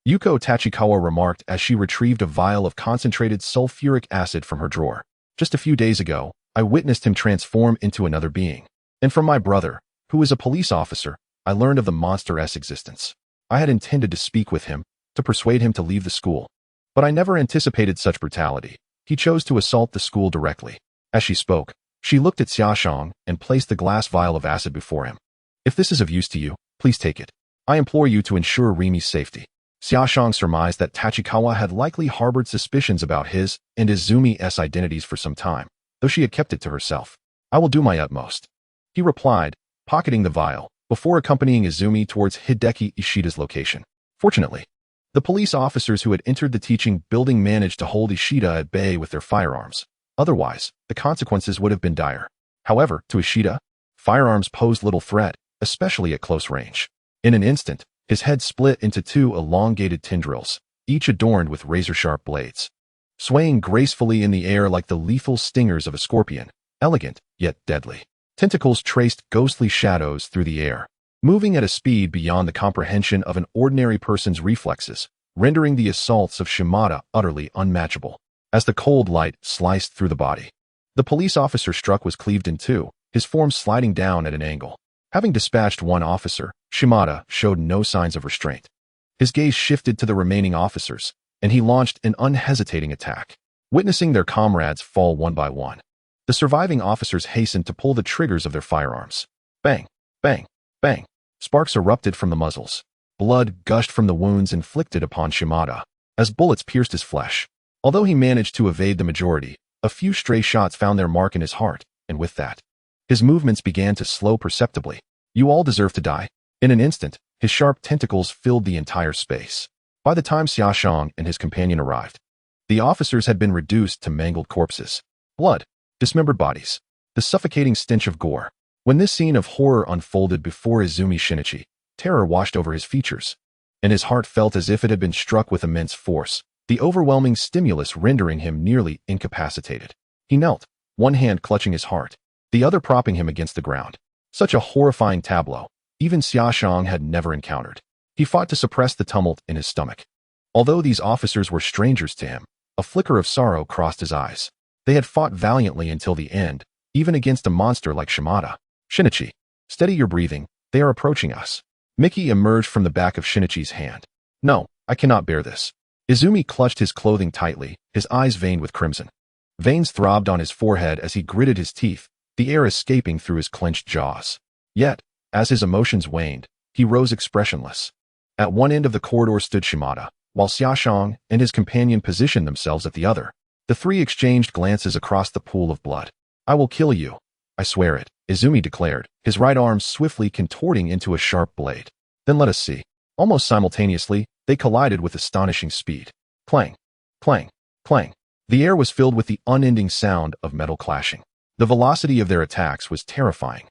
Yuko Tachikawa remarked as she retrieved a vial of concentrated sulfuric acid from her drawer. Just a few days ago, I witnessed him transform into another being. And from my brother, who is a police officer, I learned of the monster's existence. I had intended to speak with him, to persuade him to leave the school. But I never anticipated such brutality. He chose to assault the school directly. As she spoke, she looked at Xia Shang and placed the glass vial of acid before him. If this is of use to you, please take it. I implore you to ensure Rimi's safety. Xia Shang surmised that Tachikawa had likely harbored suspicions about his and Izumi's identities for some time, though she had kept it to herself. I will do my utmost, he replied, pocketing the vial, before accompanying Izumi towards Hideki Ishida's location. Fortunately, the police officers who had entered the teaching building managed to hold Ishida at bay with their firearms. Otherwise, the consequences would have been dire. However, to Ishida, firearms posed little threat, especially at close range. In an instant, his head split into two elongated tendrils, each adorned with razor-sharp blades. Swaying gracefully in the air like the lethal stingers of a scorpion, elegant, yet deadly. Tentacles traced ghostly shadows through the air, moving at a speed beyond the comprehension of an ordinary person's reflexes, rendering the assaults of Shimada utterly unmatchable. As the cold light sliced through the body, the police officer struck was cleaved in two, his form sliding down at an angle. Having dispatched one officer, Shimada showed no signs of restraint. His gaze shifted to the remaining officers, and he launched an unhesitating attack. Witnessing their comrades fall one by one, the surviving officers hastened to pull the triggers of their firearms. Bang, bang, bang. Sparks erupted from the muzzles. Blood gushed from the wounds inflicted upon Shimada, as bullets pierced his flesh. Although he managed to evade the majority, a few stray shots found their mark in his heart, and with that, his movements began to slow perceptibly. You all deserve to die. In an instant, his sharp tentacles filled the entire space. By the time Xia Shang and his companion arrived, the officers had been reduced to mangled corpses. Blood, dismembered bodies, the suffocating stench of gore. When this scene of horror unfolded before Izumi Shinichi, terror washed over his features, and his heart felt as if it had been struck with immense force, the overwhelming stimulus rendering him nearly incapacitated. He knelt, one hand clutching his heart, the other propping him against the ground. Such a horrifying tableau, even Xia Shang had never encountered. He fought to suppress the tumult in his stomach. Although these officers were strangers to him, a flicker of sorrow crossed his eyes. They had fought valiantly until the end, even against a monster like Shimada. Shinichi, steady your breathing, they are approaching us. Miki emerged from the back of Shinichi's hand. No, I cannot bear this. Izumi clutched his clothing tightly, his eyes veined with crimson. Veins throbbed on his forehead as he gritted his teeth, the air escaping through his clenched jaws. Yet, as his emotions waned, he rose expressionless. At one end of the corridor stood Shimada, while Xia Shang and his companion positioned themselves at the other. The three exchanged glances across the pool of blood. I will kill you. I swear it, Izumi declared, his right arm swiftly contorting into a sharp blade. Then let us see. Almost simultaneously, they collided with astonishing speed. Clang, clang, clang. The air was filled with the unending sound of metal clashing. The velocity of their attacks was terrifying,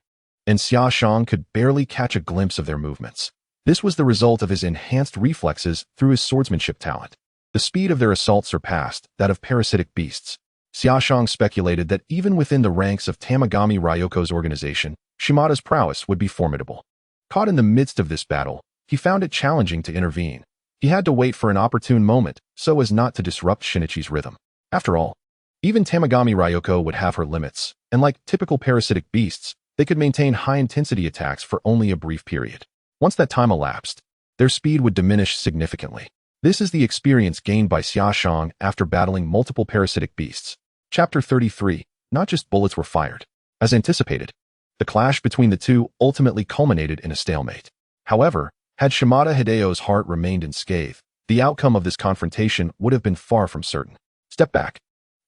and Xia Shang could barely catch a glimpse of their movements. This was the result of his enhanced reflexes through his swordsmanship talent. The speed of their assault surpassed that of parasitic beasts. Xia Shang speculated that even within the ranks of Tamagami Ryoko's organization, Shimada's prowess would be formidable. Caught in the midst of this battle, he found it challenging to intervene. He had to wait for an opportune moment so as not to disrupt Shinichi's rhythm. After all, even Tamagami Ryoko would have her limits, and like typical parasitic beasts, they could maintain high-intensity attacks for only a brief period. Once that time elapsed, their speed would diminish significantly. This is the experience gained by Xia Shang after battling multiple parasitic beasts. Chapter 33. Not just bullets were fired. As anticipated, the clash between the two ultimately culminated in a stalemate. However, had Shimada Hideo's heart remained unscathed, the outcome of this confrontation would have been far from certain. Step back.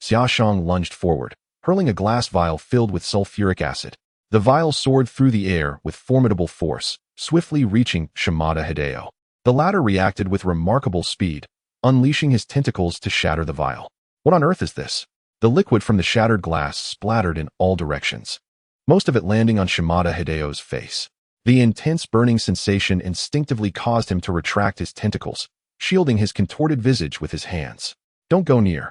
Xia Shang lunged forward, hurling a glass vial filled with sulfuric acid. The vial soared through the air with formidable force, swiftly reaching Shimada Hideo. The latter reacted with remarkable speed, unleashing his tentacles to shatter the vial. What on earth is this? The liquid from the shattered glass splattered in all directions, most of it landing on Shimada Hideo's face. The intense burning sensation instinctively caused him to retract his tentacles, shielding his contorted visage with his hands. Don't go near.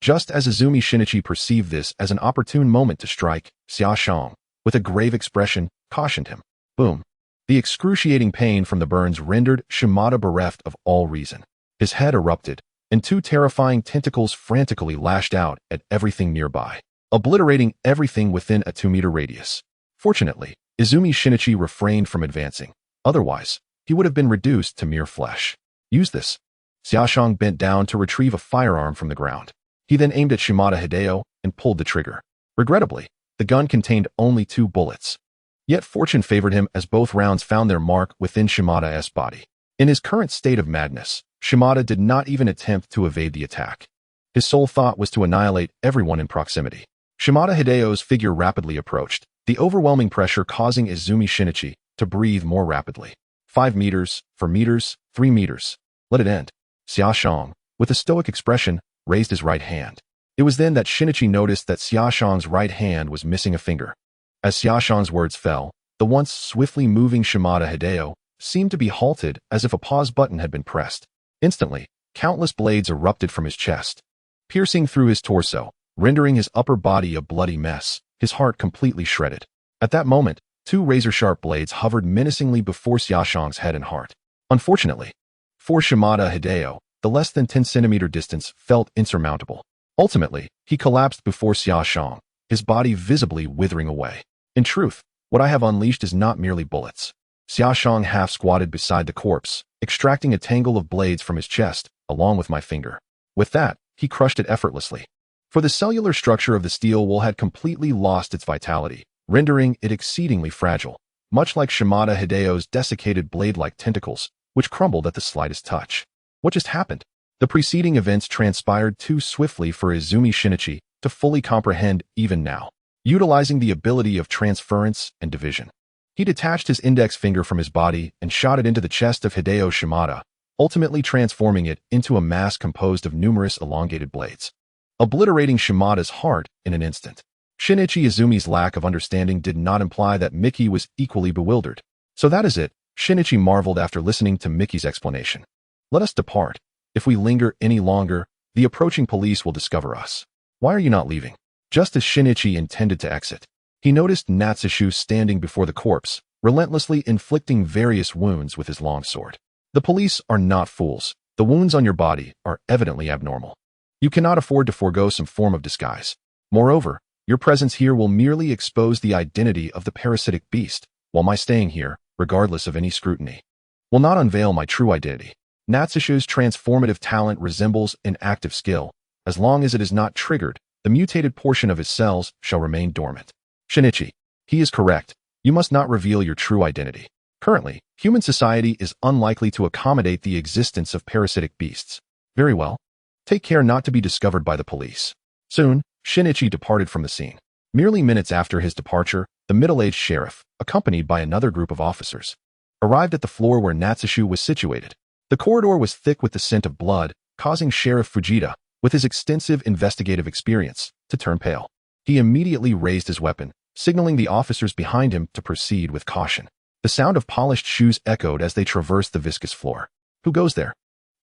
Just as Izumi Shinichi perceived this as an opportune moment to strike, Xia Shang, with a grave expression, cautioned him. Boom. The excruciating pain from the burns rendered Shimada bereft of all reason. His head erupted, and two terrifying tentacles frantically lashed out at everything nearby, obliterating everything within a 2-meter radius. Fortunately, Izumi Shinichi refrained from advancing. Otherwise, he would have been reduced to mere flesh. Use this. Xia Shang bent down to retrieve a firearm from the ground. He then aimed at Shimada Hideo and pulled the trigger. Regrettably, the gun contained only 2 bullets. Yet fortune favored him as both rounds found their mark within Shimada's body. In his current state of madness, Shimada did not even attempt to evade the attack. His sole thought was to annihilate everyone in proximity. Shimada Hideo's figure rapidly approached, the overwhelming pressure causing Izumi Shinichi to breathe more rapidly. 5 meters, 4 meters, 3 meters. Let it end. Xia Shang, with a stoic expression, raised his right hand. It was then that Shinichi noticed that Xia Shang's right hand was missing a finger. As Xia Shang's words fell, the once swiftly moving Shimada Hideo seemed to be halted as if a pause button had been pressed. Instantly, countless blades erupted from his chest, piercing through his torso, rendering his upper body a bloody mess, his heart completely shredded. At that moment, 2 razor-sharp blades hovered menacingly before Xia Shang's head and heart. Unfortunately, for Shimada Hideo, the less than 10-centimeter distance felt insurmountable. Ultimately, he collapsed before Xia Shang, his body visibly withering away. In truth, what I have unleashed is not merely bullets. Xia Shang half-squatted beside the corpse, extracting a tangle of blades from his chest, along with my finger. With that, he crushed it effortlessly. For the cellular structure of the steel wool had completely lost its vitality, rendering it exceedingly fragile, much like Shimada Hideo's desiccated blade-like tentacles, which crumbled at the slightest touch. What just happened? The preceding events transpired too swiftly for Izumi Shinichi to fully comprehend even now. Utilizing the ability of transference and division, he detached his index finger from his body and shot it into the chest of Hideo Shimada, ultimately transforming it into a mass composed of numerous elongated blades, obliterating Shimada's heart in an instant. Shinichi Izumi's lack of understanding did not imply that Miki was equally bewildered. So that is it, Shinichi marveled after listening to Miki's explanation. Let us depart. If we linger any longer, the approaching police will discover us. Why are you not leaving? Just as Shinichi intended to exit, he noticed Natsushu standing before the corpse, relentlessly inflicting various wounds with his longsword. The police are not fools. The wounds on your body are evidently abnormal. You cannot afford to forego some form of disguise. Moreover, your presence here will merely expose the identity of the parasitic beast, while my staying here, regardless of any scrutiny, will not unveil my true identity. Natsushu's transformative talent resembles an active skill. As long as it is not triggered, the mutated portion of his cells shall remain dormant. Shinichi, he is correct. You must not reveal your true identity. Currently, human society is unlikely to accommodate the existence of parasitic beasts. Very well. Take care not to be discovered by the police. Soon, Shinichi departed from the scene. Merely minutes after his departure, the middle-aged sheriff, accompanied by another group of officers, arrived at the floor where Natsushu was situated. The corridor was thick with the scent of blood, causing Sheriff Fujita, with his extensive investigative experience, to turn pale. He immediately raised his weapon, signaling the officers behind him to proceed with caution. The sound of polished shoes echoed as they traversed the viscous floor. Who goes there?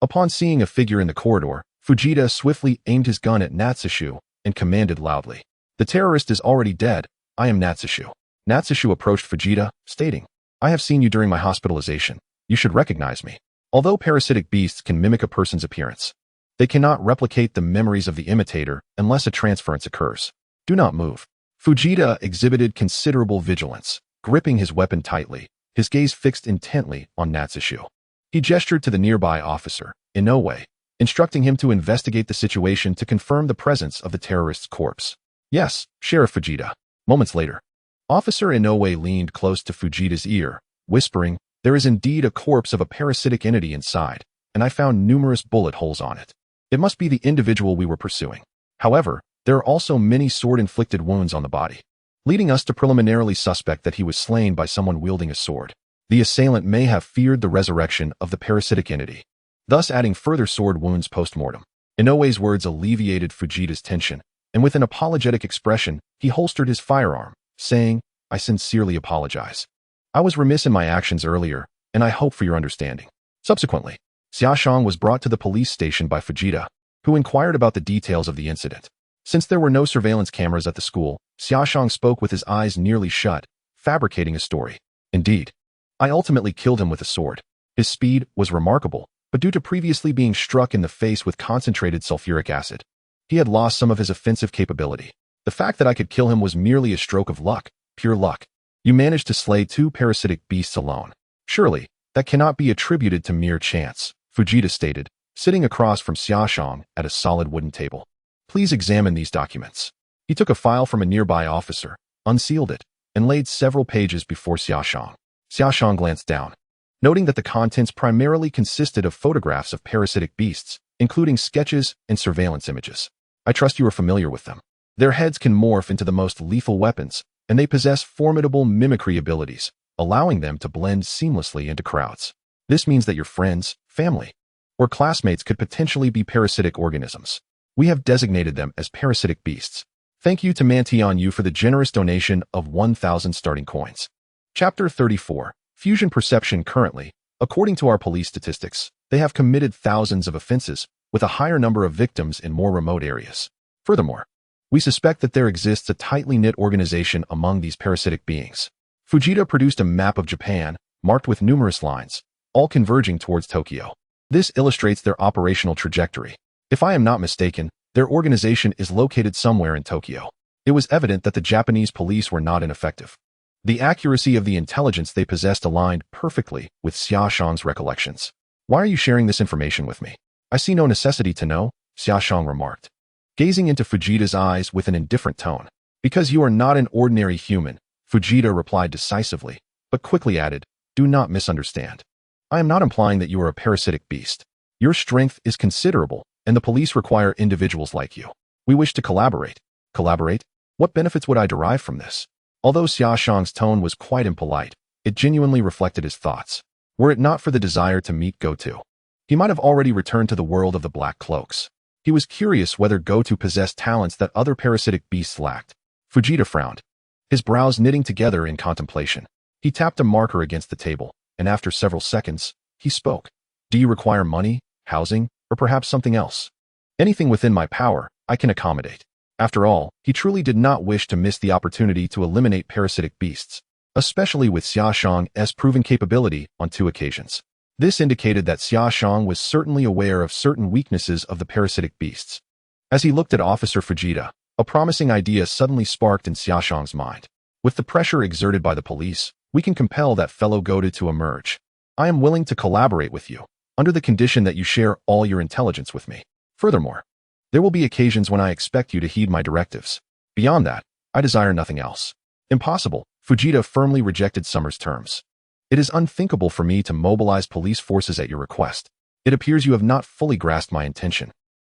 Upon seeing a figure in the corridor, Fujita swiftly aimed his gun at Natsushu and commanded loudly. The terrorist is already dead. I am Natsushu. Natsushu approached Fujita, stating, I have seen you during my hospitalization. You should recognize me. Although parasitic beasts can mimic a person's appearance, they cannot replicate the memories of the imitator unless a transference occurs. Do not move. Fujita exhibited considerable vigilance, gripping his weapon tightly, his gaze fixed intently on Natsushu. He gestured to the nearby officer, Inoue, instructing him to investigate the situation to confirm the presence of the terrorist's corpse. Yes, Sheriff Fujita. Moments later, Officer Inoue leaned close to Fujita's ear, whispering, There is indeed a corpse of a parasitic entity inside, and I found numerous bullet holes on it. It must be the individual we were pursuing. However, there are also many sword-inflicted wounds on the body, leading us to preliminarily suspect that he was slain by someone wielding a sword. The assailant may have feared the resurrection of the parasitic entity, thus adding further sword wounds post-mortem. Inoue's words alleviated Fujita's tension, and with an apologetic expression, he holstered his firearm, saying, I sincerely apologize. I was remiss in my actions earlier, and I hope for your understanding. Subsequently, Xia Shang was brought to the police station by Fujita, who inquired about the details of the incident. Since there were no surveillance cameras at the school, Xia Shang spoke with his eyes nearly shut, fabricating a story. Indeed, I ultimately killed him with a sword. His speed was remarkable, but due to previously being struck in the face with concentrated sulfuric acid, he had lost some of his offensive capability. The fact that I could kill him was merely a stroke of luck, pure luck. You managed to slay 2 parasitic beasts alone. Surely, that cannot be attributed to mere chance, Fujita stated, sitting across from Xia Shang at a solid wooden table. Please examine these documents. He took a file from a nearby officer, unsealed it, and laid several pages before Xia Shang. Xia Shang glanced down, noting that the contents primarily consisted of photographs of parasitic beasts, including sketches and surveillance images. I trust you are familiar with them. Their heads can morph into the most lethal weapons, and they possess formidable mimicry abilities, allowing them to blend seamlessly into crowds. This means that your friends, family, or classmates could potentially be parasitic organisms. We have designated them as parasitic beasts. Thank you to Mantion Yu for the generous donation of 1,000 starting coins. Chapter 34. Fusion Perception. Currently, according to our police statistics, they have committed thousands of offenses, with a higher number of victims in more remote areas. Furthermore, we suspect that there exists a tightly knit organization among these parasitic beings. Fujita produced a map of Japan, marked with numerous lines, all converging towards Tokyo. This illustrates their operational trajectory. If I am not mistaken, their organization is located somewhere in Tokyo. It was evident that the Japanese police were not ineffective. The accuracy of the intelligence they possessed aligned perfectly with Xia Shang's recollections. Why are you sharing this information with me? I see no necessity to know, Xia Shang remarked, gazing into Fujita's eyes with an indifferent tone. Because you are not an ordinary human, Fujita replied decisively, but quickly added, do not misunderstand. I am not implying that you are a parasitic beast. Your strength is considerable, and the police require individuals like you. We wish to collaborate. Collaborate? What benefits would I derive from this? Although Xia Shang's tone was quite impolite, it genuinely reflected his thoughts. Were it not for the desire to meet Goto, he might have already returned to the world of the Black Cloaks. He was curious whether Goto possessed talents that other parasitic beasts lacked. Fujita frowned, his brows knitting together in contemplation. He tapped a marker against the table, and after several seconds, he spoke. Do you require money, housing, or perhaps something else? Anything within my power, I can accommodate. After all, he truly did not wish to miss the opportunity to eliminate parasitic beasts, especially with Xia Shang's proven capability on 2 occasions. This indicated that Xia Shang was certainly aware of certain weaknesses of the parasitic beasts. As he looked at Officer Fujita, a promising idea suddenly sparked in Xia Shang's mind. With the pressure exerted by the police, we can compel that fellow Goto to emerge. I am willing to collaborate with you, under the condition that you share all your intelligence with me. Furthermore, there will be occasions when I expect you to heed my directives. Beyond that, I desire nothing else. Impossible, Fujita firmly rejected Summer's terms. It is unthinkable for me to mobilize police forces at your request. It appears you have not fully grasped my intention.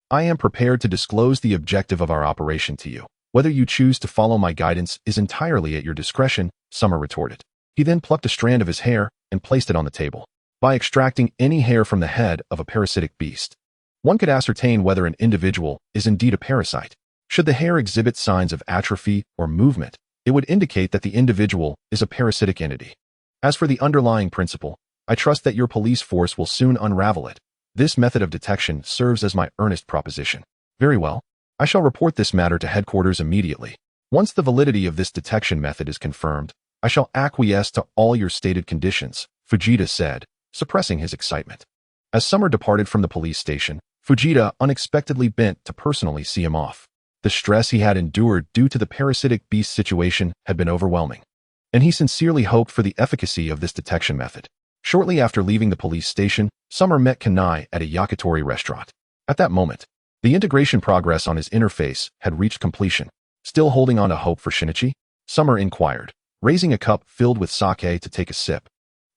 I am prepared to disclose the objective of our operation to you. Whether you choose to follow my guidance is entirely at your discretion, Summer retorted. He then plucked a strand of his hair and placed it on the table. By extracting any hair from the head of a parasitic beast, one could ascertain whether an individual is indeed a parasite. Should the hair exhibit signs of atrophy or movement, it would indicate that the individual is a parasitic entity. As for the underlying principle, I trust that your police force will soon unravel it. This method of detection serves as my earnest proposition. Very well. I shall report this matter to headquarters immediately. Once the validity of this detection method is confirmed, I shall acquiesce to all your stated conditions, Fujita said, suppressing his excitement. As Summer departed from the police station, Fujita unexpectedly bent to personally see him off. The stress he had endured due to the parasitic beast situation had been overwhelming, and he sincerely hoped for the efficacy of this detection method. Shortly after leaving the police station, Summer met Kanai at a yakitori restaurant. At that moment, the integration progress on his interface had reached completion. Still holding on to hope for Shinichi? Summer inquired, raising a cup filled with sake to take a sip,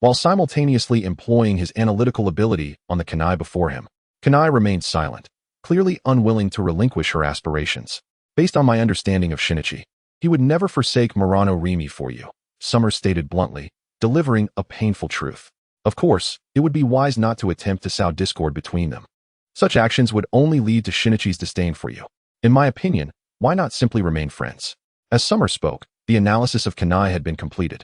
while simultaneously employing his analytical ability on the Kanai before him. Kanai remained silent, clearly unwilling to relinquish her aspirations. Based on my understanding of Shinichi, he would never forsake Murano Rimi for you, Summer stated bluntly, delivering a painful truth. Of course, it would be wise not to attempt to sow discord between them. Such actions would only lead to Shinichi's disdain for you. In my opinion, why not simply remain friends? As Summer spoke, the analysis of Kanai had been completed.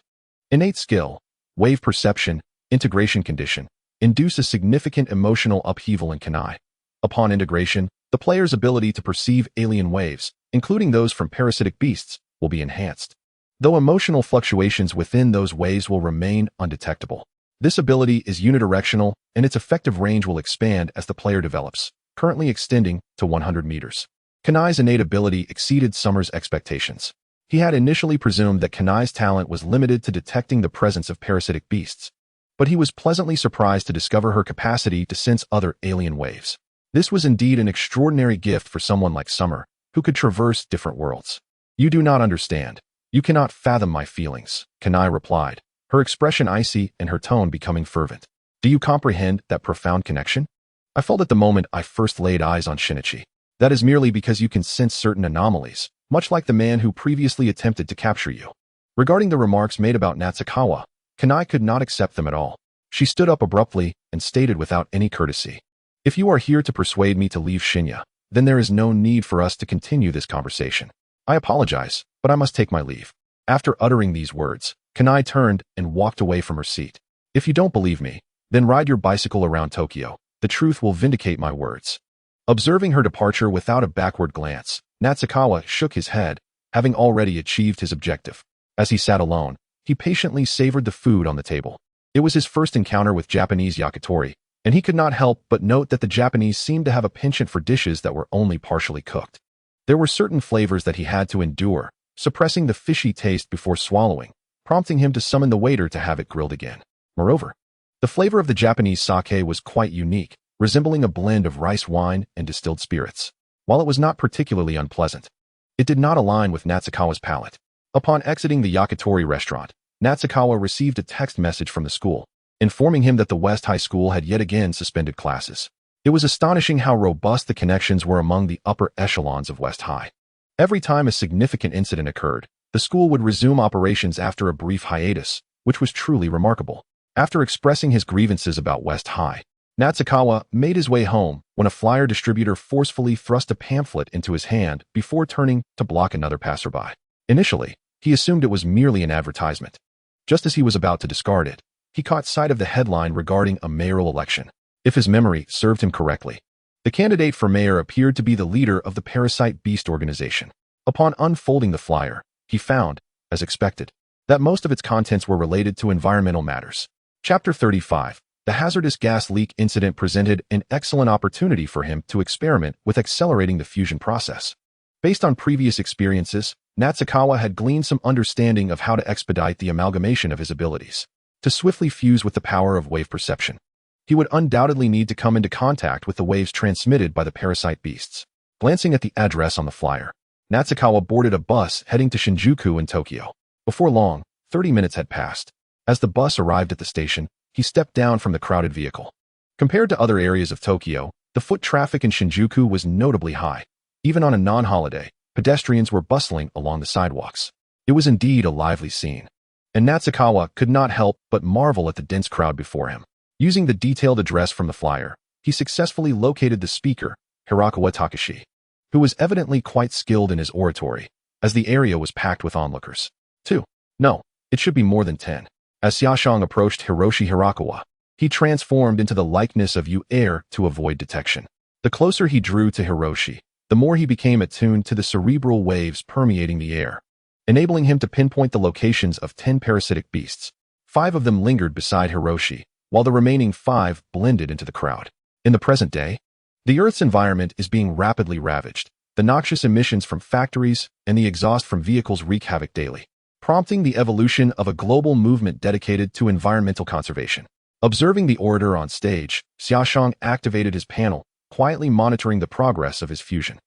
Innate skill, wave perception, integration condition, induce a significant emotional upheaval in Kanai. Upon integration, the player's ability to perceive alien waves, including those from parasitic beasts, will be enhanced, though emotional fluctuations within those waves will remain undetectable. This ability is unidirectional, and its effective range will expand as the player develops, currently extending to 100 meters. Kanai's innate ability exceeded Summer's expectations. He had initially presumed that Kanai's talent was limited to detecting the presence of parasitic beasts, but he was pleasantly surprised to discover her capacity to sense other alien waves. This was indeed an extraordinary gift for someone like Summer, who could traverse different worlds. "You do not understand. You cannot fathom my feelings," Kanai replied, her expression icy and her tone becoming fervent. "Do you comprehend that profound connection? I felt at the moment I first laid eyes on Shinichi. That is merely because you can sense certain anomalies, much like the man who previously attempted to capture you." Regarding the remarks made about Natsukawa, Kanai could not accept them at all. She stood up abruptly and stated without any courtesy, "If you are here to persuade me to leave Shinya, then there is no need for us to continue this conversation. I apologize, but I must take my leave." After uttering these words, Kanai turned and walked away from her seat. "If you don't believe me, then ride your bicycle around Tokyo. The truth will vindicate my words." Observing her departure without a backward glance, Natsukawa shook his head, having already achieved his objective. As he sat alone, he patiently savored the food on the table. It was his first encounter with Japanese yakitori, and he could not help but note that the Japanese seemed to have a penchant for dishes that were only partially cooked. There were certain flavors that he had to endure, suppressing the fishy taste before swallowing, prompting him to summon the waiter to have it grilled again. Moreover, the flavor of the Japanese sake was quite unique, resembling a blend of rice wine and distilled spirits. While it was not particularly unpleasant, it did not align with Natsukawa's palate. Upon exiting the yakitori restaurant, Natsukawa received a text message from the school, informing him that the West High School had yet again suspended classes. It was astonishing how robust the connections were among the upper echelons of West High. Every time a significant incident occurred, the school would resume operations after a brief hiatus, which was truly remarkable. After expressing his grievances about West High, Natsukawa made his way home when a flyer distributor forcefully thrust a pamphlet into his hand before turning to block another passerby. Initially, he assumed it was merely an advertisement. Just as he was about to discard it, he caught sight of the headline regarding a mayoral election. If his memory served him correctly, the candidate for mayor appeared to be the leader of the Parasite Beast organization. Upon unfolding the flyer, he found, as expected, that most of its contents were related to environmental matters. Chapter 35. The hazardous gas leak incident presented an excellent opportunity for him to experiment with accelerating the fusion process. Based on previous experiences, Natsukawa had gleaned some understanding of how to expedite the amalgamation of his abilities. To swiftly fuse with the power of wave perception, he would undoubtedly need to come into contact with the waves transmitted by the parasite beasts. Glancing at the address on the flyer, Natsukawa boarded a bus heading to Shinjuku in Tokyo. Before long, 30 minutes had passed. As the bus arrived at the station, he stepped down from the crowded vehicle. Compared to other areas of Tokyo, the foot traffic in Shinjuku was notably high. Even on a non-holiday, pedestrians were bustling along the sidewalks. It was indeed a lively scene, and Natsukawa could not help but marvel at the dense crowd before him. Using the detailed address from the flyer, he successfully located the speaker, Hirakawa Takashi, who was evidently quite skilled in his oratory, as the area was packed with onlookers. 2. No, it should be more than 10. As Xia Shang approached Hiroshi Hirakawa, he transformed into the likeness of air to avoid detection. The closer he drew to Hiroshi, the more he became attuned to the cerebral waves permeating the air, enabling him to pinpoint the locations of 10 parasitic beasts. 5 of them lingered beside Hiroshi, while the remaining 5 blended into the crowd. In the present day, the Earth's environment is being rapidly ravaged. The noxious emissions from factories and the exhaust from vehicles wreak havoc daily, prompting the evolution of a global movement dedicated to environmental conservation. Observing the orator on stage, Xia Shang activated his panel, quietly monitoring the progress of his fusion.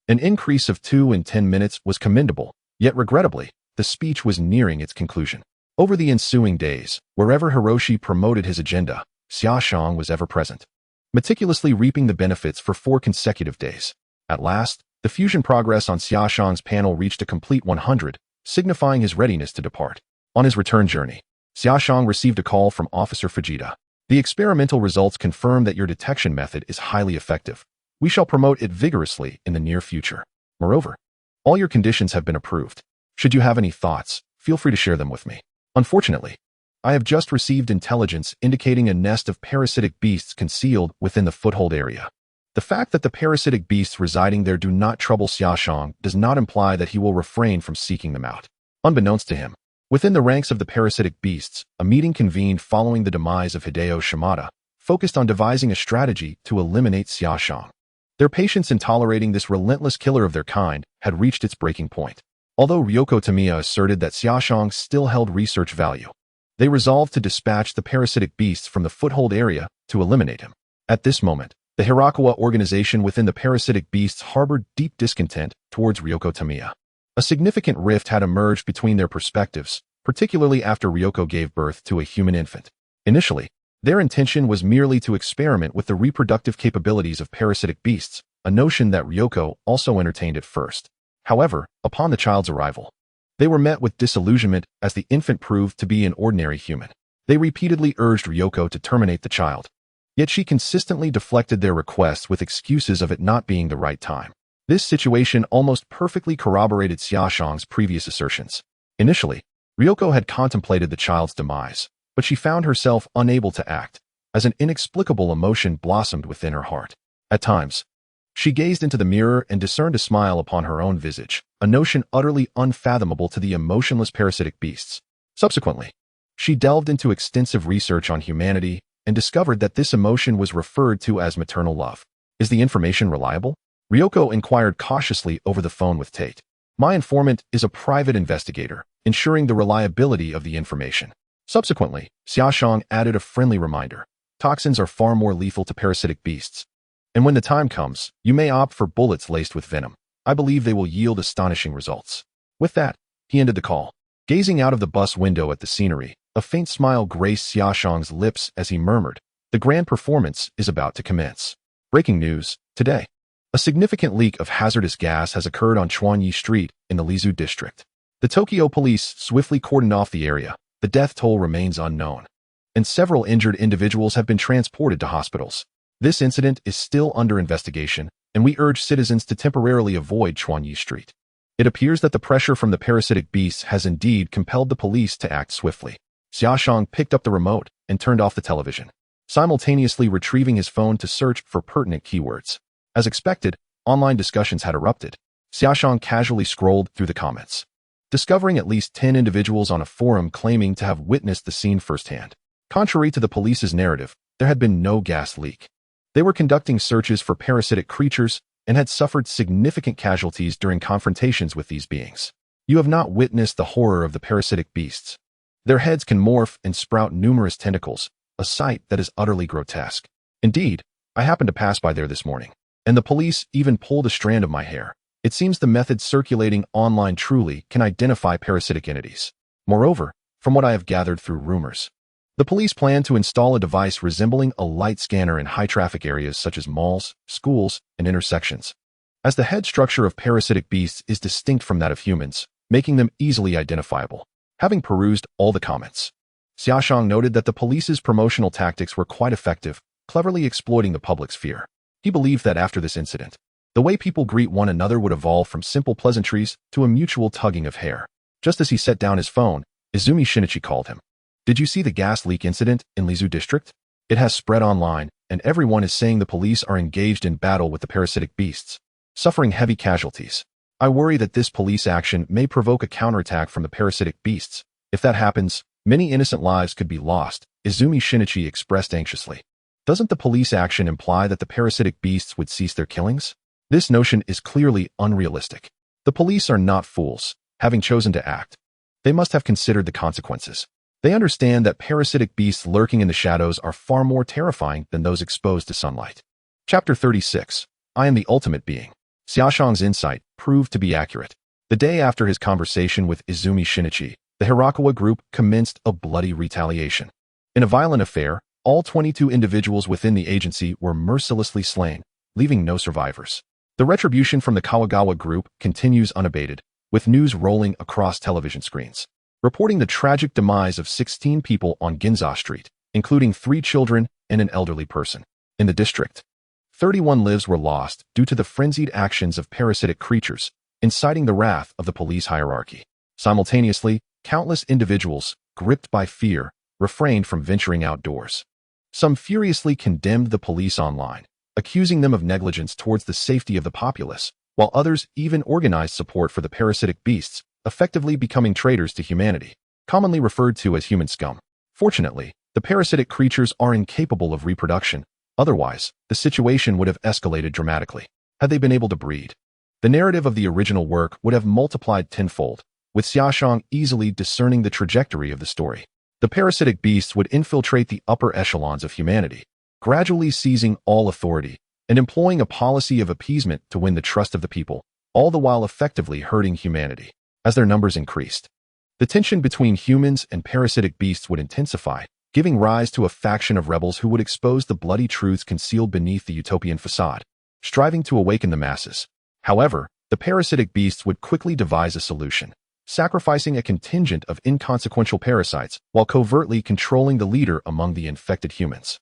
An increase of 2 in 10 minutes was commendable, yet regrettably, the speech was nearing its conclusion. Over the ensuing days, wherever Hiroshi promoted his agenda, Xia Shang was ever present, meticulously reaping the benefits for 4 consecutive days. At last, the fusion progress on Xia Shang's panel reached a complete 100, signifying his readiness to depart. On his return journey, Xia Shang received a call from Officer Fujita. The experimental results confirm that your detection method is highly effective. We shall promote it vigorously in the near future. Moreover, all your conditions have been approved. Should you have any thoughts, feel free to share them with me. Unfortunately, I have just received intelligence indicating a nest of parasitic beasts concealed within the foothold area. The fact that the parasitic beasts residing there do not trouble Xia Shang does not imply that he will refrain from seeking them out. Unbeknownst to him, within the ranks of the parasitic beasts, a meeting convened following the demise of Hideo Shimada, focused on devising a strategy to eliminate Xia Shang. Their patience in tolerating this relentless killer of their kind had reached its breaking point. Although Ryoko Tamiya asserted that Xia Shang still held research value, they resolved to dispatch the parasitic beasts from the foothold area to eliminate him. At this moment, the Hirakawa organization within the parasitic beasts harbored deep discontent towards Ryoko Tamiya. A significant rift had emerged between their perspectives, particularly after Ryoko gave birth to a human infant. Initially, their intention was merely to experiment with the reproductive capabilities of parasitic beasts, a notion that Ryoko also entertained at first. However, upon the child's arrival, they were met with disillusionment as the infant proved to be an ordinary human. They repeatedly urged Ryoko to terminate the child, yet she consistently deflected their requests with excuses of it not being the right time. This situation almost perfectly corroborated Xia Shang's previous assertions. Initially, Ryoko had contemplated the child's demise, but she found herself unable to act, as an inexplicable emotion blossomed within her heart. At times, she gazed into the mirror and discerned a smile upon her own visage, a notion utterly unfathomable to the emotionless parasitic beasts. Subsequently, she delved into extensive research on humanity and discovered that this emotion was referred to as maternal love. Is the information reliable? Ryoko inquired cautiously over the phone with Tate. My informant is a private investigator, ensuring the reliability of the information. Subsequently, Xia Shang added a friendly reminder. Toxins are far more lethal to parasitic beasts. And when the time comes, you may opt for bullets laced with venom. I believe they will yield astonishing results. With that, he ended the call. Gazing out of the bus window at the scenery, a faint smile graced Xia Shang's lips as he murmured, the grand performance is about to commence. Breaking news, today. A significant leak of hazardous gas has occurred on Chuanyi Street in the Lizu district. The Tokyo police swiftly cordoned off the area. The death toll remains unknown, and several injured individuals have been transported to hospitals. This incident is still under investigation, and we urge citizens to temporarily avoid Chuanyi Street. It appears that the pressure from the parasitic beasts has indeed compelled the police to act swiftly. Xia Shang picked up the remote and turned off the television, simultaneously retrieving his phone to search for pertinent keywords. As expected, online discussions had erupted. Xia Shang casually scrolled through the comments, discovering at least 10 individuals on a forum claiming to have witnessed the scene firsthand. Contrary to the police's narrative, there had been no gas leak. They were conducting searches for parasitic creatures and had suffered significant casualties during confrontations with these beings. You have not witnessed the horror of the parasitic beasts. Their heads can morph and sprout numerous tentacles, a sight that is utterly grotesque. Indeed, I happened to pass by there this morning, and the police even pulled a strand of my hair. It seems the method circulating online truly can identify parasitic entities. Moreover, from what I have gathered through rumors, the police plan to install a device resembling a light scanner in high-traffic areas such as malls, schools, and intersections, as the head structure of parasitic beasts is distinct from that of humans, making them easily identifiable. Having perused all the comments, Xia Shang noted that the police's promotional tactics were quite effective, cleverly exploiting the public's fear. He believed that after this incident, the way people greet one another would evolve from simple pleasantries to a mutual tugging of hair. Just as he set down his phone, Izumi Shinichi called him. Did you see the gas leak incident in Lizu district? It has spread online, and everyone is saying the police are engaged in battle with the parasitic beasts, suffering heavy casualties. I worry that this police action may provoke a counterattack from the parasitic beasts. If that happens, many innocent lives could be lost, Izumi Shinichi expressed anxiously. Doesn't the police action imply that the parasitic beasts would cease their killings? This notion is clearly unrealistic. The police are not fools, having chosen to act. They must have considered the consequences. They understand that parasitic beasts lurking in the shadows are far more terrifying than those exposed to sunlight. Chapter 36. I am the ultimate being. Xia Shang's insight proved to be accurate. The day after his conversation with Izumi Shinichi, the Hirakawa group commenced a bloody retaliation. In a violent affair, all 22 individuals within the agency were mercilessly slain, leaving no survivors. The retribution from the Kawagawa group continues unabated, with news rolling across television screens, reporting the tragic demise of 16 people on Ginza Street, including 3 children and an elderly person. In the district, 31 lives were lost due to the frenzied actions of parasitic creatures, inciting the wrath of the police hierarchy. Simultaneously, countless individuals, gripped by fear, refrained from venturing outdoors. Some furiously condemned the police online, accusing them of negligence towards the safety of the populace, while others even organized support for the parasitic beasts, effectively becoming traitors to humanity, commonly referred to as human scum. Fortunately, the parasitic creatures are incapable of reproduction. Otherwise, the situation would have escalated dramatically. Had they been able to breed, the narrative of the original work would have multiplied tenfold, with Xia Shang easily discerning the trajectory of the story. The parasitic beasts would infiltrate the upper echelons of humanity, gradually seizing all authority and employing a policy of appeasement to win the trust of the people, all the while effectively hurting humanity. As their numbers increased, the tension between humans and parasitic beasts would intensify, giving rise to a faction of rebels who would expose the bloody truths concealed beneath the utopian facade, striving to awaken the masses. However, the parasitic beasts would quickly devise a solution, sacrificing a contingent of inconsequential parasites while covertly controlling the leader among the infected humans.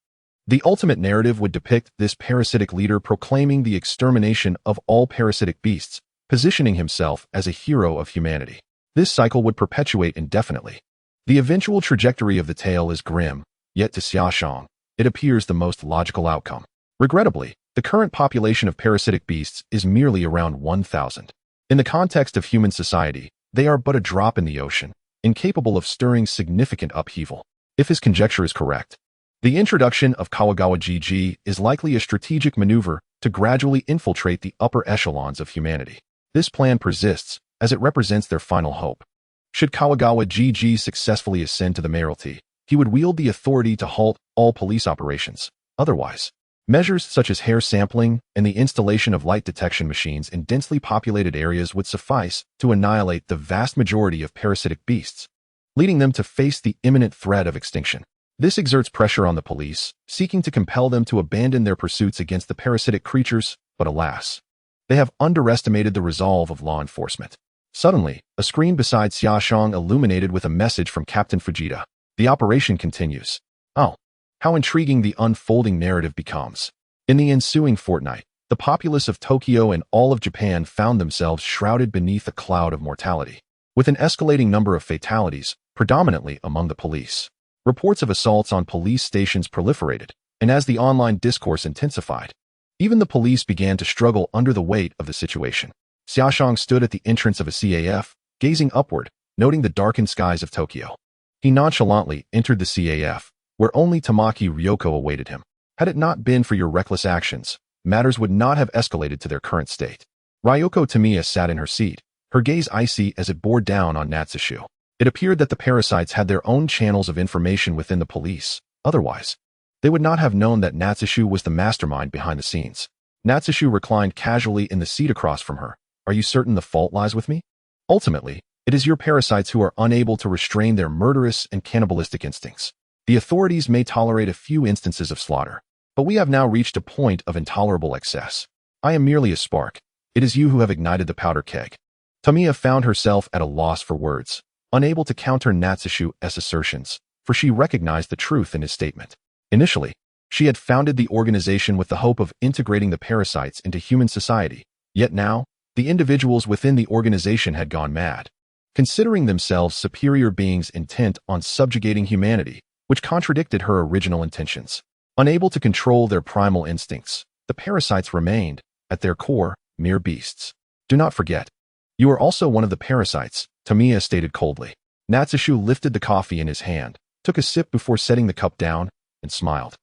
The ultimate narrative would depict this parasitic leader proclaiming the extermination of all parasitic beasts, positioning himself as a hero of humanity. This cycle would perpetuate indefinitely. The eventual trajectory of the tale is grim, yet to Xia Shang, it appears the most logical outcome. Regrettably, the current population of parasitic beasts is merely around 1,000. In the context of human society, they are but a drop in the ocean, incapable of stirring significant upheaval. If his conjecture is correct, the introduction of Kawagawa GG is likely a strategic maneuver to gradually infiltrate the upper echelons of humanity. This plan persists, as it represents their final hope. Should Kawagawa GG successfully ascend to the mayoralty, he would wield the authority to halt all police operations. Otherwise, measures such as hair sampling and the installation of light detection machines in densely populated areas would suffice to annihilate the vast majority of parasitic beasts, leading them to face the imminent threat of extinction. This exerts pressure on the police, seeking to compel them to abandon their pursuits against the parasitic creatures, but alas, they have underestimated the resolve of law enforcement. Suddenly, a screen beside Xia Shang illuminated with a message from Captain Fujita. The operation continues. Oh, how intriguing the unfolding narrative becomes. In the ensuing fortnight, the populace of Tokyo and all of Japan found themselves shrouded beneath a cloud of mortality, with an escalating number of fatalities, predominantly among the police. Reports of assaults on police stations proliferated, and as the online discourse intensified, even the police began to struggle under the weight of the situation. Xia Shang stood at the entrance of a CAF, gazing upward, noting the darkened skies of Tokyo. He nonchalantly entered the CAF, where only Tamaki Ryoko awaited him. Had it not been for your reckless actions, matters would not have escalated to their current state. Ryoko Tamiya sat in her seat, her gaze icy as it bore down on Natsushu. It appeared that the parasites had their own channels of information within the police. Otherwise, they would not have known that Natsushu was the mastermind behind the scenes. Natsushu reclined casually in the seat across from her. Are you certain the fault lies with me? Ultimately, it is your parasites who are unable to restrain their murderous and cannibalistic instincts. The authorities may tolerate a few instances of slaughter, but we have now reached a point of intolerable excess. I am merely a spark. It is you who have ignited the powder keg. Tamiya found herself at a loss for words, unable to counter Natsushu's assertions, for she recognized the truth in his statement. Initially, she had founded the organization with the hope of integrating the parasites into human society, yet now, the individuals within the organization had gone mad, considering themselves superior beings intent on subjugating humanity, which contradicted her original intentions. Unable to control their primal instincts, the parasites remained, at their core, mere beasts. Do not forget, you are also one of the parasites, Tamiya stated coldly. Natsushu lifted the coffee in his hand, took a sip before setting the cup down, and smiled.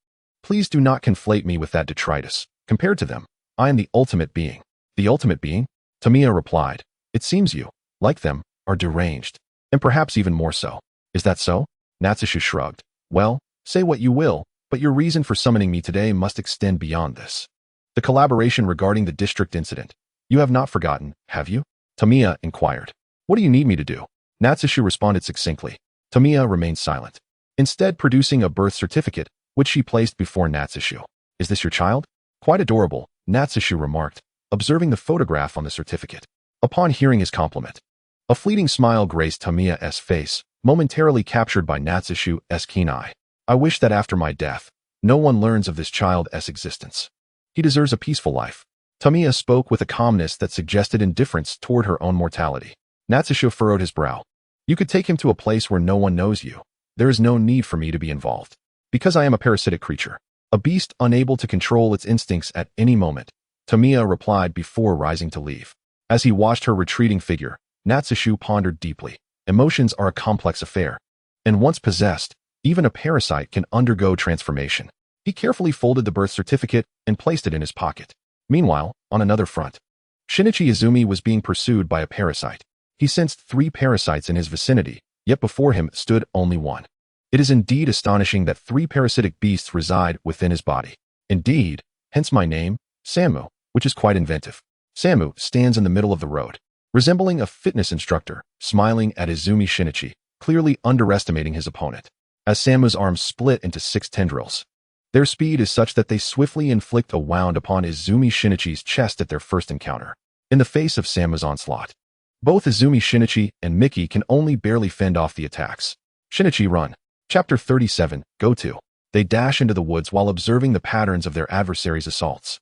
Please do not conflate me with that detritus. Compared to them, I am the ultimate being. The ultimate being? Tamiya replied. It seems you, like them, are deranged, and perhaps even more so. Is that so? Natsushu shrugged. Well, say what you will, but your reason for summoning me today must extend beyond this. The collaboration regarding the district incident. You have not forgotten, have you? Tamiya inquired. What do you need me to do? Natsushu responded succinctly. Tamiya remained silent, instead producing a birth certificate, which she placed before Natsushu. Is this your child? Quite adorable, Natsushu remarked, observing the photograph on the certificate. Upon hearing his compliment, a fleeting smile graced Tamiya's face, momentarily captured by Natsushu's keen eye. I wish that after my death, no one learns of this child's existence. He deserves a peaceful life. Tamiya spoke with a calmness that suggested indifference toward her own mortality. Natsushu furrowed his brow. You could take him to a place where no one knows you. There is no need for me to be involved. Because I am a parasitic creature, a beast unable to control its instincts at any moment, Tamiya replied before rising to leave. As he watched her retreating figure, Natsushu pondered deeply. Emotions are a complex affair, and once possessed, even a parasite can undergo transformation. He carefully folded the birth certificate and placed it in his pocket. Meanwhile, on another front, Shinichi Izumi was being pursued by a parasite. He sensed 3 parasites in his vicinity, yet before him stood only one. It is indeed astonishing that 3 parasitic beasts reside within his body. Indeed, hence my name, Samu, which is quite inventive. Samu stands in the middle of the road, resembling a fitness instructor, smiling at Izumi Shinichi, clearly underestimating his opponent. As Samu's arms split into 6 tendrils, their speed is such that they swiftly inflict a wound upon Izumi Shinichi's chest at their first encounter. In the face of Samu's onslaught, both Izumi Shinichi and Miki can only barely fend off the attacks. Shinichi run. Chapter 37, Go To. They dash into the woods while observing the patterns of their adversaries' assaults.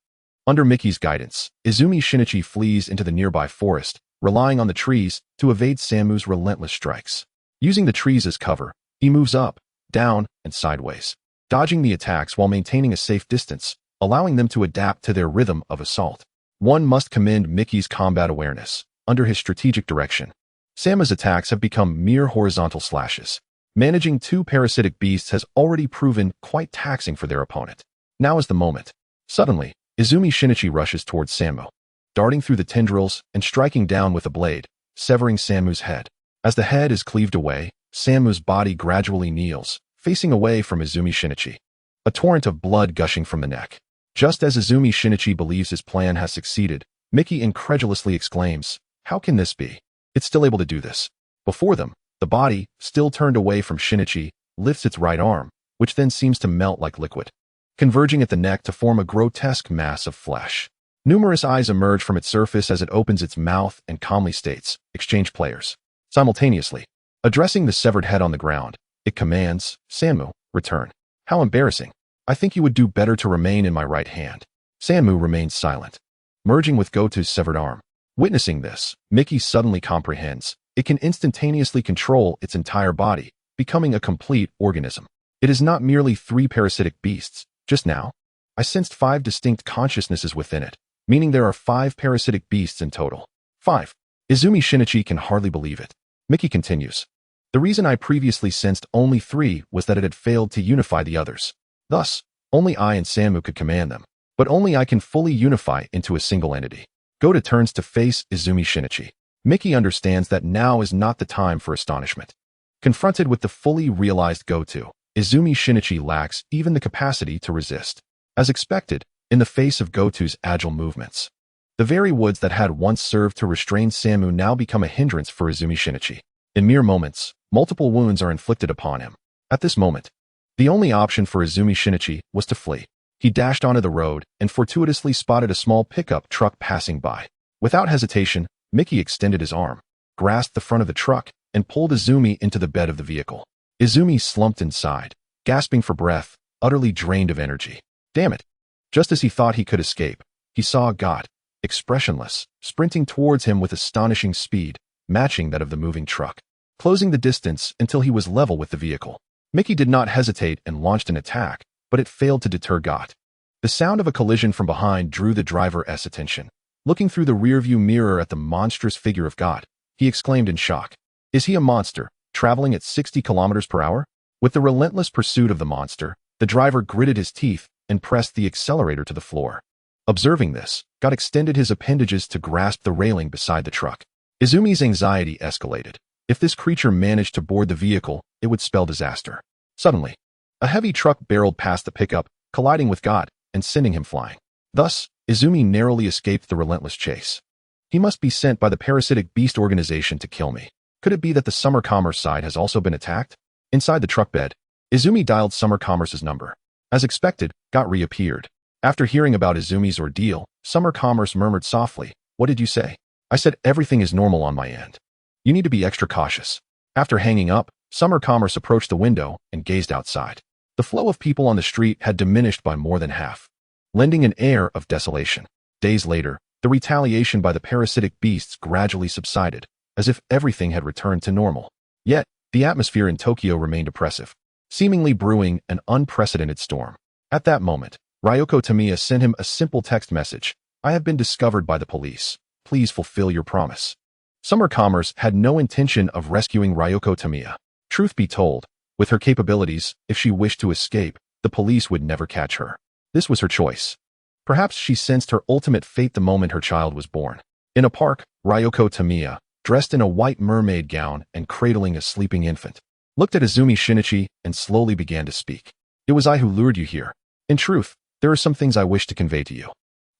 Under Miki's guidance, Izumi Shinichi flees into the nearby forest, relying on the trees to evade Samu's relentless strikes. Using the trees as cover, he moves up, down, and sideways, dodging the attacks while maintaining a safe distance, allowing them to adapt to their rhythm of assault. One must commend Miki's combat awareness. Under his strategic direction, Samu's attacks have become mere horizontal slashes. Managing 2 parasitic beasts has already proven quite taxing for their opponent. Now is the moment. Suddenly, Izumi Shinichi rushes towards Samu, darting through the tendrils and striking down with a blade, severing Samu's head. As the head is cleaved away, Samu's body gradually kneels, facing away from Izumi Shinichi, a torrent of blood gushing from the neck. Just as Izumi Shinichi believes his plan has succeeded, Miki incredulously exclaims, "How can this be? It's still able to do this." Before them, the body, still turned away from Shinichi, lifts its right arm, which then seems to melt like liquid, converging at the neck to form a grotesque mass of flesh. Numerous eyes emerge from its surface as it opens its mouth and calmly states, "Exchange players." Simultaneously, addressing the severed head on the ground, it commands, "Samu, return." How embarrassing. I think you would do better to remain in my right hand. Samu remains silent, merging with Goto's severed arm. Witnessing this, Miki suddenly comprehends. It can instantaneously control its entire body, becoming a complete organism. It is not merely 3 parasitic beasts. Just now, I sensed 5 distinct consciousnesses within it, meaning there are 5 parasitic beasts in total. 5. Izumi Shinichi can hardly believe it. Miki continues. The reason I previously sensed only 3 was that it had failed to unify the others. Thus, only I and Samu could command them. But only I can fully unify into a single entity. Goto turns to face Izumi Shinichi. Miki understands that now is not the time for astonishment. Confronted with the fully realized Goto, Izumi Shinichi lacks even the capacity to resist. As expected, in the face of Goto's agile movements, the very woods that had once served to restrain Samu now become a hindrance for Izumi Shinichi. In mere moments, multiple wounds are inflicted upon him. At this moment, the only option for Izumi Shinichi was to flee. He dashed onto the road and fortuitously spotted a small pickup truck passing by. Without hesitation, Miki extended his arm, grasped the front of the truck, and pulled Izumi into the bed of the vehicle. Izumi slumped inside, gasping for breath, utterly drained of energy. Damn it! Just as he thought he could escape, he saw God, expressionless, sprinting towards him with astonishing speed, matching that of the moving truck, closing the distance until he was level with the vehicle. Miki did not hesitate and launched an attack, but it failed to deter God. The sound of a collision from behind drew the driver's attention. Looking through the rearview mirror at the monstrous figure of God, he exclaimed in shock. Is he a monster, traveling at 60 kilometers per hour? With the relentless pursuit of the monster, the driver gritted his teeth and pressed the accelerator to the floor. Observing this, God extended his appendages to grasp the railing beside the truck. Izumi's anxiety escalated. If this creature managed to board the vehicle, it would spell disaster. Suddenly, a heavy truck barreled past the pickup, colliding with God and sending him flying. Thus, Izumi narrowly escaped the relentless chase. He must be sent by the parasitic beast organization to kill me. Could it be that the Summer Commerce side has also been attacked? Inside the truck bed, Izumi dialed Summer Commerce's number. As expected, Got reappeared. After hearing about Izumi's ordeal, Summer Commerce murmured softly, "What did you say?" I said everything is normal on my end. You need to be extra cautious. After hanging up, Summer Commerce approached the window and gazed outside. The flow of people on the street had diminished by more than half, lending an air of desolation. Days later, the retaliation by the parasitic beasts gradually subsided, as if everything had returned to normal. Yet, the atmosphere in Tokyo remained oppressive, seemingly brewing an unprecedented storm. At that moment, Ryoko Tamiya sent him a simple text message. I have been discovered by the police. Please fulfill your promise. Summer Commerce had no intention of rescuing Ryoko Tamiya. Truth be told, with her capabilities, if she wished to escape, the police would never catch her. This was her choice. Perhaps she sensed her ultimate fate the moment her child was born. In a park, Ryoko Tamiya, dressed in a white mermaid gown and cradling a sleeping infant, looked at Izumi Shinichi and slowly began to speak. It was I who lured you here. In truth, there are some things I wish to convey to you.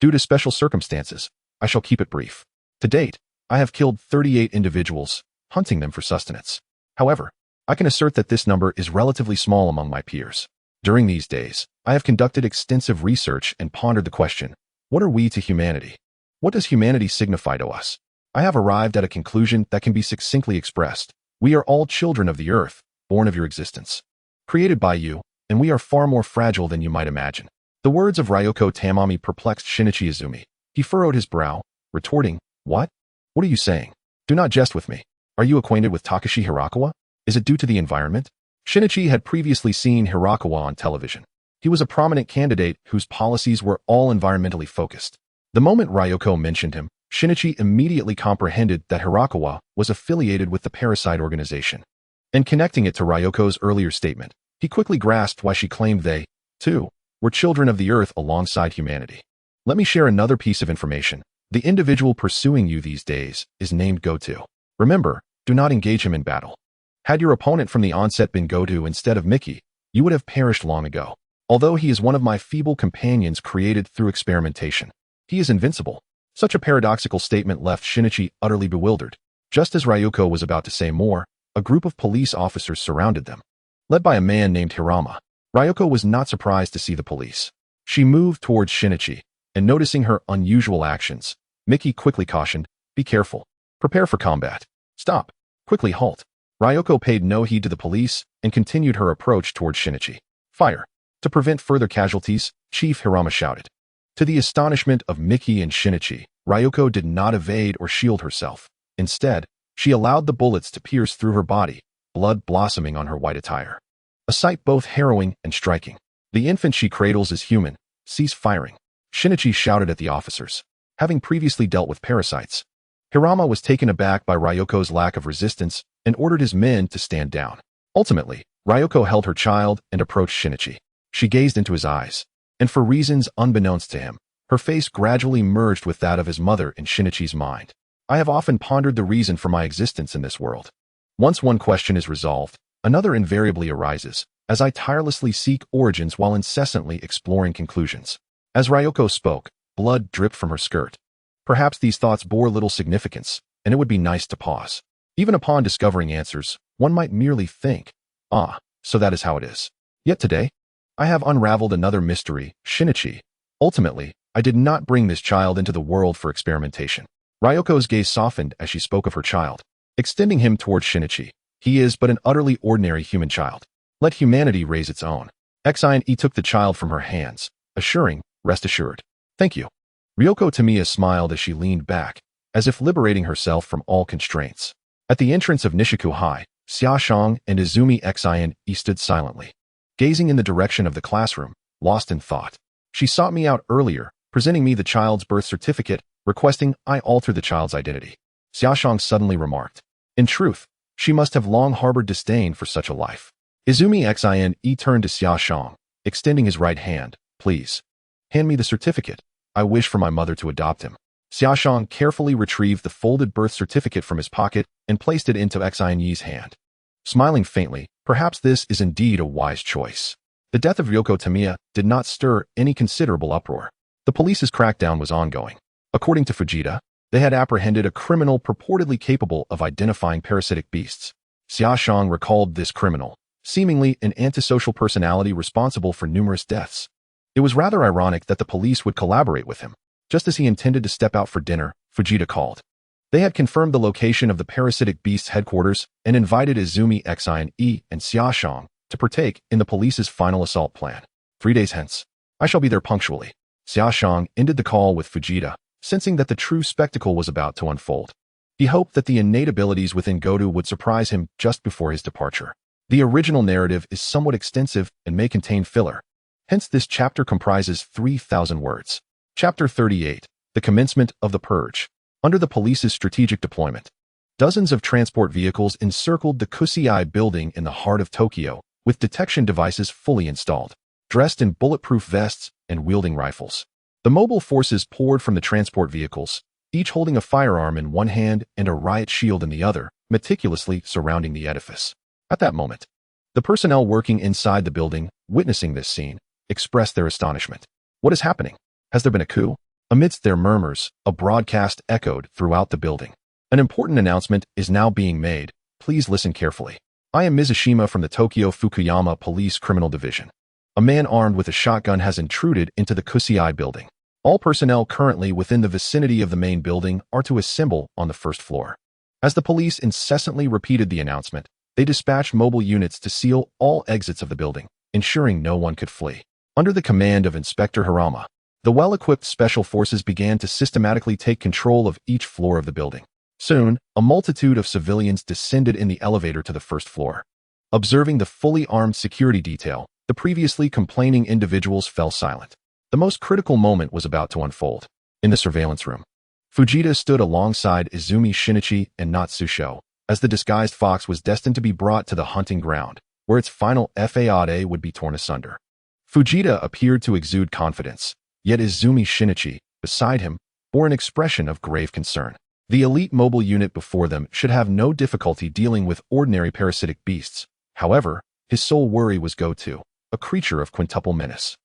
Due to special circumstances, I shall keep it brief. To date, I have killed 38 individuals, hunting them for sustenance. However, I can assert that this number is relatively small among my peers. During these days, I have conducted extensive research and pondered the question, what are we to humanity? What does humanity signify to us? I have arrived at a conclusion that can be succinctly expressed. We are all children of the earth, born of your existence. Created by you, and we are far more fragile than you might imagine. The words of Ryoko Tamami perplexed Shinichi Izumi. He furrowed his brow, retorting, What? What are you saying? Do not jest with me. Are you acquainted with Takashi Hirakawa? Is it due to the environment? Shinichi had previously seen Hirakawa on television. He was a prominent candidate whose policies were all environmentally focused. The moment Ryoko mentioned him, Shinichi immediately comprehended that Hirakawa was affiliated with the Parasite organization. And connecting it to Ryoko's earlier statement, he quickly grasped why she claimed they, too, were children of the earth alongside humanity. Let me share another piece of information. The individual pursuing you these days is named Goto. Remember, do not engage him in battle. Had your opponent from the onset been Goto instead of Mickey, you would have perished long ago. Although he is one of my feeble companions created through experimentation, he is invincible. Such a paradoxical statement left Shinichi utterly bewildered. Just as Ryoko was about to say more, a group of police officers surrounded them. Led by a man named Hirama, Ryoko was not surprised to see the police. She moved towards Shinichi, and noticing her unusual actions, Mickey quickly cautioned, Be careful. Prepare for combat. Stop. Quickly halt. Ryoko paid no heed to the police and continued her approach towards Shinichi. Fire. To prevent further casualties, Chief Hirama shouted. To the astonishment of Mickey and Shinichi, Ryoko did not evade or shield herself. Instead, she allowed the bullets to pierce through her body, blood blossoming on her white attire. A sight both harrowing and striking. The infant she cradles is human. Cease firing. Shinichi shouted at the officers. Having previously dealt with parasites, Hirama was taken aback by Ryoko's lack of resistance and ordered his men to stand down. Ultimately, Ryoko held her child and approached Shinichi. She gazed into his eyes, and for reasons unbeknownst to him, her face gradually merged with that of his mother in Shinichi's mind. I have often pondered the reason for my existence in this world. Once one question is resolved, another invariably arises, as I tirelessly seek origins while incessantly exploring conclusions. As Ryoko spoke, blood dripped from her skirt. Perhaps these thoughts bore little significance, and it would be nice to pause. Even upon discovering answers, one might merely think, so that is how it is. Yet today, I have unraveled another mystery, Shinichi. Ultimately, I did not bring this child into the world for experimentation. Ryoko's gaze softened as she spoke of her child, extending him towards Shinichi. He is but an utterly ordinary human child. Let humanity raise its own. Xine took the child from her hands, assuring, Rest assured. Thank you. Ryoko Tamiya smiled as she leaned back, as if liberating herself from all constraints. At the entrance of Nishiku High, Xia Shang and Izumi Xine stood silently, gazing in the direction of the classroom, lost in thought. She sought me out earlier, presenting me the child's birth certificate, requesting I alter the child's identity. Xia Shang suddenly remarked. In truth, she must have long harbored disdain for such a life. Izumi Xine turned to Xia Shang, extending his right hand. Please. Hand me the certificate. I wish for my mother to adopt him. Xia Shang carefully retrieved the folded birth certificate from his pocket and placed it into Xine's hand. Smiling faintly, perhaps this is indeed a wise choice. The death of Ryoko Tamiya did not stir any considerable uproar. The police's crackdown was ongoing. According to Fujita, they had apprehended a criminal purportedly capable of identifying parasitic beasts. Xia Shang recalled this criminal, seemingly an antisocial personality responsible for numerous deaths. It was rather ironic that the police would collaborate with him. Just as he intended to step out for dinner, Fujita called. They had confirmed the location of the parasitic beast's headquarters and invited Izumi Xine and Xia Shang to partake in the police's final assault plan. 3 days hence, I shall be there punctually. Xia Shang ended the call with Fujita, sensing that the true spectacle was about to unfold. He hoped that the innate abilities within Goto would surprise him just before his departure. The original narrative is somewhat extensive and may contain filler. Hence this chapter comprises 3,000 words. Chapter 38. The Commencement of the Purge. Under the police's strategic deployment, dozens of transport vehicles encircled the Kusei building in the heart of Tokyo, with detection devices fully installed, dressed in bulletproof vests and wielding rifles. The mobile forces poured from the transport vehicles, each holding a firearm in one hand and a riot shield in the other, meticulously surrounding the edifice. At that moment, the personnel working inside the building, witnessing this scene, expressed their astonishment. What is happening? Has there been a coup? Amidst their murmurs, a broadcast echoed throughout the building. An important announcement is now being made. Please listen carefully. I am Mizushima from the Tokyo Fukuyama Police Criminal Division. A man armed with a shotgun has intruded into the Kusei building. All personnel currently within the vicinity of the main building are to assemble on the first floor. As the police incessantly repeated the announcement, they dispatched mobile units to seal all exits of the building, ensuring no one could flee. Under the command of Inspector Hirama, the well-equipped special forces began to systematically take control of each floor of the building. Soon, a multitude of civilians descended in the elevator to the first floor. Observing the fully armed security detail, the previously complaining individuals fell silent. The most critical moment was about to unfold. In the surveillance room, Fujita stood alongside Izumi Shinichi and Natsusho, as the disguised fox was destined to be brought to the hunting ground, where its final fate would be torn asunder. Fujita appeared to exude confidence, yet Izumi Shinichi, beside him, bore an expression of grave concern. The elite mobile unit before them should have no difficulty dealing with ordinary parasitic beasts. However, his sole worry was Goto, a creature of quintuple menace.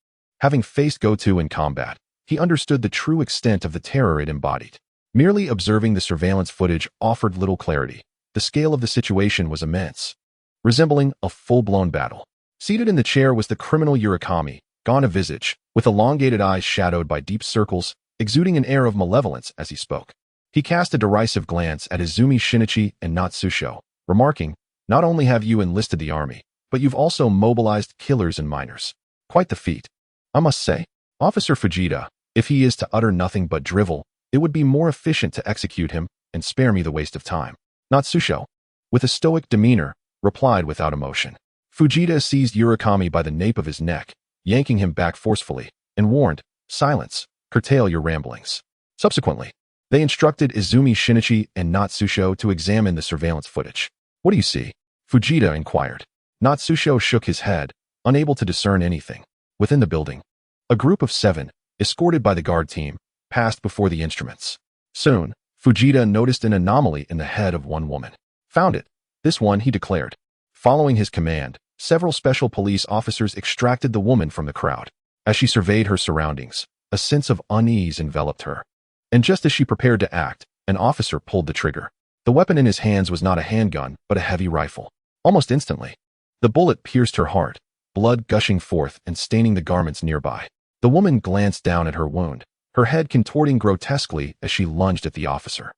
Having faced Goto in combat, he understood the true extent of the terror it embodied. Merely observing the surveillance footage offered little clarity. The scale of the situation was immense, resembling a full-blown battle. Seated in the chair was the criminal Urakami, gaunt of visage, with elongated eyes shadowed by deep circles, exuding an air of malevolence as he spoke. He cast a derisive glance at Izumi Shinichi and Natsusho, remarking, "Not only have you enlisted the army, but you've also mobilized killers and miners. Quite the feat. I must say, Officer Fujita, if he is to utter nothing but drivel, it would be more efficient to execute him and spare me the waste of time." Natsusho, with a stoic demeanor, replied without emotion. Fujita seized Urakami by the nape of his neck, yanking him back forcefully, and warned, "Silence, curtail your ramblings." Subsequently, they instructed Izumi Shinichi and Natsusho to examine the surveillance footage. "What do you see?" Fujita inquired. Natsusho shook his head, unable to discern anything. Within the building, a group of 7, escorted by the guard team, passed before the instruments. Soon, Fujita noticed an anomaly in the head of one woman. "Found it. This one," he declared. Following his command, several special police officers extracted the woman from the crowd. As she surveyed her surroundings, a sense of unease enveloped her. And just as she prepared to act, an officer pulled the trigger. The weapon in his hands was not a handgun, but a heavy rifle. Almost instantly, the bullet pierced her heart, blood gushing forth and staining the garments nearby. The woman glanced down at her wound, her head contorting grotesquely as she lunged at the officer.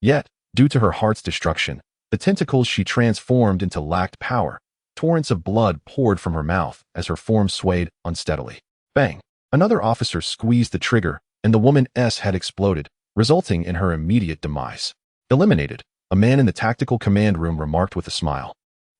Yet, due to her heart's destruction, the tentacles she transformed into lacked power. Torrents of blood poured from her mouth as her form swayed unsteadily. Bang! Another officer squeezed the trigger, and the woman's head exploded, resulting in her immediate demise. Eliminated, a man in the tactical command room remarked with a smile,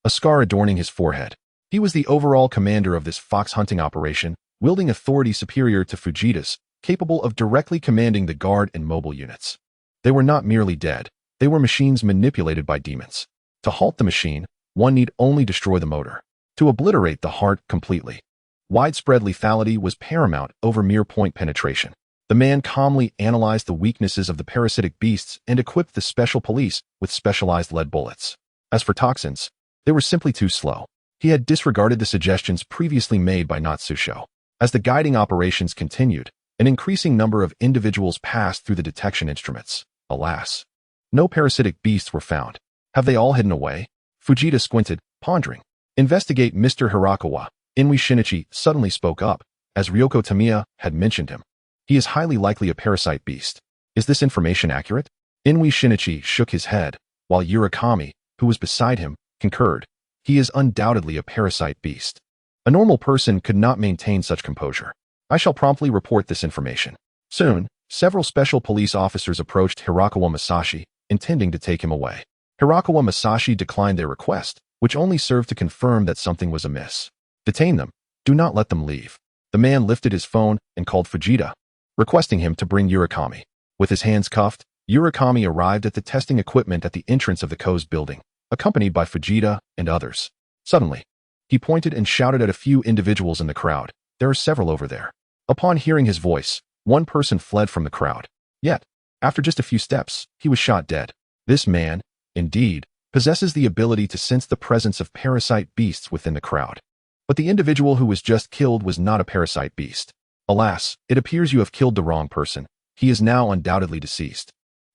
a scar adorning his forehead. He was the overall commander of this fox hunting operation, wielding authority superior to Fujita's, capable of directly commanding the guard and mobile units. They were not merely dead, they were machines manipulated by demons. To halt the machine, one need only destroy the motor. To obliterate the heart completely. Widespread lethality was paramount over mere point penetration. The man calmly analyzed the weaknesses of the parasitic beasts and equipped the special police with specialized lead bullets. As for toxins, they were simply too slow. He had disregarded the suggestions previously made by Natsusho. As the guiding operations continued, an increasing number of individuals passed through the detection instruments. Alas, no parasitic beasts were found. Have they all hidden away? Fujita squinted, pondering. Investigate Mr. Hirakawa. Inui Shinichi suddenly spoke up, as Ryoko Tamiya had mentioned him. He is highly likely a parasite beast. Is this information accurate? Inui Shinichi shook his head, while Urakami, who was beside him, concurred. He is undoubtedly a parasite beast. A normal person could not maintain such composure. I shall promptly report this information. Soon, several special police officers approached Hirakawa Masashi, intending to take him away. Hirakawa Masashi declined their request, which only served to confirm that something was amiss. Detain them. Do not let them leave. The man lifted his phone and called Fujita, requesting him to bring Urakami. With his hands cuffed, Urakami arrived at the testing equipment at the entrance of the Ko's building, accompanied by Fujita and others. Suddenly, he pointed and shouted at a few individuals in the crowd. There are several over there. Upon hearing his voice, one person fled from the crowd. Yet, after just a few steps, he was shot dead. This man, indeed, possesses the ability to sense the presence of parasite beasts within the crowd. But the individual who was just killed was not a parasite beast. Alas, it appears you have killed the wrong person. He is now undoubtedly deceased.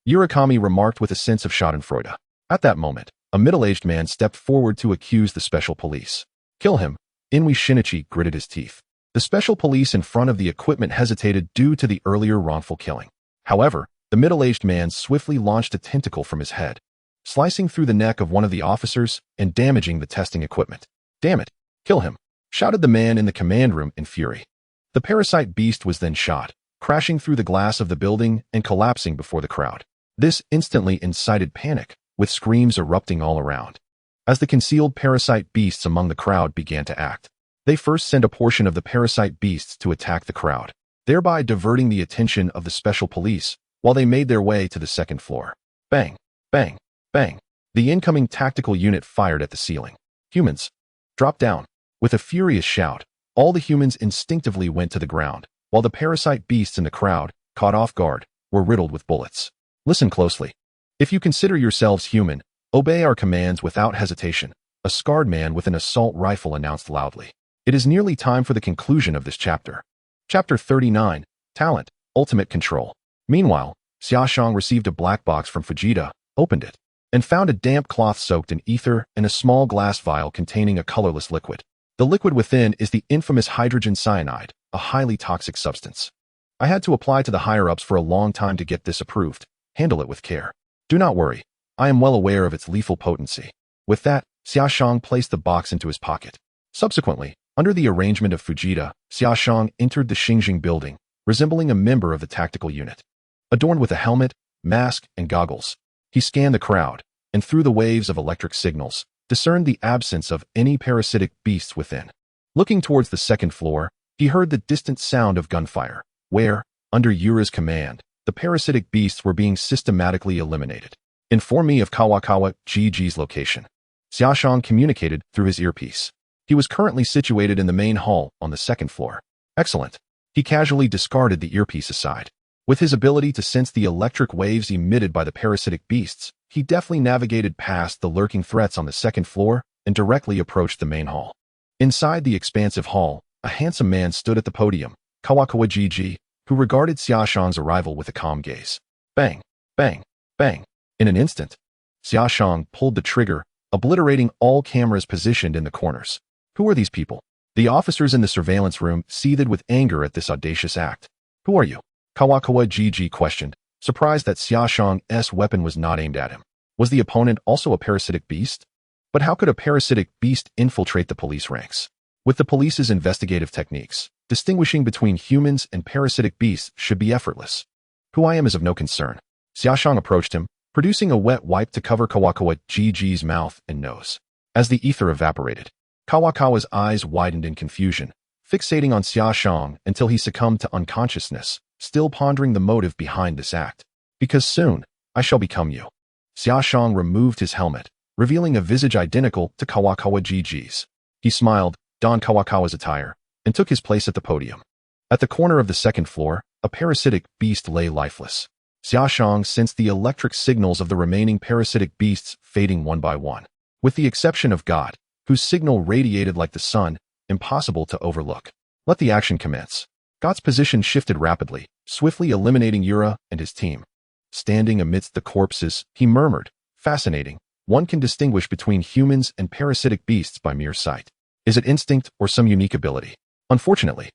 Urakami remarked with a sense of schadenfreude. At that moment, a middle-aged man stepped forward to accuse the special police. Kill him. Inui Shinichi gritted his teeth. The special police in front of the equipment hesitated due to the earlier wrongful killing. However, the middle-aged man swiftly launched a tentacle from his head, slicing through the neck of one of the officers and damaging the testing equipment. Damn it! Kill him! Shouted the man in the command room in fury. The parasite beast was then shot, crashing through the glass of the building and collapsing before the crowd. This instantly incited panic, with screams erupting all around. As the concealed parasite beasts among the crowd began to act, they first sent a portion of the parasite beasts to attack the crowd, thereby diverting the attention of the special police while they made their way to the second floor. Bang! Bang! Bang! The incoming tactical unit fired at the ceiling. Humans! Drop down! With a furious shout, all the humans instinctively went to the ground, while the parasite beasts in the crowd, caught off guard, were riddled with bullets. Listen closely. If you consider yourselves human, obey our commands without hesitation, a scarred man with an assault rifle announced loudly. It is nearly time for the conclusion of this chapter. Chapter 39, Talent, Ultimate Control. Meanwhile, Xia Shang received a black box from Fujita, opened it, and found a damp cloth soaked in ether and a small glass vial containing a colorless liquid. The liquid within is the infamous hydrogen cyanide, a highly toxic substance. I had to apply to the higher-ups for a long time to get this approved. Handle it with care. Do not worry. I am well aware of its lethal potency. With that, Xia Shang placed the box into his pocket. Subsequently, under the arrangement of Fujita, Xia Shang entered the Xingjing building, resembling a member of the tactical unit. Adorned with a helmet, mask, and goggles, he scanned the crowd, and through the waves of electric signals, discerned the absence of any parasitic beasts within. Looking towards the second floor, he heard the distant sound of gunfire, where, under Yura's command, the parasitic beasts were being systematically eliminated. Inform me of Kawakawa GG's location. Xia Shang communicated through his earpiece. He was currently situated in the main hall on the second floor. Excellent. He casually discarded the earpiece aside. With his ability to sense the electric waves emitted by the parasitic beasts, he deftly navigated past the lurking threats on the second floor and directly approached the main hall. Inside the expansive hall, a handsome man stood at the podium, Kawakawa GG, who regarded Xia Shang's arrival with a calm gaze. Bang! Bang! Bang! In an instant, Xia Shang pulled the trigger, obliterating all cameras positioned in the corners. Who are these people? The officers in the surveillance room seethed with anger at this audacious act. Who are you? Kawakawa GG questioned, surprised that Xia Shang's weapon was not aimed at him. Was the opponent also a parasitic beast? But how could a parasitic beast infiltrate the police ranks? With the police's investigative techniques, distinguishing between humans and parasitic beasts should be effortless. Who I am is of no concern. Xia Shang approached him, producing a wet wipe to cover Kawakawa GG's mouth and nose. As the ether evaporated, Kawakawa's eyes widened in confusion, fixating on Xia Shang until he succumbed to unconsciousness, still pondering the motive behind this act. Because soon, I shall become you. Xia Shang removed his helmet, revealing a visage identical to Kawakawa GG's. He smiled, donned Kawakawa's attire, and took his place at the podium. At the corner of the second floor, a parasitic beast lay lifeless. Xia Shang sensed the electric signals of the remaining parasitic beasts fading one by one. With the exception of God, whose signal radiated like the sun, impossible to overlook. Let the action commence. God's position shifted rapidly, swiftly eliminating Yura and his team. Standing amidst the corpses, he murmured, fascinating, one can distinguish between humans and parasitic beasts by mere sight. Is it instinct or some unique ability? Unfortunately,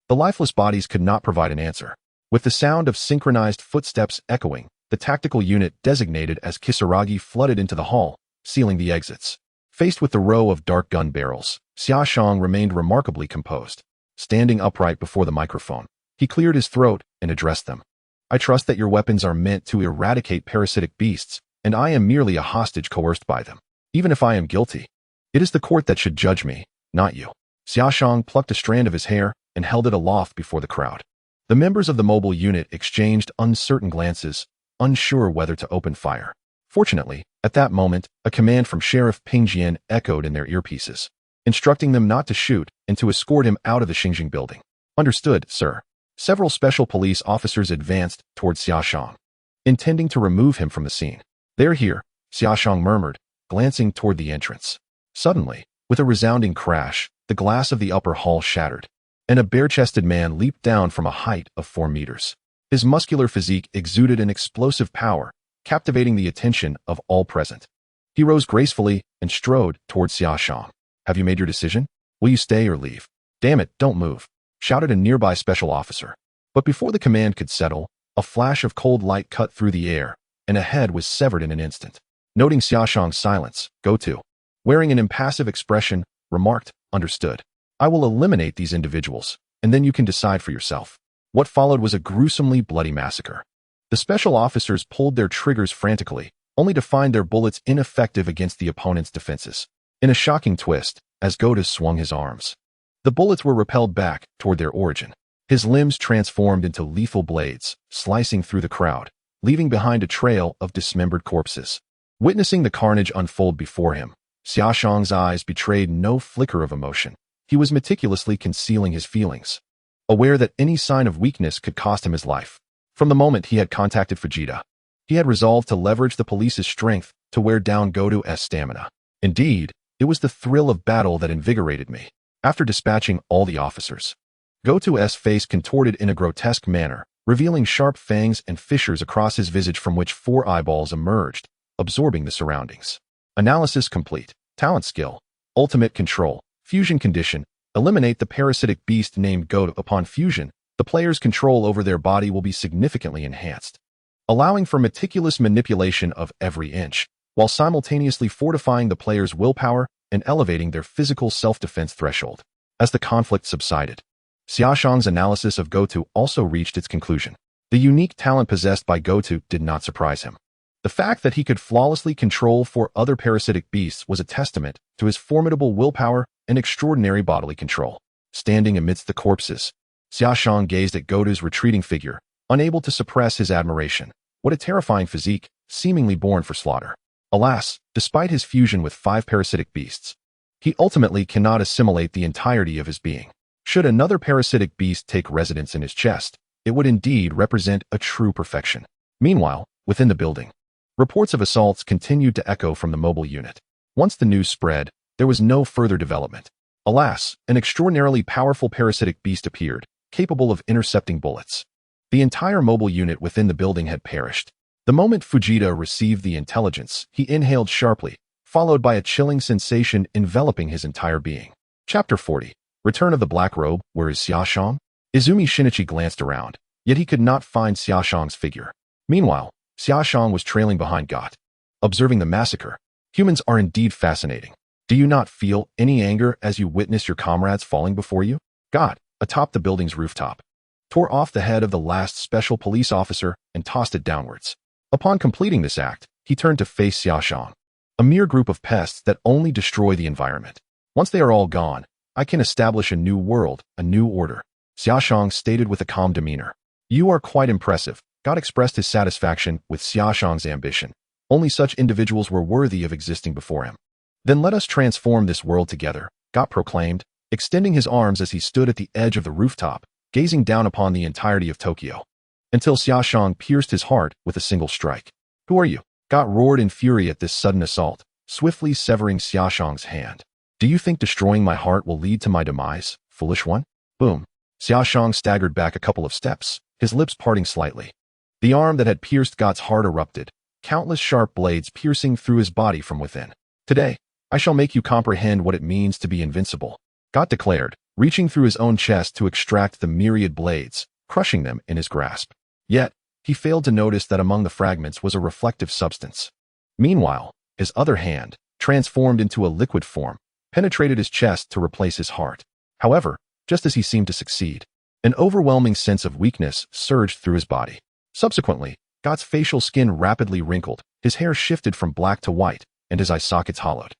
the lifeless bodies could not provide an answer. With the sound of synchronized footsteps echoing, the tactical unit designated as Kisaragi flooded into the hall, sealing the exits. Faced with the row of dark gun barrels, Xia Shang remained remarkably composed. Standing upright before the microphone, he cleared his throat and addressed them. I trust that your weapons are meant to eradicate parasitic beasts, and I am merely a hostage coerced by them. Even if I am guilty, it is the court that should judge me, not you. Xia Shang plucked a strand of his hair, and held it aloft before the crowd. The members of the mobile unit exchanged uncertain glances, unsure whether to open fire. Fortunately, at that moment, a command from Sheriff Ping Jian echoed in their earpieces, instructing them not to shoot and to escort him out of the Xinjiang building. Understood, sir. Several special police officers advanced toward Xia Shang, intending to remove him from the scene. They're here, Xia Shang murmured, glancing toward the entrance. Suddenly, with a resounding crash, the glass of the upper hall shattered, and a bare-chested man leaped down from a height of 4 meters. His muscular physique exuded an explosive power, captivating the attention of all present. He rose gracefully and strode toward Xia Shang. Have you made your decision? Will you stay or leave? Damn it, don't move, shouted a nearby special officer. But before the command could settle, a flash of cold light cut through the air, and a head was severed in an instant. Noting Xia Shang's silence, Go To, wearing an impassive expression, remarked, understood. I will eliminate these individuals, and then you can decide for yourself. What followed was a gruesomely bloody massacre. The special officers pulled their triggers frantically, only to find their bullets ineffective against the opponent's defenses. In a shocking twist, as Go To swung his arms, the bullets were repelled back toward their origin. His limbs transformed into lethal blades, slicing through the crowd, leaving behind a trail of dismembered corpses. Witnessing the carnage unfold before him, Xia Shang's eyes betrayed no flicker of emotion. He was meticulously concealing his feelings, aware that any sign of weakness could cost him his life. From the moment he had contacted Fujita, he had resolved to leverage the police's strength to wear down Go To's stamina. Indeed, it was the thrill of battle that invigorated me. After dispatching all the officers, Go To's face contorted in a grotesque manner, revealing sharp fangs and fissures across his visage from which 4 eyeballs emerged, absorbing the surroundings. Analysis complete. Talent skill. Ultimate control. Fusion condition. Eliminate the parasitic beast named Go To. Upon fusion, the player's control over their body will be significantly enhanced, allowing for meticulous manipulation of every inch, while simultaneously fortifying the player's willpower and elevating their physical self-defense threshold. As the conflict subsided, Xia Shang's analysis of Go To also reached its conclusion. The unique talent possessed by Go To did not surprise him. The fact that he could flawlessly control 4 other parasitic beasts was a testament to his formidable willpower and extraordinary bodily control. Standing amidst the corpses, Xia Shang gazed at Go To's retreating figure, unable to suppress his admiration. What a terrifying physique, seemingly born for slaughter. Alas, despite his fusion with 5 parasitic beasts, he ultimately cannot assimilate the entirety of his being. Should another parasitic beast take residence in his chest, it would indeed represent a true perfection. Meanwhile, within the building, reports of assaults continued to echo from the mobile unit. Once the news spread, there was no further development. Alas, an extraordinarily powerful parasitic beast appeared, capable of intercepting bullets. The entire mobile unit within the building had perished. The moment Fujita received the intelligence, he inhaled sharply, followed by a chilling sensation enveloping his entire being. Chapter 40. Return of the Black Robe. Where is Xia Shang? Izumi Shinichi glanced around, yet he could not find Xia Shang's figure. Meanwhile, Xia Shang was trailing behind Vought, observing the massacre. Humans are indeed fascinating. Do you not feel any anger as you witness your comrades falling before you? Vought, atop the building's rooftop, tore off the head of the last special police officer and tossed it downwards. Upon completing this act, he turned to face Xia Shang. A mere group of pests that only destroy the environment. Once they are all gone, I can establish a new world, a new order, Xia Shang stated with a calm demeanor. You are quite impressive. Vought expressed his satisfaction with Xia Shang's ambition. Only such individuals were worthy of existing before him. Then let us transform this world together, Vought proclaimed, extending his arms as he stood at the edge of the rooftop, gazing down upon the entirety of Tokyo, until Xia Shang pierced his heart with a single strike. Who are you? Vought roared in fury at this sudden assault, swiftly severing Xia Shang's hand. Do you think destroying my heart will lead to my demise, foolish one? Boom. Xia Shang staggered back a couple of steps, his lips parting slightly. The arm that had pierced Vought's heart erupted, countless sharp blades piercing through his body from within. Today, I shall make you comprehend what it means to be invincible, Vought declared, reaching through his own chest to extract the myriad blades, crushing them in his grasp. Yet, he failed to notice that among the fragments was a reflective substance. Meanwhile, his other hand, transformed into a liquid form, penetrated his chest to replace his heart. However, just as he seemed to succeed, an overwhelming sense of weakness surged through his body. Subsequently, Vought's facial skin rapidly wrinkled, his hair shifted from black to white, and his eye sockets hollowed,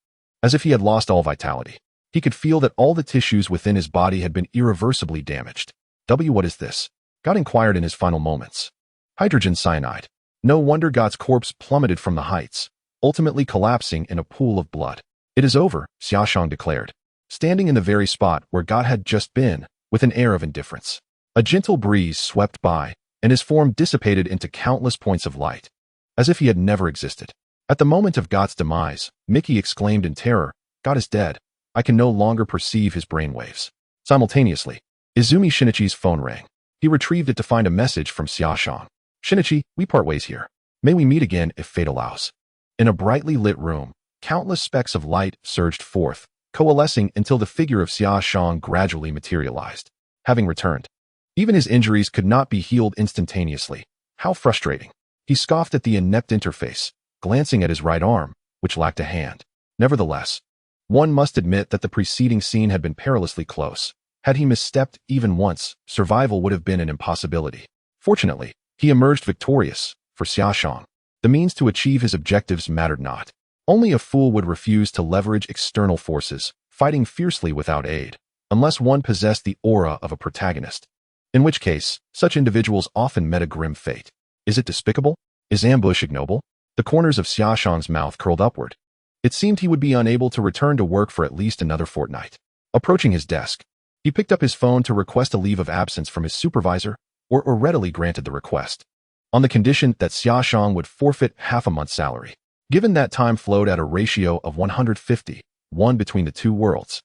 as if he had lost all vitality. He could feel that all the tissues within his body had been irreversibly damaged. What is this? God inquired in his final moments. Hydrogen cyanide. No wonder God's corpse plummeted from the heights, ultimately collapsing in a pool of blood. It is over, Xia Shang declared, standing in the very spot where God had just been, with an air of indifference. A gentle breeze swept by, and his form dissipated into countless points of light, as if he had never existed. At the moment of God's demise, Mickey exclaimed in terror, God is dead. I can no longer perceive his brainwaves. Simultaneously, Izumi Shinichi's phone rang. He retrieved it to find a message from Xia Shang. Shinichi, we part ways here. May we meet again if fate allows. In a brightly lit room, countless specks of light surged forth, coalescing until the figure of Xia Shang gradually materialized. Having returned, even his injuries could not be healed instantaneously. How frustrating. He scoffed at the inept interface, glancing at his right arm, which lacked a hand. Nevertheless, one must admit that the preceding scene had been perilously close. Had he misstepped even once, survival would have been an impossibility. Fortunately, he emerged victorious. For Xia Shang, the means to achieve his objectives mattered not. Only a fool would refuse to leverage external forces, fighting fiercely without aid, unless one possessed the aura of a protagonist. In which case, such individuals often met a grim fate. Is it despicable? Is ambush ignoble? The corners of Xia Shang's mouth curled upward. It seemed he would be unable to return to work for at least another fortnight. Approaching his desk, he picked up his phone to request a leave of absence from his supervisor, or readily granted the request, on the condition that Xia Shang would forfeit half a month's salary. Given that time flowed at a ratio of 150, one between the two worlds,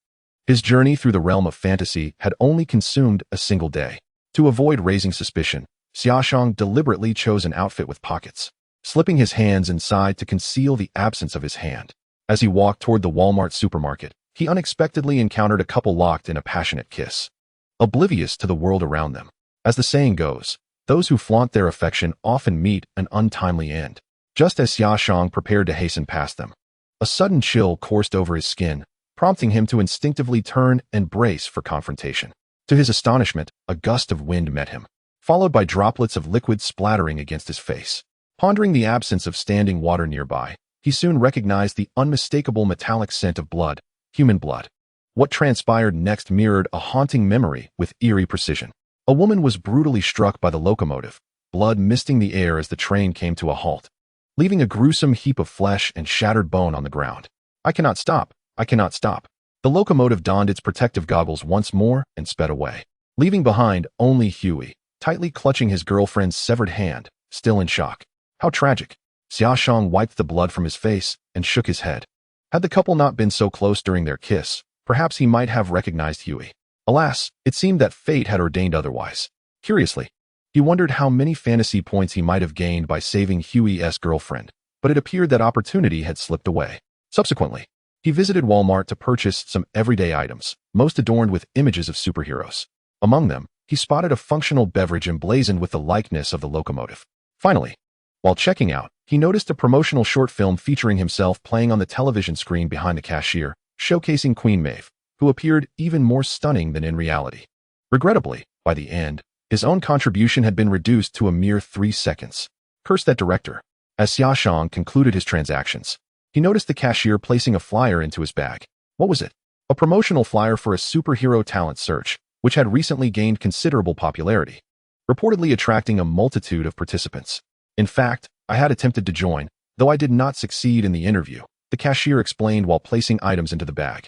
his journey through the realm of fantasy had only consumed a single day. To avoid raising suspicion, Xia Shang deliberately chose an outfit with pockets, slipping his hands inside to conceal the absence of his hand. As he walked toward the Walmart supermarket, he unexpectedly encountered a couple locked in a passionate kiss, oblivious to the world around them. As the saying goes, those who flaunt their affection often meet an untimely end. Just as Xia Shang prepared to hasten past them, a sudden chill coursed over his skin, prompting him to instinctively turn and brace for confrontation. To his astonishment, a gust of wind met him, followed by droplets of liquid splattering against his face. Pondering the absence of standing water nearby, he soon recognized the unmistakable metallic scent of blood, human blood. What transpired next mirrored a haunting memory with eerie precision. A woman was brutally struck by the locomotive, blood misting the air as the train came to a halt, leaving a gruesome heap of flesh and shattered bone on the ground. I cannot stop. I cannot stop. The locomotive donned its protective goggles once more and sped away, leaving behind only Huey, tightly clutching his girlfriend's severed hand, still in shock. How tragic. Xia Shang wiped the blood from his face and shook his head. Had the couple not been so close during their kiss, perhaps he might have recognized Huey. Alas, it seemed that fate had ordained otherwise. Curiously, he wondered how many fantasy points he might have gained by saving Huey's girlfriend, but it appeared that opportunity had slipped away. Subsequently, he visited Walmart to purchase some everyday items, most adorned with images of superheroes. Among them, he spotted a functional beverage emblazoned with the likeness of the locomotive. Finally, while checking out, he noticed a promotional short film featuring himself playing on the television screen behind the cashier, showcasing Queen Maeve, who appeared even more stunning than in reality. Regrettably, by the end, his own contribution had been reduced to a mere 3 seconds. Curse that director. As Xia Shang concluded his transactions, he noticed the cashier placing a flyer into his bag. What was it? A promotional flyer for a superhero talent search, which had recently gained considerable popularity, reportedly attracting a multitude of participants. In fact, I had attempted to join, though I did not succeed in the interview, the cashier explained while placing items into the bag.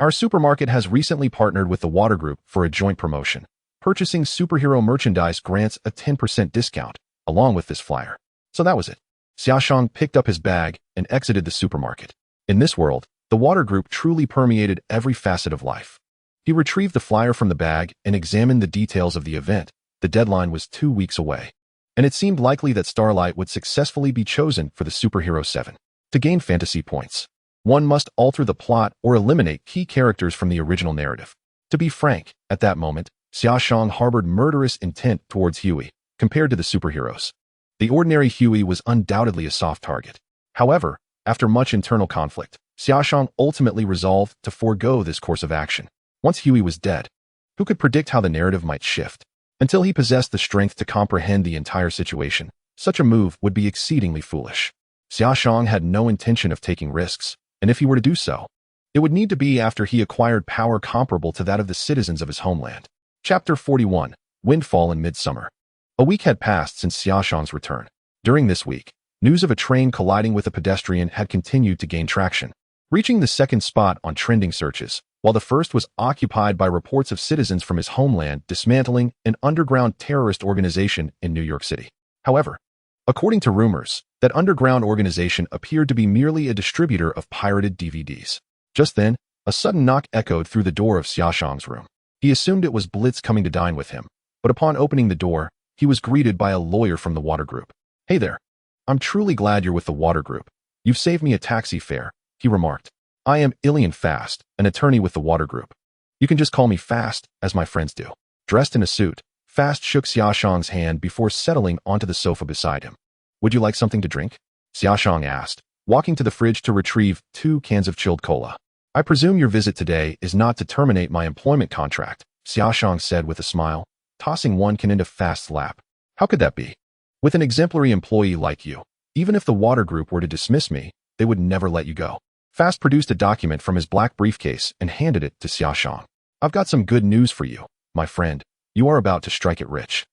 Our supermarket has recently partnered with the Water Group for a joint promotion. Purchasing superhero merchandise grants a 10% discount, along with this flyer. So that was it. Xia Shang picked up his bag and exited the supermarket. In this world, the Water Group truly permeated every facet of life. He retrieved the flyer from the bag and examined the details of the event. The deadline was 2 weeks away, and it seemed likely that Starlight would successfully be chosen for the Superhero 7. To gain fantasy points, one must alter the plot or eliminate key characters from the original narrative. To be frank, at that moment, Xia Shang harbored murderous intent towards Huey, compared to the superheroes. The ordinary Huey was undoubtedly a soft target. However, after much internal conflict, Xia Shang ultimately resolved to forego this course of action. Once Huey was dead, who could predict how the narrative might shift? Until he possessed the strength to comprehend the entire situation, such a move would be exceedingly foolish. Xia Shang had no intention of taking risks, and if he were to do so, It would need to be after he acquired power comparable to that of the citizens of his homeland. Chapter 41. Windfall in Midsummer. A week had passed since Xia Shang's return. During this week, news of a train colliding with a pedestrian had continued to gain traction, reaching the second spot on trending searches, while the first was occupied by reports of citizens from his homeland dismantling an underground terrorist organization in New York City. However, according to rumors, that underground organization appeared to be merely a distributor of pirated DVDs. Just then, a sudden knock echoed through the door of Xia Shang's room. He assumed it was Blitz coming to dine with him, but upon opening the door, he was greeted by a lawyer from the Water Group. "Hey there. I'm truly glad you're with the Water Group. You've saved me a taxi fare," he remarked. "I am Ilian Fast, an attorney with the Water Group. You can just call me Fast, as my friends do." Dressed in a suit, Fast shook Xia Shang's hand before settling onto the sofa beside him. "Would you like something to drink?" Xia Shang asked, walking to the fridge to retrieve 2 cans of chilled cola. "I presume your visit today is not to terminate my employment contract," Xia Shang said with a smile, tossing one can into Fast's lap. "How could that be? With an exemplary employee like you, even if the Water Group were to dismiss me, they would never let you go." Fast produced a document from his black briefcase and handed it to Xia Shang. "I've got some good news for you, my friend. You are about to strike it rich."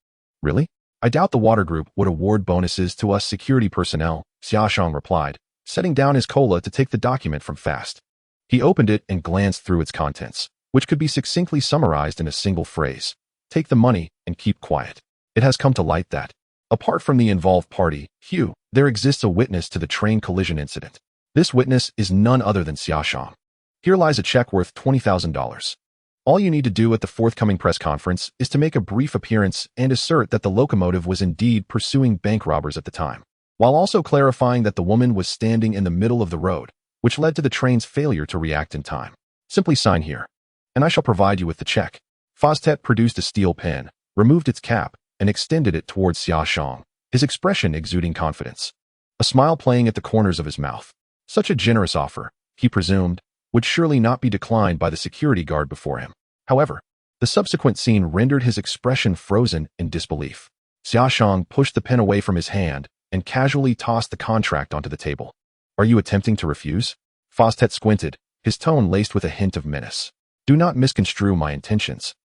"Really? I doubt the Water Group would award bonuses to us security personnel," Xia Shang replied, setting down his cola to take the document from Fast. He opened it and glanced through its contents, which could be succinctly summarized in a single phrase: "Take the money and keep quiet." It has come to light that, apart from the involved party, Hugh, there exists a witness to the train collision incident. This witness is none other than Xia Shang. Here lies a check worth $20,000. All you need to do at the forthcoming press conference is to make a brief appearance and assert that the locomotive was indeed pursuing bank robbers at the time, while also clarifying that the woman was standing in the middle of the road, which led to the train's failure to react in time. Simply sign here, and I shall provide you with the check. Fostet produced a steel pen, removed its cap, and extended it towards Xia Shang, his expression exuding confidence, a smile playing at the corners of his mouth. Such a generous offer, he presumed, would surely not be declined by the security guard before him. However, the subsequent scene rendered his expression frozen in disbelief. Xia Shang pushed the pen away from his hand and casually tossed the contract onto the table. "Are you attempting to refuse?" Fostet squinted, his tone laced with a hint of menace. "Do not misconstrue my intentions.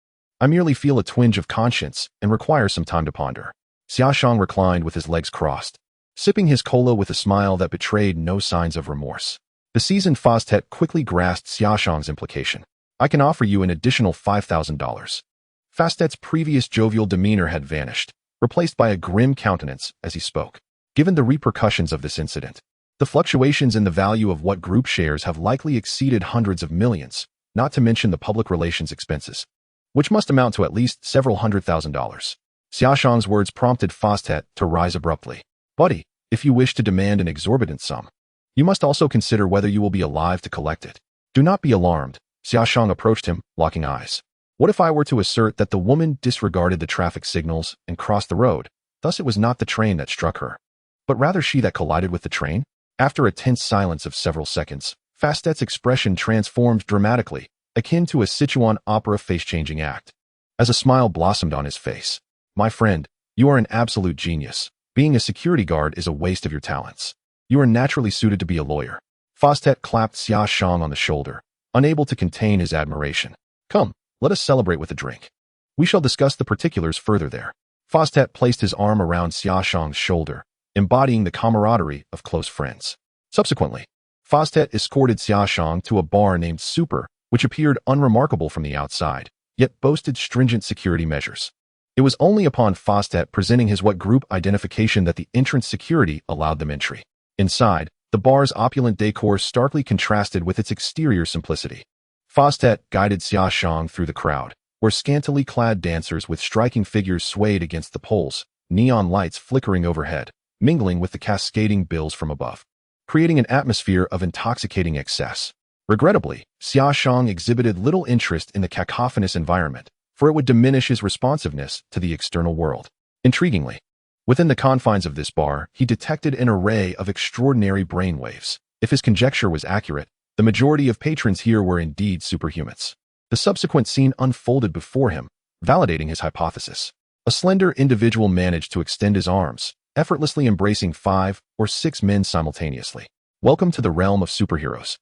I merely feel a twinge of conscience and require some time to ponder." Xia Shang reclined with his legs crossed, sipping his cola with a smile that betrayed no signs of remorse. The seasoned Fostet quickly grasped Xia Shang's implication. "I can offer you an additional $5,000. Fostet's previous jovial demeanor had vanished, replaced by a grim countenance as he spoke. Given the repercussions of this incident, the fluctuations in the value of what group shares have likely exceeded hundreds of millions, not to mention the public relations expenses, which must amount to at least several $100,000. Xia Shang's words prompted Fostet to rise abruptly. "Buddy, if you wish to demand an exorbitant sum, you must also consider whether you will be alive to collect it." "Do not be alarmed." Xia Shang approached him, locking eyes. "What if I were to assert that the woman disregarded the traffic signals and crossed the road, thus it was not the train that struck her, but rather she that collided with the train?" After a tense silence of several seconds, Fostet's expression transformed dramatically, akin to a Sichuan opera face-changing act. As a smile blossomed on his face, "My friend, you are an absolute genius. Being a security guard is a waste of your talents. You are naturally suited to be a lawyer." Fostet clapped Xia Shang on the shoulder, unable to contain his admiration. "Come, let us celebrate with a drink. We shall discuss the particulars further there." Fostet placed his arm around Xia Shang's shoulder, embodying the camaraderie of close friends. Subsequently, Fostet escorted Xia Shang to a bar named Super, which appeared unremarkable from the outside, yet boasted stringent security measures. It was only upon Fostet presenting his what group identification that the entrance security allowed them entry. Inside, the bar's opulent decor starkly contrasted with its exterior simplicity. Fostet guided Xia Shang through the crowd, where scantily clad dancers with striking figures swayed against the poles, neon lights flickering overhead, mingling with the cascading bills from above, creating an atmosphere of intoxicating excess. Regrettably, Xia Shang exhibited little interest in the cacophonous environment, for it would diminish his responsiveness to the external world. Intriguingly, within the confines of this bar, he detected an array of extraordinary brainwaves. If his conjecture was accurate, the majority of patrons here were indeed superhumans. The subsequent scene unfolded before him, validating his hypothesis. A slender individual managed to extend his arms, effortlessly embracing 5 or 6 men simultaneously. "Welcome to the realm of superheroes."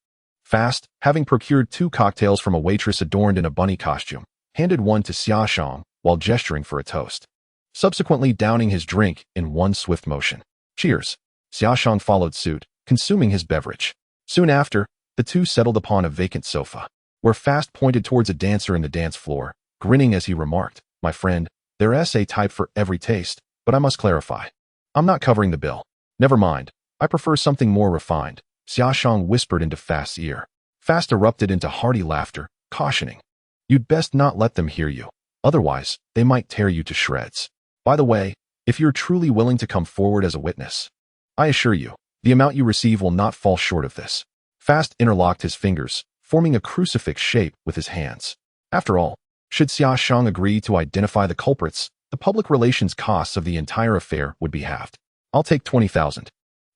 Fast, having procured 2 cocktails from a waitress adorned in a bunny costume, handed one to Xia Shang while gesturing for a toast, subsequently downing his drink in one swift motion. Cheers. Xia Shang followed suit, consuming his beverage. Soon after, the two settled upon a vacant sofa, where Fast pointed towards a dancer in the dance floor, grinning as he remarked, "My friend, there's a type for every taste, but I must clarify. I'm not covering the bill." "Never mind. I prefer something more refined," Xia Shang whispered into Fast's ear. Fast erupted into hearty laughter, cautioning, "You'd best not let them hear you. Otherwise, they might tear you to shreds. By the way, if you're truly willing to come forward as a witness, I assure you, the amount you receive will not fall short of this." Fast interlocked his fingers, forming a crucifix shape with his hands. After all, should Xia Shang agree to identify the culprits, the public relations costs of the entire affair would be halved. "I'll take 20,000.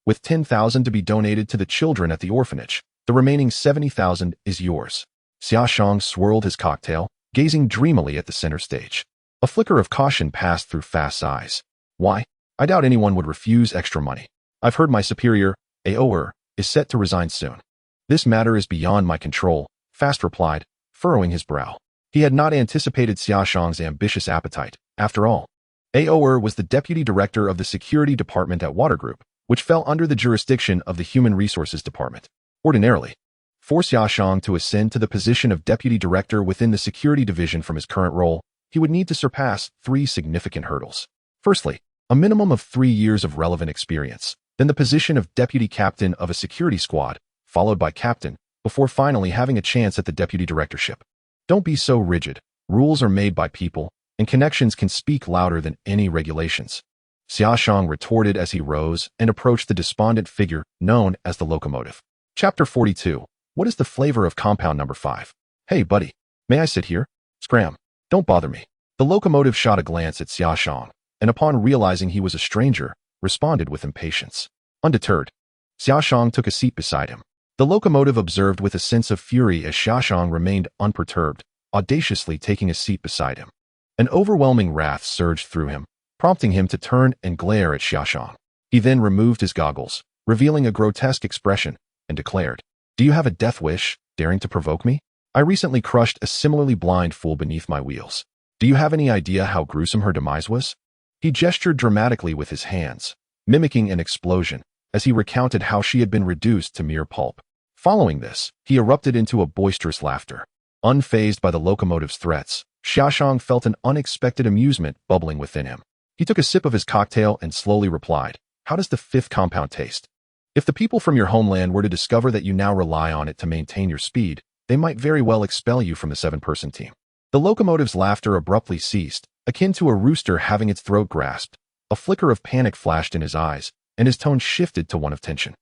With 10,000 to be donated to the children at the orphanage, the remaining 70,000 is yours." Xia Shang swirled his cocktail, gazing dreamily at the center stage. A flicker of caution passed through Fast's eyes. "Why? I doubt anyone would refuse extra money. I've heard my superior, Aoer, is set to resign soon." "This matter is beyond my control," Fast replied, furrowing his brow. He had not anticipated Xia Shang's ambitious appetite. After all, Aoer was the deputy director of the security department at Water Group, which fell under the jurisdiction of the Human Resources Department. Ordinarily, for Xia Shang to ascend to the position of deputy director within the security division from his current role, he would need to surpass 3 significant hurdles. Firstly, a minimum of 3 years of relevant experience, then the position of deputy captain of a security squad, followed by captain, before finally having a chance at the deputy directorship. Don't be so rigid. Rules are made by people, and connections can speak louder than any regulations. Xia Shang retorted as he rose and approached the despondent figure known as the locomotive. Chapter 42. What is the flavor of compound number 5? "Hey, buddy. May I sit here?" "Scram. Don't bother me." The locomotive shot a glance at Xia Shang, and upon realizing he was a stranger, responded with impatience. Undeterred, Xia Shang took a seat beside him. The locomotive observed with a sense of fury as Xia Shang remained unperturbed, audaciously taking a seat beside him. An overwhelming wrath surged through him, prompting him to turn and glare at Xia Shang. He then removed his goggles, revealing a grotesque expression, and declared, "Do you have a death wish, daring to provoke me? I recently crushed a similarly blind fool beneath my wheels. Do you have any idea how gruesome her demise was?" He gestured dramatically with his hands, mimicking an explosion, as he recounted how she had been reduced to mere pulp. Following this, he erupted into a boisterous laughter. Unfazed by the locomotive's threats, Xia Shang felt an unexpected amusement bubbling within him. He took a sip of his cocktail and slowly replied, "How does the 5th compound taste? If the people from your homeland were to discover that you now rely on it to maintain your speed, they might very well expel you from the 7-person team." The locomotive's laughter abruptly ceased, akin to a rooster having its throat grasped. A flicker of panic flashed in his eyes, and his tone shifted to one of tension.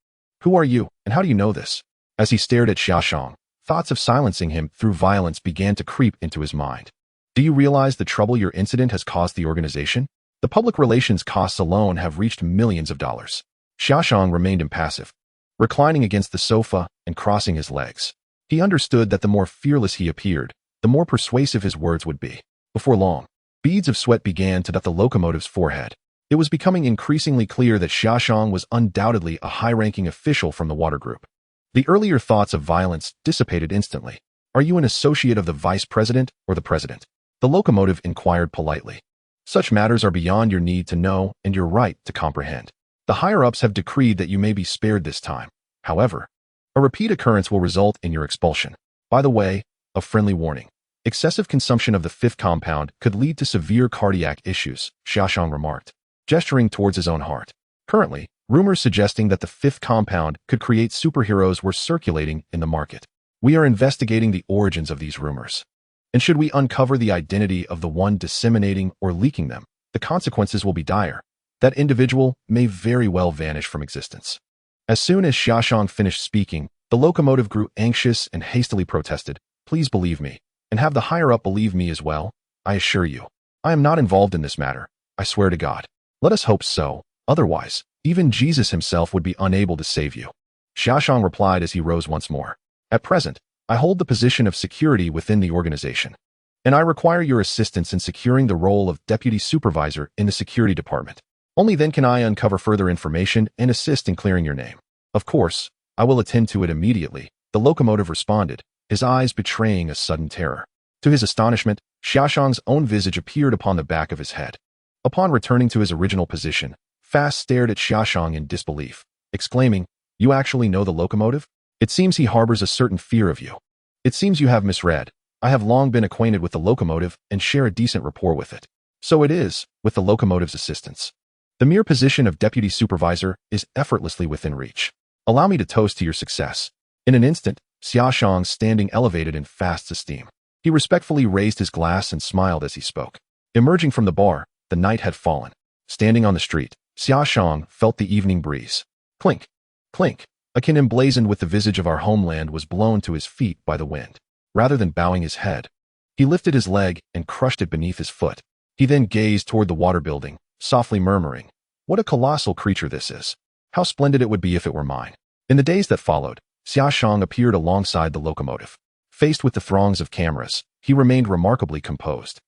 "Who are you, and how do you know this?" As he stared at Xia Shang, thoughts of silencing him through violence began to creep into his mind. "Do you realize the trouble your incident has caused the organization? The public relations costs alone have reached millions of dollars." Xia Shang remained impassive, reclining against the sofa and crossing his legs. He understood that the more fearless he appeared, the more persuasive his words would be. Before long, beads of sweat began to dot the locomotive's forehead. It was becoming increasingly clear that Xia Shang was undoubtedly a high-ranking official from the Water Group. The earlier thoughts of violence dissipated instantly. "Are you an associate of the vice president or the president?" the locomotive inquired politely. "Such matters are beyond your need to know and your right to comprehend. The higher-ups have decreed that you may be spared this time. However, a repeat occurrence will result in your expulsion. By the way, a friendly warning. Excessive consumption of the 5th compound could lead to severe cardiac issues," Xia Shang remarked, gesturing towards his own heart. Currently, rumors suggesting that the 5th compound could create superheroes were circulating in the market. We are investigating the origins of these rumors. And should we uncover the identity of the one disseminating or leaking them, the consequences will be dire. That individual may very well vanish from existence. As soon as Xia Shang finished speaking, the locomotive grew anxious and hastily protested, "Please believe me, and have the higher-up believe me as well. I assure you, I am not involved in this matter. I swear to God. Let us hope so. Otherwise, even Jesus himself would be unable to save you." Xia Shang replied as he rose once more. "At present, I hold the position of security within the organization, and I require your assistance in securing the role of deputy supervisor in the security department. Only then can I uncover further information and assist in clearing your name. Of course, I will attend to it immediately," the locomotive responded, his eyes betraying a sudden terror. To his astonishment, Xia Shang's own visage appeared upon the back of his head. Upon returning to his original position, Fast stared at Xia Shang in disbelief, exclaiming, "You actually know the locomotive? It seems he harbors a certain fear of you. It seems you have misread. I have long been acquainted with the locomotive and share a decent rapport with it. So it is, with the locomotive's assistance. The mere position of deputy supervisor is effortlessly within reach. Allow me to toast to your success." In an instant, Xia Shang's standing elevated in Fast's esteem. He respectfully raised his glass and smiled as he spoke. Emerging from the bar, the night had fallen. Standing on the street, Xia Shang felt the evening breeze. Clink, clink. A kin emblazoned with the visage of our homeland was blown to his feet by the wind. Rather than bowing his head, he lifted his leg and crushed it beneath his foot. He then gazed toward the water building, softly murmuring, "What a colossal creature this is. How splendid it would be if it were mine." In the days that followed, Xia Shang appeared alongside the locomotive. Faced with the throngs of cameras, he remained remarkably composed,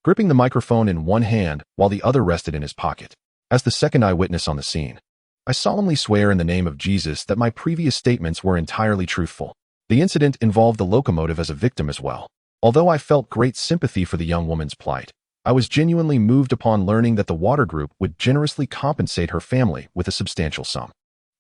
gripping the microphone in one hand while the other rested in his pocket. As the second eyewitness on the scene, "I solemnly swear in the name of Jesus that my previous statements were entirely truthful. The incident involved the locomotive as a victim as well. Although I felt great sympathy for the young woman's plight, I was genuinely moved upon learning that the Water Group would generously compensate her family with a substantial sum.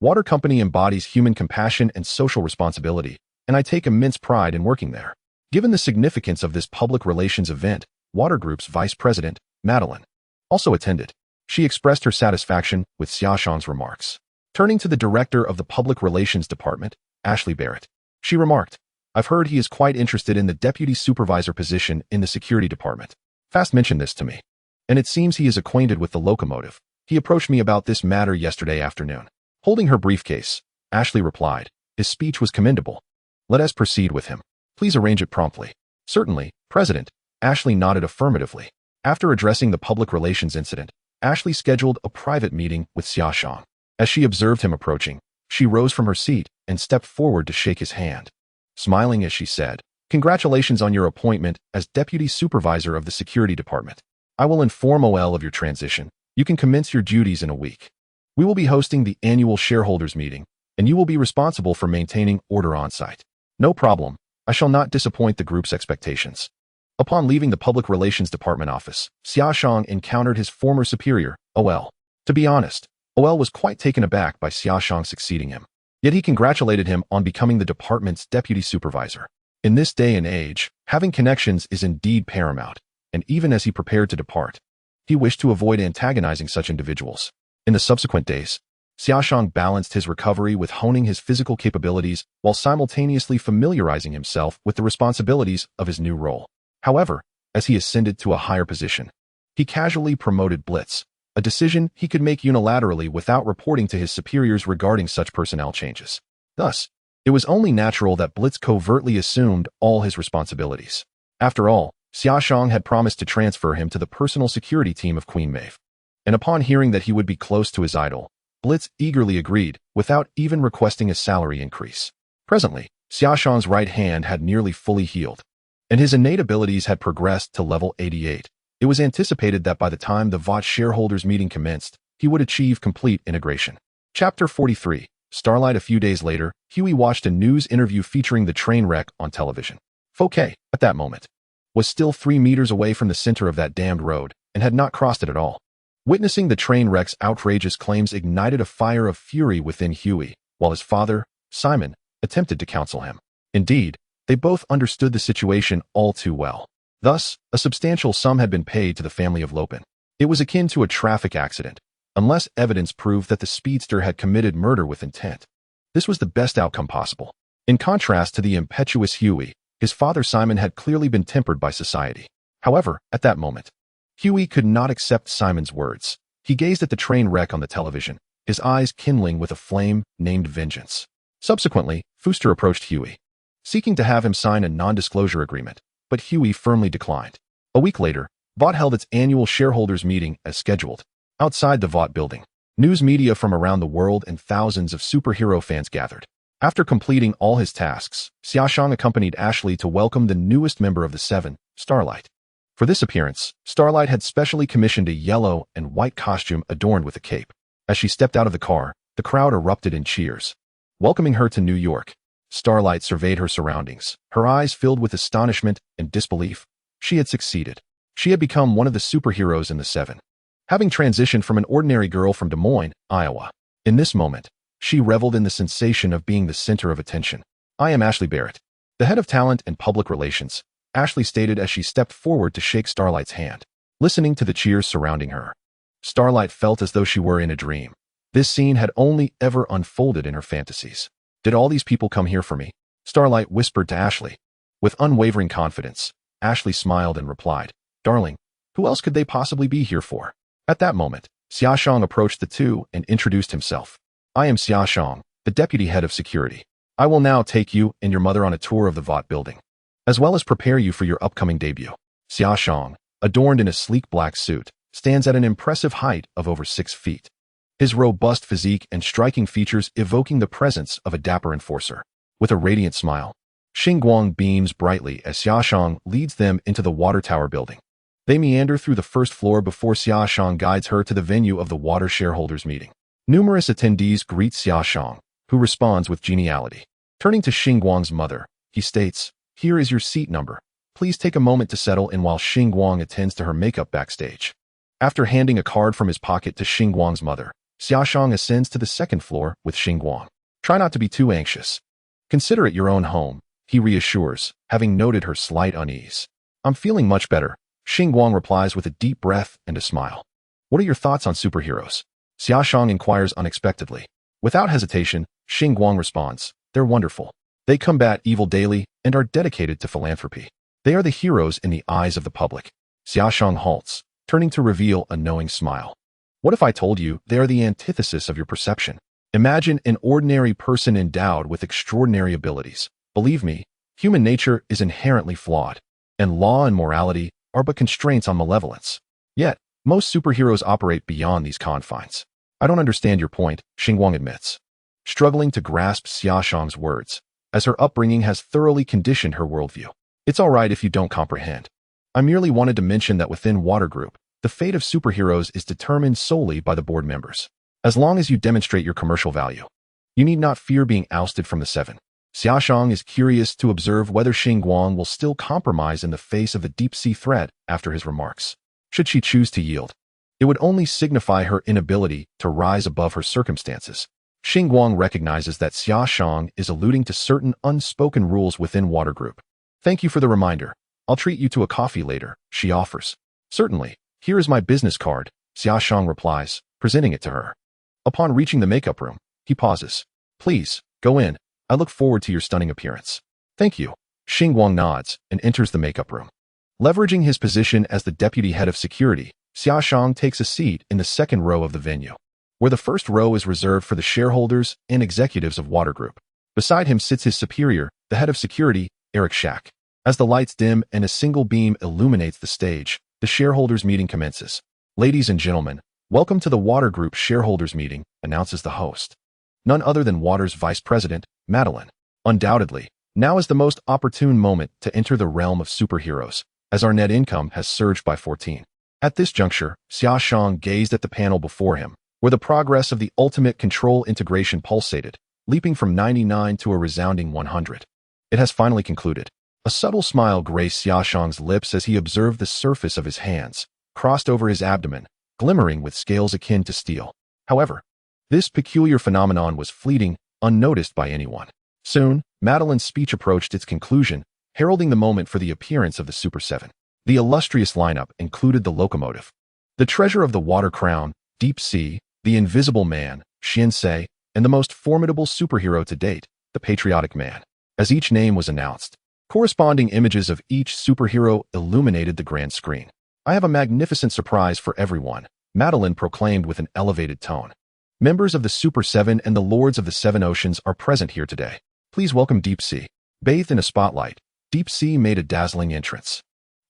Water Company embodies human compassion and social responsibility, and I take immense pride in working there." Given the significance of this public relations event, Water Group's vice president, Madeline, also attended. She expressed her satisfaction with Xia Shang's remarks. Turning to the director of the Public Relations Department, Ashley Barrett, she remarked, "I've heard he is quite interested in the deputy supervisor position in the security department. Fast mentioned this to me, and it seems he is acquainted with the locomotive. He approached me about this matter yesterday afternoon." Holding her briefcase, Ashley replied, "His speech was commendable. Let us proceed with him. Please arrange it promptly." "Certainly, President." Ashley nodded affirmatively. After addressing the public relations incident, Ashley scheduled a private meeting with Xia Shang. As she observed him approaching, she rose from her seat and stepped forward to shake his hand. Smiling as she said, "Congratulations on your appointment as Deputy Supervisor of the Security Department. I will inform OL of your transition. You can commence your duties in a week. We will be hosting the annual shareholders meeting, and you will be responsible for maintaining order on site." "No problem. I shall not disappoint the group's expectations." Upon leaving the Public Relations Department office, Xia Shang encountered his former superior, OL. To be honest, OL was quite taken aback by Xia Shang succeeding him. Yet he congratulated him on becoming the department's deputy supervisor. In this day and age, having connections is indeed paramount, and even as he prepared to depart, he wished to avoid antagonizing such individuals. In the subsequent days, Xia Shang balanced his recovery with honing his physical capabilities while simultaneously familiarizing himself with the responsibilities of his new role. However, as he ascended to a higher position, he casually promoted Blitz, a decision he could make unilaterally without reporting to his superiors regarding such personnel changes. Thus, it was only natural that Blitz covertly assumed all his responsibilities. After all, Xia Shang had promised to transfer him to the personal security team of Queen Maeve. And upon hearing that he would be close to his idol, Blitz eagerly agreed, without even requesting a salary increase. Presently, Xia Shang's right hand had nearly fully healed, and his innate abilities had progressed to level 88. It was anticipated that by the time the Vought shareholders meeting commenced, he would achieve complete integration. Chapter 43. Starlight. A few days later, Huey watched a news interview featuring the train wreck on television. Fouquet, at that moment, was still 3 meters away from the center of that damned road and had not crossed it at all. Witnessing the train wreck's outrageous claims ignited a fire of fury within Huey, while his father, Simon, attempted to counsel him. Indeed, they both understood the situation all too well. Thus, a substantial sum had been paid to the family of Lopin. It was akin to a traffic accident, unless evidence proved that the speedster had committed murder with intent. This was the best outcome possible. In contrast to the impetuous Huey, his father Simon had clearly been tempered by society. However, at that moment, Huey could not accept Simon's words. He gazed at the train wreck on the television, his eyes kindling with a flame named vengeance. Subsequently, Fooster approached Huey, seeking to have him sign a non-disclosure agreement, but Huey firmly declined. A week later, Vought held its annual shareholders meeting as scheduled. Outside the Vought building, news media from around the world and thousands of superhero fans gathered. After completing all his tasks, Xia Shang accompanied Ashley to welcome the newest member of the Seven, Starlight. For this appearance, Starlight had specially commissioned a yellow and white costume adorned with a cape. As she stepped out of the car, the crowd erupted in cheers, welcoming her to New York. Starlight surveyed her surroundings, her eyes filled with astonishment and disbelief. She had succeeded. She had become one of the superheroes in the Seven, having transitioned from an ordinary girl from Des Moines, Iowa. In this moment, she reveled in the sensation of being the center of attention. "I am Ashley Barrett, the head of talent and public relations," Ashley stated as she stepped forward to shake Starlight's hand. Listening to the cheers surrounding her, Starlight felt as though she were in a dream. This scene had only ever unfolded in her fantasies. "Did all these people come here for me?" Starlight whispered to Ashley. With unwavering confidence, Ashley smiled and replied, "Darling, who else could they possibly be here for?" At that moment, Xia Shang approached the two and introduced himself. "I am Xia Shang, the deputy head of security. I will now take you and your mother on a tour of the Vought building, as well as prepare you for your upcoming debut." Xia Shang, adorned in a sleek black suit, stands at an impressive height of over 6 feet. His robust physique and striking features evoking the presence of a dapper enforcer. With a radiant smile, Xinguang beams brightly as Xia Shang leads them into the water tower building. They meander through the first floor before Xia Shang guides her to the venue of the water shareholders meeting. Numerous attendees greet Xia Shang, who responds with geniality. Turning to Xinguang's mother, he states, "Here is your seat number. Please take a moment to settle in while Xinguang attends to her makeup backstage." After handing a card from his pocket to Xinguang's mother, Xia Shang ascends to the second floor with Xinguang. "Try not to be too anxious. Consider it your own home," he reassures, having noted her slight unease. "I'm feeling much better," Xinguang replies with a deep breath and a smile. "What are your thoughts on superheroes?" Xia Shang inquires unexpectedly. Without hesitation, Xinguang responds, "They're wonderful. They combat evil daily and are dedicated to philanthropy. They are the heroes in the eyes of the public." Xia Shang halts, turning to reveal a knowing smile. "What if I told you they are the antithesis of your perception? Imagine an ordinary person endowed with extraordinary abilities. Believe me, human nature is inherently flawed, and law and morality are but constraints on malevolence. Yet, most superheroes operate beyond these confines." "I don't understand your point," Xinguang admits, struggling to grasp Xia Shang's words, as her upbringing has thoroughly conditioned her worldview. "It's all right if you don't comprehend. I merely wanted to mention that within Water Group, the fate of superheroes is determined solely by the board members. As long as you demonstrate your commercial value, you need not fear being ousted from the Seven." Xia Shang is curious to observe whether Xinguang will still compromise in the face of the deep-sea threat after his remarks. Should she choose to yield, it would only signify her inability to rise above her circumstances. Xinguang recognizes that Xia Shang is alluding to certain unspoken rules within Water Group. "Thank you for the reminder. I'll treat you to a coffee later," she offers. "Certainly. Here is my business card," Xia Shang replies, presenting it to her. Upon reaching the makeup room, he pauses. "Please, go in. I look forward to your stunning appearance." "Thank you." Xinguang nods and enters the makeup room. Leveraging his position as the deputy head of security, Xia Shang takes a seat in the second row of the venue, where the first row is reserved for the shareholders and executives of Water Group. Beside him sits his superior, the head of security, Eric Shack. As the lights dim and a single beam illuminates the stage, the shareholders meeting commences. "Ladies and gentlemen, welcome to the Water Group shareholders meeting," announces the host. None other than Water's vice president, Madeline. "Undoubtedly, now is the most opportune moment to enter the realm of superheroes, as our net income has surged by 14. At this juncture, Xia Shang gazed at the panel before him, where the progress of the ultimate control integration pulsated, leaping from 99 to a resounding 100. It has finally concluded. A subtle smile graced Xia Shang's lips as he observed the surface of his hands, crossed over his abdomen, glimmering with scales akin to steel. However, this peculiar phenomenon was fleeting, unnoticed by anyone. Soon, Madeline's speech approached its conclusion, heralding the moment for the appearance of the Super Seven. The illustrious lineup included the locomotive, the treasure of the water crown, Deep Sea, the invisible man, Xian, and the most formidable superhero to date, the patriotic man. As each name was announced, corresponding images of each superhero illuminated the grand screen. "I have a magnificent surprise for everyone," Madeline proclaimed with an elevated tone. "Members of the Super Seven and the Lords of the Seven Oceans are present here today. Please welcome Deep Sea." Bathed in a spotlight, Deep Sea made a dazzling entrance.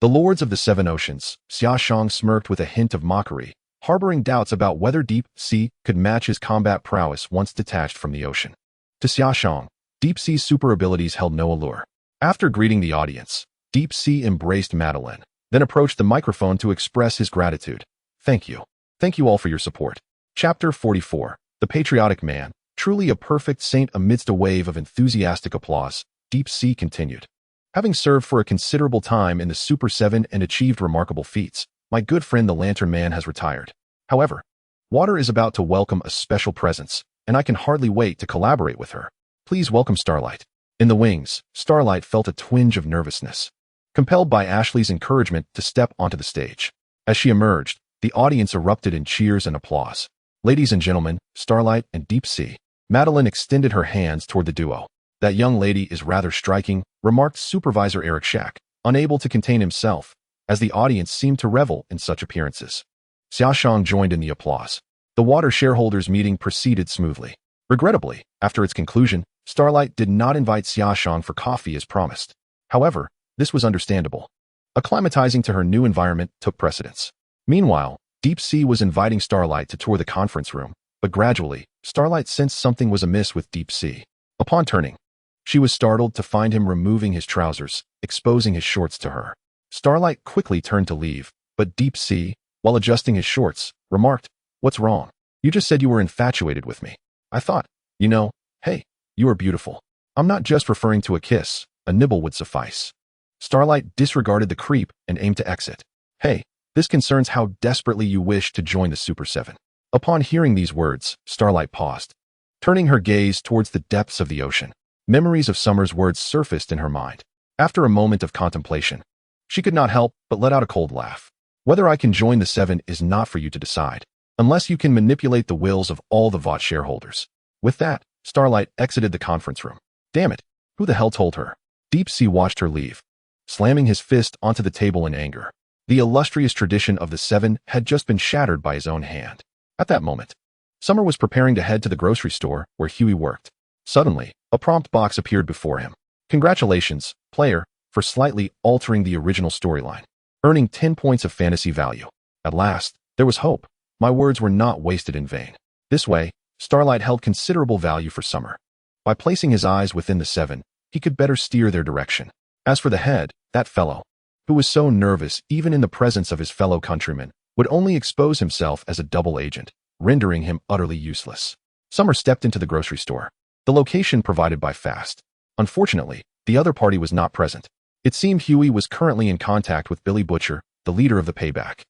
The Lords of the Seven Oceans, Xia Shang smirked with a hint of mockery, harboring doubts about whether Deep Sea could match his combat prowess once detached from the ocean. To Xia Shang, Deep Sea's super abilities held no allure. After greeting the audience, Deep Sea embraced Madeline, then approached the microphone to express his gratitude. "Thank you. Thank you all for your support." Chapter 44. The Patriotic Man, Truly a perfect saint. Amidst a wave of enthusiastic applause, Deep Sea continued. Having served for a considerable time in the Super 7 and achieved remarkable feats, my good friend the Lantern Man has retired. However, Water is about to welcome a special presence, and I can hardly wait to collaborate with her. Please welcome Starlight. In the wings, Starlight felt a twinge of nervousness, compelled by Ashley's encouragement to step onto the stage. As she emerged, the audience erupted in cheers and applause. Ladies and gentlemen, Starlight and Deep Sea. Madeline extended her hands toward the duo. That young lady is rather striking, remarked Supervisor Eric Shack, unable to contain himself, as the audience seemed to revel in such appearances. Xia Shang joined in the applause. The Water shareholders' meeting proceeded smoothly. Regrettably, after its conclusion, Starlight did not invite Xia Shang for coffee as promised. However, this was understandable. Acclimatizing to her new environment took precedence. Meanwhile, Deep Sea was inviting Starlight to tour the conference room, but gradually, Starlight sensed something was amiss with Deep Sea. Upon turning, she was startled to find him removing his trousers, exposing his shorts to her. Starlight quickly turned to leave, but Deep Sea, while adjusting his shorts, remarked, "What's wrong? You just said you were infatuated with me. I thought, hey, you are beautiful. I'm not just referring to a kiss, a nibble would suffice." Starlight disregarded the creep and aimed to exit. "Hey, this concerns how desperately you wish to join the Super 7. Upon hearing these words, Starlight paused, turning her gaze towards the depths of the ocean. Memories of Summer's words surfaced in her mind. After a moment of contemplation, she could not help but let out a cold laugh. "Whether I can join the 7 is not for you to decide, unless you can manipulate the wills of all the Vought shareholders." With that, Starlight exited the conference room. Damn it, who the hell told her? Deep Sea watched her leave, slamming his fist onto the table in anger. The illustrious tradition of the 7 had just been shattered by his own hand. At that moment, Summer was preparing to head to the grocery store where Huey worked. Suddenly, a prompt box appeared before him. "Congratulations, player, for slightly altering the original storyline, earning 10 points of fantasy value." At last, there was hope. My words were not wasted in vain. This way, Starlight held considerable value for Summer. By placing his eyes within the 7, he could better steer their direction. As for the head, that fellow, who was so nervous even in the presence of his fellow countrymen, would only expose himself as a double agent, rendering him utterly useless. Summer stepped into the grocery store, the location provided by Fast. Unfortunately, the other party was not present. It seemed Huey was currently in contact with Billy Butcher, the leader of the Payback.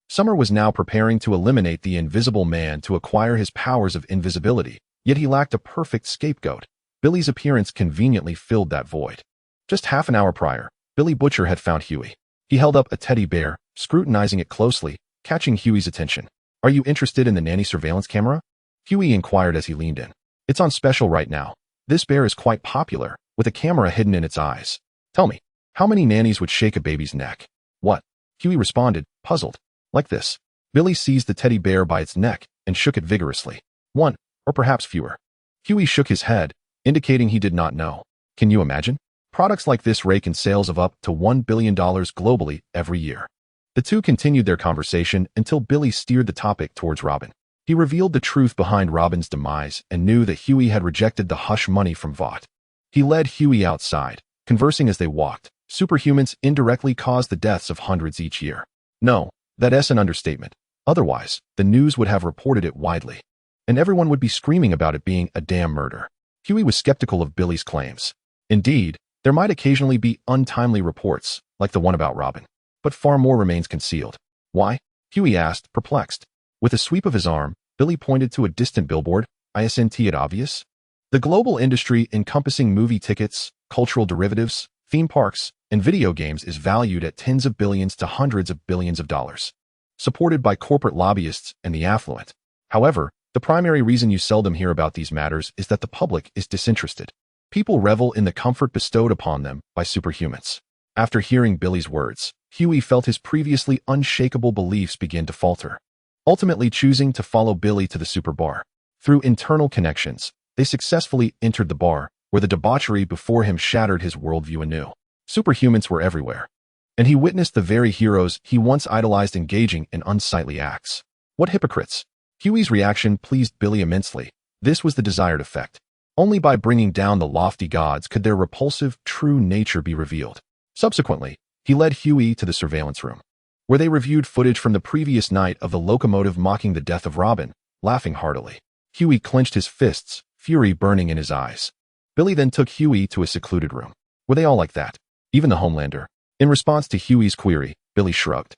Summer was now preparing to eliminate the Invisible Man to acquire his powers of invisibility, yet he lacked a perfect scapegoat. Billy's appearance conveniently filled that void. Just half an hour prior, Billy Butcher had found Huey. He held up a teddy bear, scrutinizing it closely, catching Huey's attention. "Are you interested in the nanny surveillance camera?" Huey inquired as he leaned in. "It's on special right now. This bear is quite popular, with a camera hidden in its eyes. Tell me, how many nannies would shake a baby's neck?" "What?" Huey responded, puzzled. "Like this." Billy seized the teddy bear by its neck and shook it vigorously. "One, or perhaps fewer." Huey shook his head, indicating he did not know. Can you imagine? Products like this rake in sales of up to $1 billion globally every year. The two continued their conversation until Billy steered the topic towards Robin. He revealed the truth behind Robin's demise and knew that Huey had rejected the hush money from Vought. He led Huey outside, conversing as they walked. Superhumans indirectly cause the deaths of hundreds each year. No, that's an understatement. Otherwise, the news would have reported it widely, and everyone would be screaming about it being a damn murder. Huey was skeptical of Billy's claims. Indeed, there might occasionally be untimely reports, like the one about Robin, but far more remains concealed. "Why?" Huey asked, perplexed. With a sweep of his arm, Billy pointed to a distant billboard. "Isn't it obvious? The global industry encompassing movie tickets, cultural derivatives, theme parks, and video games is valued at tens of billions to hundreds of billions of dollars, supported by corporate lobbyists and the affluent. However, the primary reason you seldom hear about these matters is that the public is disinterested. People revel in the comfort bestowed upon them by superhumans." After hearing Billy's words, Huey felt his previously unshakable beliefs begin to falter, ultimately choosing to follow Billy to the super bar. Through internal connections, they successfully entered the bar, where the debauchery before him shattered his worldview anew. Superhumans were everywhere, and he witnessed the very heroes he once idolized engaging in unsightly acts. What hypocrites! Huey's reaction pleased Billy immensely. This was the desired effect. Only by bringing down the lofty gods could their repulsive, true nature be revealed. Subsequently, he led Huey to the surveillance room, where they reviewed footage from the previous night of the locomotive mocking the death of Robin, laughing heartily. Huey clenched his fists, fury burning in his eyes. Billy then took Huey to a secluded room. Were they all like that? Even the Homelander? In response to Huey's query, Billy shrugged.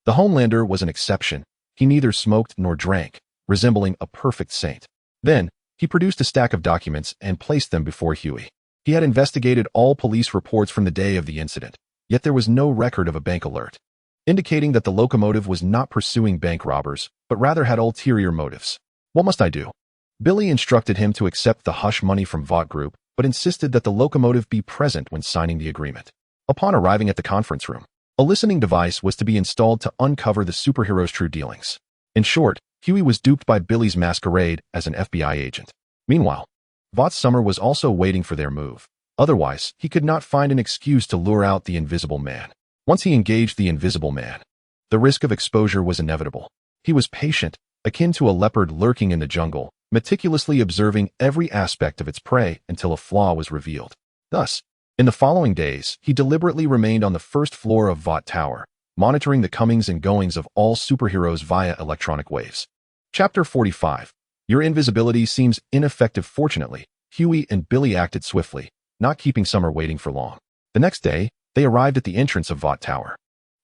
The Homelander was an exception. He neither smoked nor drank, resembling a perfect saint. Then, he produced a stack of documents and placed them before Huey. He had investigated all police reports from the day of the incident, yet there was no record of a bank alert, indicating that the locomotive was not pursuing bank robbers, but rather had ulterior motives. What must I do? Billy instructed him to accept the hush money from Vought Group, but insisted that the locomotive be present when signing the agreement. Upon arriving at the conference room, a listening device was to be installed to uncover the superhero's true dealings. In short, Huey was duped by Billy's masquerade as an FBI agent. Meanwhile, Vought's Summer was also waiting for their move. Otherwise, he could not find an excuse to lure out the Invisible Man. Once he engaged the Invisible Man, the risk of exposure was inevitable. He was patient, akin to a leopard lurking in the jungle, meticulously observing every aspect of its prey until a flaw was revealed. Thus, in the following days, he deliberately remained on the first floor of Vought Tower, monitoring the comings and goings of all superheroes via electronic waves. Chapter 45. Your invisibility seems ineffective. Fortunately, Huey and Billy acted swiftly, not keeping Summer waiting for long. The next day, they arrived at the entrance of Vought Tower.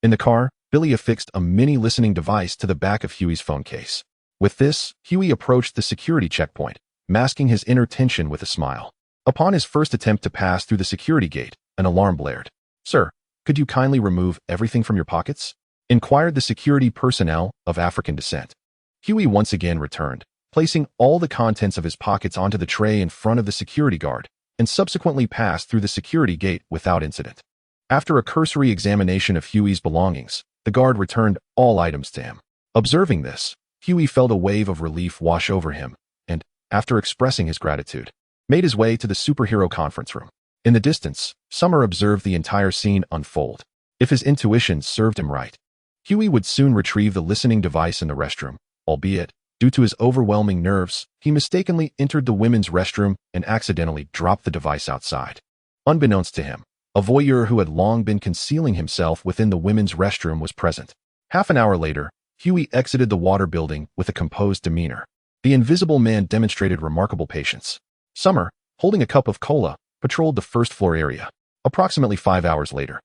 In the car, Billy affixed a mini listening device to the back of Huey's phone case. With this, Huey approached the security checkpoint, masking his inner tension with a smile. Upon his first attempt to pass through the security gate, an alarm blared. "Sir, could you kindly remove everything from your pockets?" inquired the security personnel of African descent. Huey once again returned, placing all the contents of his pockets onto the tray in front of the security guard, and subsequently passed through the security gate without incident. After a cursory examination of Huey's belongings, the guard returned all items to him. Observing this, Huey felt a wave of relief wash over him, and, after expressing his gratitude, made his way to the superhero conference room. In the distance, Summer observed the entire scene unfold. If his intuition served him right, Huey would soon retrieve the listening device in the restroom, albeit, due to his overwhelming nerves, he mistakenly entered the women's restroom and accidentally dropped the device outside. Unbeknownst to him, a voyeur who had long been concealing himself within the women's restroom was present. Half an hour later, Huey exited the water building with a composed demeanor. The Invisible Man demonstrated remarkable patience. Summer, holding a cup of cola, patrolled the first floor area. Approximately 5 hours later,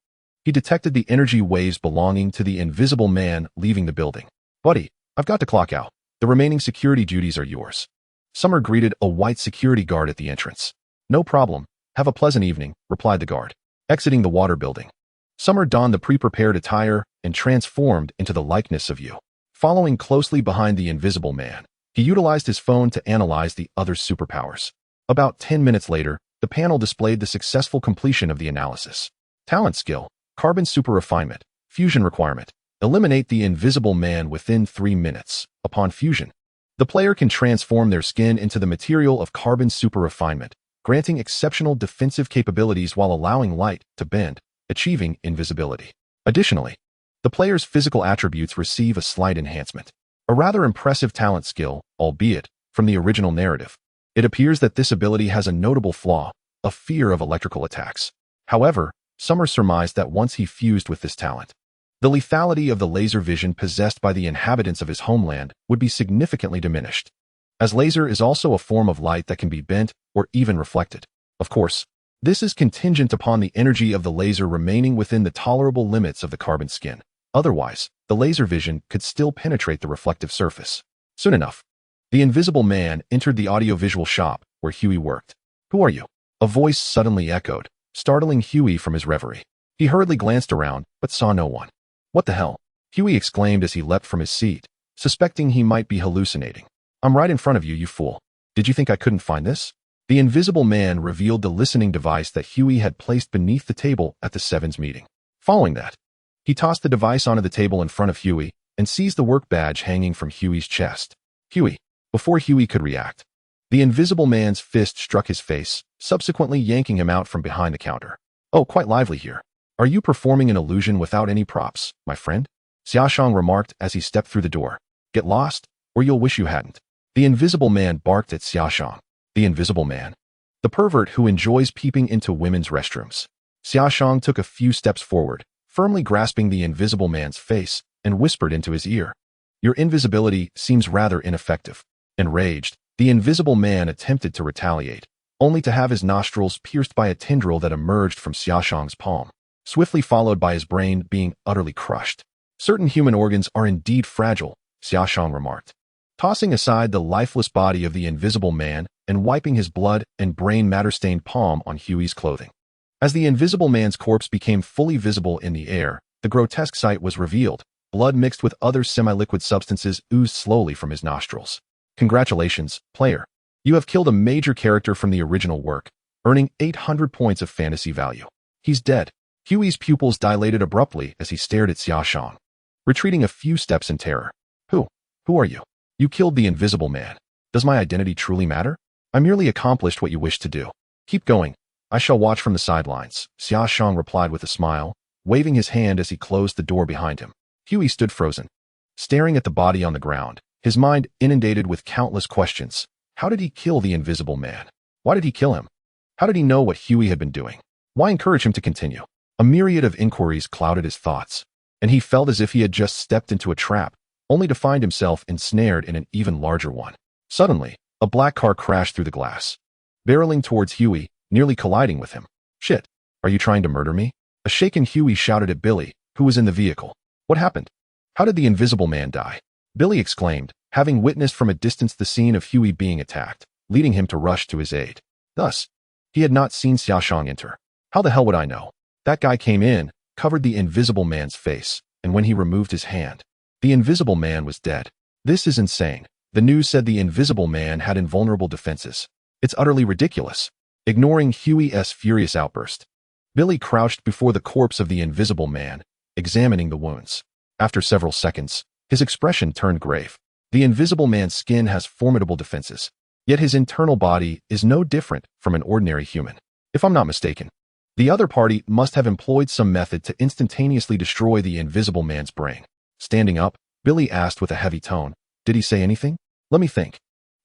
he detected the energy waves belonging to the Invisible Man leaving the building. "Buddy, I've got to clock out. The remaining security duties are yours." Summer greeted a white security guard at the entrance. "No problem. Have a pleasant evening," replied the guard. Exiting the water building, Summer donned the pre-prepared attire and transformed into the likeness of you. Following closely behind the Invisible Man, he utilized his phone to analyze the other's superpowers. About 10 minutes later, the panel displayed the successful completion of the analysis. Talent skill, carbon super refinement, fusion requirement. Eliminate the Invisible Man within 3 minutes. Upon fusion, the player can transform their skin into the material of carbon super refinement, granting exceptional defensive capabilities while allowing light to bend, achieving invisibility. Additionally, the player's physical attributes receive a slight enhancement. A rather impressive talent skill, albeit from the original narrative. It appears that this ability has a notable flaw, a fear of electrical attacks. However, Summer surmised that once he fused with this talent, the lethality of the laser vision possessed by the inhabitants of his homeland would be significantly diminished, as laser is also a form of light that can be bent or even reflected. Of course, this is contingent upon the energy of the laser remaining within the tolerable limits of the carbon skin. Otherwise, the laser vision could still penetrate the reflective surface. Soon enough, the Invisible Man entered the audiovisual shop where Huey worked. "Who are you?" a voice suddenly echoed, startling Huey from his reverie. He hurriedly glanced around, but saw no one. "What the hell?" Huey exclaimed as he leapt from his seat, suspecting he might be hallucinating. "I'm right in front of you, you fool. Did you think I couldn't find this?" The Invisible Man revealed the listening device that Huey had placed beneath the table at the Sevens meeting. Following that, he tossed the device onto the table in front of Huey and seized the work badge hanging from Huey's chest. Before Huey could react, the Invisible Man's fist struck his face, subsequently yanking him out from behind the counter. "Oh, quite lively here. Are you performing an illusion without any props, my friend?" Xia Shang remarked as he stepped through the door. "Get lost, or you'll wish you hadn't." The Invisible Man barked at Xia Shang. The Invisible Man, the pervert who enjoys peeping into women's restrooms. Xia Shang took a few steps forward, firmly grasping the Invisible Man's face, and whispered into his ear, "Your invisibility seems rather ineffective." Enraged, The Invisible Man attempted to retaliate, only to have his nostrils pierced by a tendril that emerged from Xia Shang's palm, swiftly followed by his brain being utterly crushed. Certain human organs are indeed fragile, Xia Shang remarked, tossing aside the lifeless body of the Invisible Man and wiping his blood and brain matter-stained palm on Huey's clothing. As the Invisible Man's corpse became fully visible in the air, the grotesque sight was revealed. Blood mixed with other semi-liquid substances oozed slowly from his nostrils. Congratulations, player. You have killed a major character from the original work, earning 800 points of fantasy value. He's dead. Huey's pupils dilated abruptly as he stared at Xia Shang, retreating a few steps in terror. Who are you? You killed the Invisible Man. Does my identity truly matter? I merely accomplished what you wished to do. Keep going. I shall watch from the sidelines, Xia Shang replied with a smile, waving his hand as he closed the door behind him. Huey stood frozen, staring at the body on the ground, his mind inundated with countless questions. How did he kill the Invisible Man? Why did he kill him? How did he know what Huey had been doing? Why encourage him to continue? A myriad of inquiries clouded his thoughts, and he felt as if he had just stepped into a trap, only to find himself ensnared in an even larger one. Suddenly, a black car crashed through the glass, barreling towards Huey, nearly colliding with him. Shit, are you trying to murder me? A shaken Huey shouted at Billy, who was in the vehicle. What happened? How did the Invisible Man die? Billy exclaimed, having witnessed from a distance the scene of Huey being attacked, leading him to rush to his aid. Thus, he had not seen Xia Shang enter. How the hell would I know? That guy came in, covered the Invisible Man's face, and when he removed his hand, the Invisible Man was dead. This is insane. The news said the Invisible Man had invulnerable defenses. It's utterly ridiculous. Ignoring Huey's furious outburst, Billy crouched before the corpse of the Invisible Man, examining the wounds. After several seconds, his expression turned grave. The Invisible Man's skin has formidable defenses, yet his internal body is no different from an ordinary human. If I'm not mistaken, the other party must have employed some method to instantaneously destroy the Invisible Man's brain. Standing up, Billy asked with a heavy tone, "Did he say anything?" "Let me think,"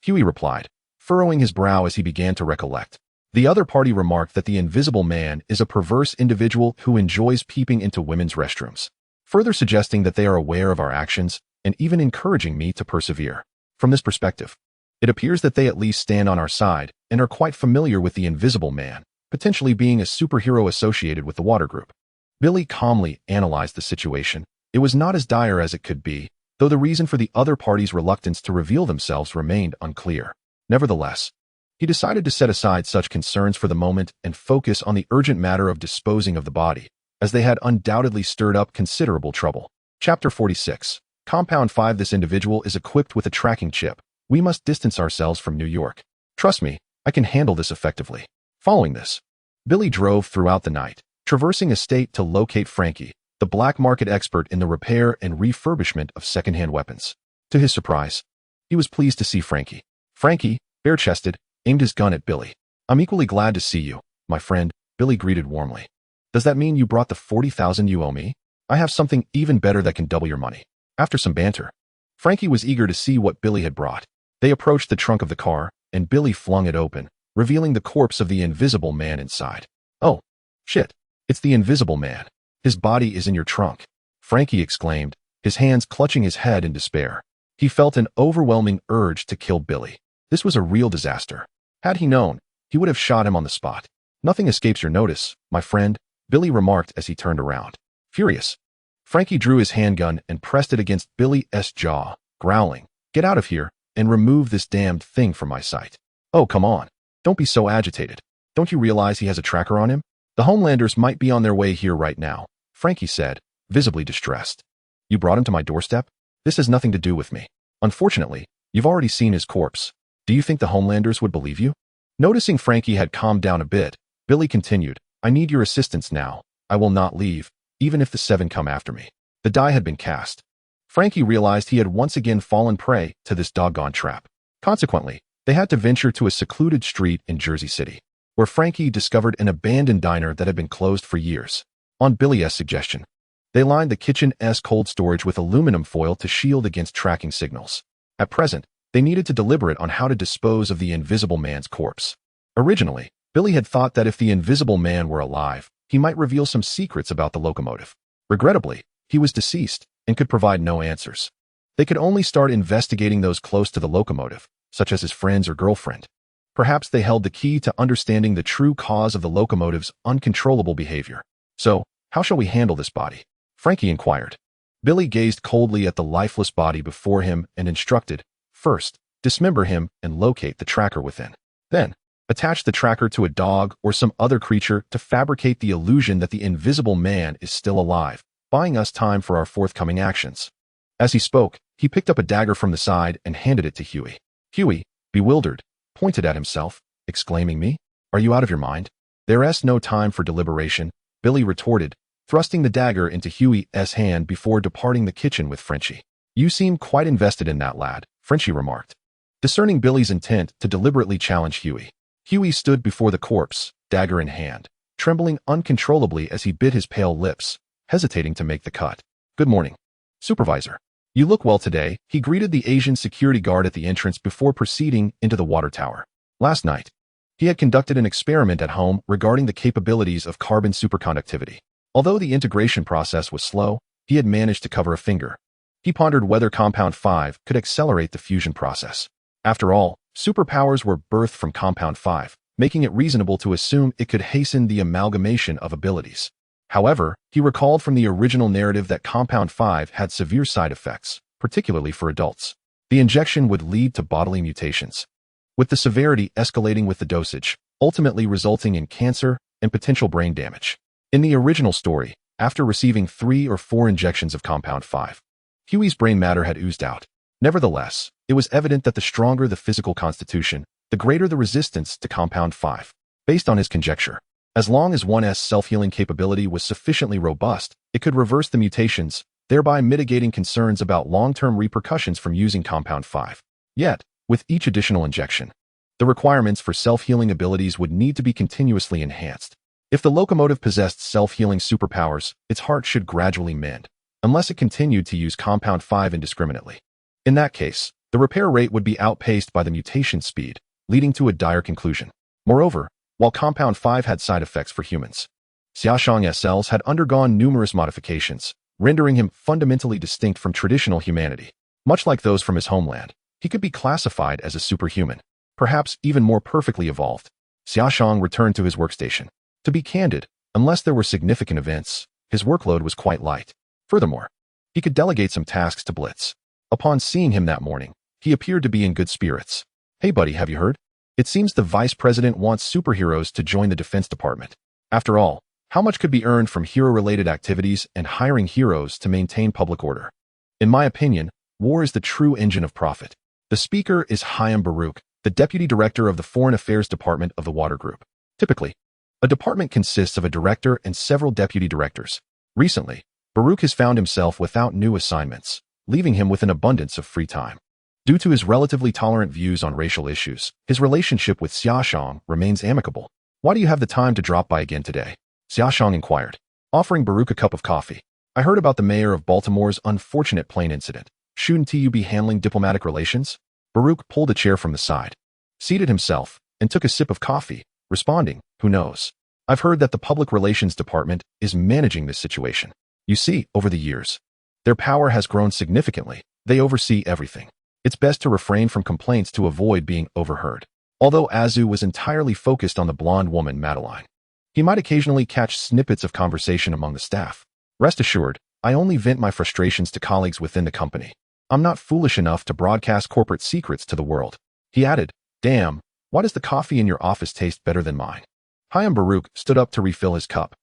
Huey replied, furrowing his brow as he began to recollect. The other party remarked that the Invisible Man is a perverse individual who enjoys peeping into women's restrooms, further suggesting that they are aware of our actions and even encouraging me to persevere. From this perspective, it appears that they at least stand on our side and are quite familiar with the Invisible Man, potentially being a superhero associated with the Water Group. Billy calmly analyzed the situation. It was not as dire as it could be, though the reason for the other party's reluctance to reveal themselves remained unclear. Nevertheless, he decided to set aside such concerns for the moment and focus on the urgent matter of disposing of the body, as they had undoubtedly stirred up considerable trouble. Chapter 46. Compound 5. This individual is equipped with a tracking chip. We must distance ourselves from New York. Trust me, I can handle this effectively. Following this, Billy drove throughout the night, traversing a state to locate Frankie, the black market expert in the repair and refurbishment of secondhand weapons. To his surprise, he was pleased to see Frankie. Frankie, bare-chested, aimed his gun at Billy. "I'm equally glad to see you, my friend," Billy greeted warmly. "Does that mean you brought the 40,000 you owe me? I have something even better that can double your money." After some banter, Frankie was eager to see what Billy had brought. They approached the trunk of the car, and Billy flung it open, revealing the corpse of the Invisible Man inside. "Oh, shit, it's the Invisible Man. His body is in your trunk," Frankie exclaimed, his hands clutching his head in despair. He felt an overwhelming urge to kill Billy. This was a real disaster. Had he known, he would have shot him on the spot. "Nothing escapes your notice, my friend," Billy remarked as he turned around. Furious, Frankie drew his handgun and pressed it against Billy's jaw, growling, "Get out of here and remove this damned thing from my sight." "Oh, come on. Don't be so agitated. Don't you realize he has a tracker on him? The Homelanders might be on their way here right now," Frankie said, visibly distressed. "You brought him to my doorstep? This has nothing to do with me. Unfortunately, you've already seen his corpse. Do you think the Homelanders would believe you?" Noticing Frankie had calmed down a bit, Billy continued, "I need your assistance now. I will not leave, even if the 7 come after me." The die had been cast. Frankie realized he had once again fallen prey to this doggone trap. Consequently, they had to venture to a secluded street in Jersey City, where Frankie discovered an abandoned diner that had been closed for years. On Billy's suggestion, they lined the kitchen's cold storage with aluminum foil to shield against tracking signals. At present, they needed to deliberate on how to dispose of the Invisible Man's corpse. Originally, Billy had thought that if the Invisible Man were alive, he might reveal some secrets about the locomotive. Regrettably, he was deceased and could provide no answers. They could only start investigating those close to the locomotive, such as his friends or girlfriend. Perhaps they held the key to understanding the true cause of the locomotive's uncontrollable behavior. So, how shall we handle this body? Frankie inquired. Billy gazed coldly at the lifeless body before him and instructed, first, dismember him and locate the tracker within. Then, attach the tracker to a dog or some other creature to fabricate the illusion that the invisible man is still alive, buying us time for our forthcoming actions. As he spoke, he picked up a dagger from the side and handed it to Huey. Huey, bewildered, pointed at himself, exclaiming, "Me? Are you out of your mind?" "There's no time for deliberation," Billy retorted, thrusting the dagger into Huey's hand before departing the kitchen with Frenchie. "You seem quite invested in that lad," Frenchie remarked, discerning Billy's intent to deliberately challenge Huey. Huey stood before the corpse, dagger in hand, trembling uncontrollably as he bit his pale lips, hesitating to make the cut. "Good morning, Supervisor. You look well today," he greeted the Asian security guard at the entrance before proceeding into the water tower. Last night, he had conducted an experiment at home regarding the capabilities of carbon superconductivity. Although the integration process was slow, he had managed to cover a finger. He pondered whether Compound 5 could accelerate the fusion process. After all, superpowers were birthed from Compound 5, making it reasonable to assume it could hasten the amalgamation of abilities. However, he recalled from the original narrative that Compound 5 had severe side effects, particularly for adults. The injection would lead to bodily mutations, with the severity escalating with the dosage, ultimately resulting in cancer and potential brain damage. In the original story, after receiving 3 or 4 injections of Compound 5, Huey's brain matter had oozed out. Nevertheless, it was evident that the stronger the physical constitution, the greater the resistance to Compound 5. Based on his conjecture, as long as one's self-healing capability was sufficiently robust, it could reverse the mutations, thereby mitigating concerns about long-term repercussions from using Compound 5. Yet, with each additional injection, the requirements for self-healing abilities would need to be continuously enhanced. If the locomotive possessed self-healing superpowers, its heart should gradually mend, unless it continued to use Compound 5 indiscriminately. In that case, the repair rate would be outpaced by the mutation speed, leading to a dire conclusion. Moreover, while Compound 5 had side effects for humans, Xia Shang's cells had undergone numerous modifications, rendering him fundamentally distinct from traditional humanity. Much like those from his homeland, he could be classified as a superhuman, perhaps even more perfectly evolved. Xia Shang returned to his workstation. To be candid, unless there were significant events, his workload was quite light. Furthermore, he could delegate some tasks to Blitz. Upon seeing him that morning, he appeared to be in good spirits. "Hey buddy, have you heard? It seems the vice president wants superheroes to join the Defense Department. After all, how much could be earned from hero-related activities and hiring heroes to maintain public order? In my opinion, war is the true engine of profit." The speaker is Hayam Baruch, the deputy director of the Foreign Affairs Department of the Water Group. Typically, a department consists of a director and several deputy directors. Recently, Baruch has found himself without new assignments, leaving him with an abundance of free time. Due to his relatively tolerant views on racial issues, his relationship with Xia Shang remains amicable. "Why do you have the time to drop by again today?" Xia Shang inquired, offering Baruch a cup of coffee. "I heard about the mayor of Baltimore's unfortunate plane incident. Shouldn't you be handling diplomatic relations?" Baruch pulled a chair from the side, seated himself, and took a sip of coffee, responding, "Who knows? I've heard that the Public Relations Department is managing this situation. You see, over the years, their power has grown significantly. They oversee everything. It's best to refrain from complaints to avoid being overheard." Although Azu was entirely focused on the blonde woman, Madeline, he might occasionally catch snippets of conversation among the staff. "Rest assured, I only vent my frustrations to colleagues within the company. I'm not foolish enough to broadcast corporate secrets to the world." He added, "Damn, why does the coffee in your office taste better than mine?" Hayam Baruch stood up to refill his cup,